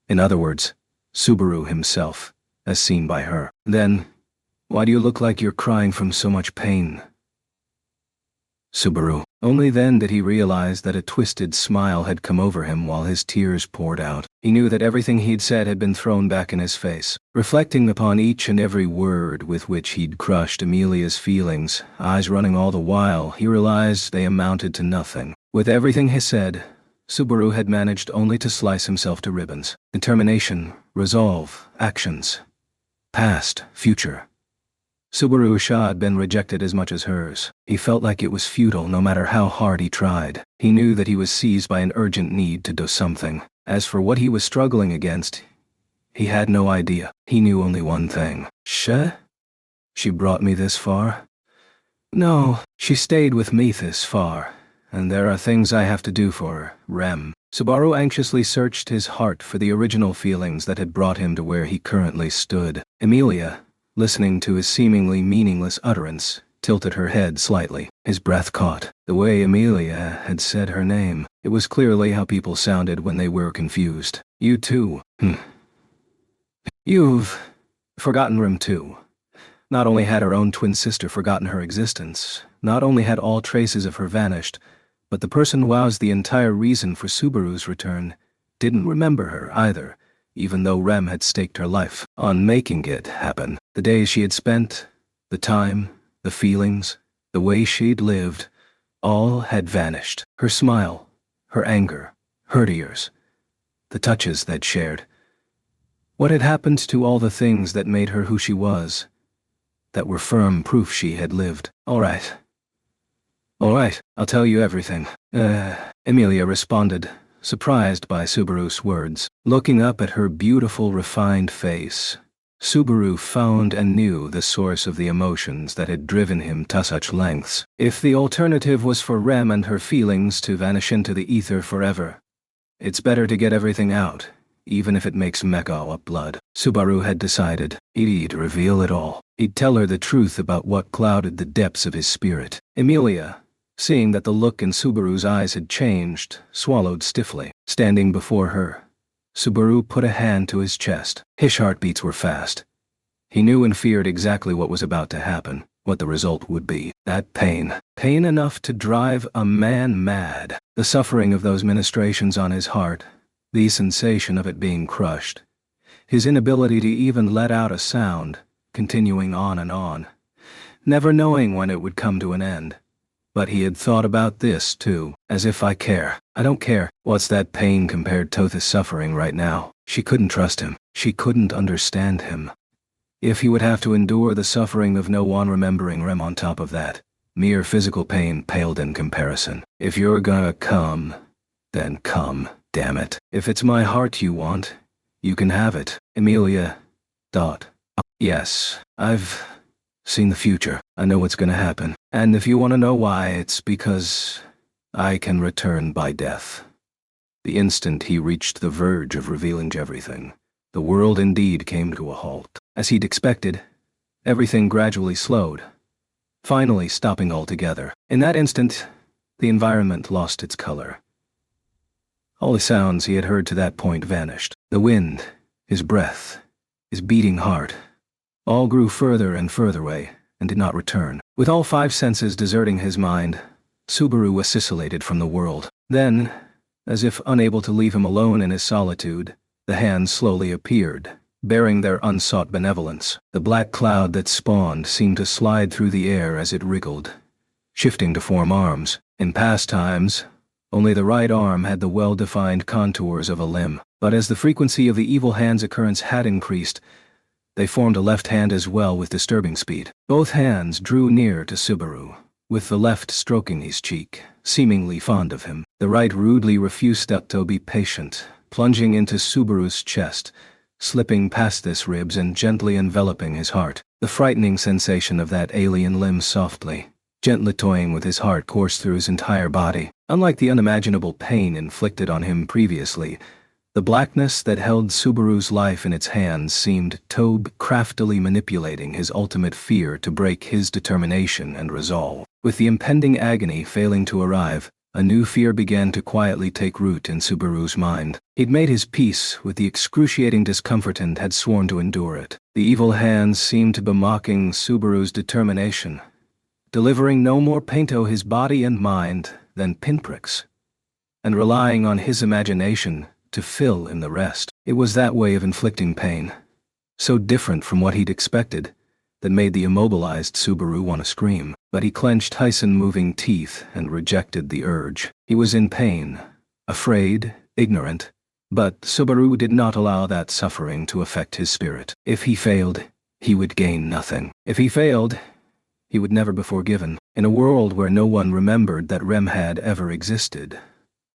In other words, Subaru himself, as seen by her. Then, why do you look like you're crying from so much pain? Subaru. Only then did he realize that a twisted smile had come over him while his tears poured out. He knew that everything he'd said had been thrown back in his face. Reflecting upon each and every word with which he'd crushed Emilia's feelings, eyes running all the while, he realized they amounted to nothing. With everything he said, Subaru had managed only to slice himself to ribbons. Determination, resolve, actions. Past, future. Subaru's had been rejected as much as hers. He felt like it was futile no matter how hard he tried. He knew that he was seized by an urgent need to do something. As for what he was struggling against, he had no idea. He knew only one thing. She brought me this far? No, she stayed with me this far, and there are things I have to do for her, Rem. Subaru anxiously searched his heart for the original feelings that had brought him to where he currently stood. Emilia, listening to his seemingly meaningless utterance, tilted her head slightly. His breath caught. The way Emilia had said her name, it was clearly how people sounded when they were confused. You too. You've forgotten Rem too. Not only had her own twin sister forgotten her existence, not only had all traces of her vanished, but the person who was the entire reason for Subaru's return didn't remember her either, even though Rem had staked her life on making it happen. The days she had spent, the time, the feelings, the way she'd lived, all had vanished. Her smile, her anger, her tears, the touches they'd shared. What had happened to all the things that made her who she was, that were firm proof she had lived? All right, I'll tell you everything. Emilia responded, surprised by Subaru's words. Looking up at her beautiful, refined face, Subaru found and knew the source of the emotions that had driven him to such lengths. If the alternative was for Rem and her feelings to vanish into the ether forever, it's better to get everything out, even if it makes Mecha up blood. Subaru had decided he'd reveal it all. He'd tell her the truth about what clouded the depths of his spirit. Emilia, seeing that the look in Subaru's eyes had changed, swallowed stiffly. Standing before her, Subaru put a hand to his chest. His heartbeats were fast. He knew and feared exactly what was about to happen, what the result would be. That pain. Pain enough to drive a man mad. The suffering of those ministrations on his heart, the sensation of it being crushed, his inability to even let out a sound, continuing on, never knowing when it would come to an end. But he had thought about this, too. As if I care. I don't care. What's that pain compared to his suffering right now? She couldn't trust him. She couldn't understand him. If he would have to endure the suffering of no one remembering Rem on top of that, mere physical pain paled in comparison. If you're gonna come, then come, damn it. If it's my heart you want, you can have it. Emilia. Yes, I've seen the future. I know what's gonna happen. And if you want to know why, it's because I can return by death. The instant he reached the verge of revealing everything, the world indeed came to a halt. As he'd expected, everything gradually slowed, finally stopping altogether. In that instant, the environment lost its color. All the sounds he had heard to that point vanished. The wind, his breath, his beating heart, all grew further and further away and did not return. With all five senses deserting his mind, Subaru oscillated from the world. Then, as if unable to leave him alone in his solitude, the hands slowly appeared, bearing their unsought benevolence. The black cloud that spawned seemed to slide through the air as it wriggled, shifting to form arms. In past times, only the right arm had the well-defined contours of a limb. But as the frequency of the evil hand's occurrence had increased, they formed a left hand as well with disturbing speed. Both hands drew near to Subaru, with the left stroking his cheek, seemingly fond of him. The right rudely refused to be patient, plunging into Subaru's chest, slipping past his ribs and gently enveloping his heart. The frightening sensation of that alien limb softly, gently toying with his heart coursed through his entire body. Unlike the unimaginable pain inflicted on him previously, the blackness that held Subaru's life in its hands seemed Tobe craftily manipulating his ultimate fear to break his determination and resolve. With the impending agony failing to arrive, a new fear began to quietly take root in Subaru's mind. He'd made his peace with the excruciating discomfort and had sworn to endure it. The evil hands seemed to be mocking Subaru's determination, delivering no more pain to his body and mind than pinpricks, and relying on his imagination to fill in the rest. It was that way of inflicting pain, so different from what he'd expected, that made the immobilized Subaru want to scream. But he clenched Tyson-moving teeth and rejected the urge. He was in pain, afraid, ignorant, but Subaru did not allow that suffering to affect his spirit. If he failed, he would gain nothing. If he failed, he would never be forgiven. In a world where no one remembered that Rem had ever existed,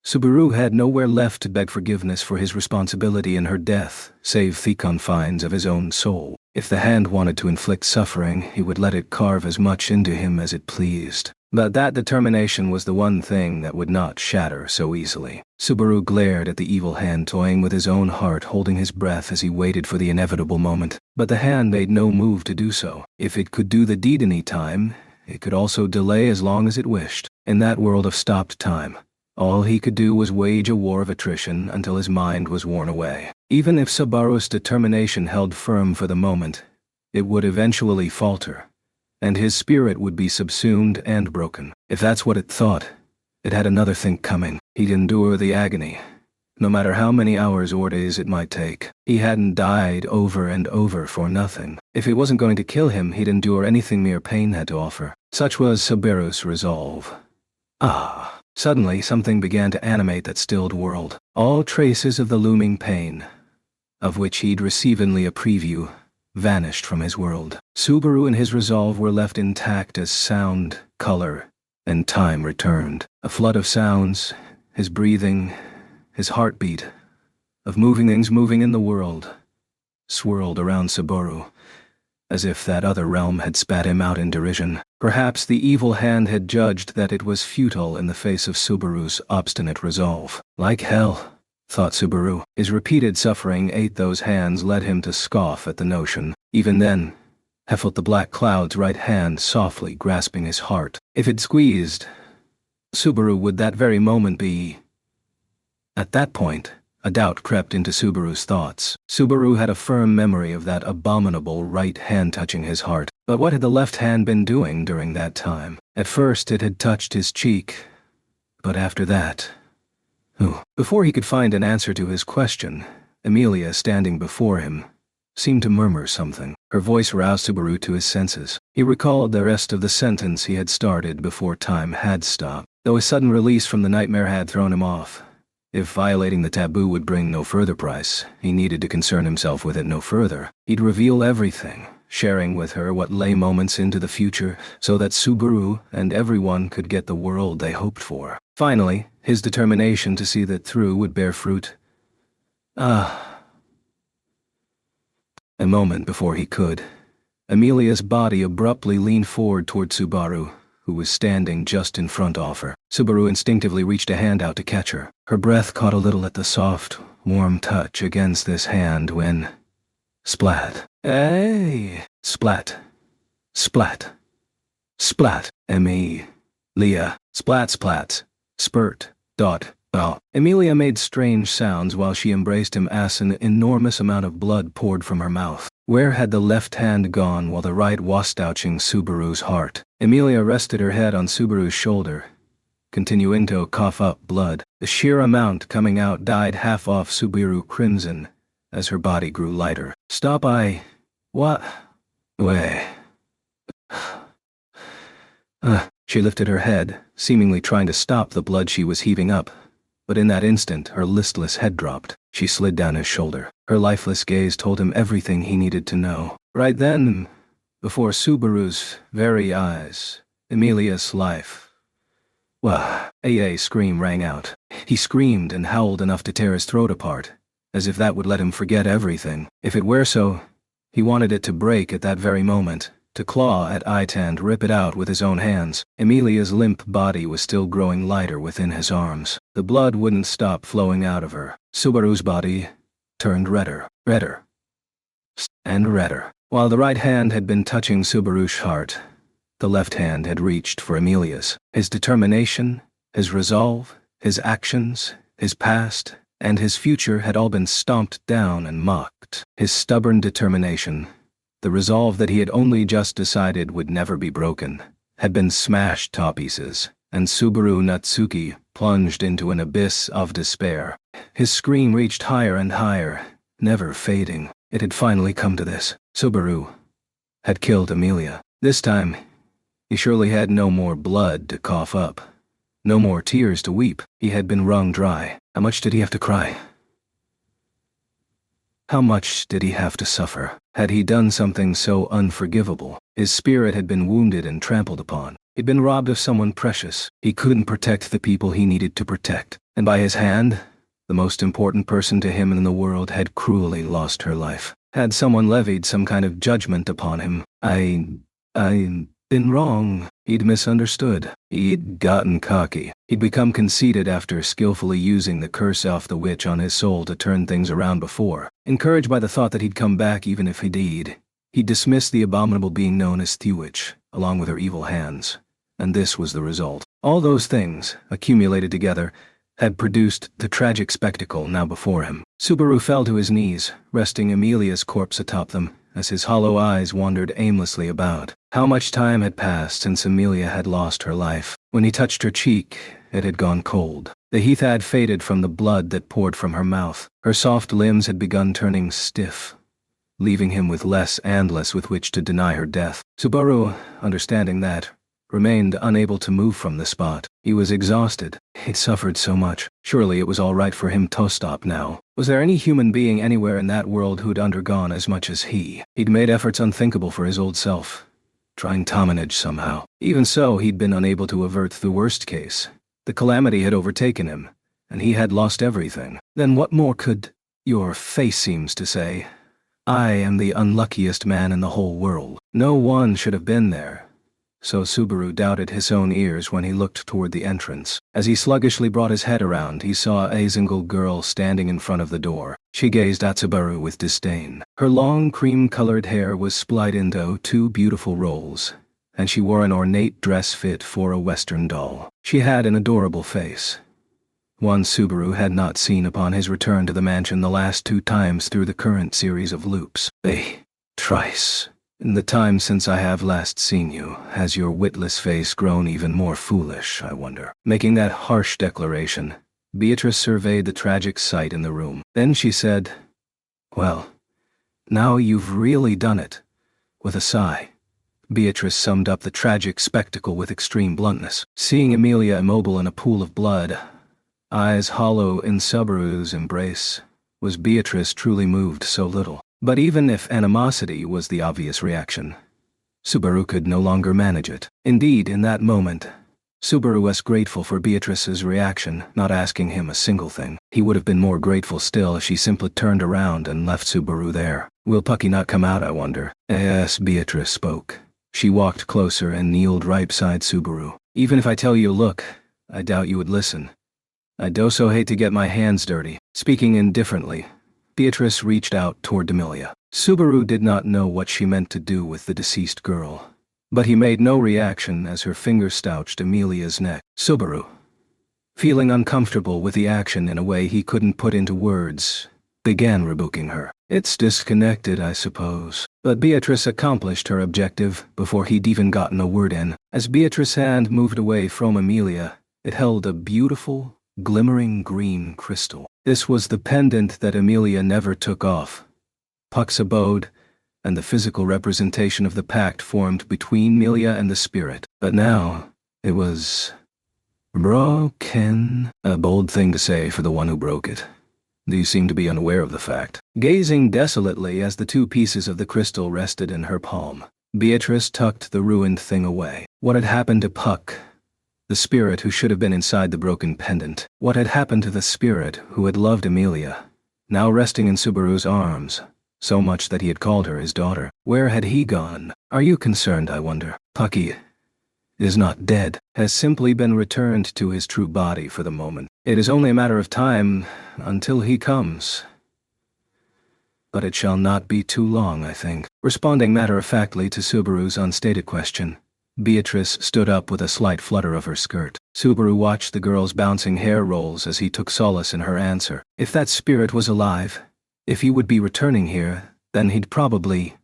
Subaru had nowhere left to beg forgiveness for his responsibility in her death, save the confines of his own soul. If the hand wanted to inflict suffering, he would let it carve as much into him as it pleased. But that determination was the one thing that would not shatter so easily. Subaru glared at the evil hand toying with his own heart, holding his breath as he waited for the inevitable moment. But the hand made no move to do so. If it could do the deed any time, it could also delay as long as it wished. In that world of stopped time, all he could do was wage a war of attrition until his mind was worn away. Even if Subaru's determination held firm for the moment, it would eventually falter, and his spirit would be subsumed and broken. If that's what it thought, it had another thing coming. He'd endure the agony, no matter how many hours or days it might take. He hadn't died over and over for nothing. If it wasn't going to kill him, he'd endure anything mere pain had to offer. Such was Subaru's resolve. Suddenly, something began to animate that stilled world. All traces of the looming pain, of which he'd received only a preview, vanished from his world. Subaru and his resolve were left intact as sound, color, and time returned. A flood of sounds, his breathing, his heartbeat, of moving things moving in the world, swirled around Subaru, as if that other realm had spat him out in derision. Perhaps the evil hand had judged that it was futile in the face of Subaru's obstinate resolve. Like hell, thought Subaru. His repeated suffering ate those hands led him to scoff at the notion. Even then, he felt the black cloud's right hand softly grasping his heart. If it squeezed, Subaru would that very moment be... At that point, a doubt crept into Subaru's thoughts. Subaru had a firm memory of that abominable right hand touching his heart. But what had the left hand been doing during that time? At first it had touched his cheek, but after that... Before he could find an answer to his question, Amelia, standing before him, seemed to murmur something. Her voice roused Subaru to his senses. He recalled the rest of the sentence he had started before time had stopped. Though his sudden release from the nightmare had thrown him off, if violating the taboo would bring no further price, he needed to concern himself with it no further. He'd reveal everything, sharing with her what lay moments into the future, so that Subaru and everyone could get the world they hoped for. Finally, his determination to see that through would bear fruit. A moment before he could, Amelia's body abruptly leaned forward toward Subaru, who was standing just in front of her. Subaru instinctively reached a hand out to catch her. Her breath caught a little at the soft, warm touch against this hand when... Splat. Hey! Splat. Splat. Splat. Leah. Splat splat. Spurt. Dot. Oh. Amelia made strange sounds while she embraced him as an enormous amount of blood poured from her mouth. Where had the left hand gone while the right was touching Subaru's heart? Amelia rested her head on Subaru's shoulder, continuing to cough up blood. The sheer amount coming out dyed half off Subaru crimson as her body grew lighter. Stop, what? Way. She lifted her head, seemingly trying to stop the blood she was heaving up. But in that instant, her listless head dropped. She slid down his shoulder. Her lifeless gaze told him everything he needed to know. Right then, before Subaru's very eyes, Amelia's life... A scream rang out. He screamed and howled enough to tear his throat apart, as if that would let him forget everything. If it were so, he wanted it to break at that very moment, to claw at it and rip it out with his own hands. Amelia's limp body was still growing lighter within his arms. The blood wouldn't stop flowing out of her. Subaru's body turned redder, and redder. While the right hand had been touching Subaru's heart, the left hand had reached for Amelia's. His determination, his resolve, his actions, his past, and his future had all been stomped down and mocked. His stubborn determination, the resolve that he had only just decided would never be broken, had been smashed to pieces, and Subaru Natsuki plunged into an abyss of despair. His scream reached higher and higher, never fading. It had finally come to this. Subaru had killed Amelia. This time, he surely had no more blood to cough up, no more tears to weep. He had been wrung dry. How much did he have to cry? How much did he have to suffer? Had he done something so unforgivable? His spirit had been wounded and trampled upon. He'd been robbed of someone precious. He couldn't protect the people he needed to protect. And by his hand, the most important person to him in the world had cruelly lost her life. Had someone levied some kind of judgment upon him? I'd been wrong. He'd misunderstood. He'd gotten cocky. He'd become conceited after skillfully using the curse off the witch on his soul to turn things around before. Encouraged by the thought that he'd come back even if he did, he dismissed the abominable being known as Thewitch, along with her evil hands. And this was the result. All those things, accumulated together, had produced the tragic spectacle now before him. Subaru fell to his knees, resting Amelia's corpse atop them, as his hollow eyes wandered aimlessly about. How much time had passed since Amelia had lost her life? When he touched her cheek, it had gone cold. The heat had faded from the blood that poured from her mouth. Her soft limbs had begun turning stiff, leaving him with less and less with which to deny her death. Subaru, understanding that, remained unable to move from the spot. He was exhausted. He'd suffered so much. Surely it was all right for him to stop now. Was there any human being anywhere in that world who'd undergone as much as he? He'd made efforts unthinkable for his old self, trying to manage somehow. Even so, he'd been unable to avert the worst case. The calamity had overtaken him, and he had lost everything. Then what more could... Your face seems to say, I am the unluckiest man in the whole world. No one should have been there. so Subaru doubted his own ears when he looked toward the entrance. As he sluggishly brought his head around, he saw a single girl standing in front of the door. She gazed at Subaru with disdain. Her long cream-colored hair was split into two beautiful rolls, and she wore an ornate dress fit for a Western doll. She had an adorable face, one Subaru had not seen upon his return to the mansion the last 2 times through the current series of loops. Trice. In the time since I have last seen you, has your witless face grown even more foolish, I wonder? Making that harsh declaration, Beatrice surveyed the tragic sight in the room. Then she said, "Well, now you've really done it," with a sigh. Beatrice summed up the tragic spectacle with extreme bluntness. Seeing Amelia immobile in a pool of blood, eyes hollow in Subaru's embrace, was Beatrice truly moved so little? But even if animosity was the obvious reaction, Subaru could no longer manage it. Indeed, in that moment, Subaru was grateful for Beatrice's reaction, not asking him a single thing. He would have been more grateful still if she simply turned around and left Subaru there. Will Pucky not come out, I wonder? Yes, Beatrice spoke. She walked closer and kneeled right beside Subaru. Even if I tell you, look, I doubt you would listen. I do so hate to get my hands dirty. Speaking indifferently, Beatrice reached out toward Amelia. Subaru did not know what she meant to do with the deceased girl, but he made no reaction as her fingers stouched Amelia's neck. Subaru, feeling uncomfortable with the action in a way he couldn't put into words, began rebuking her. It's disconnected, I suppose. But Beatrice accomplished her objective before he'd even gotten a word in. As Beatrice's hand moved away from Amelia, it held a beautiful, glimmering green crystal. This was the pendant that Amelia never took off. Puck's abode, and the physical representation of the pact formed between Amelia and the spirit. But now, it was broken. A bold thing to say for the one who broke it. You seem to be unaware of the fact. Gazing desolately as the 2 pieces of the crystal rested in her palm, Beatrice tucked the ruined thing away. What had happened to Puck, the spirit who should have been inside the broken pendant? What had happened to the spirit who had loved Amelia, now resting in Subaru's arms, so much that he had called her his daughter? Where had he gone? Are you concerned, I wonder? Pucky is not dead, has simply been returned to his true body for the moment. It is only a matter of time until he comes. But it shall not be too long, I think. Responding matter-of-factly to Subaru's unstated question, Beatrice stood up with a slight flutter of her skirt. Subaru watched the girl's bouncing hair rolls as he took solace in her answer. If that spirit was alive, if he would be returning here, then he'd probably...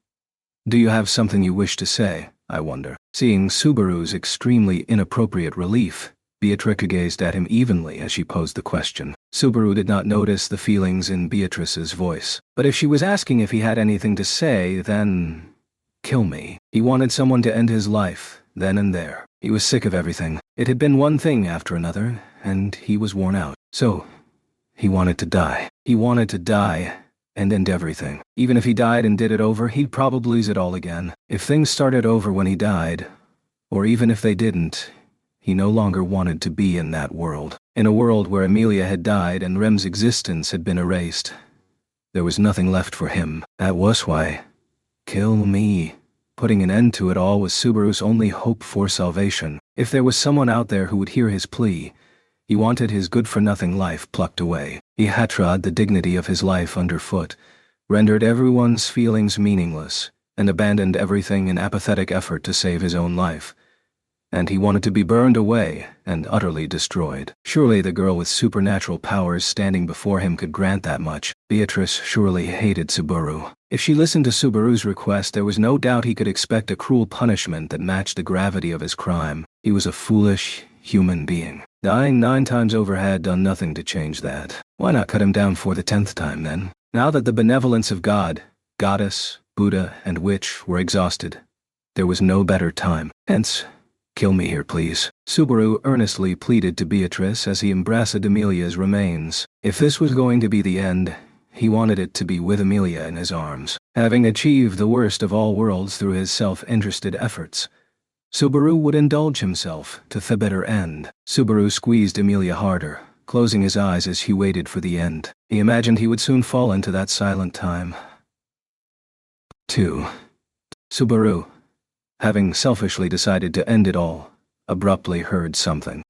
Do you have something you wish to say, I wonder? Seeing Subaru's extremely inappropriate relief, Beatrice gazed at him evenly as she posed the question. Subaru did not notice the feelings in Beatrice's voice. But if she was asking if he had anything to say, then... Kill me. He wanted someone to end his life, then and there. He was sick of everything. It had been one thing after another, and he was worn out. So, he wanted to die. He wanted to die and end everything. Even if he died and did it over, he'd probably lose it all again. If things started over when he died, or even if they didn't, he no longer wanted to be in that world. In a world where Amelia had died and Rem's existence had been erased, there was nothing left for him. That was why... Kill me. Putting an end to it all was Subaru's only hope for salvation. If there was someone out there who would hear his plea, he wanted his good-for-nothing life plucked away. He had trod the dignity of his life underfoot, rendered everyone's feelings meaningless, and abandoned everything in apathetic effort to save his own life. And he wanted to be burned away and utterly destroyed. Surely the girl with supernatural powers standing before him could grant that much. Beatrice surely hated Subaru. If she listened to Subaru's request, there was no doubt he could expect a cruel punishment that matched the gravity of his crime. He was a foolish human being. Dying 9 times over had done nothing to change that. Why not cut him down for the 10th time, then? Now that the benevolence of God, Goddess, Buddha, and Witch were exhausted, there was no better time. Hence, kill me here, please. Subaru earnestly pleaded to Beatrice as he embraced Amelia's remains. If this was going to be the end, he wanted it to be with Amelia in his arms. Having achieved the worst of all worlds through his self-interested efforts, Subaru would indulge himself to the bitter end. Subaru squeezed Amelia harder, closing his eyes as he waited for the end. He imagined he would soon fall into that silent time. 2. Subaru. having selfishly decided to end it all, abruptly heard something.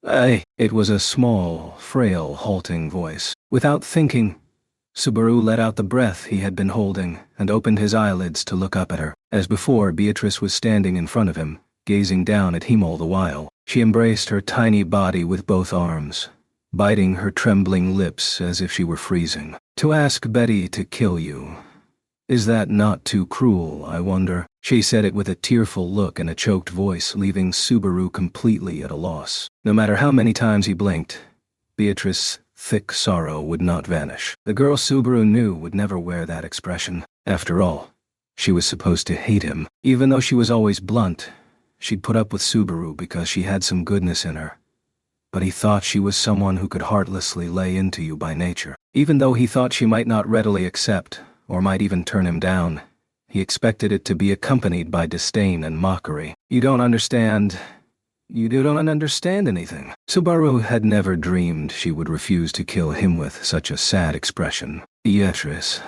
It was a small, frail, halting voice. Without thinking, Subaru let out the breath he had been holding and opened his eyelids to look up at her. As before, Beatrice was standing in front of him, gazing down at him all the while. She embraced her tiny body with both arms, biting her trembling lips as if she were freezing. "To ask Betty to kill you. Is that not too cruel, I wonder?" She said it with a tearful look and a choked voice, leaving Subaru completely at a loss. No matter how many times he blinked, Beatrice's thick sorrow would not vanish. The girl Subaru knew would never wear that expression. After all, she was supposed to hate him. Even though she was always blunt, she'd put up with Subaru because she had some goodness in her. But he thought she was someone who could heartlessly lay into you by nature. Even though he thought she might not readily accept, or might even turn him down, he expected it to be accompanied by disdain and mockery. You don't understand anything." Subaru had never dreamed she would refuse to kill him with such a sad expression. "Beatrice,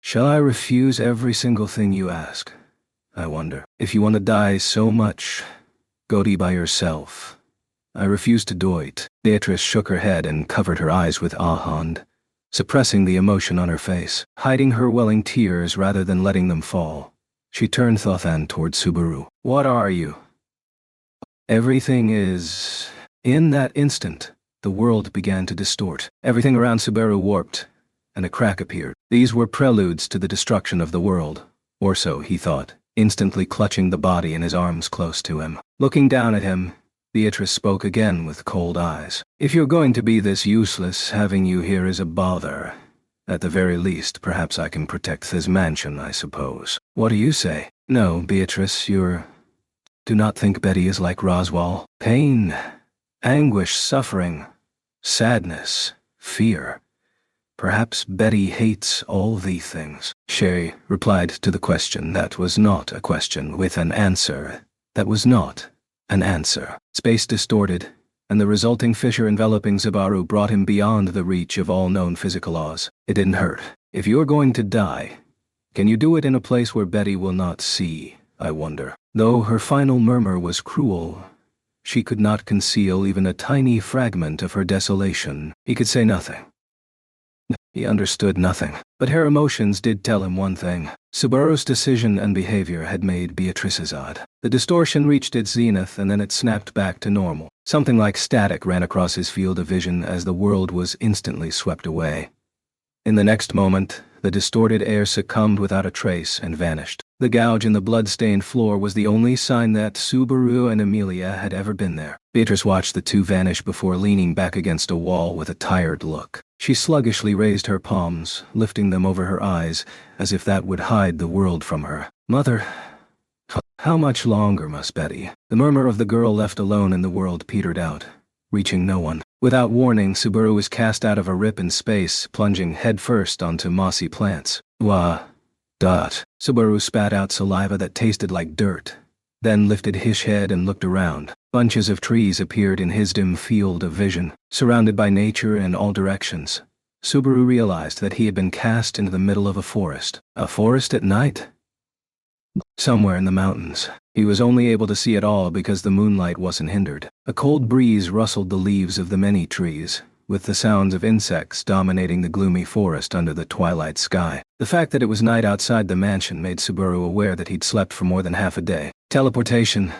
shall I refuse every single thing you ask? I wonder. If you want to die so much, go by yourself. I refuse to do it." Beatrice shook her head and covered her eyes with a hand, suppressing the emotion on her face, hiding her welling tears rather than letting them fall. She turned Thothan toward Subaru. "What are you?" "Everything is..." In that instant, the world began to distort. Everything around Subaru warped, and a crack appeared. These were preludes to the destruction of the world, or so he thought, instantly clutching the body in his arms close to him. Looking down at him, Beatrice spoke again with cold eyes. "If you're going to be this useless, having you here is a bother. At the very least, perhaps I can protect this mansion, I suppose. What do you say?" "No, Beatrice, do not think Betty is like Roswell. Pain, anguish, suffering, sadness, fear. Perhaps Betty hates all these things." She replied to the question that was not a question with an answer that was not an answer. Space distorted, and the resulting fissure enveloping Subaru brought him beyond the reach of all known physical laws. It didn't hurt. "If you're going to die, can you do it in a place where Betty will not see, I wonder?" Though her final murmur was cruel, she could not conceal even a tiny fragment of her desolation. He could say nothing. He understood nothing, but her emotions did tell him one thing. Subaru's decision and behavior had made Beatrice's odd. The distortion reached its zenith and then it snapped back to normal. Something like static ran across his field of vision as the world was instantly swept away. In the next moment, the distorted air succumbed without a trace and vanished. The gouge in the blood-stained floor was the only sign that Subaru and Amelia had ever been there. Beatrice watched the two vanish before leaning back against a wall with a tired look. She sluggishly raised her palms, lifting them over her eyes, as if that would hide the world from her. "Mother, how much longer must Betty?" The murmur of the girl left alone in the world petered out, reaching no one. Without warning, Subaru was cast out of a rip in space, plunging headfirst onto mossy plants. Subaru spat out saliva that tasted like dirt, then lifted his head and looked around. Bunches of trees appeared in his dim field of vision, surrounded by nature in all directions. Subaru realized that he had been cast into the middle of a forest. A forest at night? Somewhere in the mountains. He was only able to see it all because the moonlight wasn't hindered. A cold breeze rustled the leaves of the many trees, with the sounds of insects dominating the gloomy forest under the twilight sky. The fact that it was night outside the mansion made Subaru aware that he'd slept for more than half a day. Teleportation,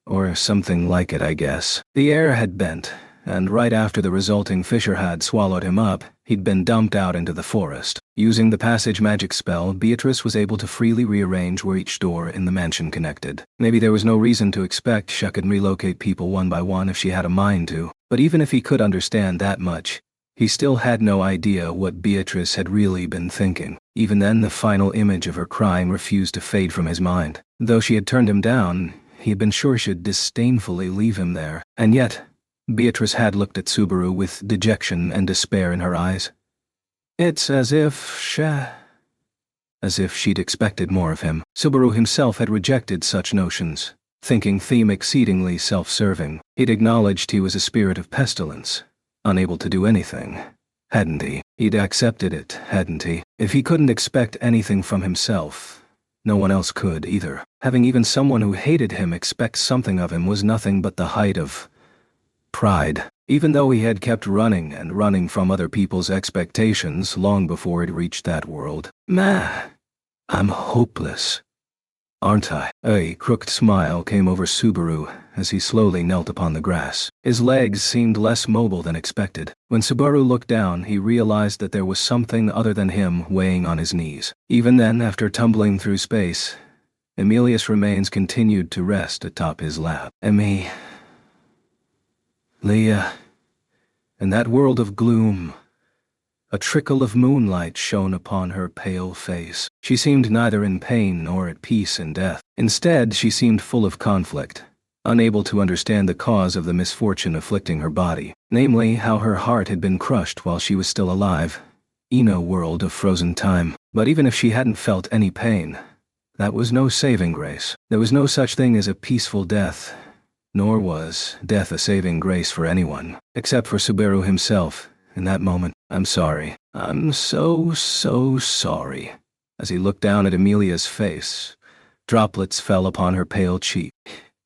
or something like it, I guess. The air had bent, and right after the resulting fissure had swallowed him up, he'd been dumped out into the forest. Using the passage magic spell, Beatrice was able to freely rearrange where each door in the mansion connected. Maybe there was no reason to expect she could relocate people one by one if she had a mind to, but even if he could understand that much, he still had no idea what Beatrice had really been thinking. Even then, the final image of her crying refused to fade from his mind. Though she had turned him down, he had been sure she'd disdainfully leave him there. And yet, Beatrice had looked at Subaru with dejection and despair in her eyes. It's as if she'd expected more of him. Subaru himself had rejected such notions, thinking them exceedingly self-serving. He'd acknowledged he was a spirit of pestilence, unable to do anything, hadn't he? He'd accepted it, hadn't he? If he couldn't expect anything from himself, No one else could, either. Having even someone who hated him expect something of him was nothing but the height of pride. Even though he had kept running and running from other people's expectations long before it reached that world. I'm hopeless, aren't I? A crooked smile came over Subaru as he slowly knelt upon the grass. His legs seemed less mobile than expected. When Subaru looked down, he realized that there was something other than him weighing on his knees. Even then, after tumbling through space, Emilius' remains continued to rest atop his lap. Leah, in that world of gloom, a trickle of moonlight shone upon her pale face. She seemed neither in pain nor at peace in death. Instead, she seemed full of conflict, unable to understand the cause of the misfortune afflicting her body, namely how her heart had been crushed while she was still alive, in a world of frozen time. But even if she hadn't felt any pain, that was no saving grace. There was no such thing as a peaceful death, nor was death a saving grace for anyone, except for Subaru himself. In that moment, I'm sorry. I'm so sorry. As he looked down at Emilia's face, droplets fell upon her pale cheek.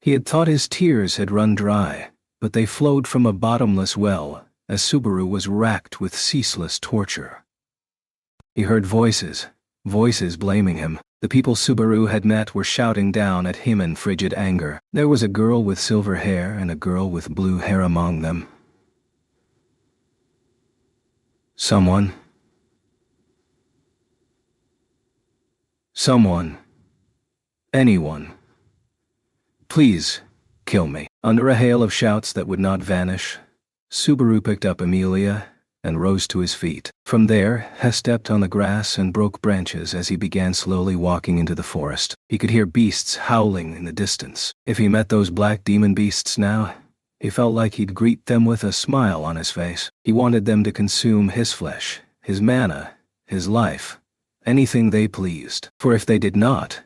He had thought his tears had run dry, but they flowed from a bottomless well as Subaru was racked with ceaseless torture. He heard voices blaming him. The people Subaru had met were shouting down at him in frigid anger. There was a girl with silver hair and a girl with blue hair among them. Someone, anyone, please kill me. Under a hail of shouts that would not vanish, Subaru picked up Emilia and rose to his feet. From there, he stepped on the grass and broke branches as he began slowly walking into the forest. He could hear beasts howling in the distance. If he met those black demon beasts now, he felt like he'd greet them with a smile on his face. He wanted them to consume his flesh, his mana, his life, anything they pleased. For if they did not,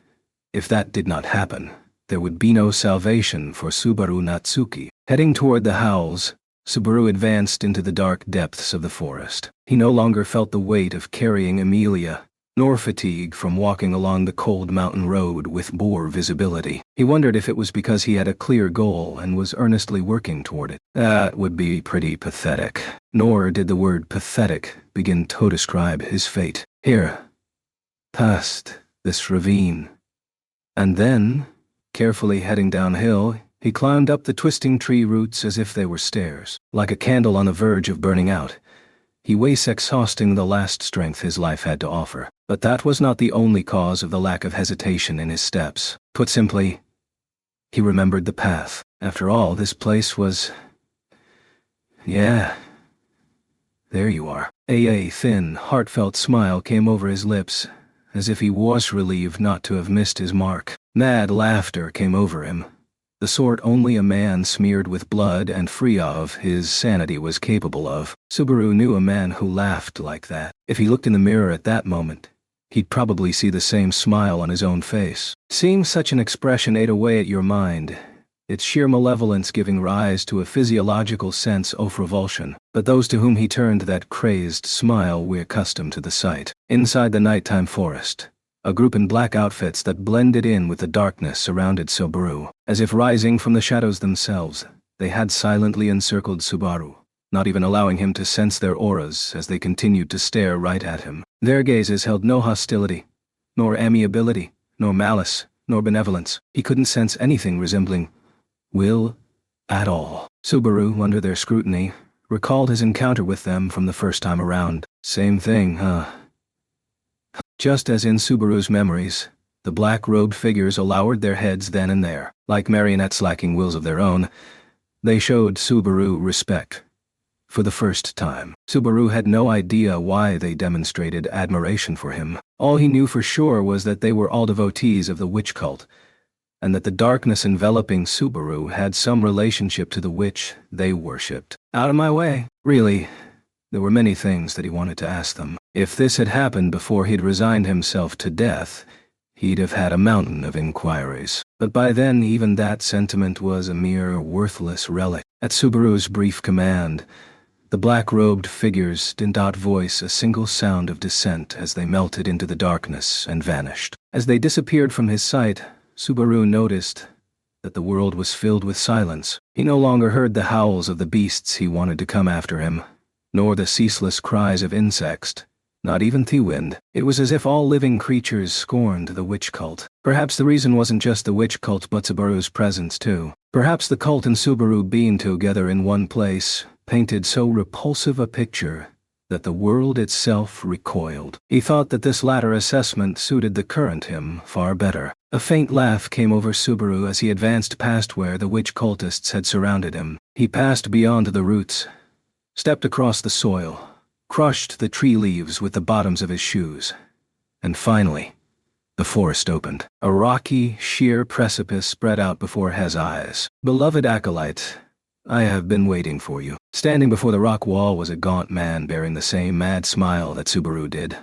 if that did not happen, there would be no salvation for Subaru Natsuki. Heading toward the howls, Subaru advanced into the dark depths of the forest. He no longer felt the weight of carrying Emilia, nor fatigue from walking along the cold mountain road with poor visibility. He wondered if it was because he had a clear goal and was earnestly working toward it. That would be pretty pathetic. Nor did the word pathetic begin to describe his fate. Here, past this ravine. And then, carefully heading downhill, he climbed up the twisting tree roots as if they were stairs. Like a candle on the verge of burning out, he was exhausting the last strength his life had to offer. But that was not the only cause of the lack of hesitation in his steps. Put simply, he remembered the path. After all, this place was... Yeah. There you are. A thin, heartfelt smile came over his lips, as if he was relieved not to have missed his mark. Mad laughter came over him, the sort only a man smeared with blood and free of his sanity was capable of. Subaru knew a man who laughed like that. If he looked in the mirror at that moment, he'd probably see the same smile on his own face. Seeing such an expression ate away at your mind, its sheer malevolence giving rise to a physiological sense of revulsion. But those to whom he turned that crazed smile were accustomed to the sight. Inside the nighttime forest, a group in black outfits that blended in with the darkness surrounded Subaru. As if rising from the shadows themselves, they had silently encircled Subaru, not even allowing him to sense their auras as they continued to stare right at him. Their gazes held no hostility, nor amiability, nor malice, nor benevolence. He couldn't sense anything resembling will at all. Subaru, under their scrutiny, recalled his encounter with them from the first time around. Same thing, huh? Just as in Subaru's memories, the black-robed figures lowered their heads then and there. Like marionettes lacking wills of their own, they showed Subaru respect. For the first time, Subaru had no idea why they demonstrated admiration for him. All he knew for sure was that they were all devotees of the witch cult, and that the darkness enveloping Subaru had some relationship to the witch they worshipped. Out of my way. Really, there were many things that he wanted to ask them. If this had happened before he'd resigned himself to death, he'd have had a mountain of inquiries. But by then, even that sentiment was a mere worthless relic. At Subaru's brief command, The black-robed figures did not voice a single sound of dissent as they melted into the darkness and vanished. As they disappeared from his sight, Subaru noticed that the world was filled with silence. He no longer heard the howls of the beasts he wanted to come after him, nor the ceaseless cries of insects, not even the wind. It was as if all living creatures scorned the witch cult. Perhaps the reason wasn't just the witch cult but Subaru's presence too. Perhaps the cult and Subaru being together in one place painted so repulsive a picture that the world itself recoiled. He thought that this latter assessment suited the current him far better. A faint laugh came over Subaru as he advanced past where the witch cultists had surrounded him. He passed beyond the roots, stepped across the soil, crushed the tree leaves with the bottoms of his shoes, and finally, the forest opened. A rocky, sheer precipice spread out before his eyes. "Beloved acolyte, I have been waiting for you." Standing before the rock wall was a gaunt man bearing the same mad smile that Subaru did.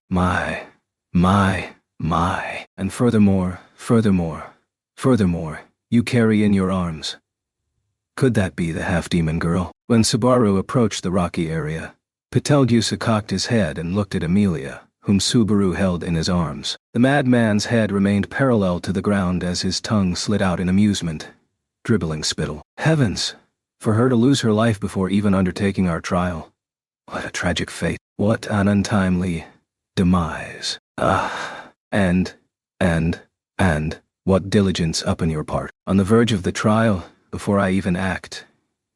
My. And furthermore, you carry in your arms. Could that be the half-demon girl? When Subaru approached the rocky area, Betelgeuse cocked his head and looked at Amelia, whom Subaru held in his arms. The madman's head remained parallel to the ground as his tongue slid out in amusement, dribbling spittle. Heavens! For her to lose her life before even undertaking our trial. What a tragic fate. What an untimely demise. And, what diligence up on your part. On the verge of the trial, before I even act,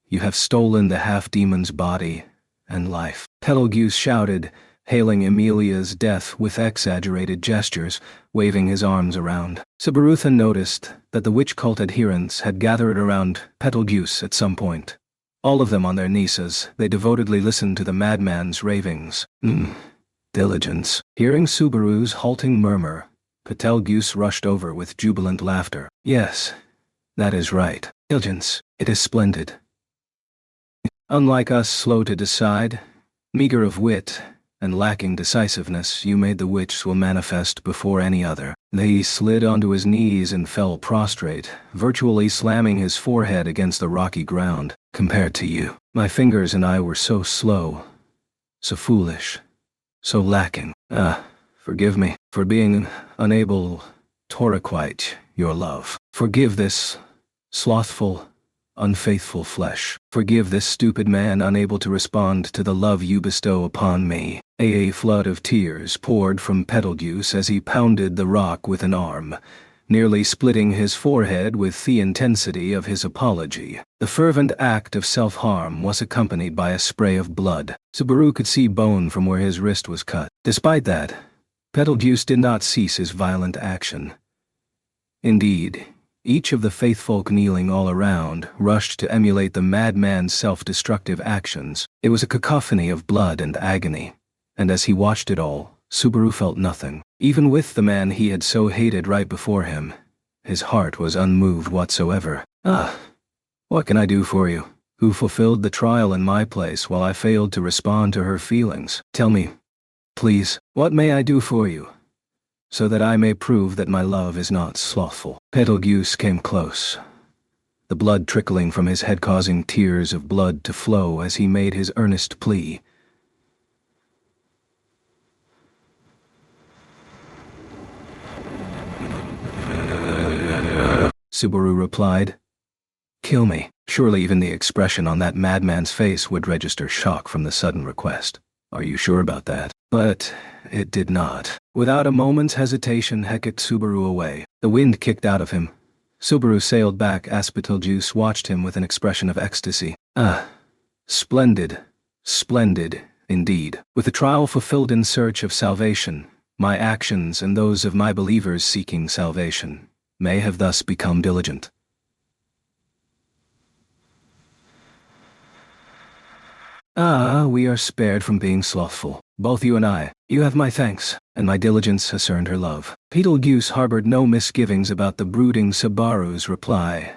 you have stolen the half-demon's body and life. Betelgeuse shouted, hailing Amelia's death with exaggerated gestures, waving his arms around. Subarutha noticed that the witch cult adherents had gathered around Betelgeuse at some point. All of them on their knees as they devotedly listened to the madman's ravings. Diligence. Hearing Subaru's halting murmur, Betelgeuse rushed over with jubilant laughter. Yes, that is right. Diligence. It is splendid. Unlike us slow to decide, meager of wit, and lacking decisiveness, you made the witch will manifest before any other. He slid onto his knees and fell prostrate, virtually slamming his forehead against the rocky ground. Compared to you, my fingers and I were so slow, so foolish, so lacking. Forgive me for being unable to requite your love. Forgive this slothful, unfaithful flesh. Forgive this stupid man unable to respond to the love you bestow upon me. A flood of tears poured from Betelgeuse as he pounded the rock with an arm, nearly splitting his forehead with the intensity of his apology. The fervent act of self-harm was accompanied by a spray of blood. Subaru could see bone from where his wrist was cut. Despite that, Betelgeuse did not cease his violent action. Indeed, each of the faithfolk kneeling all around rushed to emulate the madman's self-destructive actions. It was a cacophony of blood and agony, and as he watched it all, Subaru felt nothing. Even with the man he had so hated right before him, his heart was unmoved whatsoever. What can I do for you, who fulfilled the trial in my place while I failed to respond to her feelings? Tell me, please, what may I do for you, so that I may prove that my love is not slothful? Betelgeuse came close, the blood trickling from his head causing tears of blood to flow as he made his earnest plea. Subaru replied, "Kill me." Surely even the expression on that madman's face would register shock from the sudden request. Are you sure about that? But it did not. Without a moment's hesitation, he kicked Subaru away. The wind kicked out of him. Subaru sailed back as Betelgeuse watched him with an expression of ecstasy. Splendid. Splendid, indeed. With the trial fulfilled in search of salvation, my actions and those of my believers seeking salvation may have thus become diligent. We are spared from being slothful, both you and I. You have my thanks, and my diligence has earned her love. Betelgeuse harbored no misgivings about the brooding Subaru's reply,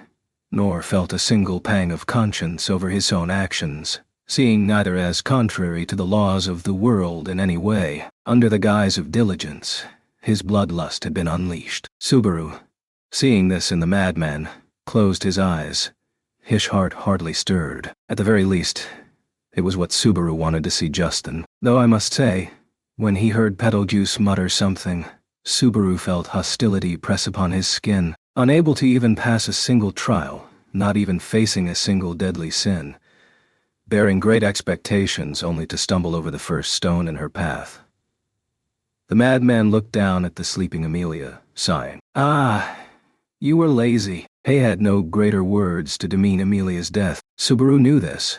nor felt a single pang of conscience over his own actions, seeing neither as contrary to the laws of the world in any way. Under the guise of diligence, his bloodlust had been unleashed. Subaru, seeing this in the madman, closed his eyes, his heart hardly stirred. At the very least, it was what Subaru wanted to see just then. Though I must say, when he heard Betelgeuse mutter something, Subaru felt hostility press upon his skin, unable to even pass a single trial, not even facing a single deadly sin, bearing great expectations only to stumble over the first stone in her path. The madman looked down at the sleeping Amelia, sighing. "Ah, you were lazy." He had no greater words to demean Amelia's death. Subaru knew this,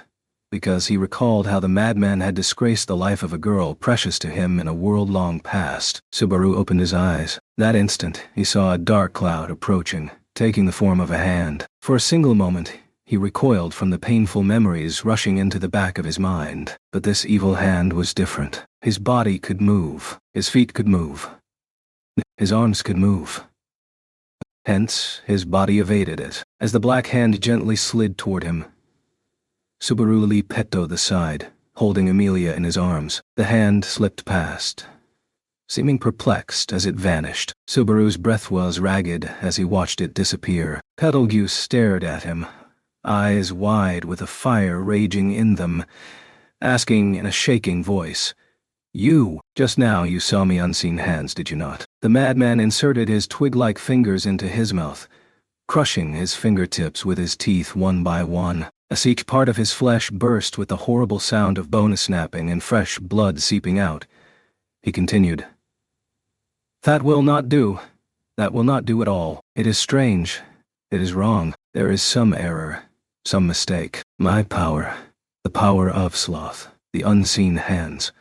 because he recalled how the madman had disgraced the life of a girl precious to him in a world long past. Subaru opened his eyes. That instant, he saw a dark cloud approaching, taking the form of a hand. For a single moment, he recoiled from the painful memories rushing into the back of his mind. But this evil hand was different. His body could move. His feet could move. His arms could move. Hence, his body evaded it. As the black hand gently slid toward him, Subaru leaped to the side, holding Amelia in his arms. The hand slipped past, seeming perplexed as it vanished. Subaru's breath was ragged as he watched it disappear. Betelgeuse stared at him, eyes wide with a fire raging in them, asking in a shaking voice, Just now you saw me unseen hands, did you not?" The madman inserted his twig-like fingers into his mouth, crushing his fingertips with his teeth one by one. As each part of his flesh burst with the horrible sound of bone snapping and fresh blood seeping out, he continued, "That will not do. That will not do at all. It is strange. It is wrong. There is some error, some mistake. My power, the power of sloth, the unseen hands,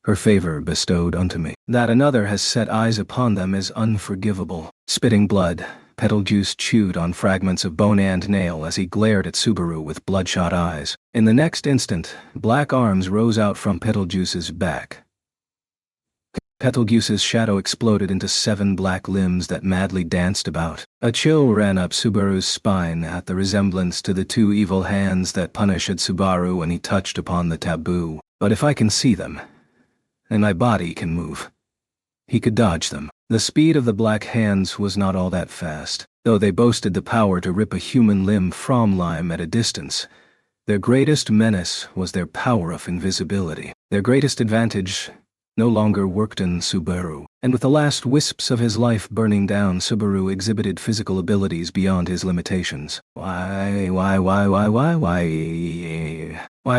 her favor bestowed unto me. That another has set eyes upon them is unforgivable." Spitting blood, Betelgeuse chewed on fragments of bone and nail as he glared at Subaru with bloodshot eyes. In the next instant, black arms rose out from Betelgeuse's back. Betelgeuse's shadow exploded into 7 black limbs that madly danced about. A chill ran up Subaru's spine at the resemblance to the 2 evil hands that punished Subaru when he touched upon the taboo. But if I can see them, and my body can move, he could dodge them. The speed of the black hands was not all that fast. Though they boasted the power to rip a human limb from limb at a distance, their greatest menace was their power of invisibility. Their greatest advantage no longer worked in Subaru, and with the last wisps of his life burning down, Subaru exhibited physical abilities beyond his limitations. Why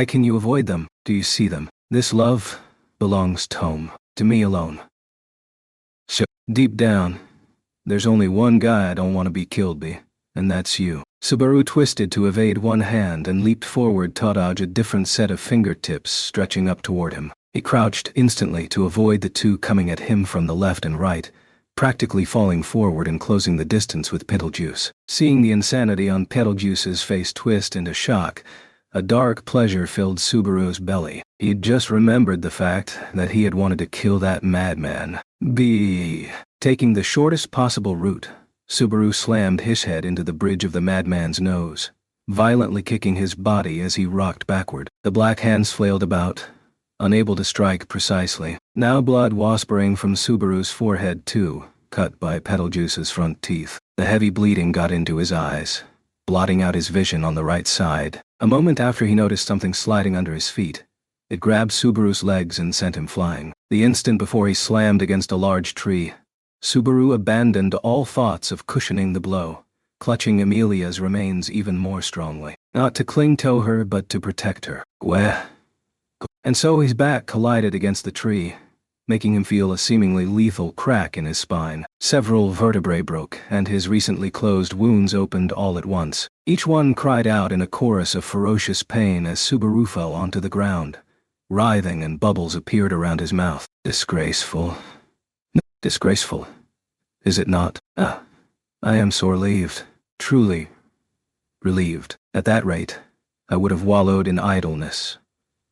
can you avoid them? Do you see them? This love belongs to me alone. So, deep down, there's only one guy I don't want to be killed by, and that's you. Subaru twisted to evade one hand and leaped forward to dodge a different set of fingertips stretching up toward him. He crouched instantly to avoid the 2 coming at him from the left and right, practically falling forward and closing the distance with Betelgeuse. Seeing the insanity on Betelgeuse's face twist into shock, a dark pleasure filled Subaru's belly. He'd just remembered the fact that he had wanted to kill that madman. Taking the shortest possible route, Subaru slammed his head into the bridge of the madman's nose, violently kicking his body as he rocked backward. The black hands flailed about, unable to strike precisely. Now blood whispering from Subaru's forehead too, cut by Betelgeuse's front teeth. The heavy bleeding got into his eyes, blotting out his vision on the right side. A moment after he noticed something sliding under his feet. It grabbed Subaru's legs and sent him flying. The instant before he slammed against a large tree, Subaru abandoned all thoughts of cushioning the blow, clutching Amelia's remains even more strongly. Not to cling to her, but to protect her. And so his back collided against the tree, making him feel a seemingly lethal crack in his spine. Several vertebrae broke, and his recently closed wounds opened all at once. Each one cried out in a chorus of ferocious pain as Subaru fell onto the ground. Writhing and bubbles appeared around his mouth. Disgraceful. Disgraceful. Is it not? I am sore relieved. Truly relieved. At that rate, I would have wallowed in idleness,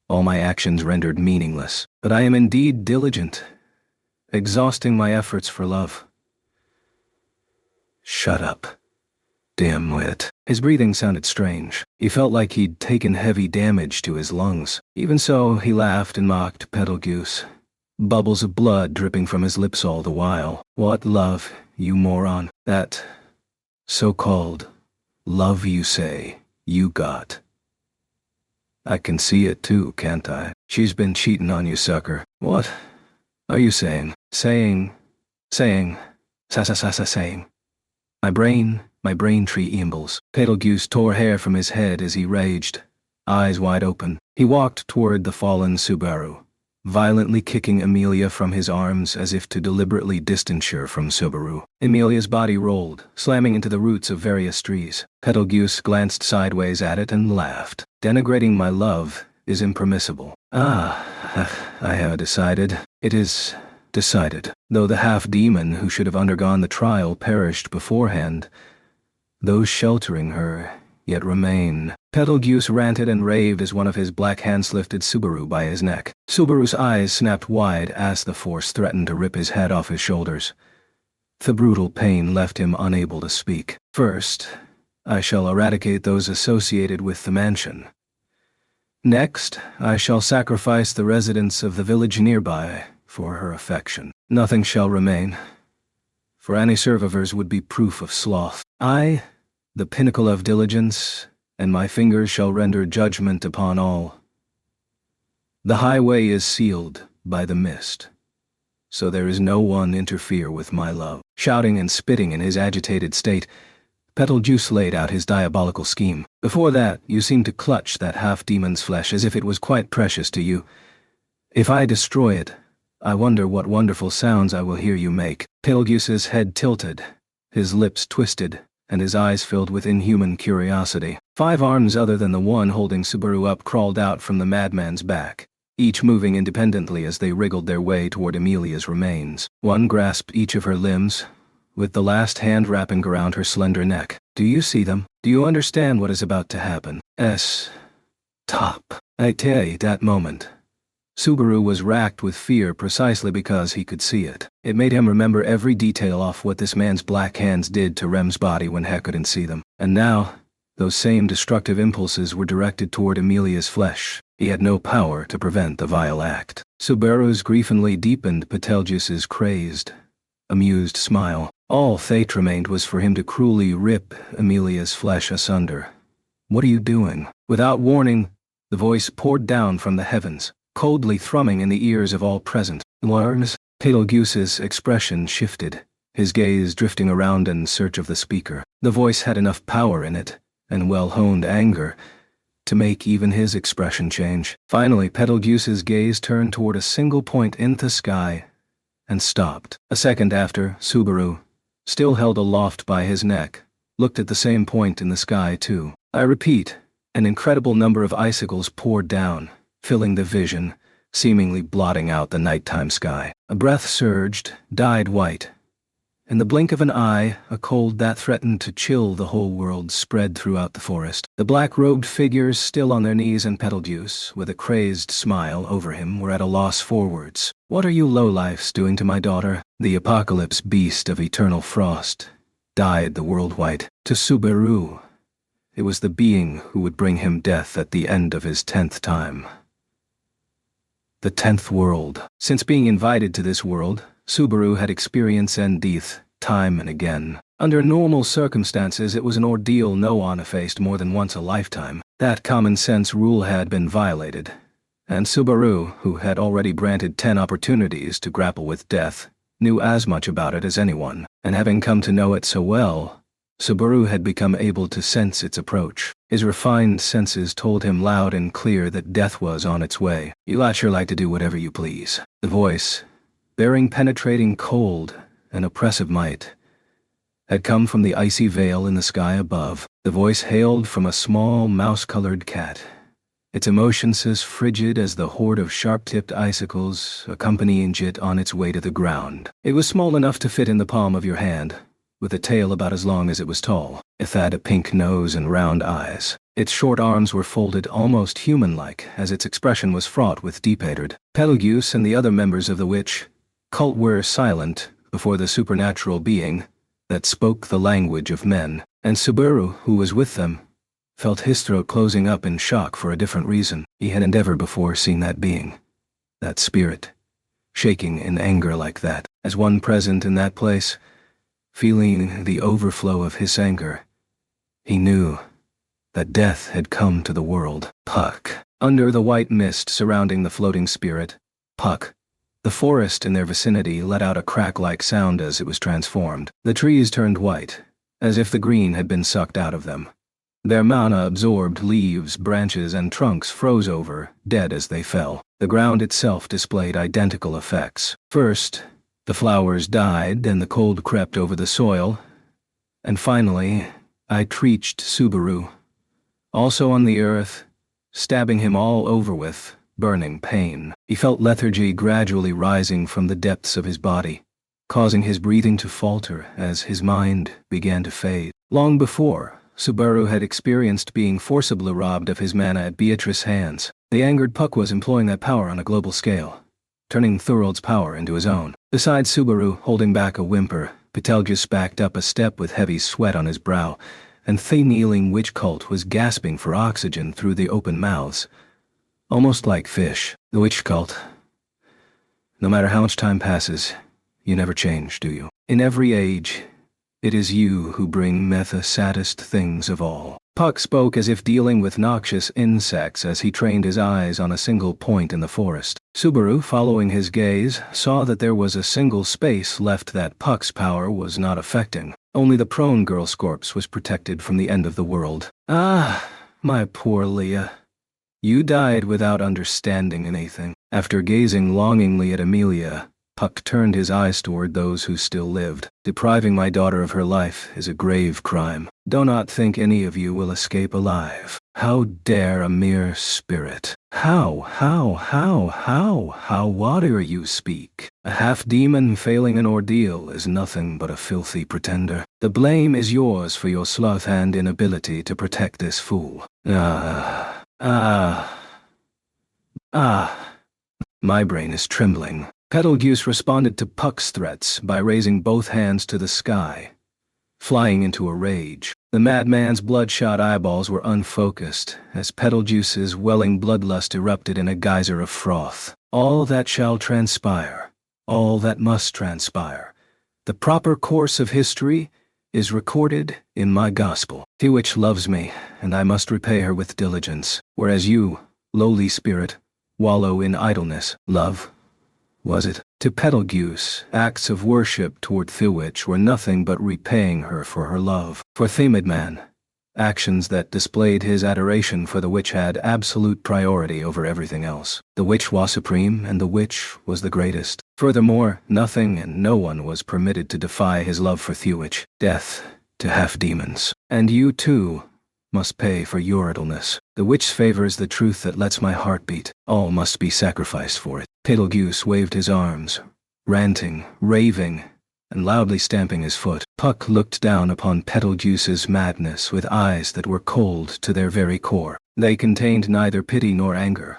all my actions rendered meaningless. But I am indeed diligent, exhausting my efforts for love. Shut up, dimwit. His breathing sounded strange. He felt like he'd taken heavy damage to his lungs. Even so, he laughed and mocked Betelgeuse, bubbles of blood dripping from his lips all the while. What love, you moron. That so-called Love, you say, you got. I can see it too, can't I? She's been cheating on you, sucker. What are you saying? Saying. Saying. My brain tree imbles. Betelgeuse tore hair from his head as he raged, eyes wide open. He walked toward the fallen Subaru, violently kicking Amelia from his arms as if to deliberately distance her from Subaru. Amelia's body rolled, slamming into the roots of various trees. Betelgeuse glanced sideways at it and laughed. Denigrating my love is impermissible. I have decided. It is decided. Though the half-demon who should have undergone the trial perished beforehand, those sheltering her yet remain. Betelgeuse ranted and raved as one of his black hands lifted Subaru by his neck. Subaru's eyes snapped wide as the force threatened to rip his head off his shoulders. The brutal pain left him unable to speak. First, I shall eradicate those associated with the mansion. Next, I shall sacrifice the residents of the village nearby for her affection. Nothing shall remain, for any survivors would be proof of sloth. I, the pinnacle of diligence, and my fingers shall render judgment upon all. The highway is sealed by the mist, so there is no one interfere with my love. Shouting and spitting in his agitated state, Betelgeuse laid out his diabolical scheme. Before that, you seemed to clutch that half-demon's flesh as if it was quite precious to you. If I destroy it, I wonder what wonderful sounds I will hear you make. Betelgeuse's head tilted, his lips twisted, and his eyes filled with inhuman curiosity. 5 arms other than the one holding Subaru up crawled out from the madman's back, each moving independently as they wriggled their way toward Amelia's remains. One grasped each of her limbs, with the last hand wrapping around her slender neck. Do you see them? Do you understand what is about to happen? Top. I tell you, that moment, Subaru was racked with fear precisely because he could see it. It made him remember every detail of what this man's black hands did to Rem's body when Heck couldn't see them. And now, those same destructive impulses were directed toward Amelia's flesh. He had no power to prevent the vile act. Subaru's grief only deepened Betelgeuse's crazed, amused smile. All fate remained was for him to cruelly rip Amelia's flesh asunder. What are you doing? Without warning, the voice poured down from the heavens, coldly thrumming in the ears of all present. Learns? Betelgeuse's expression shifted, his gaze drifting around in search of the speaker. The voice had enough power in it, and well-honed anger, to make even his expression change. Finally, Betelgeuse's gaze turned toward a single point in the sky, and stopped. A second after, Subaru, still held aloft by his neck, looked at the same point in the sky too. I repeat, an incredible number of icicles poured down, filling the vision, seemingly blotting out the nighttime sky. A breath surged, dyed white. In the blink of an eye, a cold that threatened to chill the whole world spread throughout the forest. The black-robed figures still on their knees, and Betelgeuse, with a crazed smile over him, were at a loss for words. What are you lowlifes doing to my daughter? The apocalypse beast of eternal frost dyed the world white. To Subaru, it was the being who would bring him death at the end of his 10th time. The 10th world. Since being invited to this world, Subaru had experienced death time and again. Under normal circumstances, it was an ordeal no one faced more than once a lifetime. That common-sense rule had been violated, and Subaru, who had already granted 10 opportunities to grapple with death, knew as much about it as anyone, and having come to know it so well, Subaru had become able to sense its approach. His refined senses told him loud and clear that death was on its way. You lot sure like to do whatever you please. The voice, bearing penetrating cold and oppressive might, had come from the icy veil in the sky above. The voice hailed from a small mouse-colored cat, its emotions as frigid as the horde of sharp-tipped icicles accompanying it on its way to the ground. It was small enough to fit in the palm of your hand, with a tail about as long as it was tall. It had a pink nose and round eyes. Its short arms were folded almost human-like, as its expression was fraught with deep hatred. Betelgeuse and the other members of the witch cult were silent before the supernatural being that spoke the language of men, and Subaru, who was with them, felt his throat closing up in shock for a different reason. He had never before seen that being, that spirit, shaking in anger like that. As one present in that place, feeling the overflow of his anger, He knew that death had come to the world. Puck. Under the white mist surrounding the floating spirit, Puck, the forest in their vicinity let out a crack-like sound as it was transformed. The trees turned white, as if the green had been sucked out of them. Their mana-absorbed leaves, branches, and trunks froze over, dead as they fell. The ground itself displayed identical effects. First, the flowers died, then the cold crept over the soil, and finally, I reached Subaru, also on the earth, stabbing him all over with burning pain. He felt lethargy gradually rising from the depths of his body, causing his breathing to falter as his mind began to fade. Long before, Subaru had experienced being forcibly robbed of his mana at Beatrice's hands. The angered Puck was employing that power on a global scale, turning Thorold's power into his own. Besides Subaru holding back a whimper, Betelgeuse backed up a step with heavy sweat on his brow, and the kneeling witch cult was gasping for oxygen through the open mouths, almost like fish. The witch cult. No matter how much time passes, you never change, do you? In every age, it is you who bring the saddest things of all. Puck spoke as if dealing with noxious insects as he trained his eyes on a single point in the forest. Subaru, following his gaze, saw that there was a single space left that Puck's power was not affecting. Only the prone girl's corpse was protected from the end of the world. Ah, my poor Leah. You died without understanding anything. After gazing longingly at Amelia, Puck turned his eyes toward those who still lived. Depriving my daughter of her life is a grave crime. Do not think any of you will escape alive. How dare a mere spirit? How dare you speak? A half-demon failing an ordeal is nothing but a filthy pretender. The blame is yours for your sloth and inability to protect this fool. My brain is trembling. Betelgeuse responded to Puck's threats by raising both hands to the sky, flying into a rage. The madman's bloodshot eyeballs were unfocused as Betelgeuse's welling bloodlust erupted in a geyser of froth. All that shall transpire, all that must transpire, the proper course of history is recorded in my gospel. The witch loves me, and I must repay her with diligence, whereas you, lowly spirit, wallow in idleness. Love, was it? To Betelgeuse, acts of worship toward the witch were nothing but repaying her for her love. For Themadman, actions that displayed his adoration for the witch had absolute priority over everything else. The witch was supreme, and the witch was the greatest. Furthermore, nothing and no one was permitted to defy his love for the witch. Death to half-demons. And you, too, must pay for your idleness. The witch favors the truth that lets my heart beat. All must be sacrificed for it. Betelgeuse waved his arms, ranting, raving, and loudly stamping his foot. Puck looked down upon Betelgeuse's madness with eyes that were cold to their very core. They contained neither pity nor anger,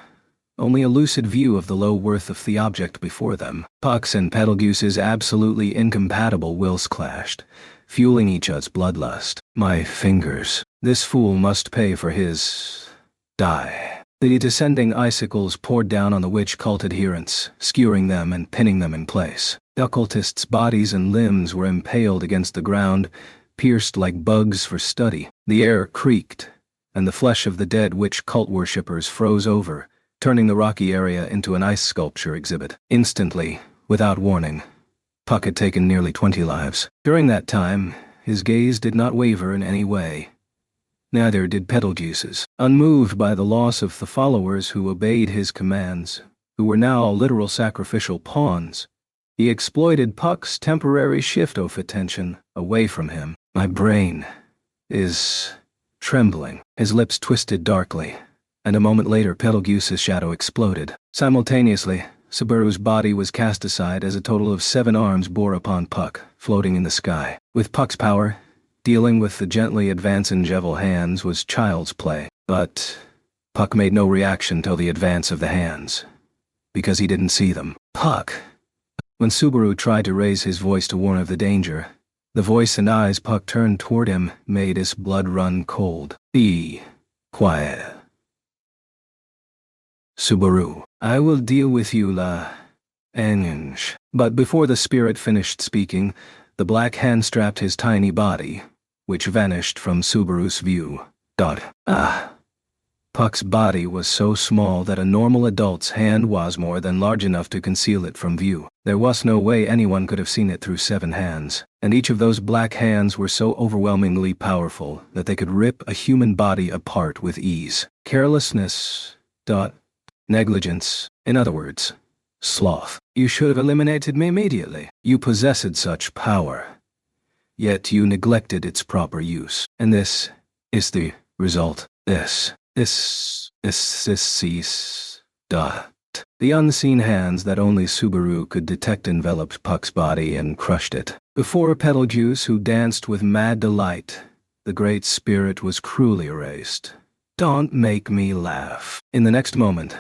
only a lucid view of the low worth of the object before them. Puck's and Betelgeuse's absolutely incompatible wills clashed, fueling each other's bloodlust. My fingers. This fool must pay for his... die. The descending icicles poured down on the witch cult adherents, skewering them and pinning them in place. The occultists' bodies and limbs were impaled against the ground, pierced like bugs for study. The air creaked, and the flesh of the dead witch cult worshippers froze over, turning the rocky area into an ice sculpture exhibit. Instantly, without warning, Puck had taken nearly 20 lives. During that time, his gaze did not waver in any way. Neither did Betelgeuse's. Unmoved by the loss of the followers who obeyed his commands, who were now literal sacrificial pawns, he exploited Puck's temporary shift of attention away from him. My brain is trembling. His lips twisted darkly, and a moment later Betelgeuse's shadow exploded. Simultaneously, Subaru's body was cast aside as a total of 7 arms bore upon Puck, floating in the sky. With Puck's power, dealing with the gently advancing Jevel hands was child's play. But Puck made no reaction till the advance of the hands, because he didn't see them. Puck! When Subaru tried to raise his voice to warn of the danger, the voice and eyes Puck turned toward him made his blood run cold. Be quiet. Subaru, I will deal with you, la Ange. But before the spirit finished speaking, the black hand strapped his tiny body, which vanished from Subaru's view. Puck's body was so small that a normal adult's hand was more than large enough to conceal it from view. There was no way anyone could have seen it through 7 hands, and each of those black hands were so overwhelmingly powerful that they could rip a human body apart with ease. Carelessness. Negligence. In other words, sloth. You should have eliminated me immediately. You possessed such power, yet you neglected its proper use. And this is the result. The unseen hands that only Subaru could detect enveloped Puck's body and crushed it. Before Betelgeuse, who danced with mad delight, the great spirit was cruelly erased. Don't make me laugh. In the next moment,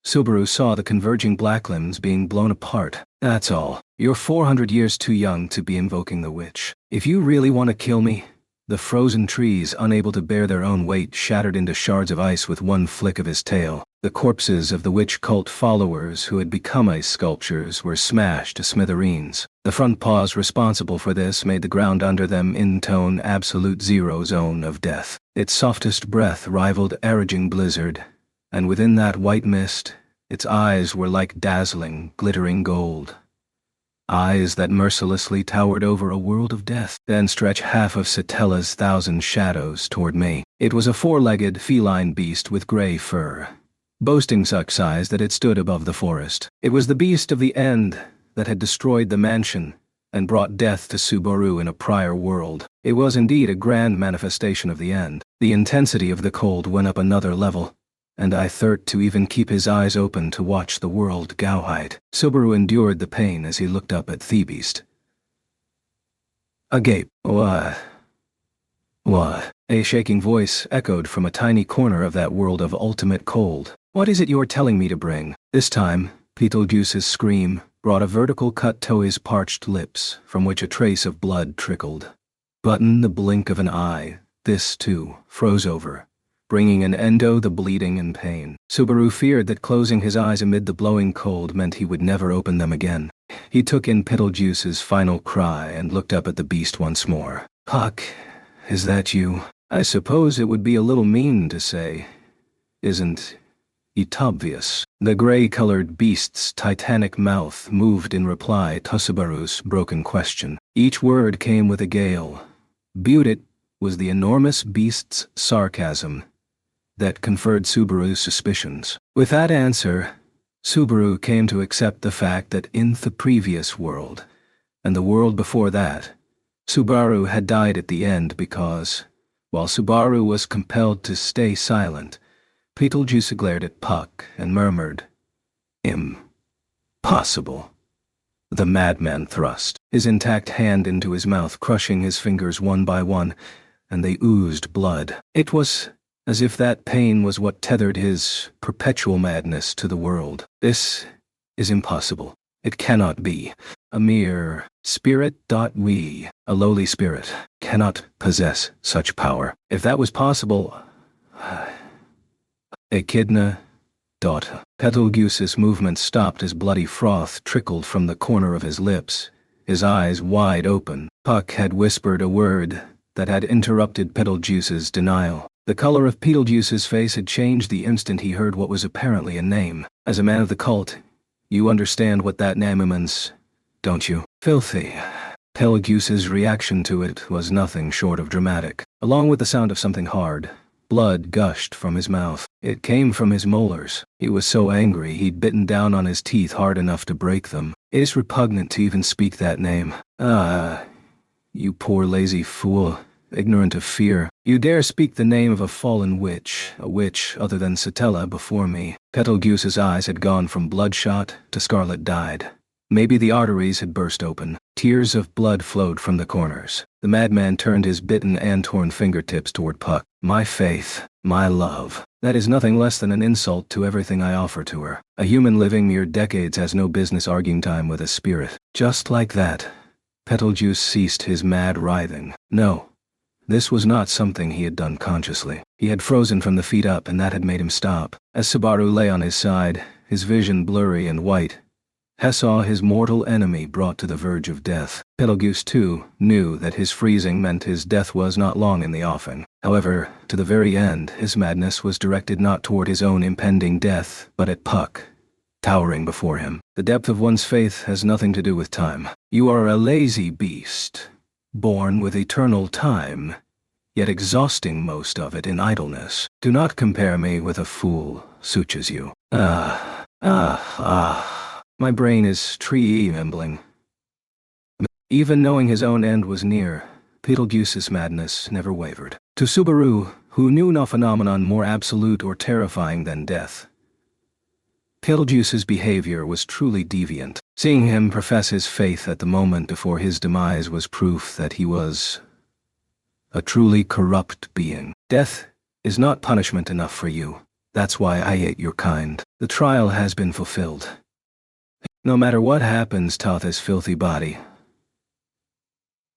Subaru saw the converging black limbs being blown apart. That's all. You're 400 years too young to be invoking the witch. If you really want to kill me, the frozen trees, unable to bear their own weight, shattered into shards of ice with one flick of his tail. The corpses of the witch cult followers who had become ice sculptures were smashed to smithereens. The front paws responsible for this made the ground under them intone absolute zero zone of death. Its softest breath rivaled a raging blizzard, and within that white mist, its eyes were like dazzling, glittering gold. Eyes that mercilessly towered over a world of death, then stretched half of Satella's 1,000 shadows toward me. It was a 4-legged feline beast with gray fur, boasting such size that it stood above the forest. It was the beast of the end that had destroyed the mansion and brought death to Subaru in a prior world. It was indeed a grand manifestation of the end. The intensity of the cold went up another level, and I thirst to even keep his eyes open to watch the world gouhide. Subaru endured the pain as he looked up at the beast. Agape. What? A shaking voice echoed from a tiny corner of that world of ultimate cold. What is it you're telling me to bring? This time, Betelgeuse's scream brought a vertical cut to his parched lips, from which a trace of blood trickled. But in the blink of an eye, this, too, froze over, bringing an end to the bleeding and pain. Subaru feared that closing his eyes amid the blowing cold meant he would never open them again. He took in Betelgeuse's final cry and looked up at the beast once more. Puck, is that you? I suppose it would be a little mean to say, isn't it obvious? The gray-colored beast's titanic mouth moved in reply to Subaru's broken question. Each word came with a gale. It was the enormous beast's sarcasm that conferred Subaru's suspicions. With that answer, Subaru came to accept the fact that in the previous world, and the world before that, Subaru had died at the end because, while Subaru was compelled to stay silent, Betelgeuse glared at Puck and murmured, "Impossible." The madman thrust his intact hand into his mouth, crushing his fingers one by one, and they oozed blood. It was as if that pain was what tethered his perpetual madness to the world. This is impossible. It cannot be. A mere spirit. We, a lowly spirit, cannot possess such power. If that was possible, Echidna. Betelgeuse's movement stopped as bloody froth trickled from the corner of his lips, his eyes wide open. Puck had whispered a word that had interrupted Betelgeuse's denial. The color of Betelgeuse's face had changed the instant he heard what was apparently a name. As a man of the cult, you understand what that name means, don't you? Filthy. Betelgeuse's reaction to it was nothing short of dramatic. Along with the sound of something hard, blood gushed from his mouth. It came from his molars. He was so angry he'd bitten down on his teeth hard enough to break them. It is repugnant to even speak that name. You poor lazy fool, ignorant of fear. You dare speak the name of a fallen witch, a witch other than Satella before me. Betelgeuse's eyes had gone from bloodshot to scarlet-dyed. Maybe the arteries had burst open. Tears of blood flowed from the corners. The madman turned his bitten and torn fingertips toward Puck. My faith, my love, that is nothing less than an insult to everything I offer to her. A human living mere decades has no business arguing time with a spirit. Just like that, Betelgeuse ceased his mad writhing. No, this was not something he had done consciously. He had frozen from the feet up, and that had made him stop. As Subaru lay on his side, his vision blurry and white, He saw his mortal enemy brought to the verge of death. Betelgeuse, too, knew that his freezing meant his death was not long in the offing. However, to the very end, his madness was directed not toward his own impending death, but at Puck, towering before him. The depth of one's faith has nothing to do with time. You are a lazy beast, born with eternal time, yet exhausting most of it in idleness. Do not compare me with a fool such as you. My brain is trembling. Even knowing his own end was near, Betelgeuse's madness never wavered. To Subaru, who knew no phenomenon more absolute or terrifying than death, Betelgeuse's behavior was truly deviant. Seeing him profess his faith at the moment before his demise was proof that he was a truly corrupt being. Death is not punishment enough for you. That's why I ate your kind. The trial has been fulfilled. No matter what happens to this filthy body,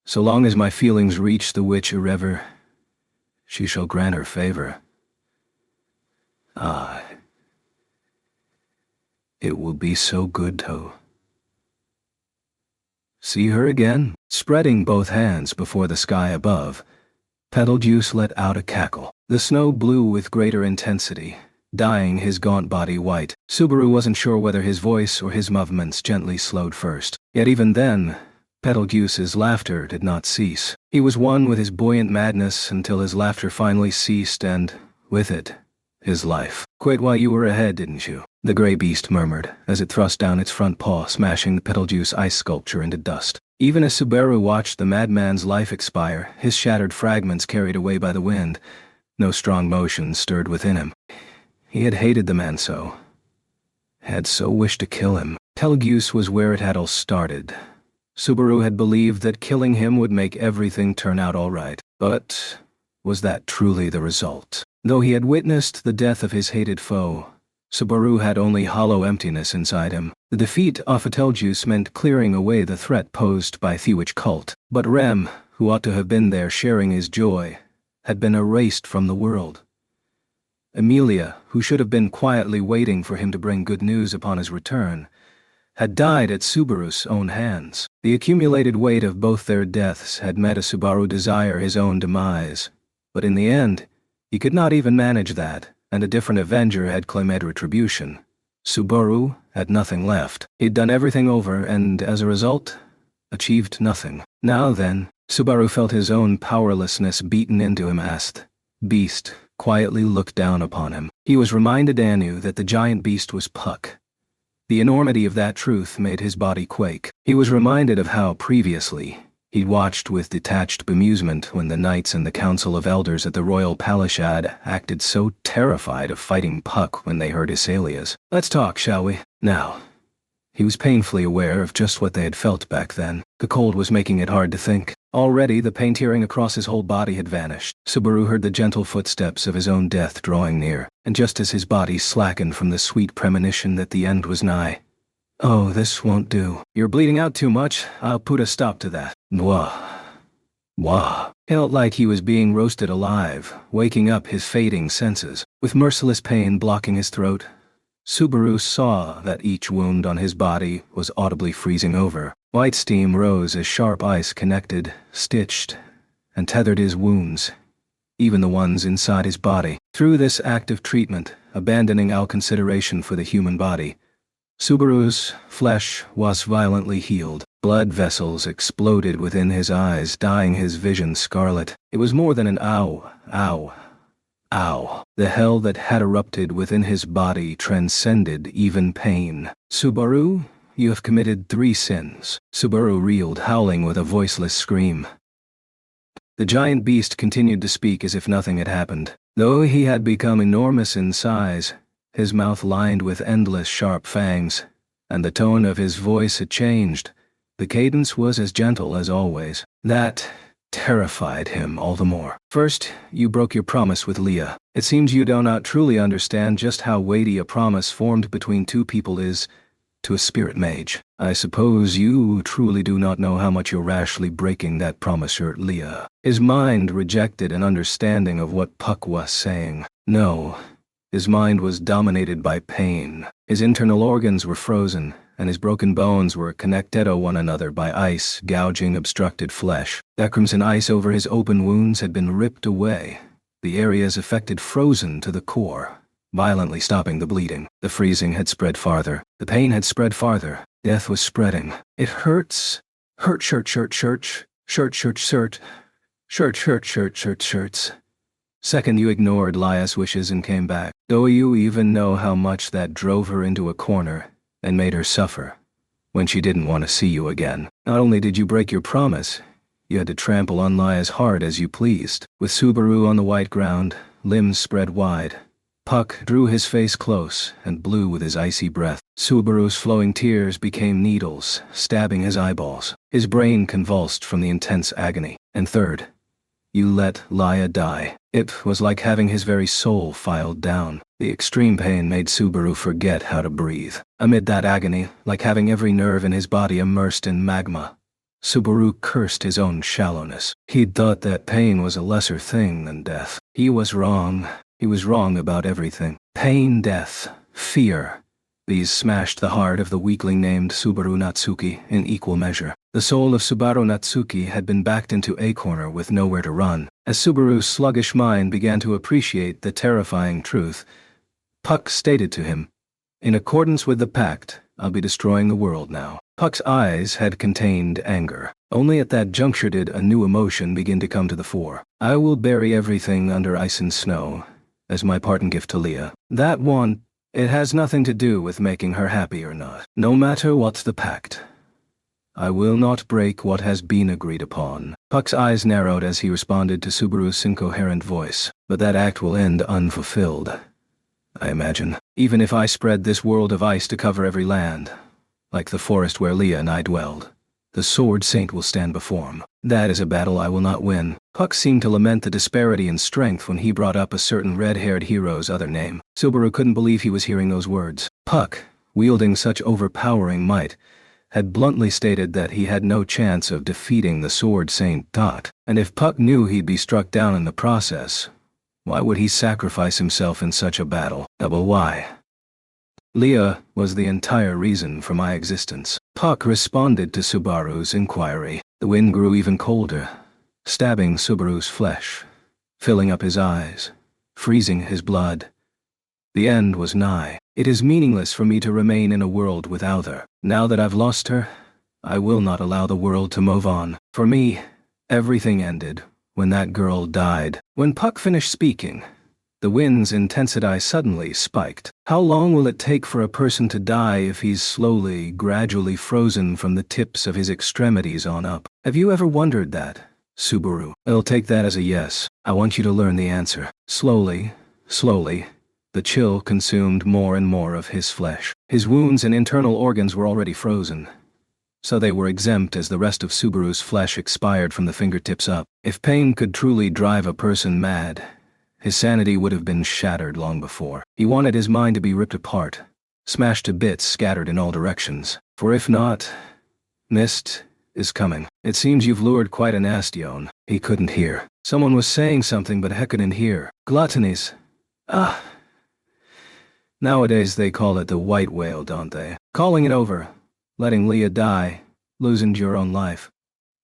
so long as my feelings reach the witch Erever, she shall grant her favor. It will be so good to see her again. Spreading both hands before the sky above, Betelgeuse let out a cackle. The snow blew with greater intensity, dyeing his gaunt body white. Subaru wasn't sure whether his voice or his movements gently slowed first. Yet even then, Betelgeuse's laughter did not cease. He was one with his buoyant madness until his laughter finally ceased and, with it, his life. Quit while you were ahead, didn't you? The gray beast murmured, as it thrust down its front paw, smashing the Betelgeuse ice sculpture into dust. Even as Subaru watched the madman's life expire, his shattered fragments carried away by the wind, no strong motion stirred within him. He had hated the man so, had so wished to kill him. Betelgeuse was where it had all started. Subaru had believed that killing him would make everything turn out all right. But was that truly the result? Though he had witnessed the death of his hated foe, Subaru had only hollow emptiness inside him. The defeat of Betelgeuse meant clearing away the threat posed by the witch cult. But Rem, who ought to have been there sharing his joy, had been erased from the world. Emilia, who should have been quietly waiting for him to bring good news upon his return, had died at Subaru's own hands. The accumulated weight of both their deaths had made a Subaru desire his own demise. But in the end, he could not even manage that, and a different avenger had claimed retribution. Subaru had nothing left. He'd done everything over and, as a result, achieved nothing. Now then, Subaru felt his own powerlessness beaten into him as the beast quietly looked down upon him. He was reminded anew that the giant beast was Puck. The enormity of that truth made his body quake. He was reminded of how, previously, he'd watched with detached bemusement when the knights and the council of elders at the royal palace had acted so terrified of fighting Puck when they heard his alias. Let's talk, shall we? Now. He was painfully aware of just what they had felt back then. The cold was making it hard to think. Already the pain tearing across his whole body had vanished. Subaru heard the gentle footsteps of his own death drawing near, and just as his body slackened from the sweet premonition that the end was nigh. Oh, this won't do. You're bleeding out too much. I'll put a stop to that. Wah. Wah. Felt like he was being roasted alive, waking up his fading senses. With merciless pain blocking his throat, Subaru saw that each wound on his body was audibly freezing over. White steam rose as sharp ice connected, stitched, and tethered his wounds, even the ones inside his body. Through this active treatment, abandoning all consideration for the human body, Subaru's flesh was violently healed. Blood vessels exploded within his eyes, dyeing his vision scarlet. It was more than an ow, ow, ow. The hell that had erupted within his body transcended even pain. Subaru, you have committed 3 sins. Subaru reeled, howling with a voiceless scream. The giant beast continued to speak as if nothing had happened. Though he had become enormous in size, his mouth lined with endless sharp fangs, and the tone of his voice had changed. The cadence was as gentle as always. That terrified him all the more. First, you broke your promise with Leah. It seems you do not truly understand just how weighty a promise formed between two people is to a spirit mage. I suppose you truly do not know how much you're rashly breaking that promise, Leah. His mind rejected an understanding of what Puck was saying. No, his mind was dominated by pain. His internal organs were frozen, and his broken bones were connected to one another by ice gouging obstructed flesh. That crimson ice over his open wounds had been ripped away, the areas affected frozen to the core, violently stopping the bleeding. The freezing had spread farther. The pain had spread farther. Death was spreading. It hurts. Hurt, shirts. Second, you ignored Lia's wishes and came back. Do you even know how much that drove her into a corner and made her suffer when she didn't want to see you again? Not only did you break your promise, you had to trample on Lia's heart as you pleased. With Subaru on the white ground, limbs spread wide, Puck drew his face close and blew with his icy breath. Subaru's flowing tears became needles, stabbing his eyeballs. His brain convulsed from the intense agony. And third, you let Lia die. It was like having his very soul filed down. The extreme pain made Subaru forget how to breathe. Amid that agony, like having every nerve in his body immersed in magma, Subaru cursed his own shallowness. He'd thought that pain was a lesser thing than death. He was wrong. He was wrong about everything. Pain, death, fear. These smashed the heart of the weakling named Subaru Natsuki in equal measure. The soul of Subaru Natsuki had been backed into a corner with nowhere to run. As Subaru's sluggish mind began to appreciate the terrifying truth, Puck stated to him, "In accordance with the pact, I'll be destroying the world now." Puck's eyes had contained anger. Only at that juncture did a new emotion begin to come to the fore. "I will bury everything under ice and snow as my parting gift to Lia. That one, it has nothing to do with making her happy or not. No matter what's the pact, I will not break what has been agreed upon." Puck's eyes narrowed as he responded to Subaru's incoherent voice. "But that act will end unfulfilled, I imagine. Even if I spread this world of ice to cover every land, like the forest where Lia and I dwelled, the Sword Saint will stand before him. That is a battle I will not win." Puck seemed to lament the disparity in strength when he brought up a certain red-haired hero's other name. Subaru couldn't believe he was hearing those words. Puck, wielding such overpowering might, had bluntly stated that he had no chance of defeating the Sword Saint Dot. And if Puck knew he'd be struck down in the process, why would he sacrifice himself in such a battle? Double why? Lia was the entire reason for my existence. Puck responded to Subaru's inquiry. The wind grew even colder, stabbing Subaru's flesh, filling up his eyes, freezing his blood. The end was nigh. It is meaningless for me to remain in a world without her. Now that I've lost her, I will not allow the world to move on. For me, everything ended when that girl died. When Puck finished speaking, the wind's intensity suddenly spiked. How long will it take for a person to die if he's slowly, gradually frozen from the tips of his extremities on up? Have you ever wondered that, Subaru? I'll take that as a yes. I want you to learn the answer. Slowly, the chill consumed more and more of his flesh. His wounds and internal organs were already frozen, so they were exempt as the rest of Subaru's flesh expired from the fingertips up. If pain could truly drive a person mad, his sanity would have been shattered long before. He wanted his mind to be ripped apart, smashed to bits scattered in all directions. For if not, mist is coming. It seems you've lured quite a nastion. He couldn't hear. Someone was saying something but he couldn't hear. Gluttonies. Nowadays they call it the white whale, don't they? Calling it over, letting Lia die, losing your own life.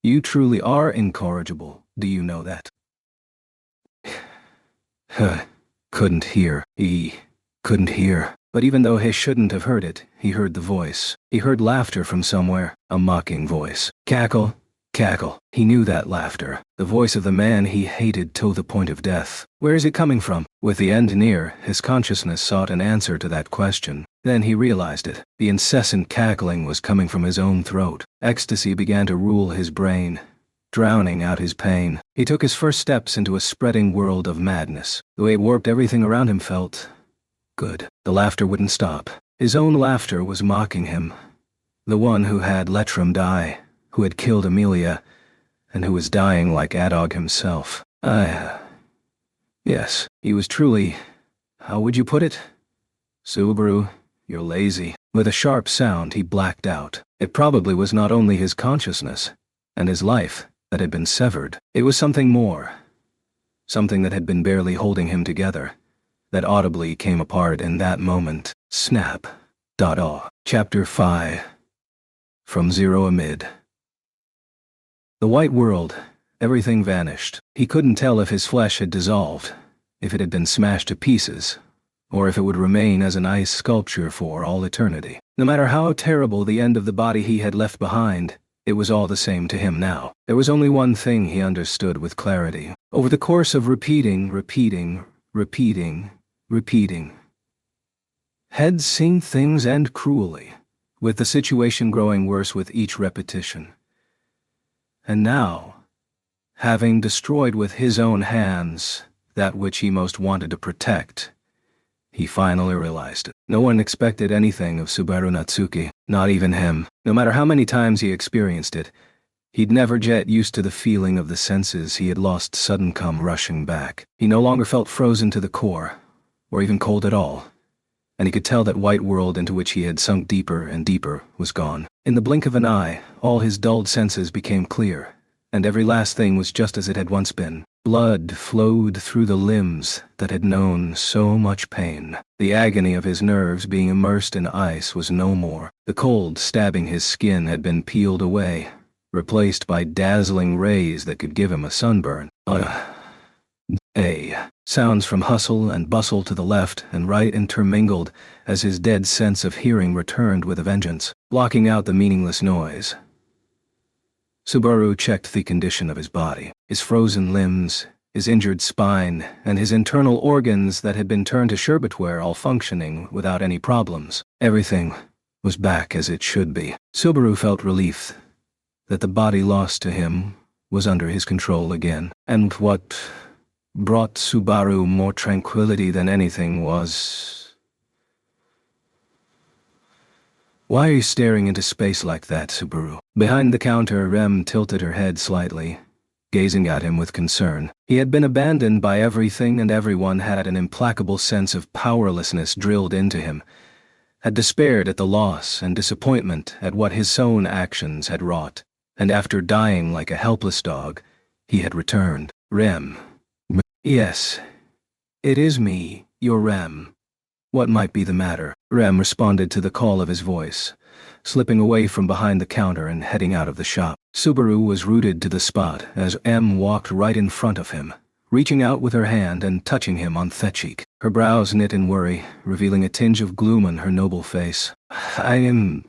You truly are incorrigible, do you know that? Couldn't hear. He couldn't hear. But even though he shouldn't have heard it, he heard the voice. He heard laughter from somewhere, a mocking voice. Cackle, cackle. He knew that laughter, the voice of the man he hated to the point of death. Where is it coming from? With the end near, his consciousness sought an answer to that question. Then he realized it. The incessant cackling was coming from his own throat. Ecstasy began to rule his brain, drowning out his pain. He took his first steps into a spreading world of madness. The way it warped everything around him felt good. The laughter wouldn't stop. His own laughter was mocking him. The one who had let Lettram die, who had killed Amelia, and who was dying like Adog himself. Yes, he was truly, how would you put it? Subaru, you're lazy. With a sharp sound, he blacked out. It probably was not only his consciousness and his life that had been severed. It was something more. Something that had been barely holding him together, that audibly came apart in that moment. Snap. Chapter 5. From Zero Amid. The white world, everything vanished. He couldn't tell if his flesh had dissolved, if it had been smashed to pieces, or if it would remain as an ice sculpture for all eternity. No matter how terrible the end of the body he had left behind, it was all the same to him now. There was only one thing he understood with clarity. Over the course of repeating, had seen things end cruelly, with the situation growing worse with each repetition. And now, having destroyed with his own hands that which he most wanted to protect, he finally realized it. No one expected anything of Subaru Natsuki, not even him. No matter how many times he experienced it, he'd never get used to the feeling of the senses he had lost sudden come rushing back. He no longer felt frozen to the core, or even cold at all, and he could tell that white world into which he had sunk deeper and deeper was gone. In the blink of an eye, all his dulled senses became clear, and every last thing was just as it had once been. Blood flowed through the limbs that had known so much pain. The agony of his nerves being immersed in ice was no more. The cold stabbing his skin had been peeled away, replaced by dazzling rays that could give him a sunburn. Sounds from hustle and bustle to the left and right intermingled as his dead sense of hearing returned with a vengeance, blocking out the meaningless noise. Subaru checked the condition of his body, his frozen limbs, his injured spine, and his internal organs that had been turned to sherbetware all functioning without any problems. Everything was back as it should be. Subaru felt relief that the body lost to him was under his control again, and what brought Subaru more tranquility than anything was... "Why are you staring into space like that, Subaru?" Behind the counter, Rem tilted her head slightly, gazing at him with concern. He had been abandoned by everything and everyone, had an implacable sense of powerlessness drilled into him, had despaired at the loss and disappointment at what his own actions had wrought, and after dying like a helpless dog, he had returned. "Rem." "Yes, it is me, your Rem. What might be the matter?" Rem responded to the call of his voice, slipping away from behind the counter and heading out of the shop. Subaru was rooted to the spot as Em walked right in front of him, reaching out with her hand and touching him on the cheek. Her brows knit in worry, revealing a tinge of gloom on her noble face. I am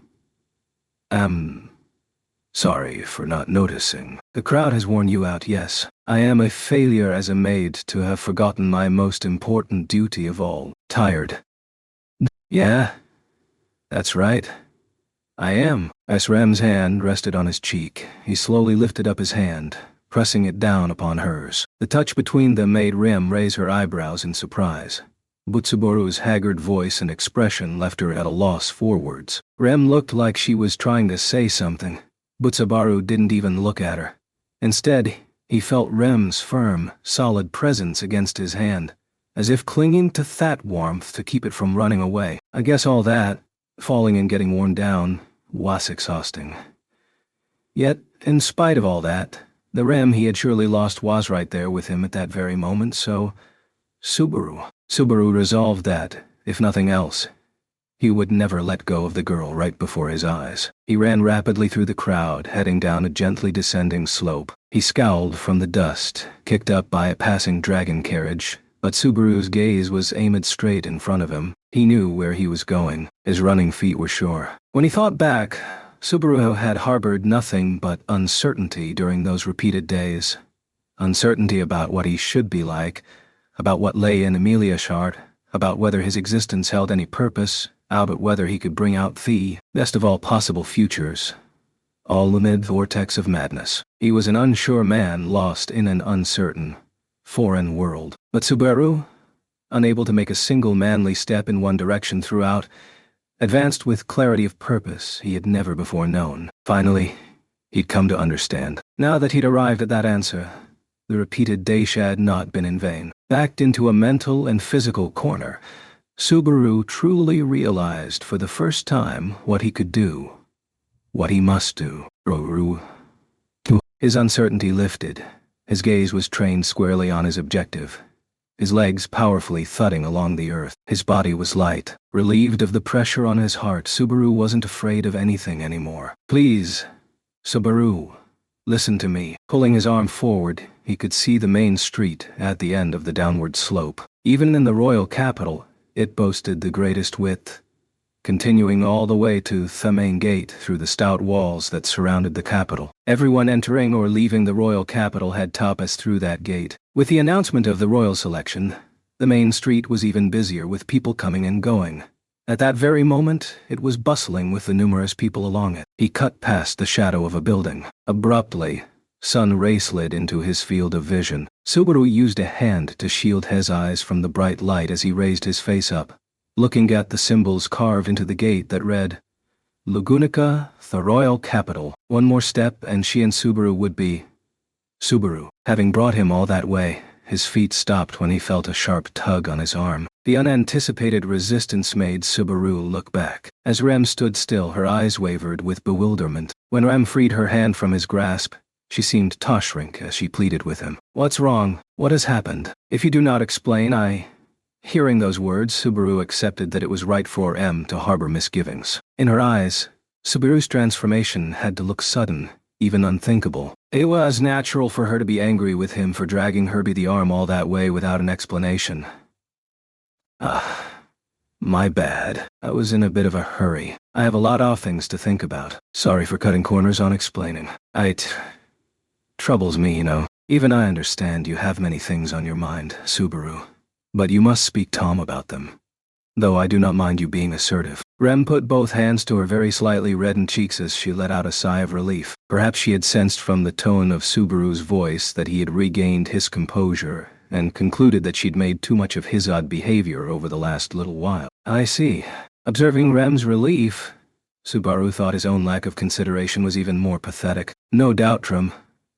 sorry for not noticing. The crowd has worn you out, yes. I am a failure as a maid to have forgotten my most important duty of all. Tired. Yeah, that's right. I am." As Rem's hand rested on his cheek, he slowly lifted up his hand, pressing it down upon hers. The touch between them made Rem raise her eyebrows in surprise, but Subaru's haggard voice and expression left her at a loss for words. Rem looked like she was trying to say something, but Subaru didn't even look at her. Instead, he felt Rem's firm, solid presence against his hand, as if clinging to that warmth to keep it from running away. I guess all that, falling and getting worn down, was exhausting. Yet, in spite of all that, the Rem he had surely lost was right there with him at that very moment, so... Subaru resolved that, if nothing else, he would never let go of the girl right before his eyes. He ran rapidly through the crowd, heading down a gently descending slope. He scowled from the dust, kicked up by a passing dragon carriage, but Subaru's gaze was aimed straight in front of him. He knew where he was going. His running feet were sure. When he thought back, Subaru had harbored nothing but uncertainty during those repeated days. Uncertainty about what he should be like, about what lay in Amelia's heart, about whether his existence held any purpose, about whether he could bring out the best of all possible futures, all amid the vortex of madness. He was an unsure man lost in an uncertain, foreign world. But Subaru, unable to make a single manly step in one direction throughout, advanced with clarity of purpose he had never before known. Finally, he'd come to understand. Now that he'd arrived at that answer, the repeated days had not been in vain. Backed into a mental and physical corner, Subaru truly realized for the first time what he could do, what he must do. His uncertainty lifted. His gaze was trained squarely on his objective, his legs powerfully thudding along the earth. His body was light. Relieved of the pressure on his heart, Subaru wasn't afraid of anything anymore. "Please, Subaru, listen to me." Pulling his arm forward, he could see the main street at the end of the downward slope. Even in the royal capital, it boasted the greatest width, continuing all the way to the main gate through the stout walls that surrounded the capital. Everyone entering or leaving the royal capital had to pass through that gate. With the announcement of the royal selection, the main street was even busier with people coming and going. At that very moment, it was bustling with the numerous people along it. He cut past the shadow of a building. Abruptly, sun ray slid into his field of vision. Subaru used a hand to shield his eyes from the bright light as he raised his face up, looking at the symbols carved into the gate that read, "Lugunica, the royal capital." One more step and she and Subaru would be Subaru. Having brought him all that way, his feet stopped when he felt a sharp tug on his arm. The unanticipated resistance made Subaru look back. As Rem stood still, her eyes wavered with bewilderment. When Rem freed her hand from his grasp, she seemed to shrink as she pleaded with him. "What's wrong? What has happened? If you do not explain, I—" Hearing those words, Subaru accepted that it was right for M to harbor misgivings. In her eyes, Subaru's transformation had to look sudden, even unthinkable. It was natural for her to be angry with him for dragging her by the arm all that way without an explanation. My bad. I was in a bit of a hurry. I have a lot of things to think about. Sorry for cutting corners on explaining. Troubles me, you know. Even I understand you have many things on your mind, Subaru. But you must speak to Tom about them. Though I do not mind you being assertive." Rem put both hands to her very slightly reddened cheeks as she let out a sigh of relief. Perhaps she had sensed from the tone of Subaru's voice that he had regained his composure, and concluded that she'd made too much of his odd behavior over the last little while. "I see." Observing Rem's relief, Subaru thought his own lack of consideration was even more pathetic. No doubt Rem,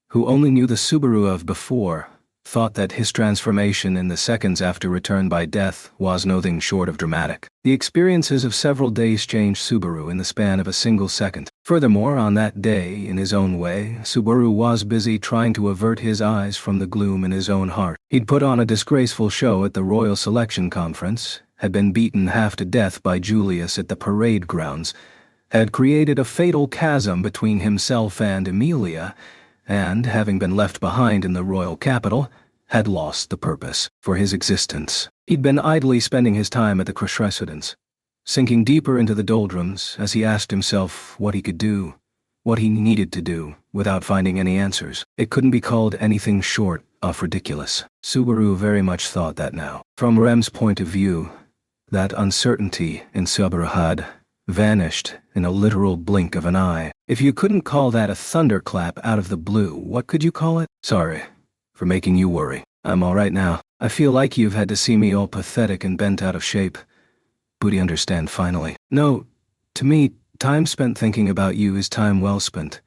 who only knew the Subaru of before, thought that his transformation in the seconds after return by death was nothing short of dramatic. The experiences of several days changed Subaru in the span of a single second. Furthermore, on that day, in his own way, Subaru was busy trying to avert his eyes from the gloom in his own heart. He'd put on a disgraceful show at the Royal Selection Conference, had been beaten half to death by Julius at the parade grounds, had created a fatal chasm between himself and Emilia, and, having been left behind in the royal capital, had lost the purpose for his existence. He'd been idly spending his time at the Crush residence, sinking deeper into the doldrums as he asked himself what he could do, what he needed to do, without finding any answers. It couldn't be called anything short of ridiculous. Subaru very much thought that now. From Rem's point of view, that uncertainty in Subaru had vanished in a literal blink of an eye. If you couldn't call that a thunderclap out of the blue, what could you call it? "Sorry for making you worry. I'm all right now. I feel like you've had to see me all pathetic and bent out of shape. But you understand finally. No, to me, time spent thinking about you is time well spent.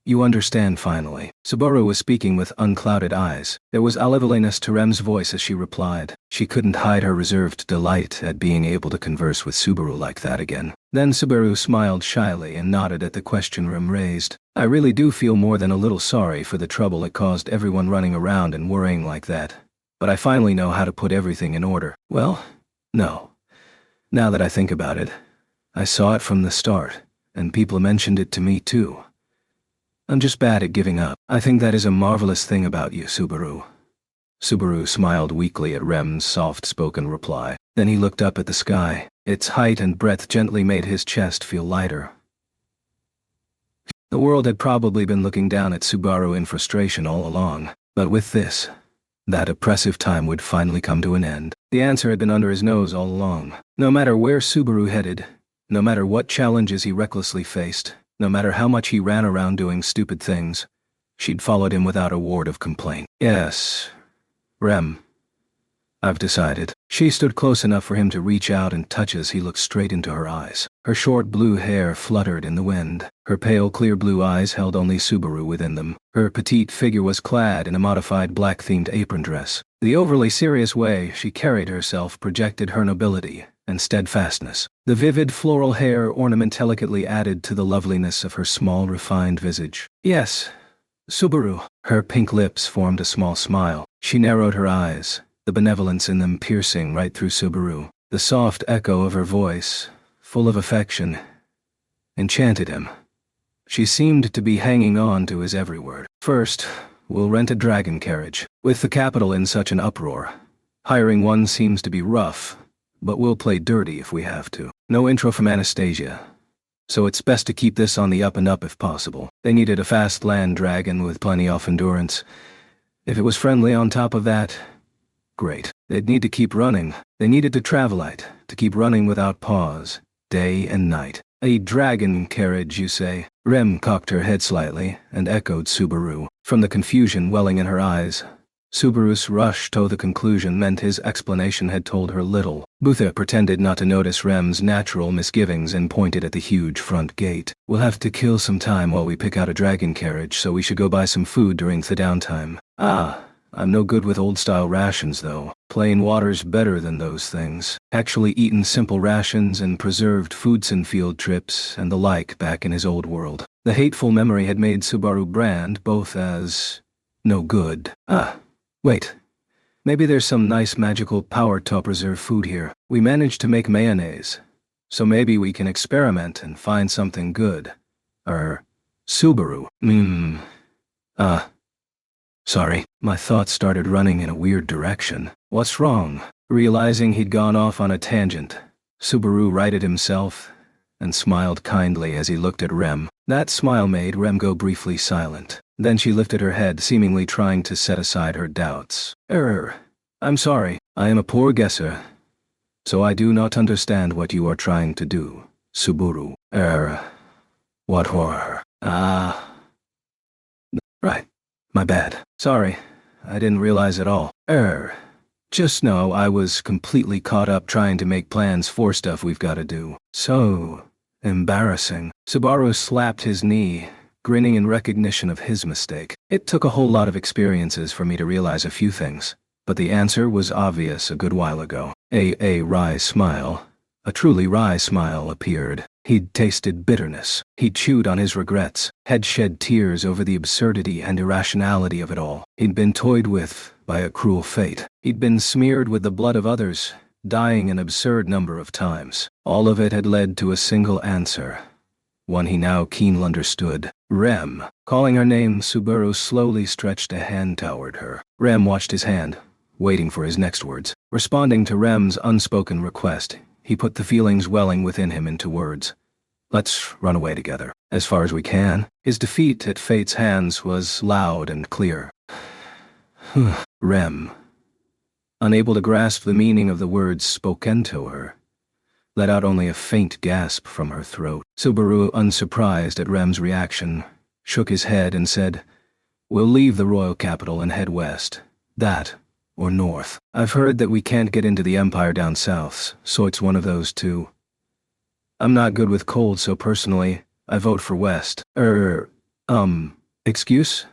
You understand finally." Subaru was speaking with unclouded eyes. There was liveliness to Rem's voice as she replied. She couldn't hide her reserved delight at being able to converse with Subaru like that again. Then Subaru smiled shyly and nodded at the question Rem raised. "I really do feel more than a little sorry for the trouble it caused everyone running around and worrying like that. But I finally know how to put everything in order." "Well, no. Now that I think about it, I saw it from the start, and people mentioned it to me too. I'm just bad at giving up. I think that is a marvelous thing about you, Subaru." Subaru smiled weakly at Rem's soft-spoken reply. Then he looked up at the sky. Its height and breadth gently made his chest feel lighter. The world had probably been looking down at Subaru in frustration all along. But with this, that oppressive time would finally come to an end. The answer had been under his nose all along. No matter where Subaru headed, no matter what challenges he recklessly faced, no matter how much he ran around doing stupid things, she'd followed him without a word of complaint. "Yes, Rem, I've decided." She stood close enough for him to reach out and touch as he looked straight into her eyes. Her short blue hair fluttered in the wind. Her pale clear blue eyes held only Subaru within them. Her petite figure was clad in a modified black-themed apron dress. The overly serious way she carried herself projected her nobility and steadfastness. The vivid floral hair ornament delicately added to the loveliness of her small, refined visage. "Yes, Subaru." Her pink lips formed a small smile. She narrowed her eyes, the benevolence in them piercing right through Subaru. The soft echo of her voice, full of affection, enchanted him. She seemed to be hanging on to his every word. First, we'll rent a dragon carriage. With the capital in such an uproar, hiring one seems to be rough, but we'll play dirty if we have to. No intro from Anastasia, so it's best to keep this on the up and up if possible. They needed a fast land dragon with plenty of endurance. If it was friendly on top of that, great. They'd need to keep running. They needed to travelite, to keep running without pause, day and night. A dragon carriage, you say? Rem cocked her head slightly and echoed Subaru. From the confusion welling in her eyes, Subaru's rush to the conclusion meant his explanation had told her little. Butha pretended not to notice Rem's natural misgivings and pointed at the huge front gate. We'll have to kill some time while we pick out a dragon carriage, so we should go buy some food during the downtime. I'm no good with old-style rations, though. Plain water's better than those things. Actually eaten simple rations and preserved foods in field trips and the like back in his old world. The hateful memory had made Subaru brand both as no good. Wait. Maybe there's some nice magical power to preserve food here. We managed to make mayonnaise, so maybe we can experiment and find something good. Subaru. Sorry, my thoughts started running in a weird direction. What's wrong? Realizing he'd gone off on a tangent, Subaru righted himself and smiled kindly as he looked at Rem. That smile made Rem go briefly silent. Then she lifted her head, seemingly trying to set aside her doubts. I'm sorry, I am a poor guesser, so I do not understand what you are trying to do, Subaru. What horror? Right. My bad. Sorry, I didn't realize at all. Just know I was completely caught up trying to make plans for stuff we've got to do. So embarrassing. Subaru slapped his knee, grinning in recognition of his mistake. It took a whole lot of experiences for me to realize a few things, but the answer was obvious a good while ago. A wry smile, a truly wry smile appeared. He'd tasted bitterness. He'd chewed on his regrets, had shed tears over the absurdity and irrationality of it all. He'd been toyed with by a cruel fate. He'd been smeared with the blood of others, dying an absurd number of times. All of it had led to a single answer, one he now keenly understood. Rem. Calling her name, Subaru slowly stretched a hand toward her. Rem watched his hand, waiting for his next words. Responding to Rem's unspoken request, he put the feelings welling within him into words. Let's run away together, as far as we can. His defeat at fate's hands was loud and clear. Rem, unable to grasp the meaning of the words spoken to her, let out only a faint gasp from her throat. Subaru, unsurprised at Rem's reaction, shook his head and said, We'll leave the royal capital and head west. That, or north. I've heard that we can't get into the Empire down south, so it's one of those two. I'm not good with cold, so personally, I vote for west. Excuse?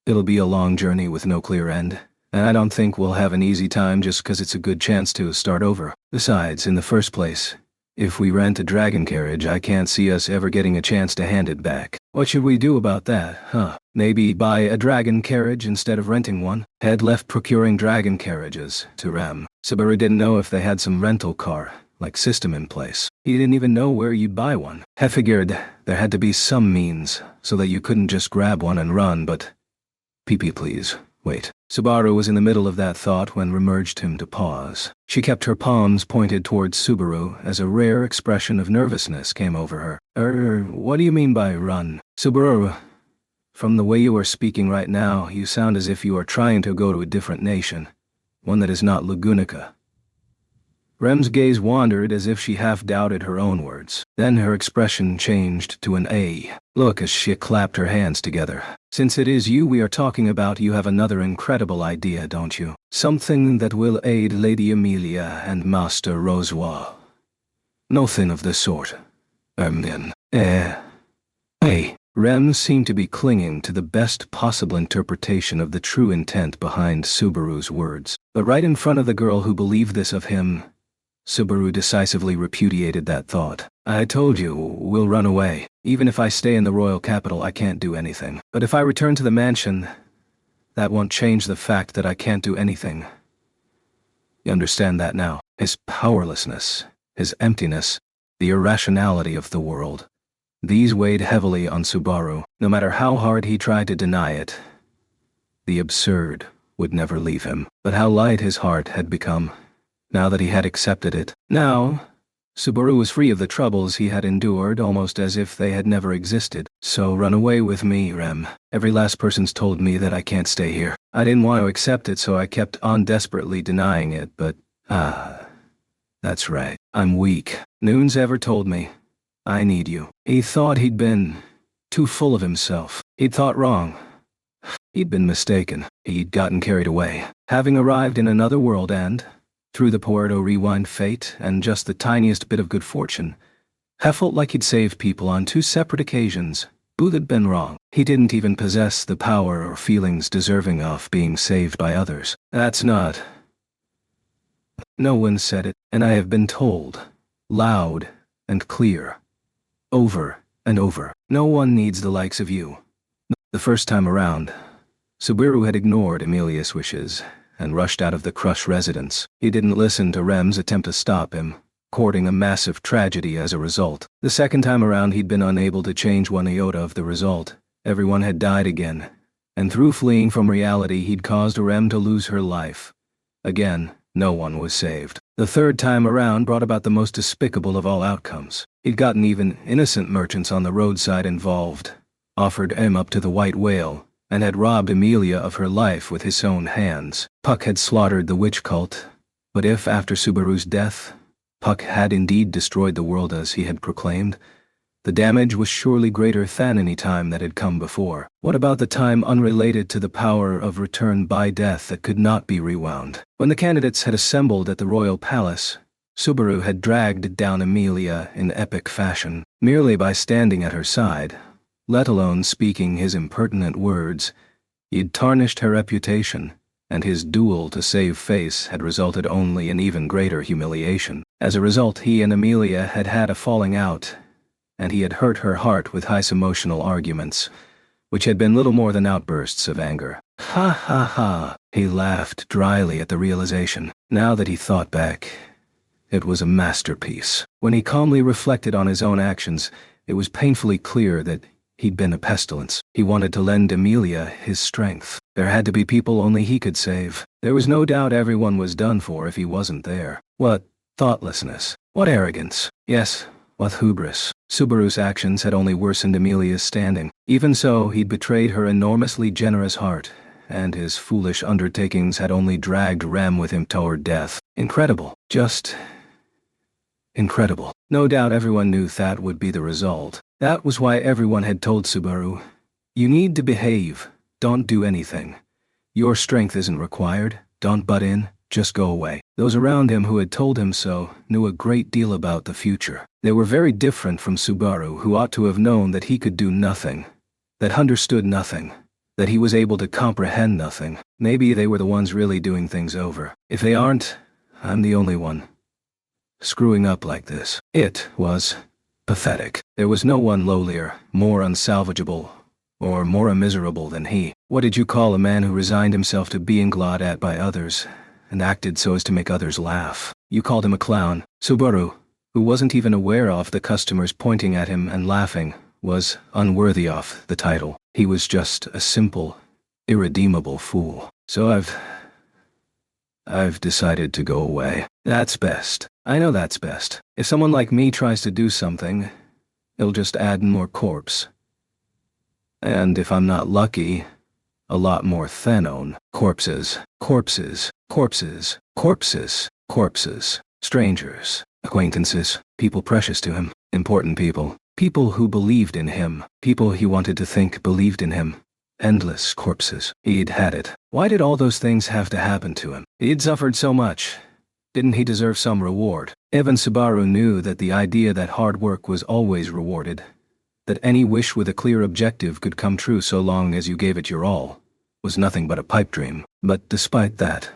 It'll be a long journey with no clear end, and I don't think we'll have an easy time just 'cause it's a good chance to start over. Besides, in the first place, if we rent a dragon carriage, I can't see us ever getting a chance to hand it back. What should we do about that, Maybe buy a dragon carriage instead of renting one? Had left procuring dragon carriages to Rem. Subaru didn't know if they had some rental car like system in place. He didn't even know where you'd buy one. He figured there had to be some means so that you couldn't just grab one and run, but... PP please, wait. Subaru was in the middle of that thought when Rem urged him to pause. She kept her palms pointed towards Subaru as a rare expression of nervousness came over her. What do you mean by run? Subaru, from the way you are speaking right now, you sound as if you are trying to go to a different nation, one that is not Lagunica. Rem's gaze wandered as if she half-doubted her own words. Then her expression changed to an A. Look as she clapped her hands together. Since it is you we are talking about, you have another incredible idea, don't you? Something that will aid Lady Amelia and Master Rosois. Nothing of the sort. Hey. Rem seemed to be clinging to the best possible interpretation of the true intent behind Subaru's words. But right in front of the girl who believed this of him, Subaru decisively repudiated that thought. I told you, we'll run away. Even if I stay in the royal capital, I can't do anything. But if I return to the mansion, that won't change the fact that I can't do anything. You understand that now? His powerlessness, his emptiness, the irrationality of the world. These weighed heavily on Subaru. No matter how hard he tried to deny it, the absurd would never leave him. But how light his heart had become, now that he had accepted it. Now, Subaru was free of the troubles he had endured, almost as if they had never existed. So run away with me, Rem. Every last person's told me that I can't stay here. I didn't want to accept it, so I kept on desperately denying it, but, that's right. I'm weak. Noon's ever told me. I need you. He thought he'd been too full of himself. He'd thought wrong. He'd been mistaken. He'd gotten carried away. Having arrived in another world and, through the Puerto Rewind fate and just the tiniest bit of good fortune, have felt like he'd saved people on 2 separate occasions. Booth had been wrong. He didn't even possess the power or feelings deserving of being saved by others. That's not. No one said it, and I have been told, loud and clear, over and over. No one needs the likes of you. The first time around, Subaru had ignored Emilia's wishes and rushed out of the Crush residence. He didn't listen to Rem's attempt to stop him, courting a massive tragedy as a result. The second time around, he'd been unable to change one iota of the result. Everyone had died again, and through fleeing from reality, he'd caused Rem to lose her life. Again, no one was saved. The third time around brought about the most despicable of all outcomes. He'd gotten even innocent merchants on the roadside involved, offered M up to the white whale, and had robbed Emilia of her life with his own hands. Puck had slaughtered the witch cult, but if, after Subaru's death, Puck had indeed destroyed the world as he had proclaimed, the damage was surely greater than any time that had come before. What about the time unrelated to the power of return by death that could not be rewound? When the candidates had assembled at the royal palace, Subaru had dragged down Emilia in epic fashion. Merely by standing at her side, let alone speaking his impertinent words, he'd tarnished her reputation, and his duel to save face had resulted only in even greater humiliation. As a result, he and Emilia had had a falling out, and he had hurt her heart with high emotional arguments, which had been little more than outbursts of anger. Ha ha ha, he laughed dryly at the realization. Now that he thought back, it was a masterpiece. When he calmly reflected on his own actions, it was painfully clear that he'd been a pestilence. He wanted to lend Emilia his strength. There had to be people only he could save. There was no doubt everyone was done for if he wasn't there. What thoughtlessness. What arrogance. Yes, what hubris. Subaru's actions had only worsened Emilia's standing. Even so, he'd betrayed her enormously generous heart, and his foolish undertakings had only dragged Rem with him toward death. Incredible. Just incredible. No doubt everyone knew that would be the result. That was why everyone had told Subaru, "You need to behave. Don't do anything. Your strength isn't required. Don't butt in. Just go away." Those around him who had told him so knew a great deal about the future. They were very different from Subaru, who ought to have known that he could do nothing, that understood nothing, that he was able to comprehend nothing. Maybe they were the ones really doing things over. If they aren't, I'm the only one screwing up like this. It was pathetic. There was no one lowlier, more unsalvageable, or more miserable than he. What did you call a man who resigned himself to being glawed at by others, and acted so as to make others laugh? You called him a clown. Subaru, who wasn't even aware of the customers pointing at him and laughing, was unworthy of the title. He was just a simple, irredeemable fool. So I've decided to go away. That's best. I know that's best. If someone like me tries to do something, it'll just add more corpse. And if I'm not lucky, a lot more Thanon. Corpses, corpses, corpses, corpses, corpses. Strangers, acquaintances, people precious to him, important people, people who believed in him, people he wanted to think believed in him. Endless corpses. He'd had it. Why did all those things have to happen to him? He'd suffered so much. Didn't he deserve some reward? Even Subaru knew that the idea that hard work was always rewarded, that any wish with a clear objective could come true so long as you gave it your all, was nothing but a pipe dream. But despite that,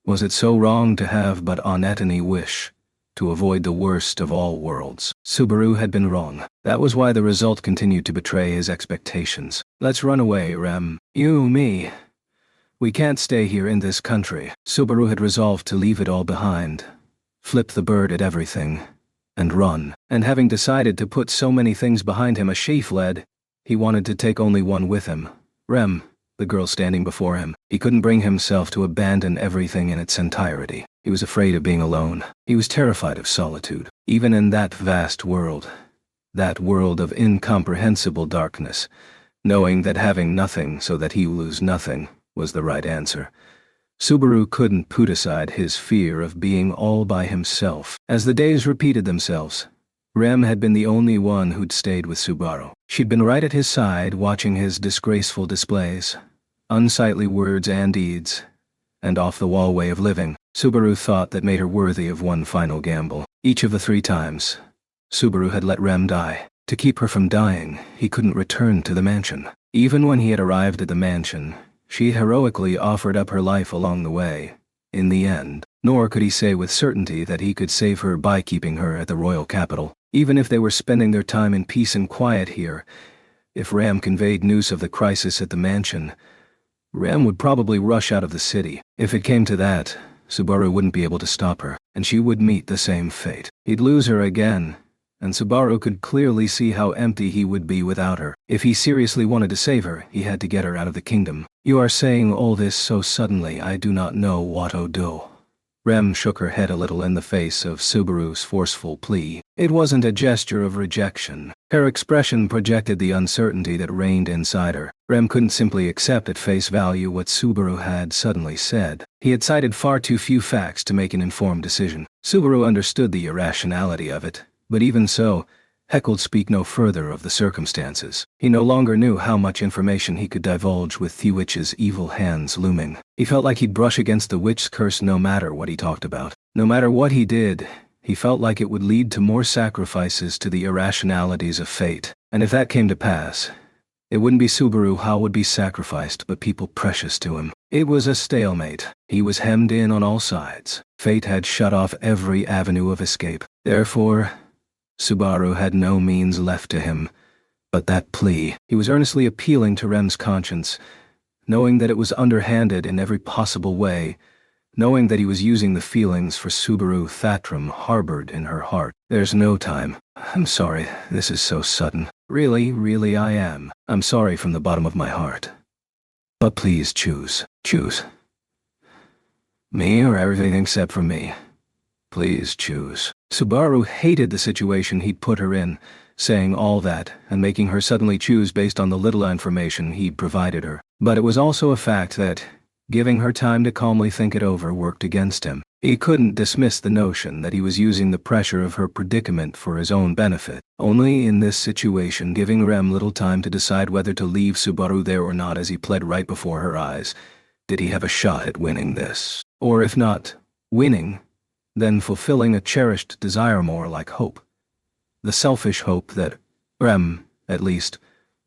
was it so wrong to have but any wish, to avoid the worst of all worlds? Subaru had been wrong. That was why the result continued to betray his expectations. Let's run away, Rem. You, me. We can't stay here in this country. Subaru had resolved to leave it all behind, flip the bird at everything, and run. And having decided to put so many things behind him as she fled, he wanted to take only one with him. Rem, the girl standing before him. He couldn't bring himself to abandon everything in its entirety. He was afraid of being alone. He was terrified of solitude. Even in that vast world. That world of incomprehensible darkness. Knowing that having nothing so that he lose nothing was the right answer. Subaru couldn't put aside his fear of being all by himself. As the days repeated themselves, Rem had been the only one who'd stayed with Subaru. She'd been right at his side, watching his disgraceful displays, unsightly words and deeds, and off-the-wall way of living. Subaru thought that made her worthy of one final gamble. Each of the 3 times, Subaru had let Rem die. To keep her from dying, he couldn't return to the mansion. Even when he had arrived at the mansion, she heroically offered up her life along the way. In the end, nor could he say with certainty that he could save her by keeping her at the royal capital. Even if they were spending their time in peace and quiet here, if Rem conveyed news of the crisis at the mansion, Rem would probably rush out of the city. If it came to that, Subaru wouldn't be able to stop her, and she would meet the same fate. He'd lose her again, and Subaru could clearly see how empty he would be without her. If he seriously wanted to save her, he had to get her out of the kingdom. You are saying all this so suddenly, I do not know what to do. Rem shook her head a little in the face of Subaru's forceful plea. It wasn't a gesture of rejection. Her expression projected the uncertainty that reigned inside her. Rem couldn't simply accept at face value what Subaru had suddenly said. He had cited far too few facts to make an informed decision. Subaru understood the irrationality of it, but even so, Heckle speak no further of the circumstances. He no longer knew how much information he could divulge with the witch's evil hands looming. He felt like he'd brush against the witch's curse no matter what he talked about. No matter what he did, he felt like it would lead to more sacrifices to the irrationalities of fate. And if that came to pass, it wouldn't be Subaru who would be sacrificed but people precious to him. It was a stalemate. He was hemmed in on all sides. Fate had shut off every avenue of escape. Therefore, Subaru had no means left to him but that plea. He was earnestly appealing to Rem's conscience, knowing that it was underhanded in every possible way, knowing that he was using the feelings for Subaru Thatram harbored in her heart. There's no time. I'm sorry, this is so sudden. Really, I am. I'm sorry from the bottom of my heart. But please choose. Choose. Me or everything except for me. Please choose. Subaru hated the situation he'd put her in, saying all that and making her suddenly choose based on the little information he'd provided her. But it was also a fact that, giving her time to calmly think it over worked against him. He couldn't dismiss the notion that he was using the pressure of her predicament for his own benefit. Only in this situation, giving Rem little time to decide whether to leave Subaru there or not as he pled right before her eyes, did he have a shot at winning this. Or if not winning, then fulfilling a cherished desire more like hope. The selfish hope that Rem, at least,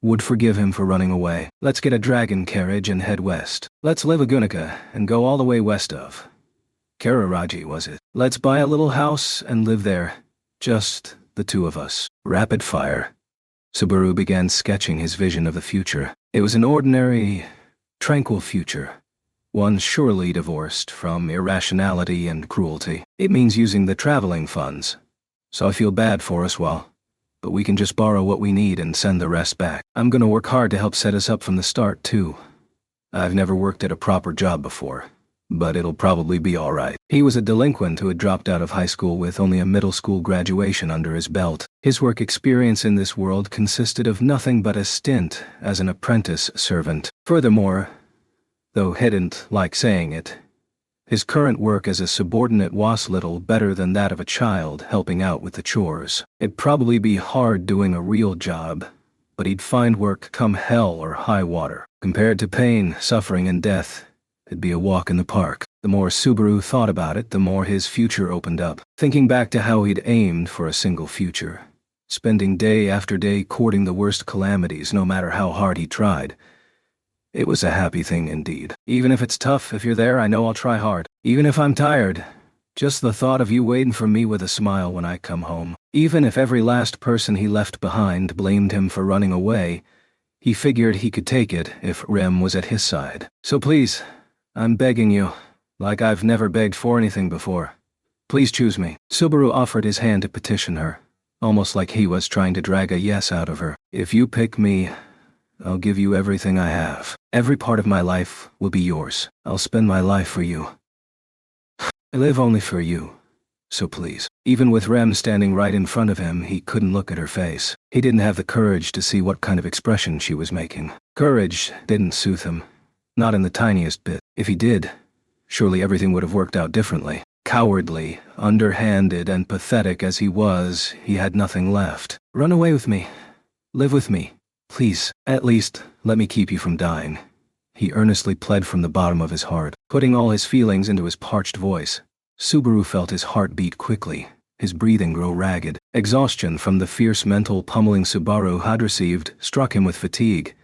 would forgive him for running away. Let's get a dragon carriage and head west. Let's live Agunica and go all the way west of Kararaji, was it? Let's buy a little house and live there. Just the 2 of us. Rapid fire. Subaru began sketching his vision of the future. It was an ordinary, tranquil future. One surely divorced from irrationality and cruelty. It means using the traveling funds. So I feel bad for us, but we can just borrow what we need and send the rest back. I'm gonna work hard to help set us up from the start, too. I've never worked at a proper job before, but it'll probably be alright. He was a delinquent who had dropped out of high school with only a middle school graduation under his belt. His work experience in this world consisted of nothing but a stint as an apprentice servant. Furthermore, though he didn't like saying it, his current work as a subordinate was little better than that of a child helping out with the chores. It'd probably be hard doing a real job, but he'd find work come hell or high water. Compared to pain, suffering, and death, it'd be a walk in the park. The more Subaru thought about it, the more his future opened up. Thinking back to how he'd aimed for a single future, spending day after day courting the worst calamities no matter how hard he tried, it was a happy thing indeed. Even if it's tough, if you're there, I know I'll try hard. Even if I'm tired, just the thought of you waiting for me with a smile when I come home. Even if every last person he left behind blamed him for running away, he figured he could take it if Rem was at his side. So please, I'm begging you, like I've never begged for anything before. Please choose me." Subaru offered his hand to petition her, almost like he was trying to drag a yes out of her. "If you pick me, I'll give you everything I have. Every part of my life will be yours. I'll spend my life for you. I live only for you. So please." Even with Rem standing right in front of him, he couldn't look at her face. He didn't have the courage to see what kind of expression she was making. Courage didn't soothe him. Not in the tiniest bit. If he did, surely everything would have worked out differently. Cowardly, underhanded, and pathetic as he was, he had nothing left. "Run away with me. Live with me. Please, at least, let me keep you from dying," he earnestly pled from the bottom of his heart. Putting all his feelings into his parched voice, Subaru felt his heart beat quickly, his breathing grow ragged. Exhaustion from the fierce mental pummeling Subaru had received struck him with fatigue,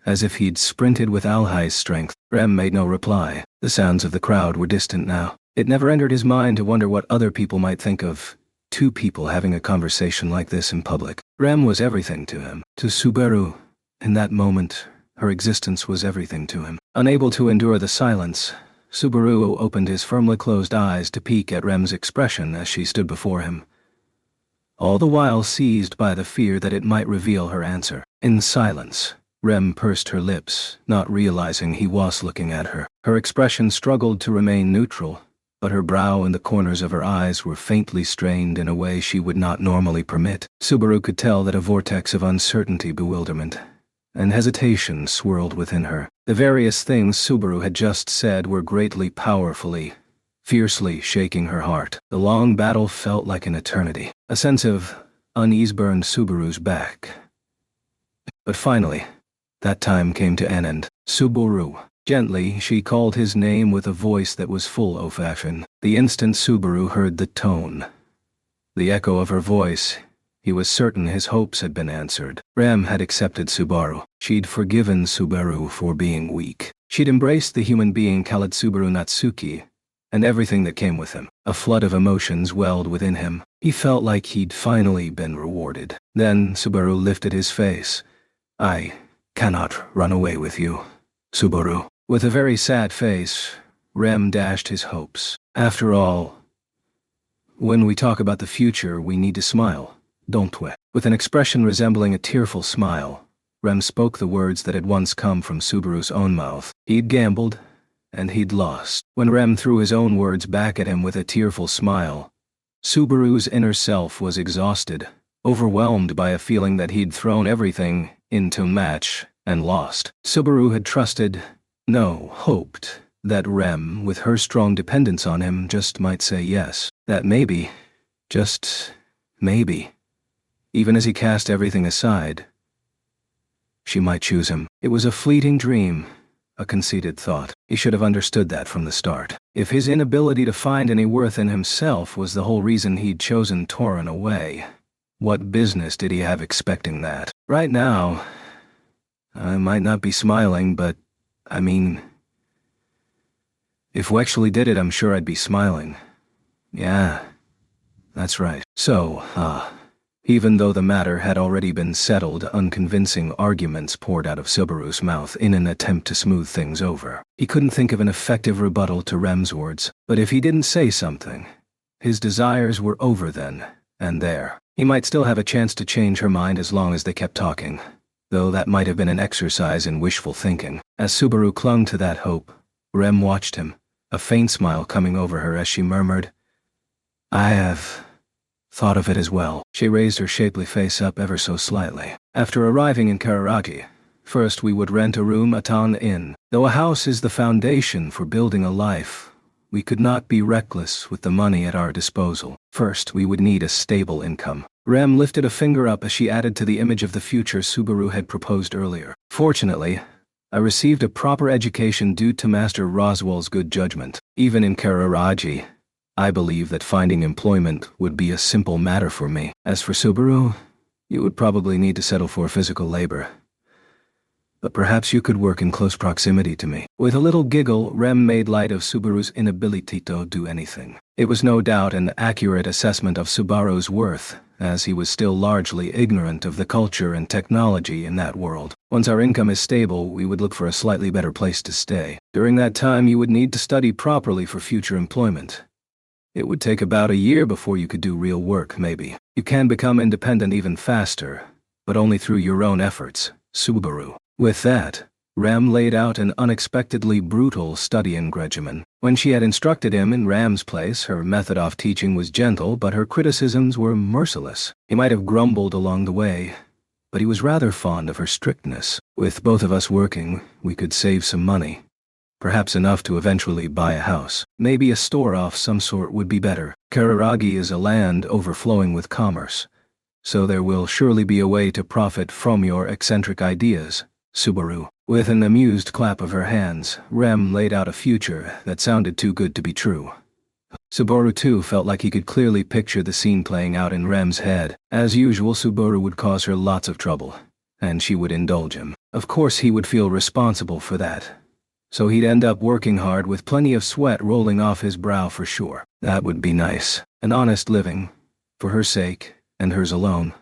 as if he'd sprinted with Alhai's strength. Rem made no reply. The sounds of the crowd were distant now. It never entered his mind to wonder what other people might think of two people having a conversation like this in public. Rem was everything to him. To Subaru, in that moment, her existence was everything to him. Unable to endure the silence, Subaru opened his firmly closed eyes to peek at Rem's expression as she stood before him, all the while seized by the fear that it might reveal her answer. In silence, Rem pursed her lips, not realizing he was looking at her. Her expression struggled to remain neutral, but her brow and the corners of her eyes were faintly strained in a way she would not normally permit. Subaru could tell that a vortex of uncertainty, bewilderment, and hesitation swirled within her. The various things Subaru had just said were greatly powerfully, fiercely shaking her heart. The long battle felt like an eternity. A sense of unease burned Subaru's back. But finally, that time came to an end. "Subaru." Gently, she called his name with a voice that was full of affection. The instant Subaru heard the tone, the echo of her voice, he was certain his hopes had been answered. Rem had accepted Subaru. She'd forgiven Subaru for being weak. She'd embraced the human being called Subaru Natsuki, and everything that came with him. A flood of emotions welled within him. He felt like he'd finally been rewarded. Then Subaru lifted his face. "I cannot run away with you, Subaru." With a very sad face, Rem dashed his hopes. "After all, when we talk about the future, we need to smile, don't we?" With an expression resembling a tearful smile, Rem spoke the words that had once come from Subaru's own mouth. He'd gambled, and he'd lost. When Rem threw his own words back at him with a tearful smile, Subaru's inner self was exhausted, overwhelmed by a feeling that he'd thrown everything into match and lost. Subaru had trusted, no, hoped, that Rem, with her strong dependence on him, just might say yes. That maybe, just maybe, even as he cast everything aside, she might choose him. It was a fleeting dream, a conceited thought. He should have understood that from the start. If his inability to find any worth in himself was the whole reason he'd chosen Torin away, what business did he have expecting that? Right now, I might not be smiling, but I mean, if we actually did it, I'm sure I'd be smiling. Yeah, that's right. So, even though the matter had already been settled, unconvincing arguments poured out of Subaru's mouth in an attempt to smooth things over. He couldn't think of an effective rebuttal to Rem's words, but if he didn't say something, his desires were over then and there. He might still have a chance to change her mind as long as they kept talking, though that might have been an exercise in wishful thinking. As Subaru clung to that hope, Rem watched him, a faint smile coming over her as she murmured, "I have thought of it as well." She raised her shapely face up ever so slightly. "After arriving in Kararagi, first we would rent a room at an inn. Though a house is the foundation for building a life, we could not be reckless with the money at our disposal. First, we would need a stable income." Rem lifted a finger up as she added to the image of the future Subaru had proposed earlier. "Fortunately, I received a proper education due to Master Roswell's good judgment. Even in Kararagi, I believe that finding employment would be a simple matter for me. As for Subaru, you would probably need to settle for physical labor. But perhaps you could work in close proximity to me." With a little giggle, Rem made light of Subaru's inability to do anything. It was no doubt an accurate assessment of Subaru's worth, as he was still largely ignorant of the culture and technology in that world. Once our income is stable, we would look for a slightly better place to stay. During that time, you would need to study properly for future employment. It would take about a year before you could do real work, maybe. You can become independent even faster, but only through your own efforts, Subaru. With that, Ram laid out an unexpectedly brutal studying regimen. When she had instructed him in Ram's place, her method of teaching was gentle, but her criticisms were merciless. He might have grumbled along the way, but he was rather fond of her strictness. With both of us working, we could save some money. Perhaps enough to eventually buy a house. Maybe a store of some sort would be better. Kararagi is a land overflowing with commerce, so there will surely be a way to profit from your eccentric ideas, Subaru. With an amused clap of her hands, Rem laid out a future that sounded too good to be true. Subaru too felt like he could clearly picture the scene playing out in Rem's head. As usual, Subaru would cause her lots of trouble, and she would indulge him. Of course he would feel responsible for that, so he'd end up working hard with plenty of sweat rolling off his brow for sure. That would be nice. An honest living, for her sake, and hers alone.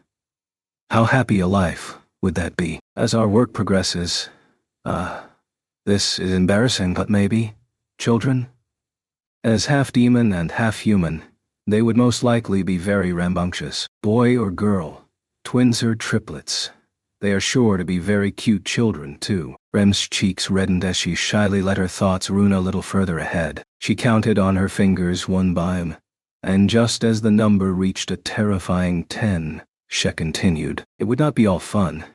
How happy a life would that be? As our work progresses, this is embarrassing, but maybe, children? As half demon and half human, they would most likely be very rambunctious. Boy or girl, twins or triplets. They are sure to be very cute children, too. Rem's cheeks reddened as she shyly let her thoughts run a little further ahead. She counted on her fingers one by one, and just as the number reached a terrifying 10, she continued, "It would not be all fun,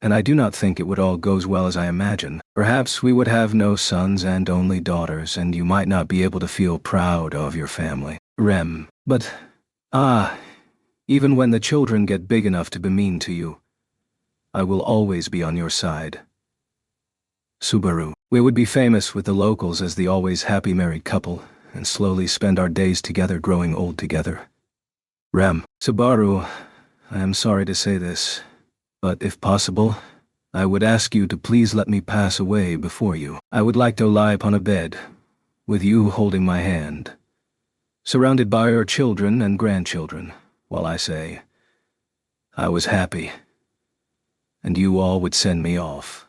and I do not think it would all go as well as I imagine. Perhaps we would have no sons and only daughters, and you might not be able to feel proud of your family. Rem, but, even when the children get big enough to be mean to you, I will always be on your side. Subaru, we would be famous with the locals as the always happy married couple, and slowly spend our days together growing old together. Rem, Subaru, I am sorry to say this, but if possible, I would ask you to please let me pass away before you. I would like to lie upon a bed, with you holding my hand, surrounded by our children and grandchildren, while I say, I was happy, and you all would send me off."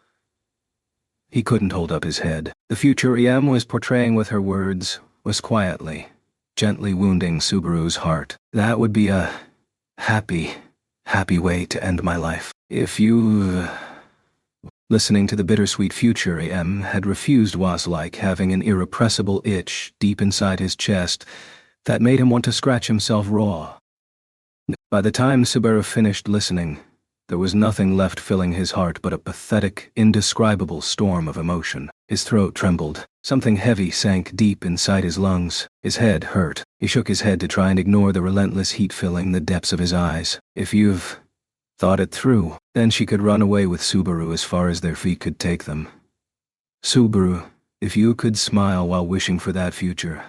He couldn't hold up his head. The future Em was portraying with her words was quietly, gently wounding Subaru's heart. That would be a happy way to end my life. If you... Listening to the bittersweet future Em had refused was like having an irrepressible itch deep inside his chest that made him want to scratch himself raw. By the time Subaru finished listening, there was nothing left filling his heart but a pathetic, indescribable storm of emotion. His throat trembled. Something heavy sank deep inside his lungs. His head hurt. He shook his head to try and ignore the relentless heat filling the depths of his eyes. If you've thought it through, then she could run away with Subaru as far as their feet could take them. Subaru, if you could smile while wishing for that future,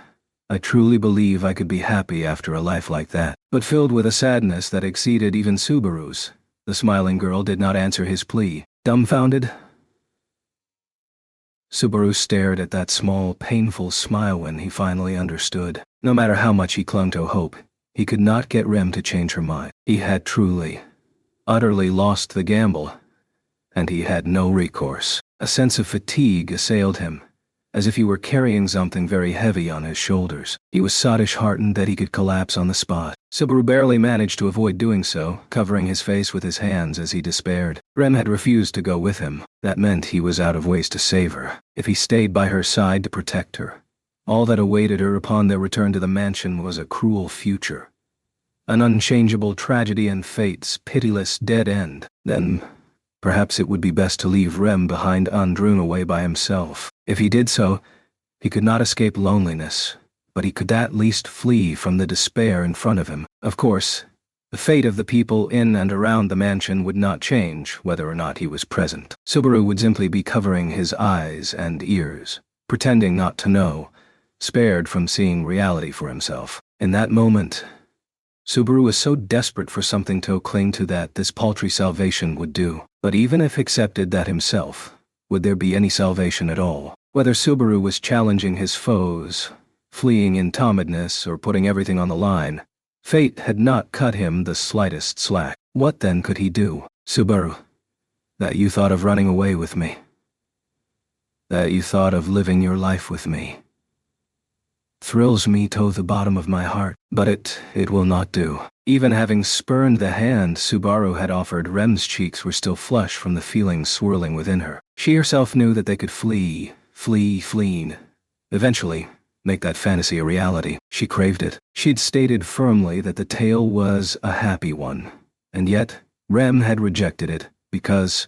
I truly believe I could be happy after a life like that. But filled with a sadness that exceeded even Subaru's, the smiling girl did not answer his plea. Dumbfounded, Subaru stared at that small, painful smile when he finally understood. No matter how much he clung to hope, he could not get Rem to change her mind. He had truly, utterly lost the gamble, and he had no recourse. A sense of fatigue assailed him, as if he were carrying something very heavy on his shoulders. He was sottish heartened that he could collapse on the spot. Subaru barely managed to avoid doing so, covering his face with his hands as he despaired. Rem had refused to go with him. That meant he was out of ways to save her. If he stayed by her side to protect her, all that awaited her upon their return to the mansion was a cruel future. An unchangeable tragedy and fate's pitiless dead end. Then, perhaps it would be best to leave Rem behind undrewn away by himself. If he did so, he could not escape loneliness, but he could at least flee from the despair in front of him. Of course, the fate of the people in and around the mansion would not change whether or not he was present. Subaru would simply be covering his eyes and ears, pretending not to know, spared from seeing reality for himself. In that moment, Subaru was so desperate for something to cling to that this paltry salvation would do. But even if accepted that himself, would there be any salvation at all? Whether Subaru was challenging his foes, fleeing in timidness, or putting everything on the line, Fate had not cut him the slightest slack. What then could he do? Subaru, that you thought of running away with me. That you thought of living your life with me. Thrills me to the bottom of my heart, but it will not do. Even having spurned the hand Subaru had offered, Rem's cheeks were still flush from the feelings swirling within her. She herself knew that they could flee, eventually, make that fantasy a reality. She craved it. She'd stated firmly that the tale was a happy one. And yet, Rem had rejected it, because,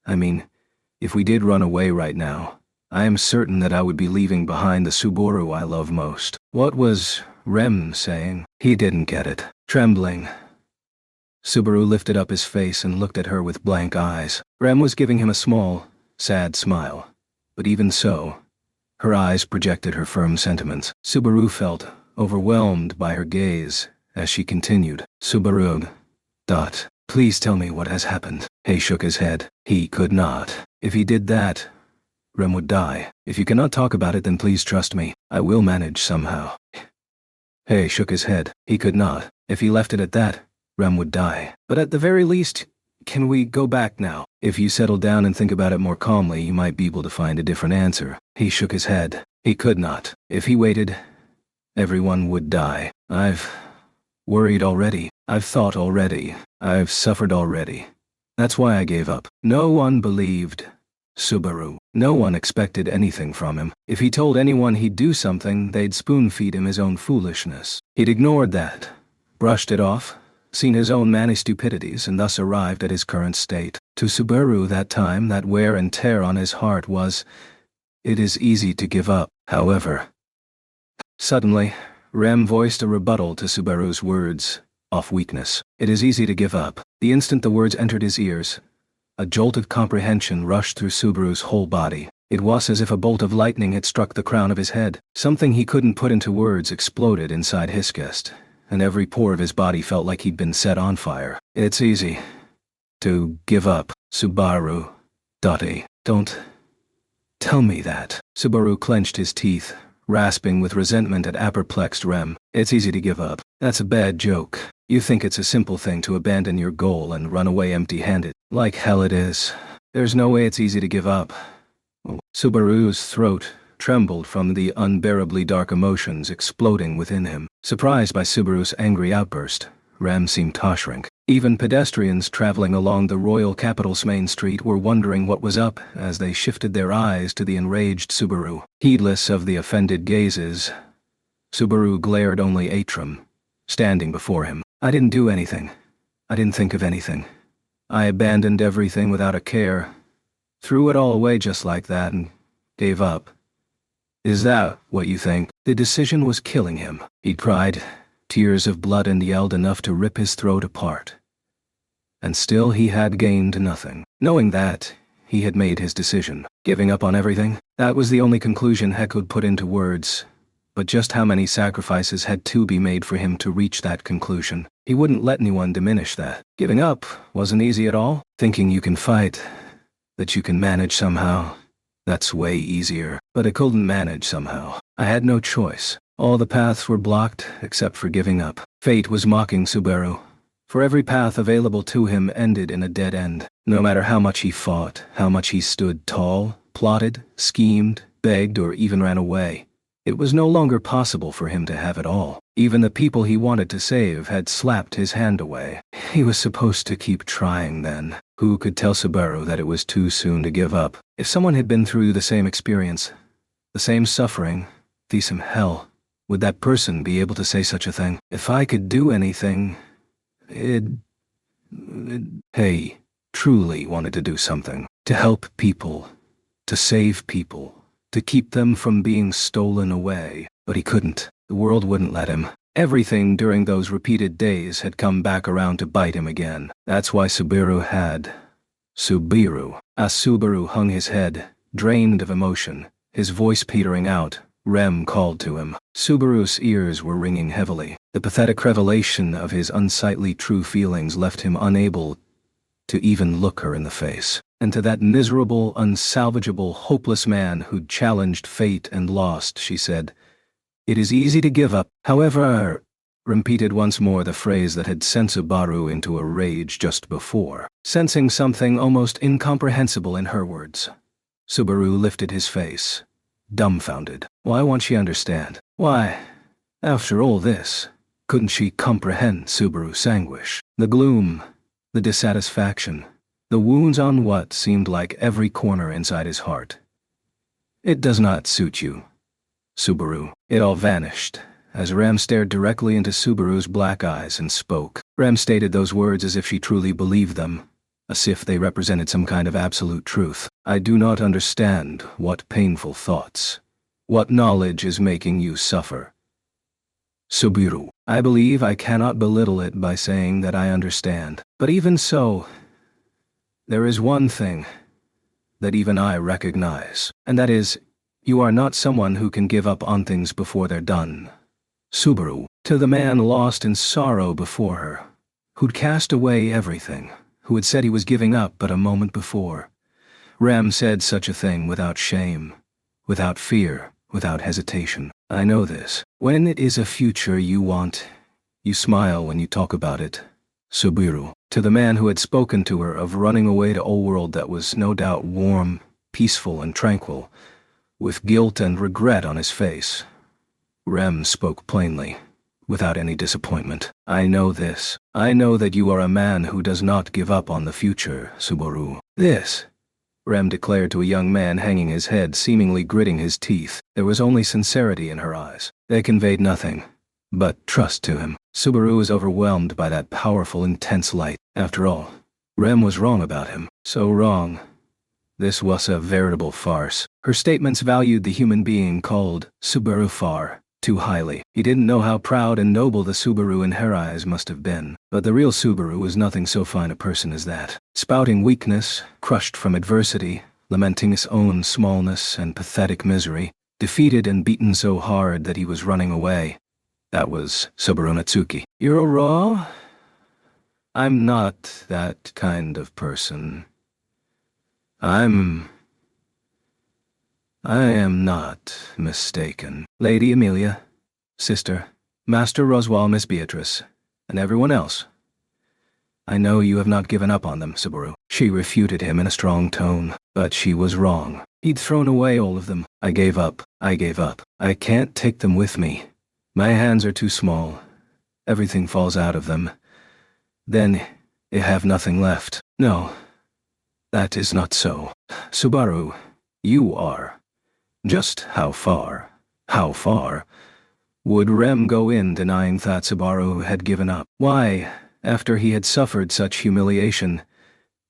if we did run away right now, I am certain that I would be leaving behind the Subaru I love most. What was Rem saying? He didn't get it. Trembling, Subaru lifted up his face and looked at her with blank eyes. Rem was giving him a small, sad smile. But even so, her eyes projected her firm sentiments. Subaru felt overwhelmed by her gaze as she continued. Subaru, please tell me what has happened. He shook his head. He could not. If he did that, Rem would die. If you cannot talk about it, then please trust me. I will manage somehow. He shook his head. He could not. If he left it at that, Rem would die. But at the very least, can we go back now? If you settle down and think about it more calmly, you might be able to find a different answer. He shook his head. He could not. If he waited, everyone would die. I've worried already. I've thought already. I've suffered already. That's why I gave up. No one believed Subaru. No one expected anything from him. If he told anyone he'd do something, they'd spoon-feed him his own foolishness. He'd ignored that, brushed it off, seen his own manny stupidities, and thus arrived at his current state. To Subaru that time, that wear and tear on his heart was, it is easy to give up. However, suddenly, Rem voiced a rebuttal to Subaru's words, off weakness. It is easy to give up. The instant the words entered his ears, a jolt of comprehension rushed through Subaru's whole body. It was as if a bolt of lightning had struck the crown of his head. Something he couldn't put into words exploded inside his chest, and every pore of his body felt like he'd been set on fire. It's easy to give up, Subaru. Don't tell me that. Subaru clenched his teeth, rasping with resentment at apoplexed Rem. It's easy to give up. That's a bad joke. You think it's a simple thing to abandon your goal and run away empty-handed. Like hell it is. There's no way it's easy to give up. Subaru's throat trembled from the unbearably dark emotions exploding within him. Surprised by Subaru's angry outburst, Rem seemed to shrink. Even pedestrians traveling along the royal capital's main street were wondering what was up as they shifted their eyes to the enraged Subaru. Heedless of the offended gazes, Subaru glared only Atram, standing before him. I didn't do anything. I didn't think of anything. I abandoned everything without a care, threw it all away just like that, and gave up. Is that what you think? The decision was killing him. He cried, tears of blood, and yelled enough to rip his throat apart. And still he had gained nothing. Knowing that, he had made his decision. Giving up on everything? That was the only conclusion Heck could put into words. But just how many sacrifices had to be made for him to reach that conclusion? He wouldn't let anyone diminish that. Giving up wasn't easy at all. Thinking you can fight, that you can manage somehow, that's way easier. But I couldn't manage somehow. I had no choice. All the paths were blocked except for giving up. Fate was mocking Subaru. For every path available to him ended in a dead end. No matter how much he fought, how much he stood tall, plotted, schemed, begged, or even ran away, it was no longer possible for him to have it all. Even the people he wanted to save had slapped his hand away. He was supposed to keep trying then. Who could tell Subaru that it was too soon to give up? If someone had been through the same experience, the same suffering, the same hell, would that person be able to say such a thing? If I could do anything, He truly wanted to do something. To help people. To save people. To keep them from being stolen away. But he couldn't. The world wouldn't let him. Everything during those repeated days had come back around to bite him again. That's why Subaru. As Subaru hung his head, drained of emotion, his voice petering out, Rem called to him. Subaru's ears were ringing heavily. The pathetic revelation of his unsightly true feelings left him unable to even look her in the face. And to that miserable, unsalvageable, hopeless man who'd challenged fate and lost, she said, "It is easy to give up. However, repeated once more the phrase that had sent Subaru into a rage just before, sensing something almost incomprehensible in her words. Subaru lifted his face, dumbfounded. Why won't she understand? Why, after all this, couldn't she comprehend Subaru's anguish? The gloom, the dissatisfaction, the wounds on what seemed like every corner inside his heart. It does not suit you, Subaru. It all vanished as Rem stared directly into Subaru's black eyes and spoke. Rem stated those words as if she truly believed them, as if they represented some kind of absolute truth. I do not understand what painful thoughts, what knowledge is making you suffer. Subaru, I believe I cannot belittle it by saying that I understand. But even so, there is one thing that even I recognize, and that is, you are not someone who can give up on things before they're done. Subaru, to the man lost in sorrow before her, who'd cast away everything, who had said he was giving up but a moment before, Rem said such a thing without shame, without fear, without hesitation. I know this. When it is a future you want, you smile when you talk about it. Subaru, to the man who had spoken to her of running away to a world that was no doubt warm, peaceful, and tranquil, with guilt and regret on his face, Rem spoke plainly, without any disappointment. I know this. I know that you are a man who does not give up on the future, Subaru. This, Rem declared to a young man hanging his head, seemingly gritting his teeth. There was only sincerity in her eyes. They conveyed nothing but trust to him. Subaru was overwhelmed by that powerful, intense light. After all, Rem was wrong about him. So wrong. This was a veritable farce. Her statements valued the human being called Subaru far too highly. He didn't know how proud and noble the Subaru in her eyes must have been. But the real Subaru was nothing so fine a person as that. Spouting weakness, crushed from adversity, lamenting his own smallness and pathetic misery, defeated and beaten so hard that he was running away. That was Subaru Natsuki. You're raw? I'm not that kind of person. I am not mistaken. Lady Amelia, Sister, Master Roswell, Miss Beatrice, and everyone else. I know you have not given up on them, Subaru. She refuted him in a strong tone, but she was wrong. He'd thrown away all of them. I gave up. I gave up. I can't take them with me. My hands are too small. Everything falls out of them. Then, I have nothing left. No, that is not so. Subaru, you are. Just how far would Rem go in denying that Subaru had given up? Why, after he had suffered such humiliation,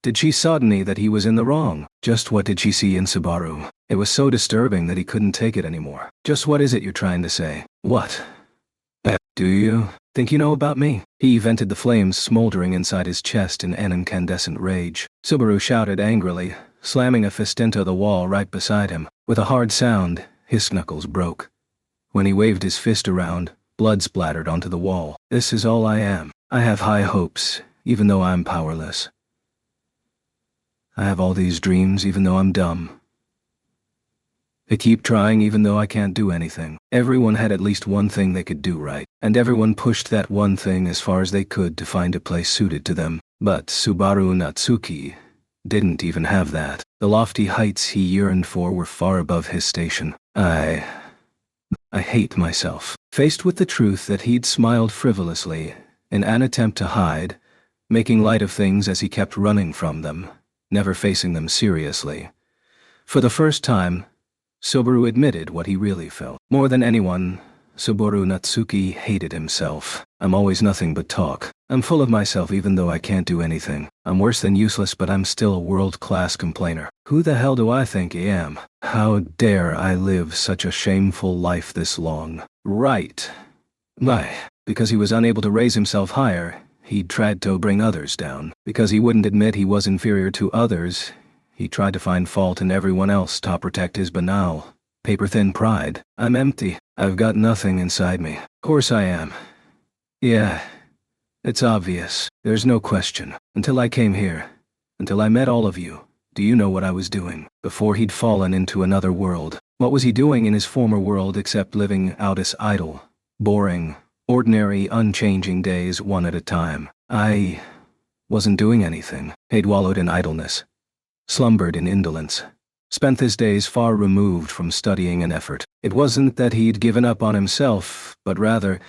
did she suddenly that he was in the wrong? Just what did she see in Subaru? It was so disturbing that he couldn't take it anymore. Just what is it you're trying to say? What? Do you think you know about me? He vented the flames smoldering inside his chest in an incandescent rage. Subaru shouted angrily, slamming a fist into the wall right beside him. With a hard sound, his knuckles broke. When he waved his fist around, blood splattered onto the wall. This is all I am. I have high hopes, even though I'm powerless. I have all these dreams, even though I'm dumb. I keep trying even though I can't do anything. Everyone had at least one thing they could do right, and everyone pushed that one thing as far as they could to find a place suited to them. But Subaru Natsuki didn't even have that. The lofty heights he yearned for were far above his station. I hate myself. Faced with the truth that he'd smiled frivolously, in an attempt to hide, making light of things as he kept running from them, never facing them seriously. For the first time, Subaru admitted what he really felt. More than anyone, Subaru Natsuki hated himself. I'm always nothing but talk. I'm full of myself even though I can't do anything. I'm worse than useless, but I'm still a world-class complainer. Who the hell do I think I am? How dare I live such a shameful life this long? Right. Why? Because he was unable to raise himself higher, he tried to bring others down. Because he wouldn't admit he was inferior to others, he tried to find fault in everyone else to protect his banal, paper-thin pride. I'm empty. I've got nothing inside me. Of course I am. Yeah, it's obvious. There's no question. Until I came here, until I met all of you, do you know what I was doing? Before he'd fallen into another world. What was he doing in his former world except living out as idle, boring, Ordinary, unchanging days, one at a time. I wasn't doing anything. He'd wallowed in idleness, slumbered in indolence, spent his days far removed from studying and effort. It wasn't that he'd given up on himself, but rather,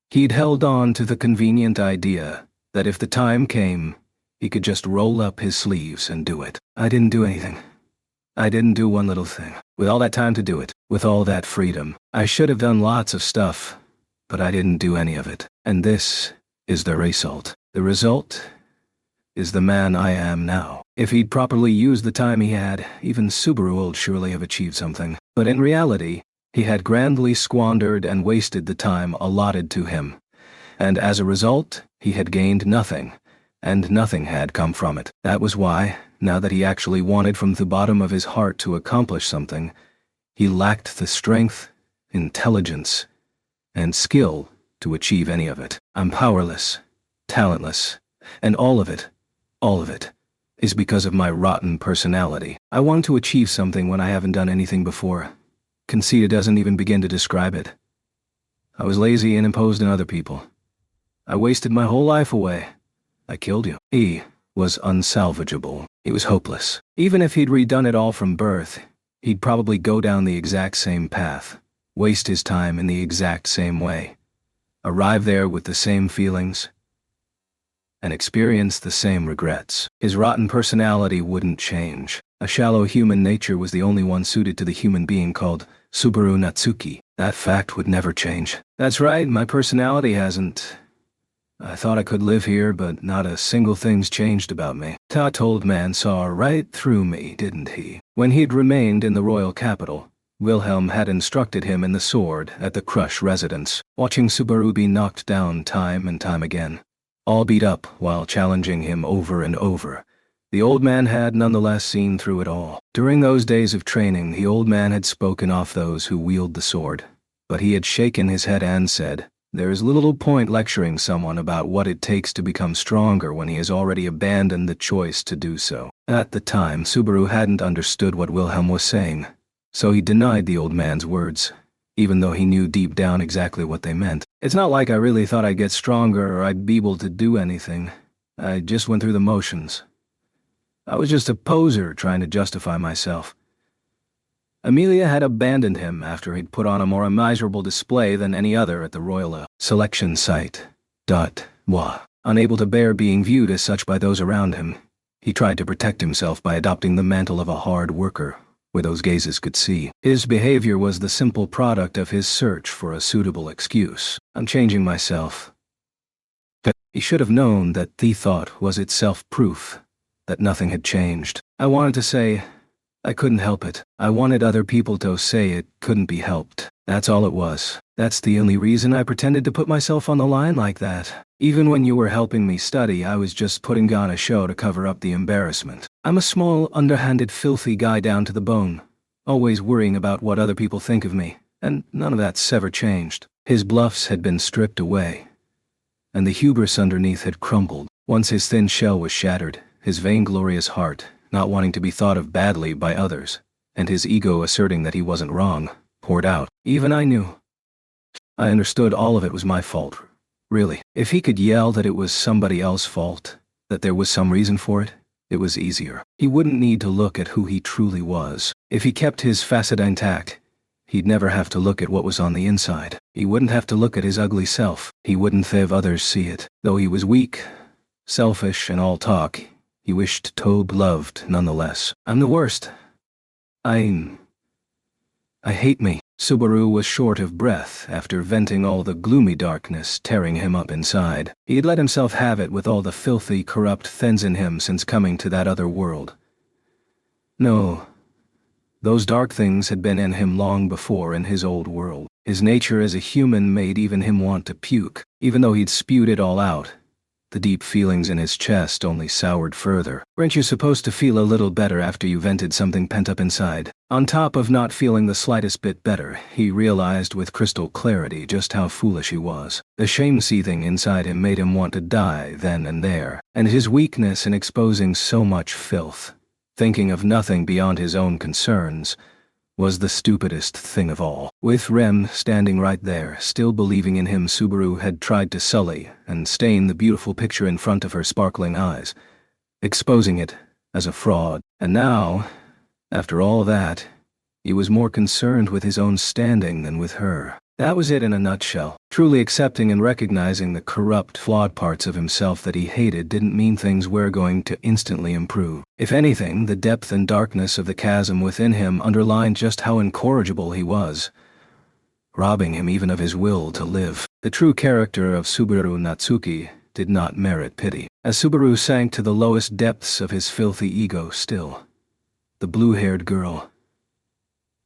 he'd held on to the convenient idea that if the time came, he could just roll up his sleeves and do it. I didn't do anything. I didn't do one little thing. With all that time to do it, with all that freedom, I should have done lots of stuff, but I didn't do any of it. And this is the result. The result is the man I am now. If he'd properly used the time he had, even Subaru would surely have achieved something. But in reality, he had grandly squandered and wasted the time allotted to him. And as a result, he had gained nothing, and nothing had come from it. That was why, now that he actually wanted from the bottom of his heart to accomplish something, he lacked the strength, intelligence, and skill to achieve any of it. I'm powerless, talentless, and all of it, is because of my rotten personality. I want to achieve something when I haven't done anything before. Conceit doesn't even begin to describe it. I was lazy and imposed on other people. I wasted my whole life away. I killed you. He was unsalvageable. He was hopeless. Even if he'd redone it all from birth, he'd probably go down the exact same path, waste his time in the exact same way, arrive there with the same feelings, and experience the same regrets. His rotten personality wouldn't change. A shallow human nature was the only one suited to the human being called Subaru Natsuki. That fact would never change. That's right, my personality hasn't. I thought I could live here, but not a single thing's changed about me. That old man saw right through me, didn't he? When he'd remained in the royal capital, Wilhelm had instructed him in the sword at the Crush residence, watching Subaru be knocked down time and time again, all beat up while challenging him over and over. The old man had nonetheless seen through it all. During those days of training, the old man had spoken off those who wield the sword, but he had shaken his head and said, "There is little point lecturing someone about what it takes to become stronger when he has already abandoned the choice to do so." At the time, Subaru hadn't understood what Wilhelm was saying, so he denied the old man's words, even though he knew deep down exactly what they meant. It's not like I really thought I'd get stronger or I'd be able to do anything. I just went through the motions. I was just a poser trying to justify myself. Amelia had abandoned him after he'd put on a more miserable display than any other at the royal selection site. Unable to bear being viewed as such by those around him, he tried to protect himself by adopting the mantle of a hard worker, where those gazes could see. His behavior was the simple product of his search for a suitable excuse. I'm changing myself. He should have known that the thought was itself proof that nothing had changed. I wanted to say, I couldn't help it. I wanted other people to say it couldn't be helped. That's all it was. That's the only reason I pretended to put myself on the line like that. Even when you were helping me study, I was just putting on a show to cover up the embarrassment. I'm a small, underhanded, filthy guy down to the bone, always worrying about what other people think of me, and none of that's ever changed. His bluffs had been stripped away, and the hubris underneath had crumbled. Once his thin shell was shattered, his vainglorious heart, not wanting to be thought of badly by others, and his ego asserting that he wasn't wrong, poured out. Even I knew. I understood all of it was my fault. Really. If he could yell that it was somebody else's fault, that there was some reason for it, it was easier. He wouldn't need to look at who he truly was. If he kept his facade intact, he'd never have to look at what was on the inside. He wouldn't have to look at his ugly self. He wouldn't have others see it. Though he was weak, selfish, and all talk, he wished to be loved nonetheless. I'm the worst. I hate me. Subaru was short of breath after venting all the gloomy darkness tearing him up inside. He had let himself have it with all the filthy, corrupt things in him since coming to that other world. No, those dark things had been in him long before in his old world. His nature as a human made even him want to puke. Even though he'd spewed it all out, the deep feelings in his chest only soured further. Weren't you supposed to feel a little better after you vented something pent up inside? On top of not feeling the slightest bit better, he realized with crystal clarity just how foolish he was. The shame seething inside him made him want to die then and there, and his weakness in exposing so much filth, thinking of nothing beyond his own concerns, was the stupidest thing of all. With Rem standing right there, still believing in him, Subaru had tried to sully and stain the beautiful picture in front of her sparkling eyes, exposing it as a fraud. And now, after all that, he was more concerned with his own standing than with her. That was it in a nutshell. Truly accepting and recognizing the corrupt, flawed parts of himself that he hated didn't mean things were going to instantly improve. If anything, the depth and darkness of the chasm within him underlined just how incorrigible he was, robbing him even of his will to live. The true character of Subaru Natsuki did not merit pity. As Subaru sank to the lowest depths of his filthy ego still, the blue-haired girl,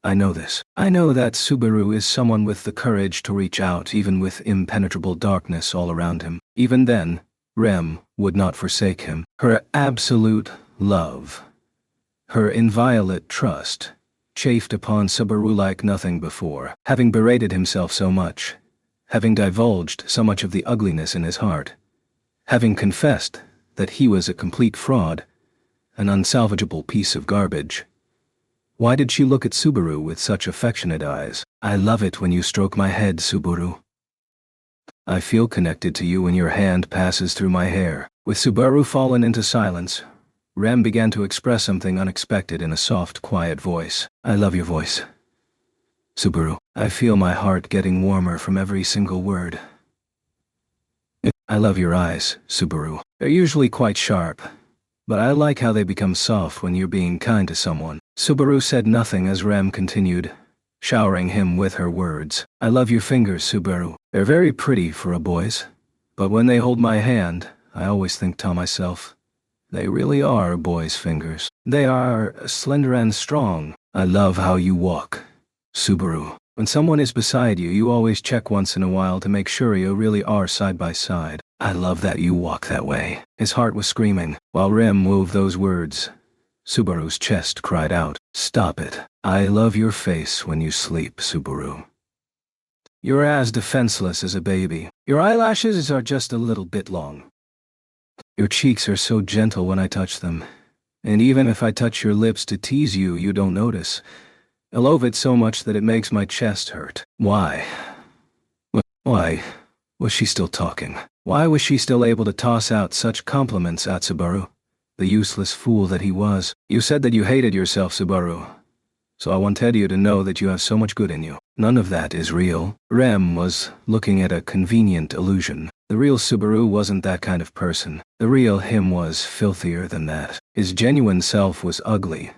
I know this. I know that Subaru is someone with the courage to reach out even with impenetrable darkness all around him. Even then, Rem would not forsake him. Her absolute love, her inviolate trust, chafed upon Subaru like nothing before. Having berated himself so much, having divulged so much of the ugliness in his heart, having confessed that he was a complete fraud, an unsalvageable piece of garbage, why did she look at Subaru with such affectionate eyes? I love it when you stroke my head, Subaru. I feel connected to you when your hand passes through my hair. With Subaru fallen into silence, Rem began to express something unexpected in a soft, quiet voice. I love your voice, Subaru. I feel my heart getting warmer from every single word. I love your eyes, Subaru. They're usually quite sharp, but I like how they become soft when you're being kind to someone. Subaru said nothing as Rem continued, showering him with her words. I love your fingers, Subaru. They're very pretty for a boy's, but when they hold my hand, I always think to myself, they really are a boy's fingers. They are slender and strong. I love how you walk, Subaru. When someone is beside you, you always check once in a while to make sure you really are side by side. I love that you walk that way. His heart was screaming. While Rem wove those words, Subaru's chest cried out, stop it. I love your face when you sleep, Subaru. You're as defenseless as a baby. Your eyelashes are just a little bit long. Your cheeks are so gentle when I touch them. And even if I touch your lips to tease you, you don't notice. I love it so much that it makes my chest hurt. Why? Why was she still talking? Why was she still able to toss out such compliments at Subaru? The useless fool that he was. You said that you hated yourself, Subaru. So I wanted you to know that you have so much good in you. None of that is real. Rem was looking at a convenient illusion. The real Subaru wasn't that kind of person. The real him was filthier than that. His genuine self was ugly.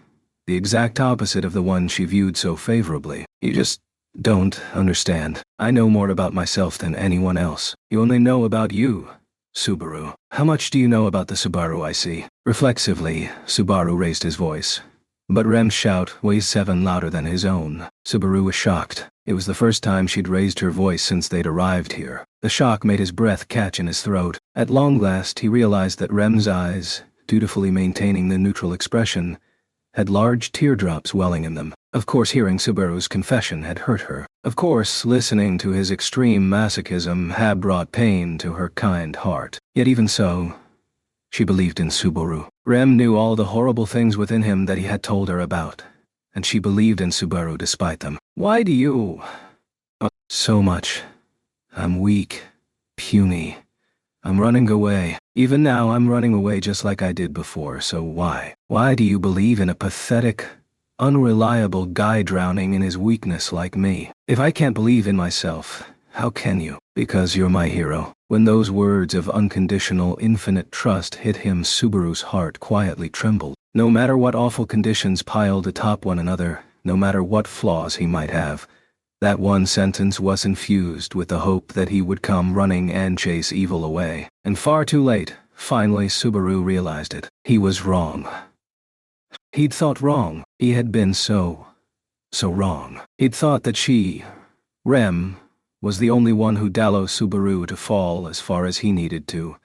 The exact opposite of the one she viewed so favorably. You just don't understand. I know more about myself than anyone else. You only know about you, Subaru. How much do you know about the Subaru I see? Reflexively, Subaru raised his voice. But Rem's shout was 7 louder than his own. Subaru was shocked. It was the first time she'd raised her voice since they'd arrived here. The shock made his breath catch in his throat. At long last, he realized that Rem's eyes, dutifully maintaining the neutral expression, had large teardrops welling in them. Of course, hearing Subaru's confession had hurt her. Of course, listening to his extreme masochism had brought pain to her kind heart. Yet even so, she believed in Subaru. Rem knew all the horrible things within him that he had told her about, and she believed in Subaru despite them. Why do you? So much. I'm weak, puny. I'm running away. Even now I'm running away just like I did before, so why? Why do you believe in a pathetic, unreliable guy drowning in his weakness like me? If I can't believe in myself, how can you? Because you're my hero. When those words of unconditional, infinite trust hit him, Subaru's heart quietly trembled. No matter what awful conditions piled atop one another, no matter what flaws he might have, that one sentence was infused with the hope that he would come running and chase evil away. And far too late, finally Subaru realized it. He was wrong. He'd thought wrong. He had been so wrong. He'd thought that she, Rem, was the only one who'd allow Subaru to fall as far as he needed to.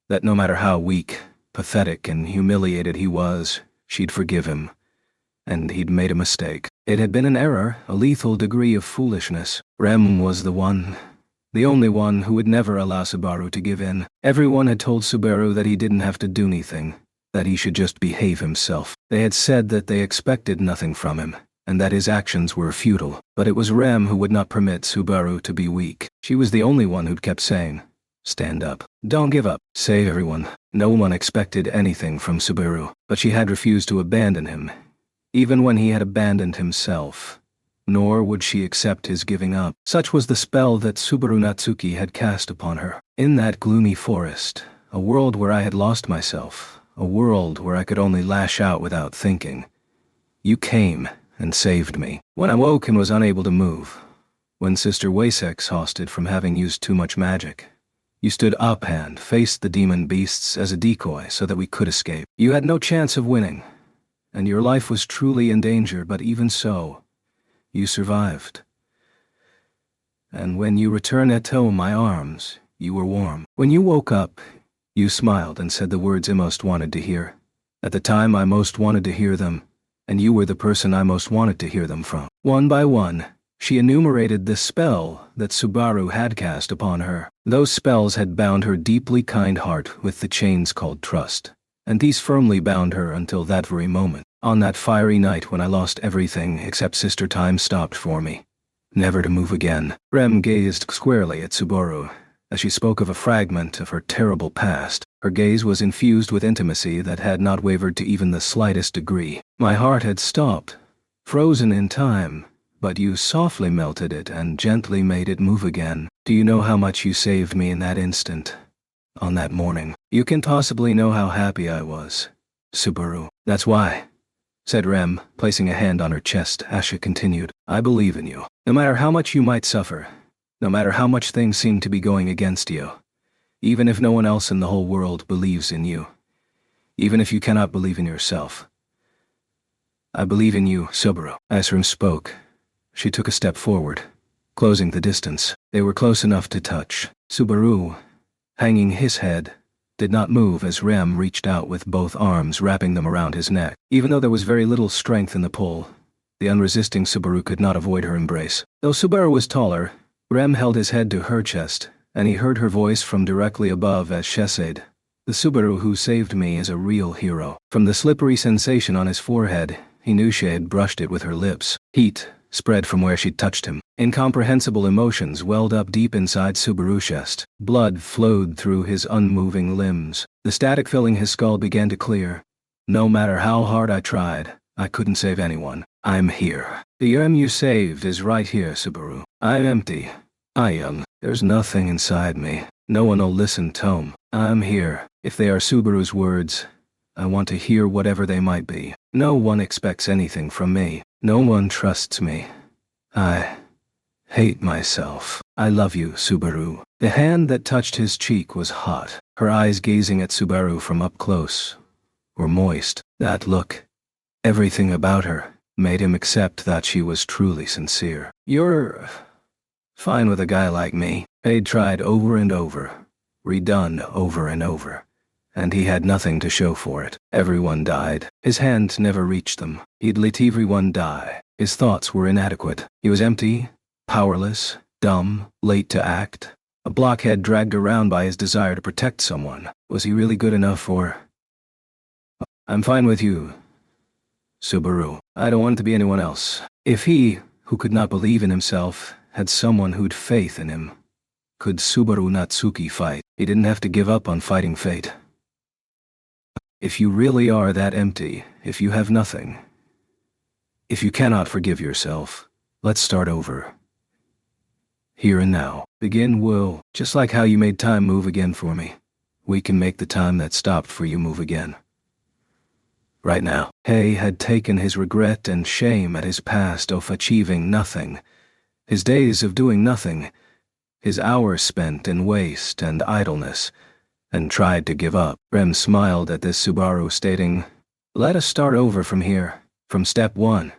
That no matter how weak, pathetic, and humiliated he was, she'd forgive him. And he'd made a mistake. It had been an error, a lethal degree of foolishness. Rem was the only one who would never allow Subaru to give in. Everyone had told Subaru that he didn't have to do anything, that he should just behave himself. They had said that they expected nothing from him, and that his actions were futile. But it was Rem who would not permit Subaru to be weak. She was the only one who'd kept saying, "Stand up. Don't give up. Save everyone." No one expected anything from Subaru, but she had refused to abandon him, even when he had abandoned himself. Nor would she accept his giving up. Such was the spell that Subaru Natsuki had cast upon her. In that gloomy forest, a world where I had lost myself, a world where I could only lash out without thinking, you came and saved me. When I woke and was unable to move, when Sister Wasek exhausted from having used too much magic, you stood up and faced the demon beasts as a decoy so that we could escape. You had no chance of winning, and your life was truly in danger, but even so, you survived. And when you returned to my arms, you were warm. When you woke up, you smiled and said the words I most wanted to hear. At the time I most wanted to hear them, and you were the person I most wanted to hear them from. One by one, she enumerated the spell that Subaru had cast upon her. Those spells had bound her deeply kind heart with the chains called trust, and these firmly bound her until that very moment. On that fiery night when I lost everything except Sister Time stopped for me, never to move again. Rem gazed squarely at Subaru as she spoke of a fragment of her terrible past. Her gaze was infused with intimacy that had not wavered to even the slightest degree. My heart had stopped, frozen in time, but you softly melted it and gently made it move again. Do you know how much you saved me in that instant? On that morning. You can possibly know how happy I was, Subaru. That's why, said Rem, placing a hand on her chest as she continued. I believe in you. No matter how much you might suffer, no matter how much things seem to be going against you, even if no one else in the whole world believes in you, even if you cannot believe in yourself. I believe in you, Subaru. As Rem spoke, she took a step forward, closing the distance. They were close enough to touch. Subaru, hanging his head, did not move as Rem reached out with both arms wrapping them around his neck. Even though there was very little strength in the pull, the unresisting Subaru could not avoid her embrace. Though Subaru was taller, Rem held his head to her chest, and he heard her voice from directly above as she said, "The Subaru who saved me is a real hero." From the slippery sensation on his forehead, he knew she had brushed it with her lips. Heat spread from where she'd touched him. Incomprehensible emotions welled up deep inside Subaru's chest. Blood flowed through his unmoving limbs. The static filling his skull began to clear. No matter how hard I tried, I couldn't save anyone. I'm here. The Rem you saved is right here, Subaru. I'm empty. I am. There's nothing inside me. No one will listen to 'em. I'm here. If they are Subaru's words, I want to hear whatever they might be. No one expects anything from me. No one trusts me. I hate myself. I love you, Subaru. The hand that touched his cheek was hot. Her eyes gazing at Subaru from up close were moist. That look, everything about her, made him accept that she was truly sincere. You're fine with a guy like me. They'd tried over and over, redone over and over, and he had nothing to show for it. Everyone died. His hand never reached them. He'd let everyone die. His thoughts were inadequate. He was empty, powerless, dumb, late to act. A blockhead dragged around by his desire to protect someone. Was he really good enough for... I'm fine with you, Subaru. I don't want it to be anyone else. If he, who could not believe in himself, had someone who'd faith in him, could Subaru Natsuki fight? He didn't have to give up on fighting fate. If you really are that empty, if you have nothing, if you cannot forgive yourself, let's start over. Here and now. Begin will, just like how you made time move again for me. We can make the time that stopped for you move again. Right now. Hay had taken his regret and shame at his past of achieving nothing, his days of doing nothing, his hours spent in waste and idleness, and tried to give up. Rem smiled at this Subaru, stating, "Let us start over from here, from step 1.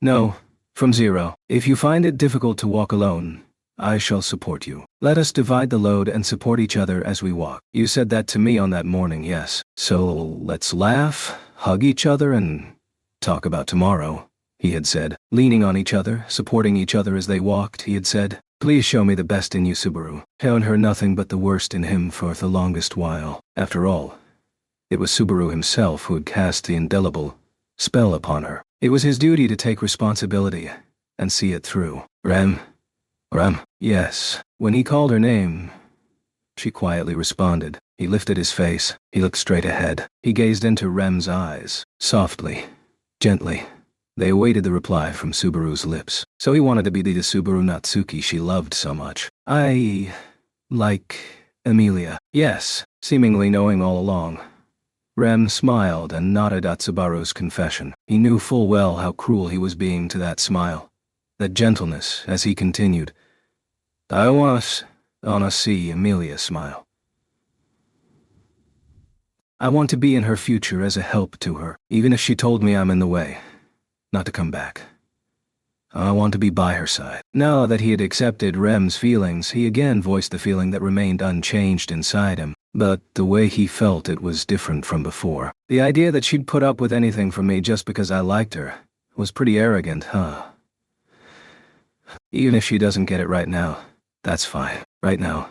No, from 0. If you find it difficult to walk alone, I shall support you. Let us divide the load and support each other as we walk. You said that to me on that morning, yes. So let's laugh, hug each other, and talk about tomorrow," he had said. Leaning on each other, supporting each other as they walked, he had said, "Please show me the best in you, Subaru." Shown her nothing but the worst in him for the longest while. After all, it was Subaru himself who had cast the indelible spell upon her. It was his duty to take responsibility and see it through. Rem? Rem? Yes. When he called her name, she quietly responded. He lifted his face. He looked straight ahead. He gazed into Rem's eyes, softly, gently. They awaited the reply from Subaru's lips. So he wanted to be the Subaru Natsuki she loved so much. I like Emilia. Yes, seemingly knowing all along. Rem smiled and nodded at Subaru's confession. He knew full well how cruel he was being to that smile, that gentleness, as he continued. I wanna see Emilia smile. I want to be in her future as a help to her, even if she told me I'm in the way, not to come back. I want to be by her side. Now that he had accepted Rem's feelings, he again voiced the feeling that remained unchanged inside him. But the way he felt it was different from before. The idea that she'd put up with anything from me just because I liked her was pretty arrogant, huh? Even if she doesn't get it right now, that's fine. Right now,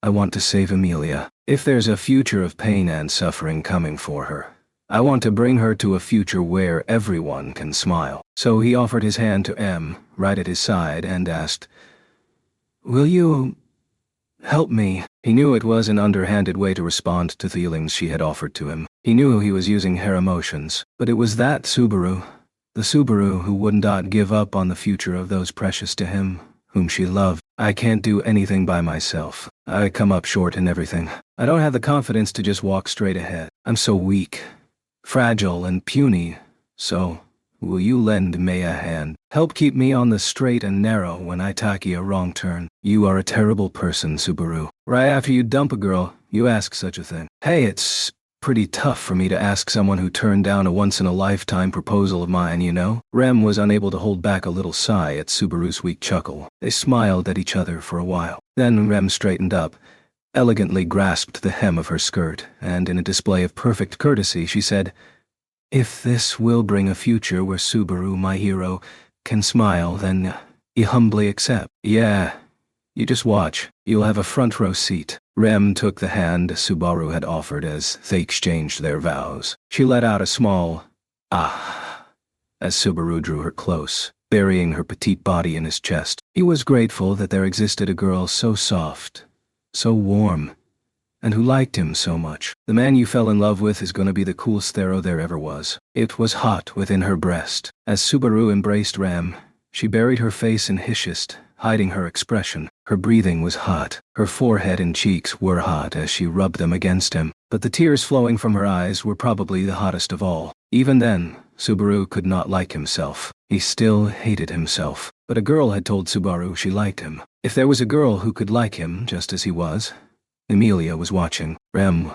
I want to save Emilia. If there's a future of pain and suffering coming for her, I want to bring her to a future where everyone can smile. So he offered his hand to M, right at his side, and asked, Will you help me? He knew it was an underhanded way to respond to the feelings she had offered to him. He knew he was using her emotions, but it was that Subaru, the Subaru who would not give up on the future of those precious to him, whom she loved. I can't do anything by myself. I come up short in everything. I don't have the confidence to just walk straight ahead. I'm so weak, fragile and puny, so will you lend me a hand? Help keep me on the straight and narrow when I take a wrong turn. You are a terrible person, Subaru. Right after you dump a girl, you ask such a thing. Hey, it's pretty tough for me to ask someone who turned down a once-in-a-lifetime proposal of mine, you know? Rem was unable to hold back a little sigh at Subaru's weak chuckle. They smiled at each other for a while. Then Rem straightened up, elegantly grasped the hem of her skirt, and in a display of perfect courtesy she said, If this will bring a future where Subaru, my hero, can smile, then I humbly accept. Yeah, you just watch. You'll have a front row seat. Rem took the hand Subaru had offered as they exchanged their vows. She let out a small, ah, as Subaru drew her close, burying her petite body in his chest. He was grateful that there existed a girl so soft, so warm, and who liked him so much. The man you fell in love with is going to be the coolest Thero there ever was. It was hot within her breast. As Subaru embraced Rem, she buried her face in his chest, hiding her expression. Her breathing was hot. Her forehead and cheeks were hot as she rubbed them against him, but the tears flowing from her eyes were probably the hottest of all. Even then, Subaru could not like himself. He still hated himself. But a girl had told Subaru she liked him. If there was a girl who could like him just as he was, Emilia was watching. Rem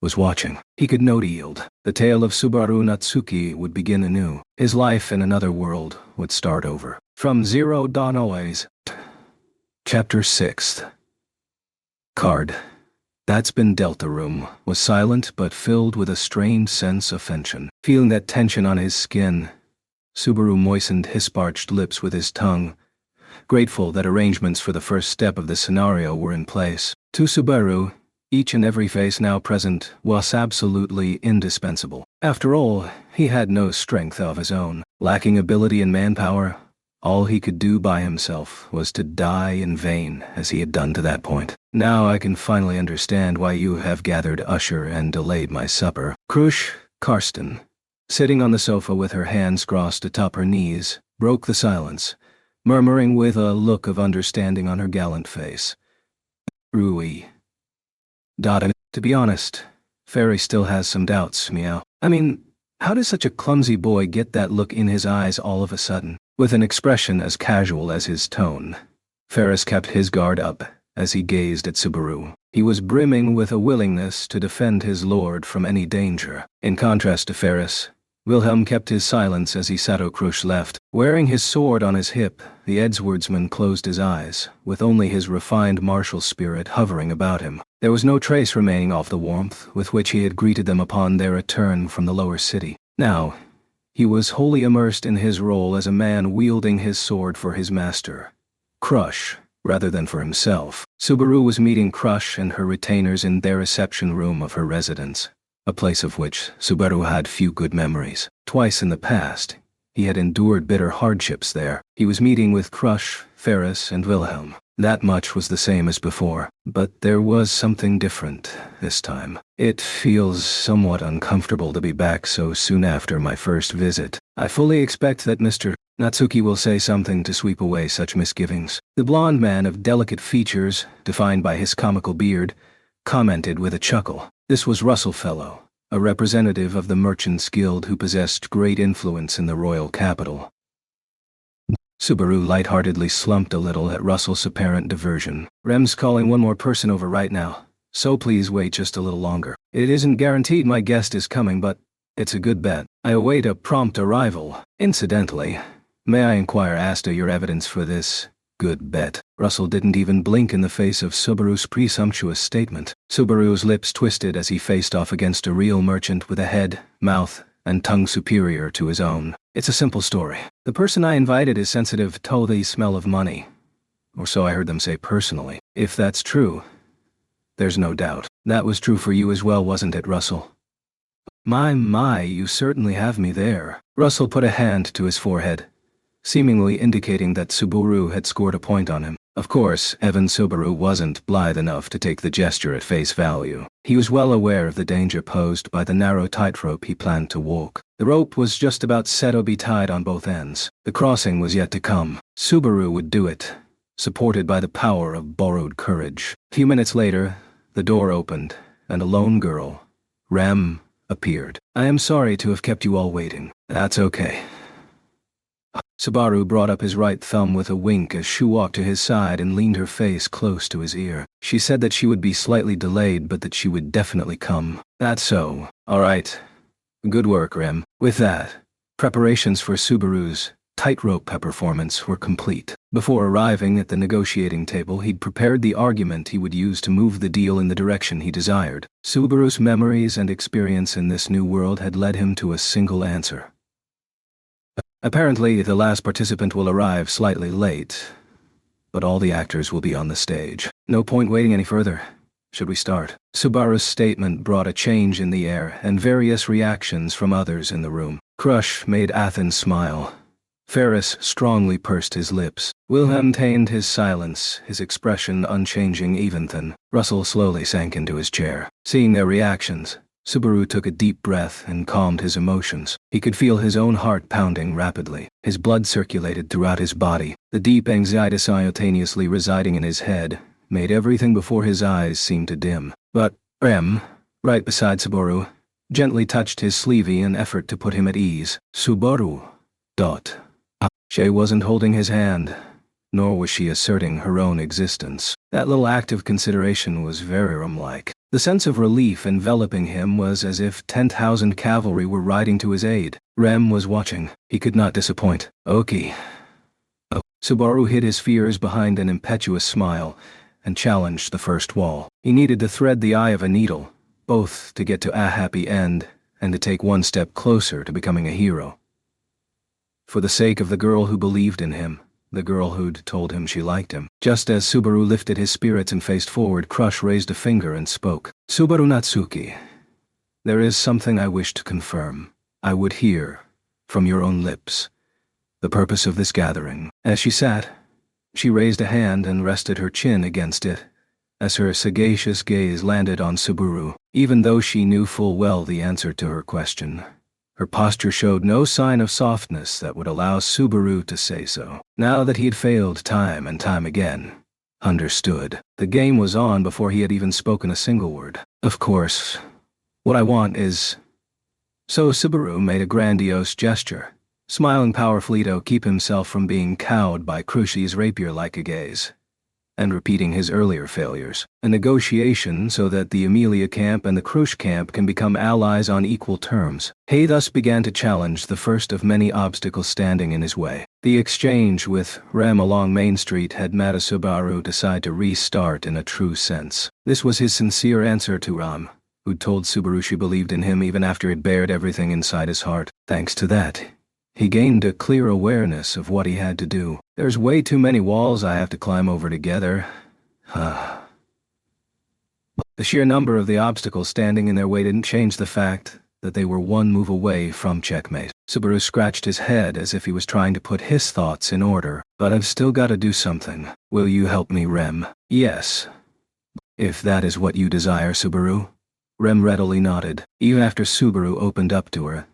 was watching. He could not yield. The tale of Subaru Natsuki would begin anew. His life in another world would start over. From Zero Dawn Always. Chapter 6. Card. That's been Delta Room was silent but filled with a strained sense of tension. Feeling that tension on his skin, Subaru moistened his parched lips with his tongue, grateful that arrangements for the first step of the scenario were in place. To Subaru, each and every face now present was absolutely indispensable. After all, he had no strength of his own. Lacking ability and manpower, all he could do by himself was to die in vain as he had done to that point. Now I can finally understand why you have gathered Usher and delayed my supper. Krush, Karsten, sitting on the sofa with her hands crossed atop her knees, broke the silence, murmuring with a look of understanding on her gallant face. Rui. To be honest, Fairy still has some doubts, meow. I mean, how does such a clumsy boy get that look in his eyes all of a sudden? With an expression as casual as his tone, Ferris kept his guard up as he gazed at Subaru. He was brimming with a willingness to defend his lord from any danger. In contrast to Ferris, Wilhelm kept his silence as he sat to Krush's left. Wearing his sword on his hip, the Edgewordsman closed his eyes, with only his refined martial spirit hovering about him. There was no trace remaining of the warmth with which he had greeted them upon their return from the lower city. Now, he was wholly immersed in his role as a man wielding his sword for his master, Krush, rather than for himself. Subaru was meeting Krush and her retainers in their reception room of her residence, a place of which Subaru had few good memories. Twice in the past, He had endured bitter hardships there. He was meeting with Crush, Ferris, and Wilhelm. That much was the same as before, but there was something different this time. It feels somewhat uncomfortable to be back so soon after my first visit. I fully expect that Mr. Natsuki will say something to sweep away such misgivings. The blond man of delicate features, defined by his comical beard, commented with a chuckle. This was Russell Fellow, a representative of the Merchants Guild who possessed great influence in the royal capital. Subaru lightheartedly slumped a little at Russell's apparent diversion. Rem's calling one more person over right now, so please wait just a little longer. It isn't guaranteed my guest is coming, but it's a good bet. I await a prompt arrival. Incidentally, may I inquire as to your evidence for this good bet? Russell didn't even blink in the face of Subaru's presumptuous statement. Subaru's lips twisted as he faced off against a real merchant with a head, mouth, and tongue superior to his own. It's a simple story. The person I invited is sensitive to the smell of money. Or so I heard them say personally. If that's true, there's no doubt. That was true for you as well, wasn't it, Russell? My, you certainly have me there. Russell put a hand to his forehead, seemingly indicating that Subaru had scored a point on him. Of course, Evan Subaru wasn't blithe enough to take the gesture at face value. He was well aware of the danger posed by the narrow tightrope he planned to walk. The rope was just about set to be tied on both ends. The crossing was yet to come. Subaru would do it, supported by the power of borrowed courage. A few minutes later, the door opened, and a lone girl, Rem, appeared. I am sorry to have kept you all waiting. That's okay. Subaru brought up his right thumb with a wink as she walked to his side and leaned her face close to his ear. She said that she would be slightly delayed, but that she would definitely come. That's so. All right. Good work, Rem. With that, preparations for Subaru's tightrope performance were complete. Before arriving at the negotiating table, he'd prepared the argument he would use to move the deal in the direction he desired. Subaru's memories and experience in this new world had led him to a single answer. Apparently, the last participant will arrive slightly late, but all the actors will be on the stage. No point waiting any further. Should we start? Subaru's statement brought a change in the air and various reactions from others in the room. Crush made Athens smile. Ferris strongly pursed his lips. Wilhelm maintained his silence, his expression unchanging even then. Russell slowly sank into his chair. Seeing their reactions, Subaru took a deep breath and calmed his emotions. He could feel his own heart pounding rapidly. His blood circulated throughout his body. The deep anxiety simultaneously residing in his head made everything before his eyes seem to dim. But Rem, right beside Subaru, gently touched his sleeve in an effort to put him at ease. Subaru. She wasn't holding his hand, nor was she asserting her own existence. That little act of consideration was very Rem-like. The sense of relief enveloping him was as if 10,000 cavalry were riding to his aid. Rem was watching. He could not disappoint. Okay. Subaru hid his fears behind an impetuous smile and challenged the first wall. He needed to thread the eye of a needle, both to get to a happy end and to take one step closer to becoming a hero. For the sake of the girl who believed in him, the girl who'd told him she liked him. Just as Subaru lifted his spirits and faced forward, Crush raised a finger and spoke. Subaru Natsuki, there is something I wish to confirm. I would hear, from your own lips, the purpose of this gathering. As she sat, she raised a hand and rested her chin against it, as her sagacious gaze landed on Subaru. Even though she knew full well the answer to her question, her posture showed no sign of softness that would allow Subaru to say so. Now that he had failed time and time again, understood. The game was on before he had even spoken a single word. Of course, what I want is... So Subaru made a grandiose gesture, smiling powerfully to keep himself from being cowed by Crush's rapier-like gaze, and repeating his earlier failures. A negotiation so that the Amelia camp and the Crush camp can become allies on equal terms. He thus began to challenge the first of many obstacles standing in his way. The exchange with Rem along Main Street had made Subaru decide to restart in a true sense. This was his sincere answer to Ram, who'd told Subaru she believed in him even after it bared everything inside his heart. Thanks to that, he gained a clear awareness of what he had to do. There's way too many walls I have to climb over together. The sheer number of the obstacles standing in their way didn't change the fact that they were one move away from checkmate. Subaru scratched his head as if he was trying to put his thoughts in order. But I've still got to do something. Will you help me, Rem? Yes. If that is what you desire, Subaru. Rem readily nodded. Even after Subaru opened up to her,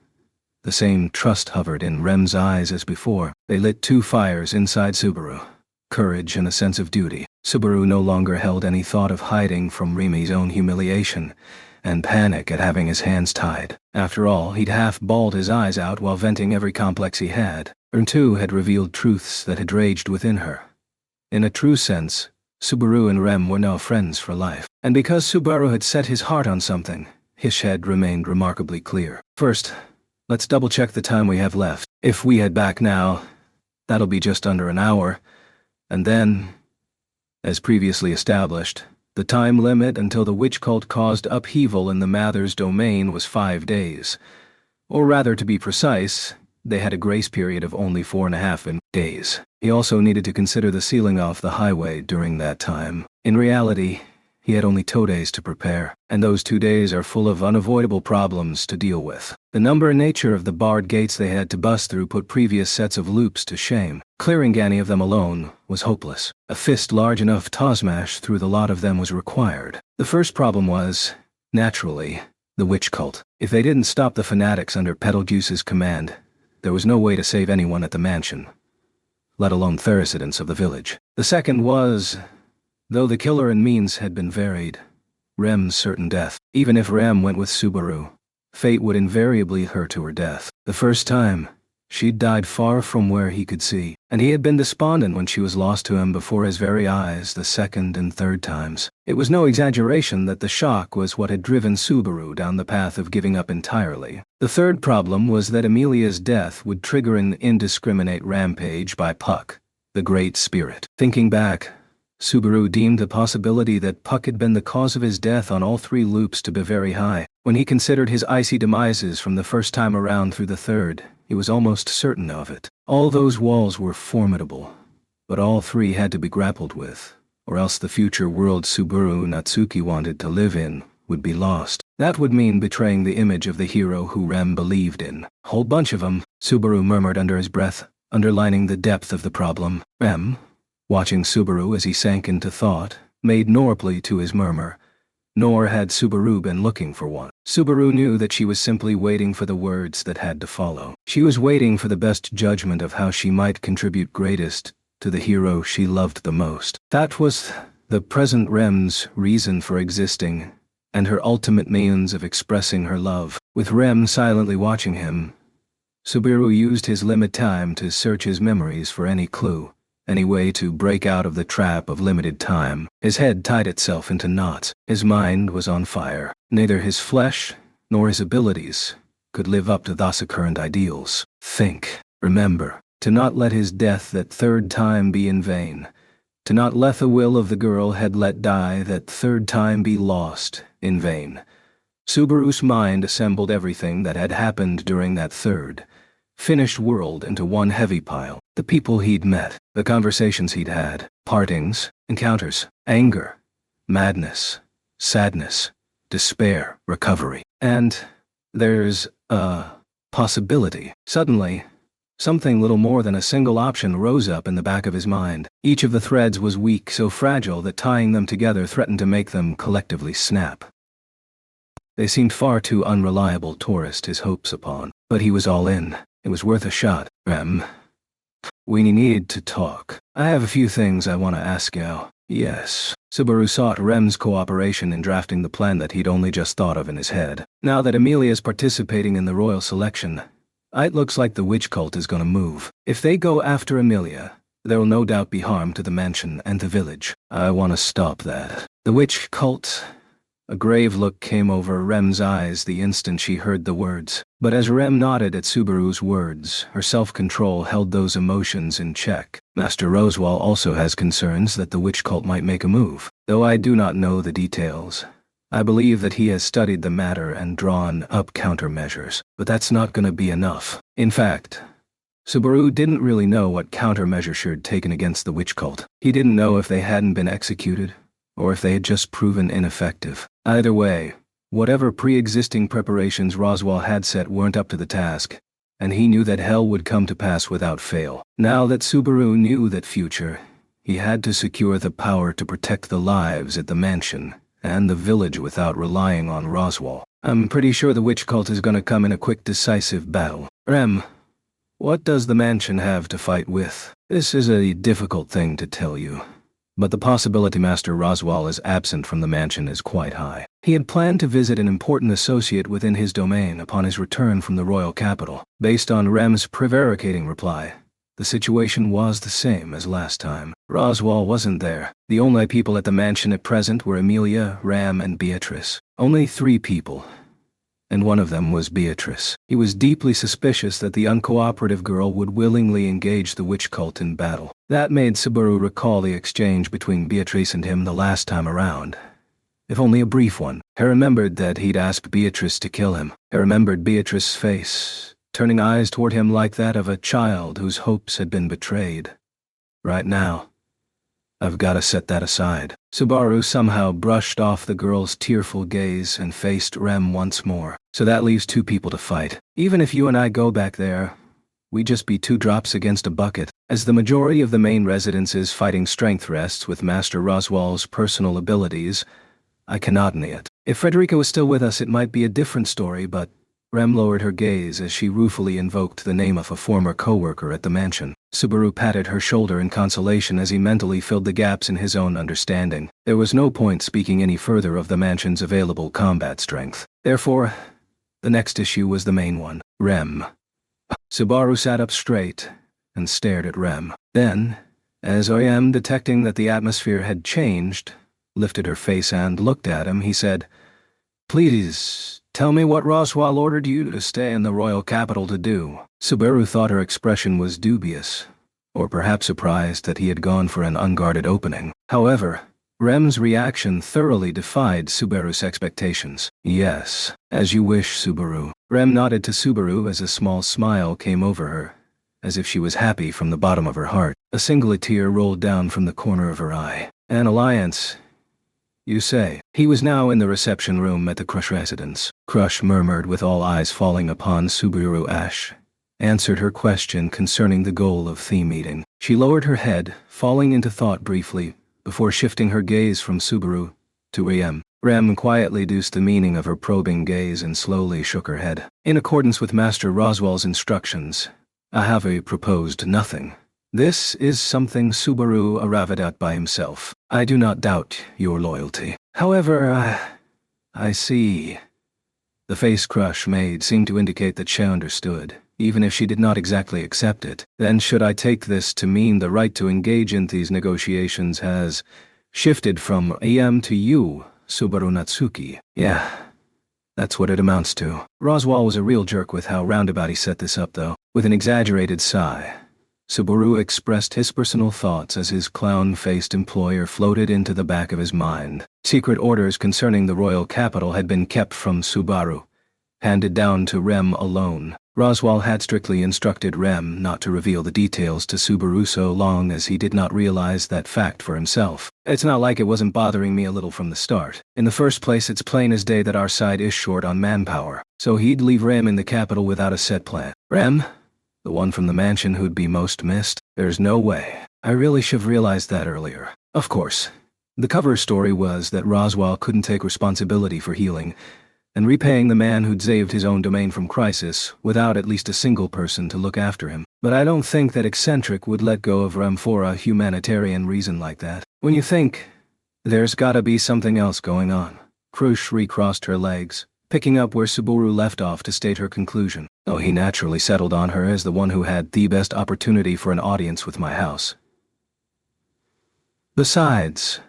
the same trust hovered in Rem's eyes as before. They lit two fires inside Subaru. Courage and a sense of duty. Subaru no longer held any thought of hiding from Remi's own humiliation and panic at having his hands tied. After all, he'd half-bawled his eyes out while venting every complex he had. Her too had revealed truths that had raged within her. In a true sense, Subaru and Rem were now friends for life. And because Subaru had set his heart on something, his head remained remarkably clear. First, let's double-check the time we have left. If we head back now, that'll be just under an hour. And then, as previously established, the time limit until the witch cult caused upheaval in the Mather's domain was 5 days. Or rather, to be precise, they had a grace period of only 4.5 days. He also needed to consider the sealing off the highway during that time. In reality, he had only 2 days to prepare, and those 2 days are full of unavoidable problems to deal with. The number and nature of the barred gates they had to bust through put previous sets of loops to shame. Clearing any of them alone was hopeless. A fist large enough to smash through the lot of them was required. The first problem was, naturally, the witch cult. If they didn't stop the fanatics under Betelgeuse's command, there was no way to save anyone at the mansion, let alone the residents of the village. The second was, though the killer and means had been varied, Rem's certain death. Even if Rem went with Subaru, fate would invariably her to her death. The first time, she'd died far from where he could see, and he had been despondent when she was lost to him before his very eyes the second and third times. It was no exaggeration that the shock was what had driven Subaru down the path of giving up entirely. The third problem was that Amelia's death would trigger an indiscriminate rampage by Puck, the Great Spirit. Thinking back, Subaru deemed the possibility that Puck had been the cause of his death on all 3 loops to be very high. When he considered his icy demises from the first time around through the third, he was almost certain of it. All those walls were formidable, but all 3 had to be grappled with, or else the future world Subaru Natsuki wanted to live in would be lost. That would mean betraying the image of the hero who Rem believed in. Whole bunch of them, Subaru murmured under his breath, underlining the depth of the problem. Rem, watching Subaru as he sank into thought, made no reply to his murmur, nor had Subaru been looking for one. Subaru knew that she was simply waiting for the words that had to follow. She was waiting for the best judgment of how she might contribute greatest to the hero she loved the most. That was the present Rem's reason for existing, and her ultimate means of expressing her love. With Rem silently watching him, Subaru used his limited time to search his memories for any clue, any way to break out of the trap of limited time. His head tied itself into knots. His mind was on fire. Neither his flesh nor his abilities could live up to thus current ideals. Think, remember, to not let his death that third time be in vain, to not let the will of the girl had let die that third time be lost in vain. Subaru's mind assembled everything that had happened during that third, finished world into one heavy pile. The people he'd met, the conversations he'd had, partings, encounters, anger, madness, sadness, despair, recovery. And there's a possibility. Suddenly, something little more than a single option rose up in the back of his mind. Each of the threads was weak, so fragile that tying them together threatened to make them collectively snap. They seemed far too unreliable to rest his hopes upon, but he was all in. It was worth a shot. Rem, we need to talk. I have a few things I want to ask you. Yes. Subaru sought Rem's cooperation in drafting the plan that he'd only just thought of in his head. Now that Amelia's participating in the royal selection, it looks like the witch cult is gonna move. If they go after Amelia, there will no doubt be harm to the mansion and the village. I want to stop that. The witch cult? A grave look came over Rem's eyes the instant she heard the words. But as Rem nodded at Subaru's words, her self-control held those emotions in check. Master Roswell also has concerns that the witch cult might make a move. Though I do not know the details, I believe that he has studied the matter and drawn up countermeasures. But that's not going to be enough. In fact, Subaru didn't really know what countermeasures she'd taken against the witch cult. He didn't know if they hadn't been executed, or if they had just proven ineffective. Either way, Whatever pre-existing preparations Roswaal had set weren't up to the task, and he knew that hell would come to pass without fail. Now that Subaru knew that future, he had to secure the power to protect the lives at the mansion and the village without relying on Roswaal. I'm pretty sure the witch cult is gonna come in a quick, decisive battle. Rem, what does the mansion have to fight with? This is a difficult thing to tell you, but the possibility Master Roswaal is absent from the mansion is quite high. He had planned to visit an important associate within his domain upon his return from the royal capital. Based on Rem's prevaricating reply, the situation was the same as last time. Roswaal wasn't there. The only people at the mansion at present were Amelia, Ram, and Beatrice. Only 3 people, and one of them was Beatrice. He was deeply suspicious that the uncooperative girl would willingly engage the witch cult in battle. That made Subaru recall the exchange between Beatrice and him the last time around, if only a brief one. He remembered that he'd asked Beatrice to kill him. He remembered Beatrice's face, turning eyes toward him like that of a child whose hopes had been betrayed. Right now, I've got to set that aside. Subaru somehow brushed off the girl's tearful gaze and faced Rem once more. So that leaves 2 people to fight. Even if you and I go back there, we'd just be 2 drops against a bucket. As the majority of the main residence's fighting strength rests with Master Roswaal's personal abilities, I cannot deny it. If Frederica was still with us, it might be a different story, but Rem lowered her gaze as she ruefully invoked the name of a former co-worker at the mansion. Subaru patted her shoulder in consolation as he mentally filled the gaps in his own understanding. There was no point speaking any further of the mansion's available combat strength. Therefore, the next issue was the main one. Rem. Subaru sat up straight and stared at Rem. Then, as Rem, detecting that the atmosphere had changed, lifted her face and looked at him, he said, "Please, tell me what Roswaal ordered you to stay in the royal capital to do." Subaru thought her expression was dubious, or perhaps surprised that he had gone for an unguarded opening. However, Rem's reaction thoroughly defied Subaru's expectations. "Yes, as you wish, Subaru." Rem nodded to Subaru as a small smile came over her, as if she was happy from the bottom of her heart. A single tear rolled down from the corner of her eye. "An alliance, you say?" He was now in the reception room at the Crush residence. Crush murmured with all eyes falling upon Subaru. Ash answered her question concerning the goal of the meeting. She lowered her head, falling into thought briefly, before shifting her gaze from Subaru to Rem. Rem quietly deduced the meaning of her probing gaze and slowly shook her head. "In accordance with Master Roswaal's instructions, I have proposed nothing. This is something Subaru arrived at by himself. I do not doubt your loyalty. However, I see." The face Crush made seemed to indicate that she understood, even if she did not exactly accept it. "Then should I take this to mean the right to engage in these negotiations has shifted from AM to you, Subaru Natsuki?" "Yeah, that's what it amounts to." Roswaal was a real jerk with how roundabout he set this up, though. With an exaggerated sigh, Subaru expressed his personal thoughts as his clown-faced employer floated into the back of his mind. Secret orders concerning the royal capital had been kept from Subaru, handed down to Rem alone. Roswaal had strictly instructed Rem not to reveal the details to Subaru so long as he did not realize that fact for himself. "It's not like it wasn't bothering me a little from the start. In the first place, it's plain as day that our side is short on manpower, so he'd leave Rem in the capital without a set plan." "Rem? The one from the mansion who'd be most missed? There's no way. I really should have realized that earlier." Of course, the cover story was that Roswaal couldn't take responsibility for healing and repaying the man who'd saved his own domain from crisis without at least a single person to look after him. But I don't think that Eccentric would let go of Rem for a humanitarian reason like that. When you think, there's gotta be something else going on. Crush recrossed her legs, picking up where Subaru left off to state her conclusion. "Oh, he naturally settled on her as the one who had the best opportunity for an audience with my house. Besides,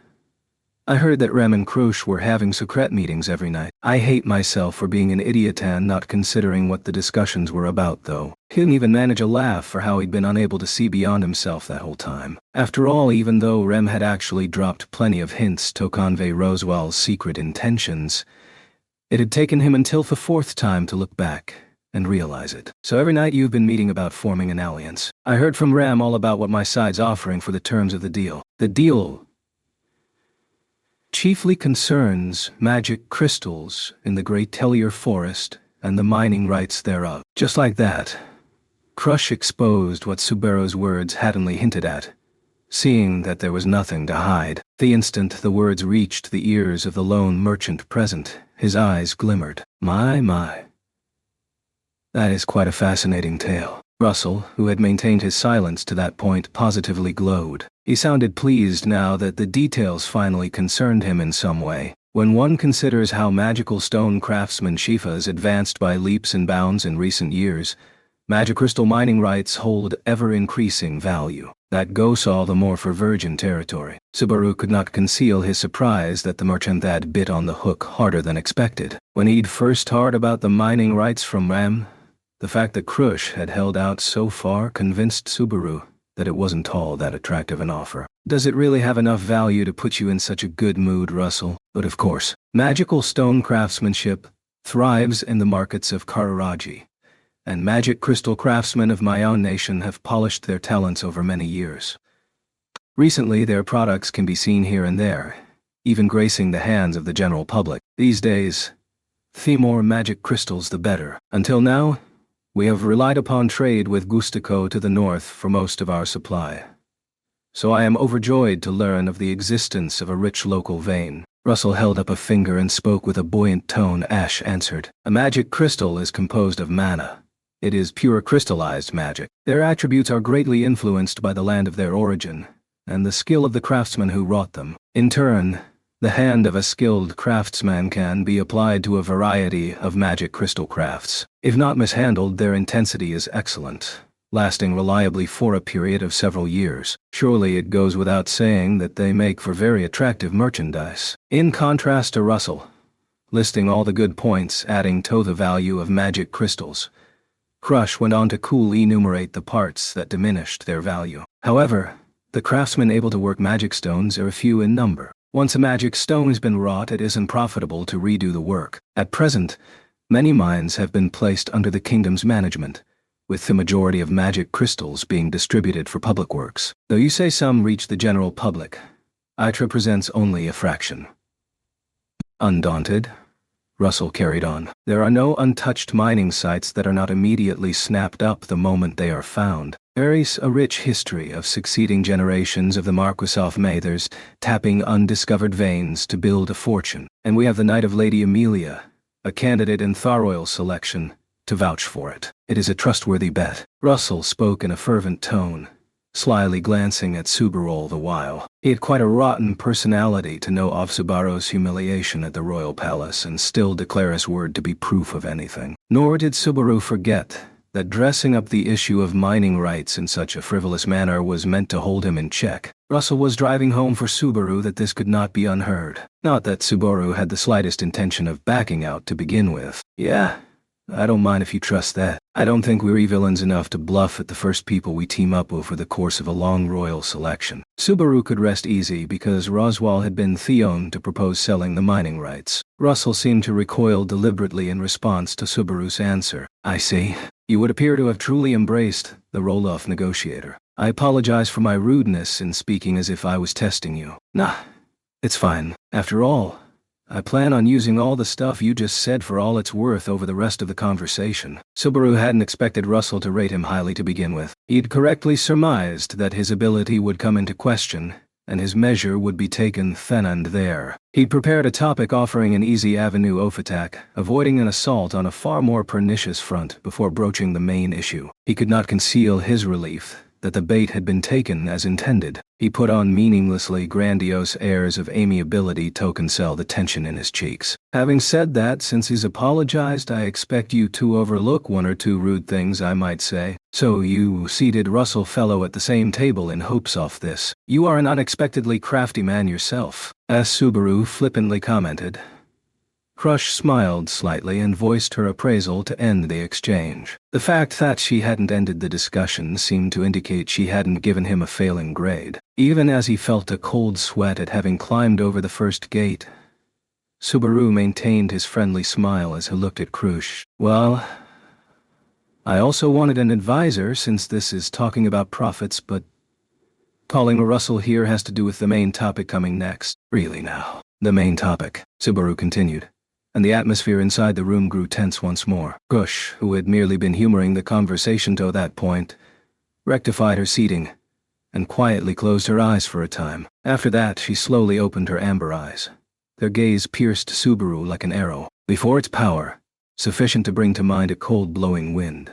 I heard that Rem and Crush were having secret meetings every night. I hate myself for being an idiot and not considering what the discussions were about, though." He didn't even manage a laugh for how he'd been unable to see beyond himself that whole time. After all, even though Rem had actually dropped plenty of hints to convey Roswaal's secret intentions, it had taken him until the 4th time to look back and realize it. "So every night you've been meeting about forming an alliance. I heard from Rem all about what my side's offering for the terms of the deal." "The deal chiefly concerns magic crystals in the Great Tellier Forest and the mining rights thereof. Just like that, Crush exposed what Subaru's words hadn't hinted at, seeing that there was nothing to hide. The instant the words reached the ears of the lone merchant present, his eyes glimmered. My. That is quite a fascinating tale. Russell, who had maintained his silence to that point, positively glowed. He sounded pleased now that the details finally concerned him in some way. When one considers how magical stone craftsmanship has advanced by leaps and bounds in recent years, magic crystal mining rights hold ever-increasing value. That goes all the more for virgin territory. Subaru could not conceal his surprise that the merchant had bit on the hook harder than expected. When he'd first heard about the mining rights from Ram, the fact that Crush had held out so far convinced Subaru that it wasn't all that attractive an offer. Does it really have enough value to put you in such a good mood, Russell? But of course, magical stone craftsmanship thrives in the markets of Kararaji, and magic crystal craftsmen of my own nation have polished their talents over many years. Recently, their products can be seen here and there, even gracing the hands of the general public. These days, the more magic crystals the better. Until now, we have relied upon trade with Gustico to the north for most of our supply. So I am overjoyed to learn of the existence of a rich local vein. Russell held up a finger and spoke with a buoyant tone. Ash answered. A magic crystal is composed of mana. It is pure crystallized magic. Their attributes are greatly influenced by the land of their origin, and the skill of the craftsman who wrought them. In turn, the hand of a skilled craftsman can be applied to a variety of magic crystal crafts. If not mishandled, their intensity is excellent, lasting reliably for a period of several years. Surely it goes without saying that they make for very attractive merchandise. In contrast to Russell, listing all the good points adding to the value of magic crystals, Crush went on to coolly enumerate the parts that diminished their value. However, the craftsmen able to work magic stones are few in number. Once a magic stone has been wrought, it isn't profitable to redo the work. At present, many mines have been placed under the kingdom's management, with the majority of magic crystals being distributed for public works. Though you say some reach the general public, it represents only a fraction. Undaunted, Russell carried on. There are no untouched mining sites that are not immediately snapped up the moment they are found. There is a rich history of succeeding generations of the Marquis of Mathers tapping undiscovered veins to build a fortune, and we have the Knight of Lady Amelia, a candidate in Tharoil's selection, to vouch for it. It is a trustworthy bet. Russell spoke in a fervent tone, slyly glancing at Subaru all the while. He had quite a rotten personality to know of Subaru's humiliation at the royal palace and still declare his word to be proof of anything. Nor did Subaru forget that dressing up the issue of mining rights in such a frivolous manner was meant to hold him in check. Russell was driving home for Subaru that this could not be unheard. Not that Subaru had the slightest intention of backing out to begin with. Yeah, I don't mind if you trust that. I don't think we're villains enough to bluff at the first people we team up over the course of a long royal selection. Subaru could rest easy because Roswell had been Theon to propose selling the mining rights. Russell seemed to recoil deliberately in response to Subaru's answer. I see. You would appear to have truly embraced the role of negotiator. I apologize for my rudeness in speaking as if I was testing you. Nah, it's fine. After all, I plan on using all the stuff you just said for all it's worth over the rest of the conversation. Subaru hadn't expected Russell to rate him highly to begin with. He'd correctly surmised that his ability would come into question, and his measure would be taken then and there. He'd prepared a topic offering an easy avenue of attack, avoiding an assault on a far more pernicious front before broaching the main issue. He could not conceal his relief that the bait had been taken as intended. He put on meaninglessly grandiose airs of amiability to conceal the tension in his cheeks. Having said that, since he's apologized, I expect you to overlook one or two rude things I might say. So you seated Russell fellow at the same table in hopes of this. You are an unexpectedly crafty man yourself, as Subaru flippantly commented. Crush smiled slightly and voiced her appraisal to end the exchange. The fact that she hadn't ended the discussion seemed to indicate she hadn't given him a failing grade. Even as he felt a cold sweat at having climbed over the first gate, Subaru maintained his friendly smile as he looked at Crush. Well, I also wanted an advisor since this is talking about profits, but calling Russell here has to do with the main topic coming next. Really now. The main topic, Subaru continued, and the atmosphere inside the room grew tense once more. Gush, who had merely been humoring the conversation to that point, rectified her seating and quietly closed her eyes for a time. After that, she slowly opened her amber eyes. Their gaze pierced Subaru like an arrow. Before its power, sufficient to bring to mind a cold-blowing wind,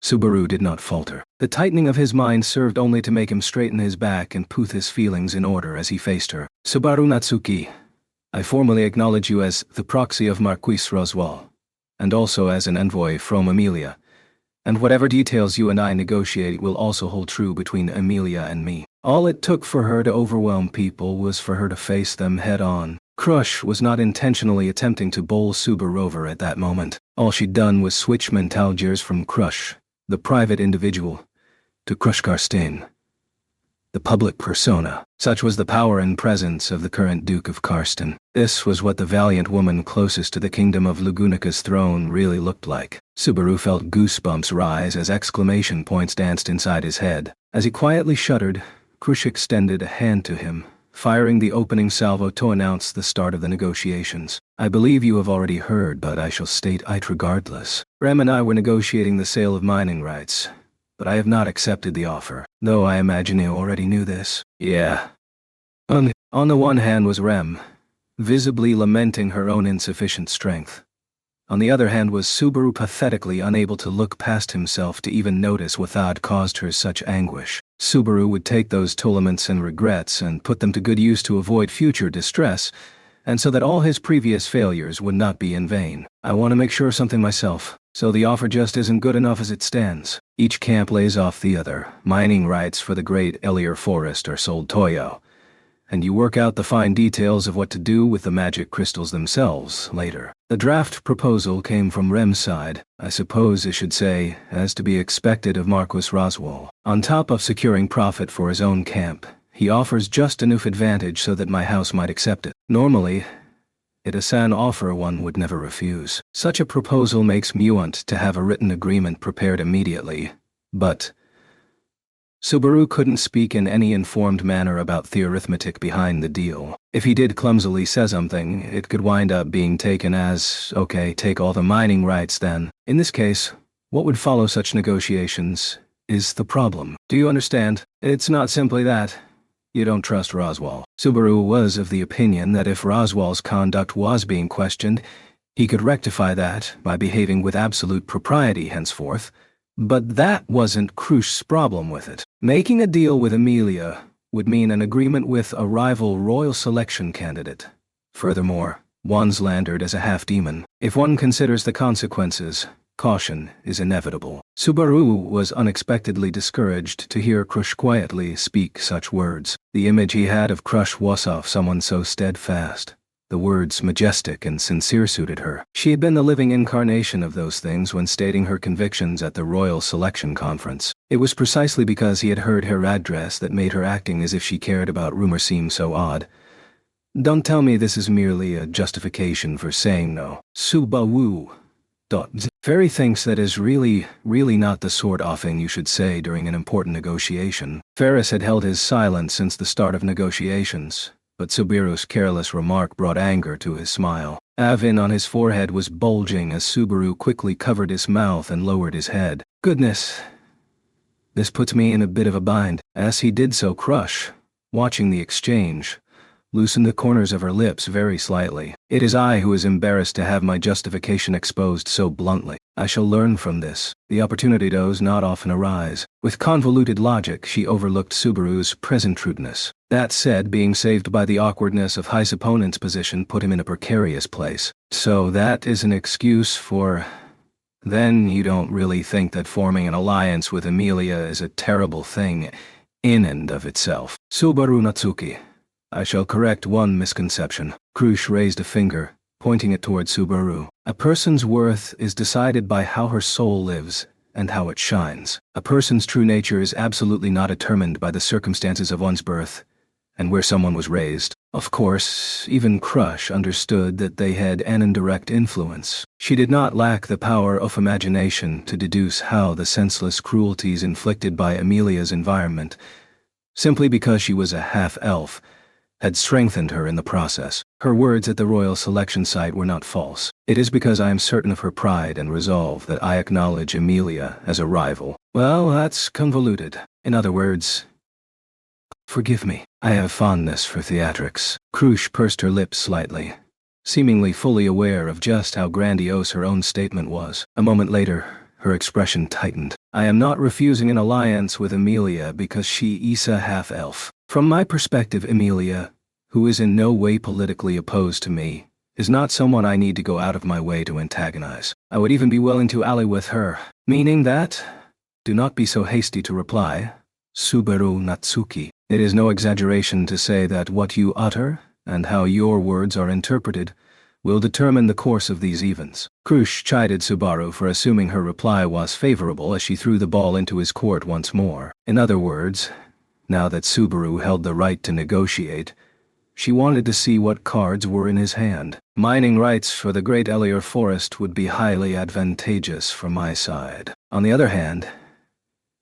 Subaru did not falter. The tightening of his mind served only to make him straighten his back and put his feelings in order as he faced her. Subaru Natsuki, I formally acknowledge you as the proxy of Marquis Roswell, and also as an envoy from Amelia. And whatever details you and I negotiate will also hold true between Amelia and me. All it took for her to overwhelm people was for her to face them head-on. Crush was not intentionally attempting to bowl Subaru over at that moment. All she'd done was switch mental gears from Crush, the private individual, to Crush Karstein, the public persona. Such was the power and presence of the current Duke of Karsten. This was what the valiant woman closest to the kingdom of Lagunica's throne really looked like. Subaru felt goosebumps rise as exclamation points danced inside his head. As he quietly shuddered, Crush extended a hand to him, firing the opening salvo to announce the start of the negotiations. I believe you have already heard, but I shall state it regardless. Rem and I were negotiating the sale of mining rights, but I have not accepted the offer, though I imagine you already knew this. Yeah. On the one hand was Rem, visibly lamenting her own insufficient strength. On the other hand was Subaru, pathetically unable to look past himself to even notice what had caused her such anguish. Subaru would take those tolements and regrets and put them to good use to avoid future distress, and so that all his previous failures would not be in vain. I want to make sure something myself, so the offer just isn't good enough as it stands. Each camp lays off the other. Mining rights for the great Elier Forest are sold Toyo, and you work out the fine details of what to do with the magic crystals themselves later. The draft proposal came from Rem's side, I suppose I should say, as to be expected of Marquis Roswell. On top of securing profit for his own camp, he offers just enough advantage so that my house might accept it. Normally, it is an offer one would never refuse. Such a proposal makes me want to have a written agreement prepared immediately, but Subaru couldn't speak in any informed manner about the arithmetic behind the deal. If he did clumsily say something, it could wind up being taken as, okay, take all the mining rights then. In this case, what would follow such negotiations is the problem. Do you understand? It's not simply that you don't trust Roswell. Subaru was of the opinion that if Roswell's conduct was being questioned, he could rectify that by behaving with absolute propriety henceforth. But that wasn't Crush's problem with it. Making a deal with Amelia would mean an agreement with a rival royal selection candidate. Furthermore, one's landed as a half-demon. If one considers the consequences, caution is inevitable. Subaru was unexpectedly discouraged to hear Crush quietly speak such words. The image he had of Crush was of someone so steadfast. The words majestic and sincere suited her. She had been the living incarnation of those things when stating her convictions at the Royal Selection Conference. It was precisely because he had heard her address that made her acting as if she cared about rumor seem so odd. Don't tell me this is merely a justification for saying no. Subaru. Ferry thinks that is really not the sort of thing you should say during an important negotiation. Ferris had held his silence since the start of negotiations, but Subaru's careless remark brought anger to his smile. Avin on his forehead was bulging as Subaru quickly covered his mouth and lowered his head. Goodness, this puts me in a bit of a bind. As he did so, Crush, watching the exchange, loosened the corners of her lips very slightly. It is I who is embarrassed to have my justification exposed so bluntly. I shall learn from this. The opportunity does not often arise. With convoluted logic, she overlooked Subaru's present shrewdness. That said, being saved by the awkwardness of his opponent's position put him in a precarious place. So that is an excuse for... Then you don't really think that forming an alliance with Amelia is a terrible thing in and of itself. Subaru Natsuki. I shall correct one misconception. Crush raised a finger, pointing it toward Subaru. A person's worth is decided by how her soul lives and how it shines. A person's true nature is absolutely not determined by the circumstances of one's birth and where someone was raised. Of course, even Crush understood that they had an indirect influence. She did not lack the power of imagination to deduce how the senseless cruelties inflicted by Amelia's environment, simply because she was a half-elf, had strengthened her in the process. Her words at the royal selection site were not false. It is because I am certain of her pride and resolve that I acknowledge Emilia as a rival. Well, that's convoluted. In other words, forgive me. I have fondness for theatrics. Crush pursed her lips slightly, seemingly fully aware of just how grandiose her own statement was. A moment later, her expression tightened. I am not refusing an alliance with Emilia because she is a half-elf. From my perspective, Emilia, who is in no way politically opposed to me, is not someone I need to go out of my way to antagonize. I would even be willing to ally with her. Meaning that? Do not be so hasty to reply. Subaru Natsuki. It is no exaggeration to say that what you utter, and how your words are interpreted, will determine the course of these events. Crush chided Subaru for assuming her reply was favorable as she threw the ball into his court once more. In other words, now that Subaru held the right to negotiate, she wanted to see what cards were in his hand. Mining rights for the Great Elior Forest would be highly advantageous for my side. On the other hand,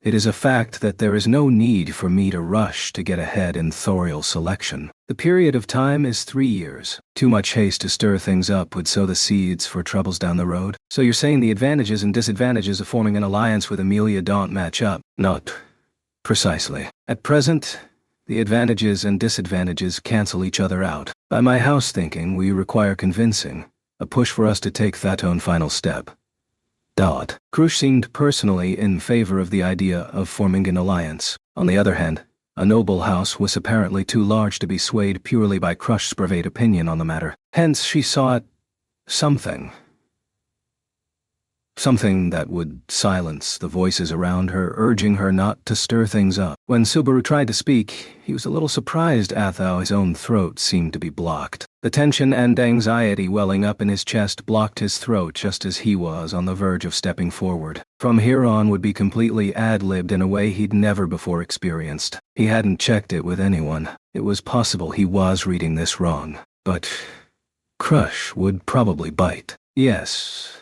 it is a fact that there is no need for me to rush to get ahead in Thorial selection. The period of time is 3 years. Too much haste to stir things up would sow the seeds for troubles down the road. So you're saying the advantages and disadvantages of forming an alliance with Emilia don't match up? Not precisely. At present, the advantages and disadvantages cancel each other out. By my house thinking, we require convincing, a push for us to take that own final step. Crush seemed personally in favor of the idea of forming an alliance. On the other hand, a noble house was apparently too large to be swayed purely by Crush's private opinion on the matter. Hence, she sought something that would silence the voices around her, urging her not to stir things up. When Subaru tried to speak, he was a little surprised at how his own throat seemed to be blocked. The tension and anxiety welling up in his chest blocked his throat just as he was on the verge of stepping forward. From here on would be completely ad-libbed in a way he'd never before experienced. He hadn't checked it with anyone. It was possible he was reading this wrong. But Crush would probably bite. Yes.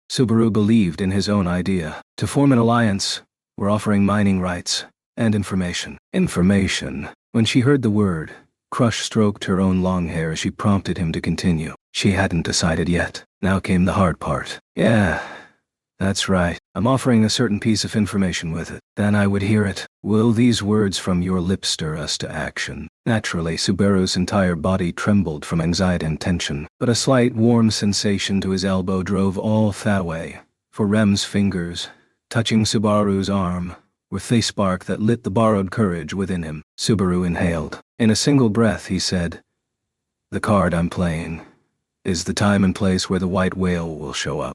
Subaru believed in his own idea. To form an alliance, we're offering mining rights and information. Information. When she heard the word, Crush stroked her own long hair as she prompted him to continue. She hadn't decided yet. Now came the hard part. Yeah, that's right. I'm offering a certain piece of information with it. Then I would hear it. Will these words from your lips stir us to action? Naturally, Subaru's entire body trembled from anxiety and tension, but a slight warm sensation to his elbow drove all that way. For Rem's fingers, touching Subaru's arm, were the spark that lit the borrowed courage within him. Subaru inhaled. In a single breath, he said, "The card I'm playing is the time and place where the white whale will show up."